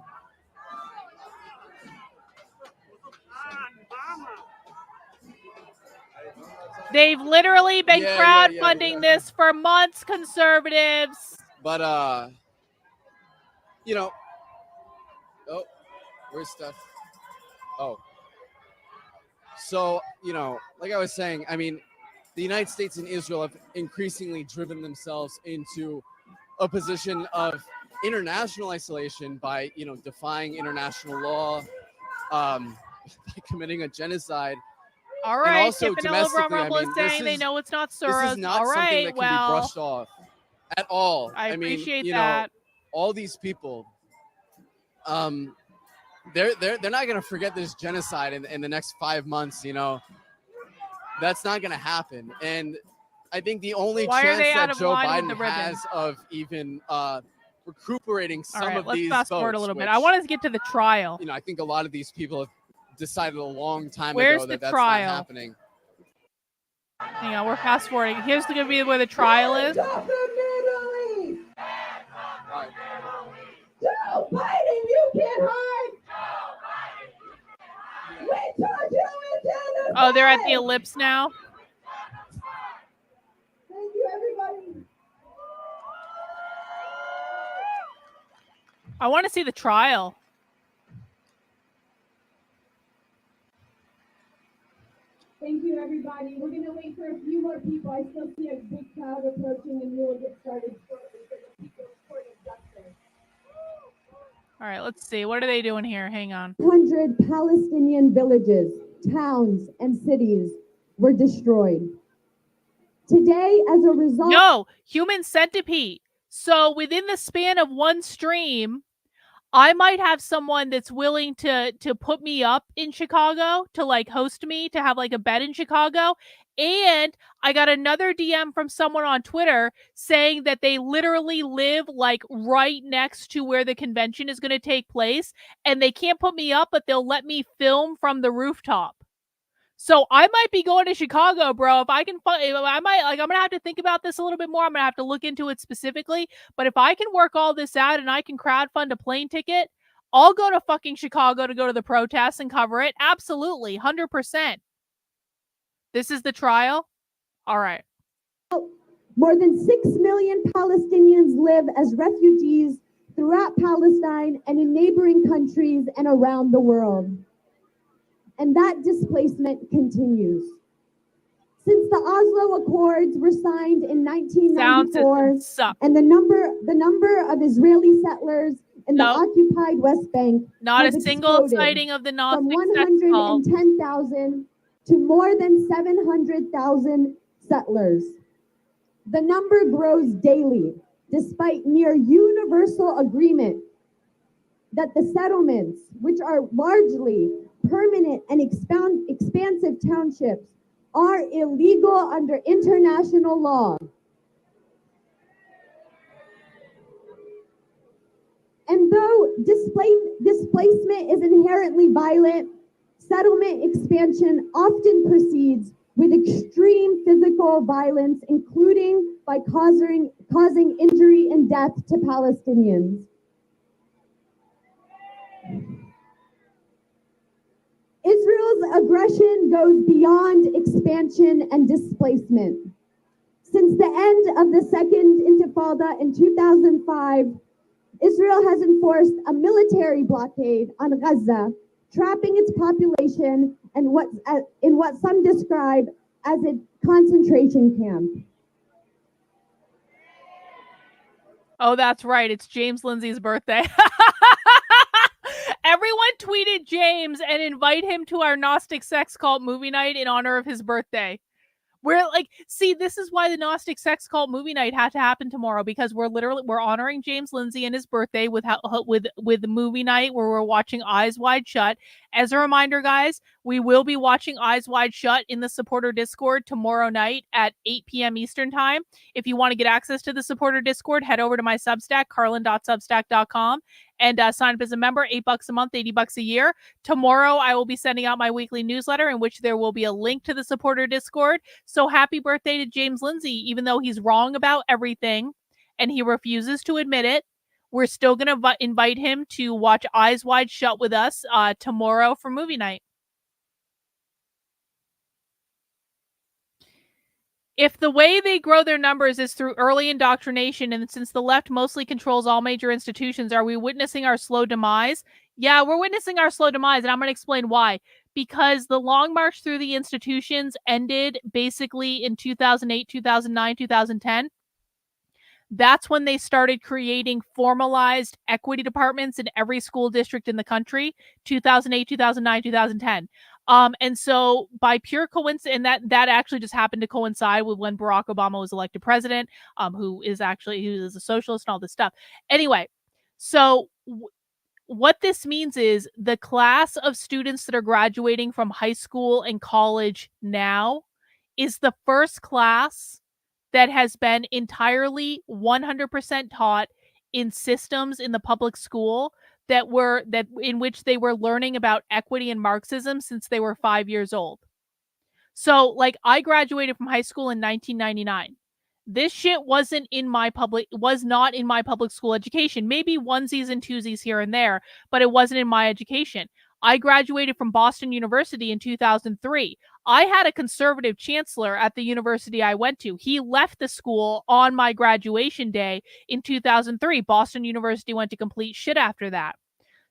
They've literally been crowdfunding this for months, conservatives. But oh, where's Steph? Oh. So, like I was saying, the United States and Israel have increasingly driven themselves into a position of international isolation by, defying international law, by committing a genocide. All right, and also domestically, saying they know it's not Soros. This is not all something right, that can be brushed off at all. I appreciate that. All these people, they're not going to forget this genocide in the next 5 months. That's not going to happen. And I think the only chance that Joe Biden has of even recuperating some of these votes. Let's fast forward a little bit. I want to get to the trial. I think a lot of these people have decided a long time ago that that's trial? not happening. Hang on, we're fast forwarding. Here's going to be where the trial is. Definitely. Joe Biden, you can hide. We told you it's Oh, they're at the ellipse now. Thank you, everybody. I want to see the trial. everybody. We're going to wait for a few more people. I still see a big crowd approaching, and we will get started shortly for the People's Court of Justice. All right, let's see. What are they doing here? Hang on. 100 Palestinian villages, towns, and cities were destroyed. Today, as a result... No, human centipede. So within the span of one stream, I might have someone that's willing to put me up in Chicago, to like host me, to have like a bed in Chicago. And I got another DM from someone on Twitter saying that they literally live like right next to where the convention is going to take place. And they can't put me up, but they'll let me film from the rooftop. So I might be going to Chicago, bro. If I can, I might, like, I'm going to have to think about this a little bit more. I'm going to have to look into it specifically. But if I can work all this out and I can crowdfund a plane ticket, I'll go to fucking Chicago to go to the protests and cover it. Absolutely. 100%. This is the trial? All right. More than 6 million Palestinians live as refugees throughout Palestine and in neighboring countries and around the world. And that displacement continues. Since the Oslo Accords were signed in 1994, and the number of Israeli settlers in the occupied West Bank not a single sighting of the Gnostic from 110,000 to more than 700,000 settlers. The number grows daily, despite near universal agreement that the settlements, which are largely permanent and expansive townships, are illegal under international law. And though displacement is inherently violent, settlement expansion often proceeds with extreme physical violence, including by causing injury and death to Palestinians. Israel's aggression goes beyond expansion and displacement. Since the end of the Second Intifada in 2005, Israel has enforced a military blockade on Gaza, trapping its population in what some describe as a concentration camp. Oh, that's right. It's James Lindsay's birthday. Everyone tweeted James and invite him to our Gnostic sex cult movie night in honor of his birthday. We're like, see, this is why the Gnostic sex cult movie night had to happen tomorrow, because we're honoring James Lindsay and his birthday with the movie night where we're watching Eyes Wide Shut. As a reminder, guys, we will be watching Eyes Wide Shut in the supporter Discord tomorrow night at 8 p.m. Eastern time. If you want to get access to the supporter Discord, head over to my Substack, carlin.substack.com, and sign up as a member. $8 a month, $80 a year. Tomorrow, I will be sending out my weekly newsletter in which there will be a link to the supporter Discord. So happy birthday to James Lindsay. Even though he's wrong about everything and he refuses to admit it, we're still going to invite him to watch Eyes Wide Shut with us tomorrow for movie night. If the way they grow their numbers is through early indoctrination, and since the left mostly controls all major institutions, are we witnessing our slow demise? Yeah, we're witnessing our slow demise, and I'm going to explain why. Because the long march through the institutions ended basically in 2008, 2009, 2010. That's when they started creating formalized equity departments in every school district in the country, 2008, 2009, 2010. And so by pure coincidence, and that actually just happened to coincide with when Barack Obama was elected president, who is a socialist and all this stuff. Anyway, so what this means is the class of students that are graduating from high school and college now is the first class that has been entirely 100% taught in systems in the public school in which they were learning about equity and Marxism since they were 5 years old. So, like, I graduated from high school in 1999. This shit was not in my public school education. Maybe onesies and twosies here and there, but it wasn't in my education. I graduated from Boston University in 2003. I had a conservative chancellor at the university I went to. He left the school on my graduation day in 2003. Boston University went to complete shit after that.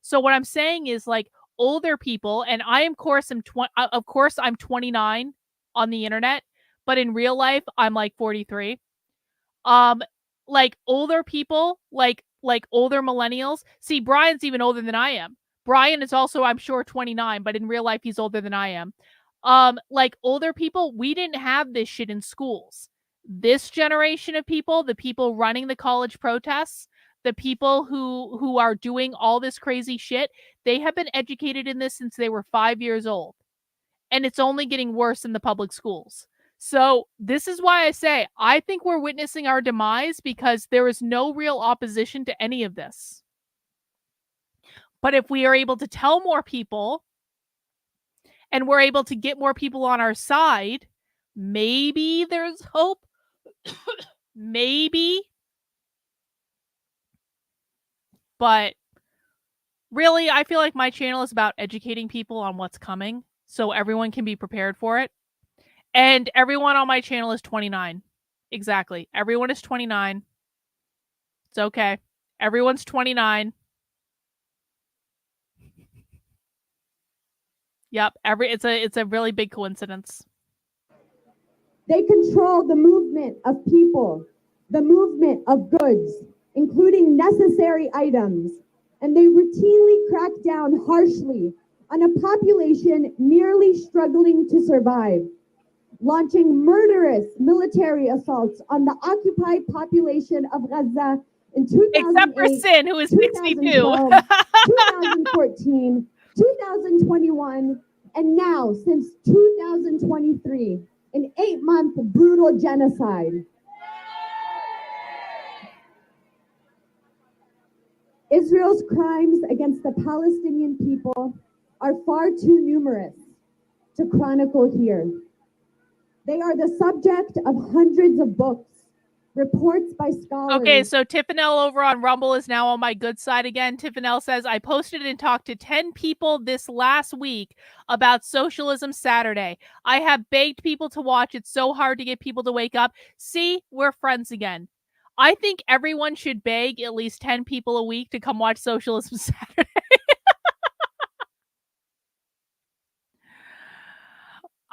So what I'm saying is, like, older people, and I, of course, I'm 29. on the internet, but in real life, I'm like 43. Like older people, like older millennials. See, Brian's even older than I am. Brian is also, I'm sure, 29, but in real life, he's older than I am. Like older people, we didn't have this shit in schools. This generation of people, the people running the college protests, the people who are doing all this crazy shit, they have been educated in this since they were 5 years old. And it's only getting worse in the public schools. So this is why I say, I think we're witnessing our demise because there is no real opposition to any of this. But if we are able to tell more people and we're able to get more people on our side, maybe there's hope. Maybe. But really, I feel like my channel is about educating people on what's coming so everyone can be prepared for it. And everyone on my channel is 29. Exactly. Everyone is 29. It's okay. Everyone's 29. Yep. It's a really big coincidence. They control the movement of people, the movement of goods, including necessary items, and they routinely crack down harshly on a population merely struggling to survive, launching murderous military assaults on the occupied population of Gaza in 2008, except for Sin, who is 62, 2014, 2021, and now since 2023, an 8-month brutal genocide. Israel's crimes against the Palestinian people are far too numerous to chronicle here. They are the subject of hundreds of books, reports by scholars. Okay, so Tiffanel over on Rumble is now on my good side again. Tiffanel says, I posted and talked to 10 people this last week about Socialism Saturday. I have begged people to watch. It's so hard to get people to wake up. See, we're friends again. I think everyone should beg at least 10 people a week to come watch Socialism Saturday.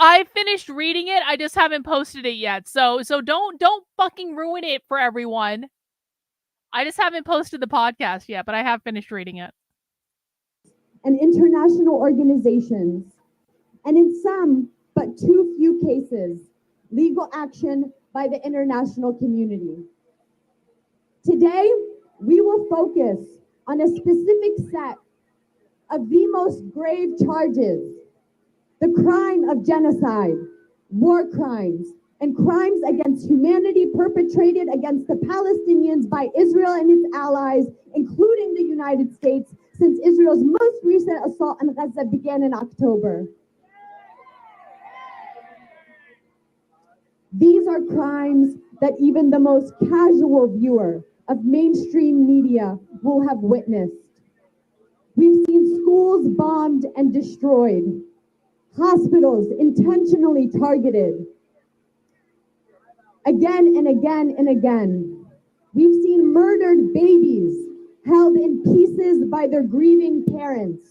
I finished reading it. I just haven't posted it yet. So don't fucking ruin it for everyone. I just haven't posted the podcast yet, but I have finished reading it. And international organizations, and in some, but too few cases, legal action by the international community. Today, we will focus on a specific set of the most grave charges: the crime of genocide, war crimes, and crimes against humanity perpetrated against the Palestinians by Israel and its allies, including the United States, since Israel's most recent assault on Gaza began in October. These are crimes that even the most casual viewer of mainstream media will have witnessed. We've seen schools bombed and destroyed, hospitals intentionally targeted. Again and again and again, we've seen murdered babies held in pieces by their grieving parents.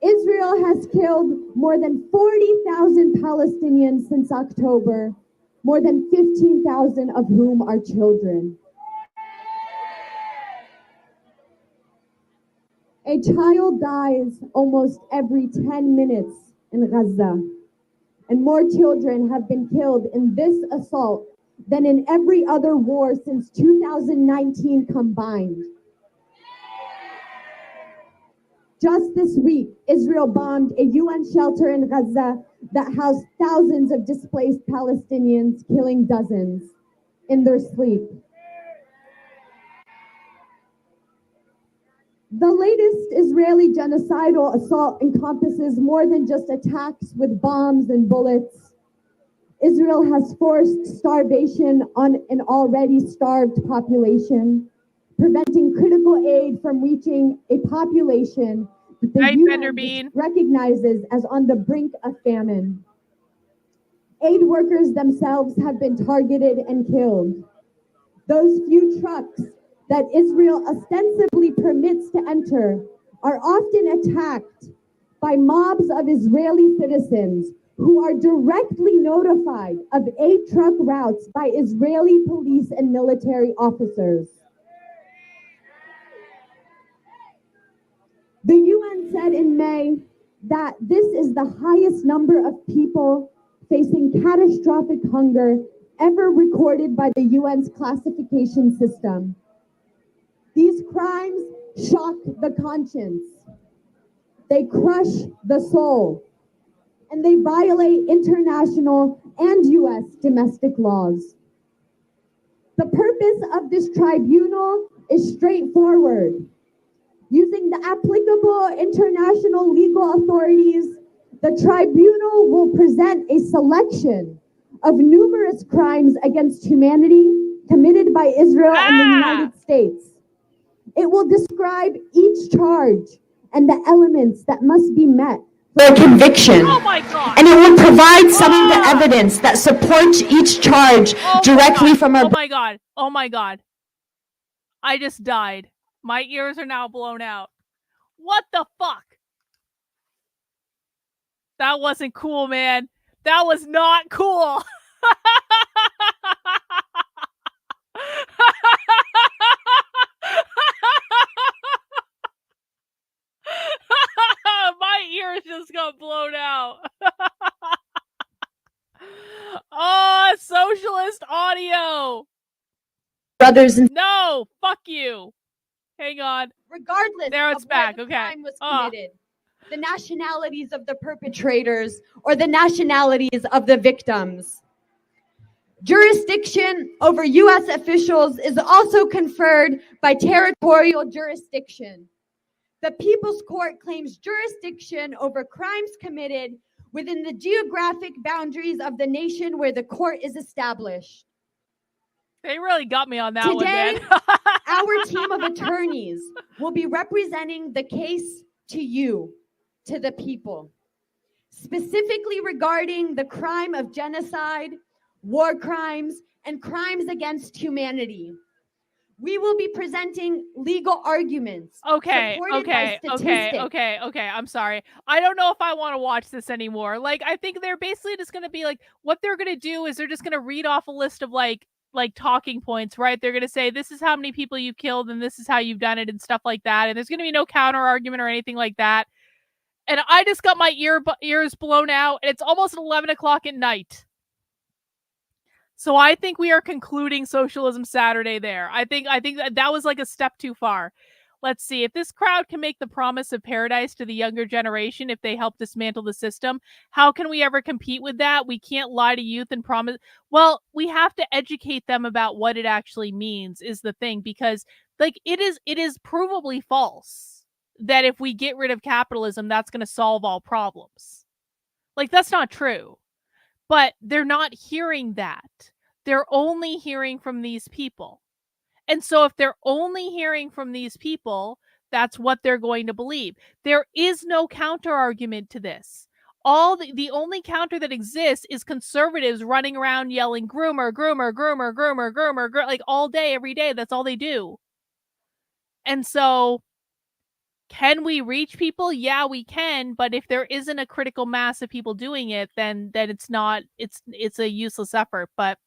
Israel has killed more than 40,000 Palestinians since October, more than 15,000 of whom are children. A child dies almost every 10 minutes in Gaza, and more children have been killed in this assault than in every other war since 2019 combined. Just this week, Israel bombed a UN shelter in Gaza that housed thousands of displaced Palestinians, killing dozens in their sleep. The latest Israeli genocidal assault encompasses more than just attacks with bombs and bullets. Israel has forced starvation on an already starved population, preventing critical aid from reaching a population that the UN recognizes as on the brink of famine. Aid workers themselves have been targeted and killed. Those few trucks that Israel ostensibly permits to enter are often attacked by mobs of Israeli citizens who are directly notified of 8 truck routes by Israeli police and military officers. The UN said in May that this is the highest number of people facing catastrophic hunger ever recorded by the UN's classification system. These crimes shock the conscience. They crush the soul, and they violate international and US domestic laws. The purpose of this tribunal is straightforward. Using the applicable international legal authorities, the tribunal will present a selection of numerous crimes against humanity committed by Israel and the United States. It will describe each charge and the elements that must be met for a conviction. Oh my God. And it will provide some of the evidence that supports each charge directly from our... Oh my God. Oh my God. I just died. My ears are now blown out. What the fuck? That wasn't cool, man. That was not cool. My ears just got blown out. Oh, socialist audio. Brothers and... No, fuck you. Hang on. Regardless there it's of back. where the Okay. crime was committed, the nationalities of the perpetrators or the nationalities of the victims. Jurisdiction over U.S. officials is also conferred by territorial jurisdiction. The People's Court claims jurisdiction over crimes committed within the geographic boundaries of the nation where the court is established. They really got me on that one, Today, man. our team of attorneys will be representing the case to you, to the people, specifically regarding the crime of genocide, war crimes, and crimes against humanity. We will be presenting legal arguments. Okay. by statistics. I'm sorry. I don't know if I want to watch this anymore. Like, I think they're basically just going to be like, what they're going to do is they're just going to read off a list of like talking points, right? They're going to say, this is how many people you killed and this is how you've done it and stuff like that. And there's going to be no counter argument or anything like that. And I just got my ears blown out and it's almost 11 o'clock at night. So I think we are concluding Socialism Saturday there. I think that was like a step too far. Let's see. If this crowd can make the promise of paradise to the younger generation if they help dismantle the system, how can we ever compete with that? We can't lie to youth and promise. Well, we have to educate them about what it actually means is the thing, because like it is provably false that if we get rid of capitalism, that's going to solve all problems. Like, that's not true. But they're not hearing that. They're only hearing from these people. And so if they're only hearing from these people, that's what they're going to believe. There is no counter argument to this. The only counter that exists is conservatives running around yelling groomer, groomer, groomer, groomer, groomer, like all day, every day. That's all they do. And so can we reach people? Yeah, we can. But if there isn't a critical mass of people doing it, then it's a useless effort. But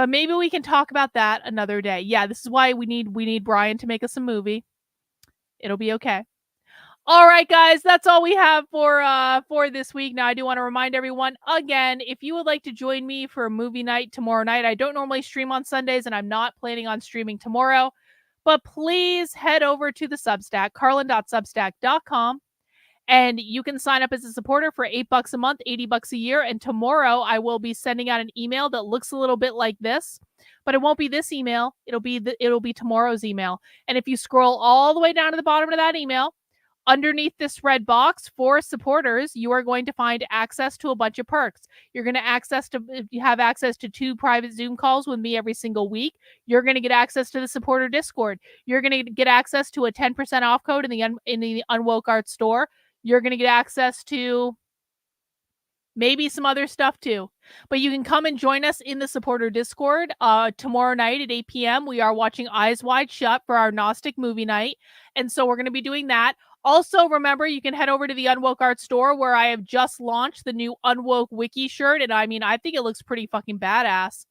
maybe we can talk about that another day. Yeah, this is why we need Brian to make us a movie. It'll be okay. All right, guys, that's all we have for this week. Now, I do want to remind everyone again, if you would like to join me for a movie night tomorrow night, I don't normally stream on Sundays, and I'm not planning on streaming tomorrow. But please head over to the Substack, carlin.substack.com. And you can sign up as a supporter for $8 a month, $80 a year. And tomorrow I will be sending out an email that looks a little bit like this, but it won't be this email. It'll be tomorrow's email. And if you scroll all the way down to the bottom of that email, underneath this red box for supporters, you are going to find access to a bunch of perks. You're going to have access to 2 private Zoom calls with me every single week. You're going to get access to the supporter Discord. You're going to get access to a 10% off code in the Unwoke Art store. You're going to get access to maybe some other stuff too. But you can come and join us in the supporter Discord tomorrow night at 8 p.m. We are watching Eyes Wide Shut for our Gnostic movie night. And so we're going to be doing that. Also, remember, you can head over to the Unwoke Art store where I have just launched the new Unwoke Wiki shirt. And I mean, I think it looks pretty fucking badass,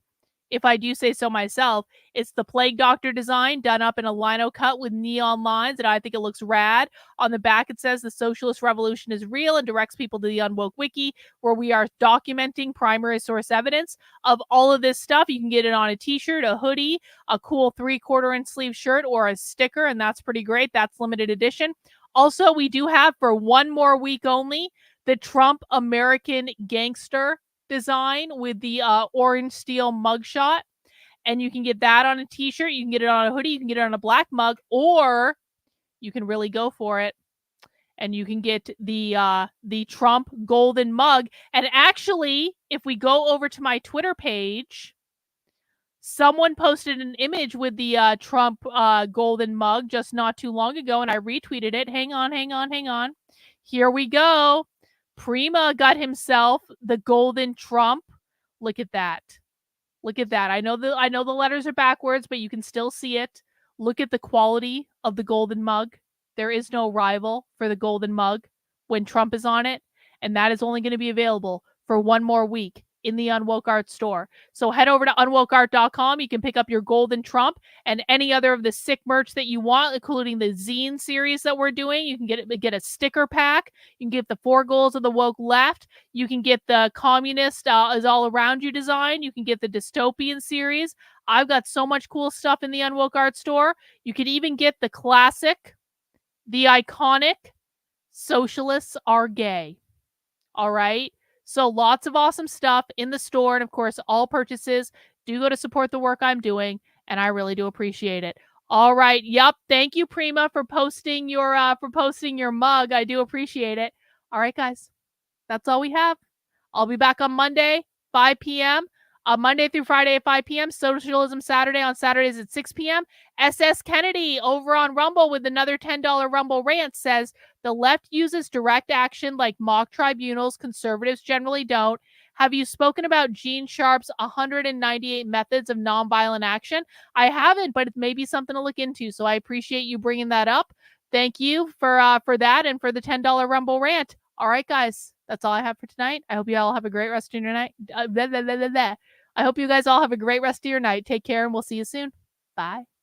if I do say so myself. It's the Plague Doctor design done up in a lino cut with neon lines, and I think it looks rad. On the back, it says the socialist revolution is real and directs people to the Unwoke Wiki, where we are documenting primary source evidence of all of this stuff. You can get it on a t-shirt, a hoodie, a cool 3/4-inch sleeve shirt, or a sticker, and that's pretty great. That's limited edition. Also, we do have, for one more week only, the Trump American Gangster design with the orange steel mugshot, and you can get that on a t-shirt, you can get it on a hoodie, you can get it on a black mug, or you can really go for it and you can get the Trump golden mug. And actually, if we go over to my Twitter page, someone posted an image with the Trump golden mug just not too long ago, and I retweeted it. Hang on. Here we go. Prima got himself the golden Trump. Look at that. I know the letters are backwards, but you can still see it. Look at the quality of the golden mug. There is no rival for the golden mug when Trump is on it, and that is only going to be available for one more week in the Unwoke Art store. So head over to unwokeart.com. You can pick up your golden Trump and any other of the sick merch that you want, including the zine series that we're doing. You can get a sticker pack. You can get the 4 goals of the woke left. You can get the communist is all around you design. You can get the dystopian series. I've got so much cool stuff in the Unwoke Art store. You can even get the classic, the iconic Socialists Are Gay. All right. So lots of awesome stuff in the store. And of course, all purchases do go to support the work I'm doing. And I really do appreciate it. All right. Yep. Thank you, Prima, for posting your mug. I do appreciate it. All right, guys. That's all we have. I'll be back on Monday, 5 p.m. Monday through Friday at 5 p.m. Socialism Saturday on Saturdays at 6 p.m. SS Kennedy over on Rumble with another $10 Rumble rant says the left uses direct action like mock tribunals. Conservatives generally don't. Have you spoken about Gene Sharp's 198 methods of nonviolent action? I haven't, but it may be something to look into. So I appreciate you bringing that up. Thank you for that and for the $10 Rumble rant. All right, guys, that's all I have for tonight. I hope you all have a great rest of your night. I hope you guys all have a great rest of your night. Take care, and we'll see you soon. Bye.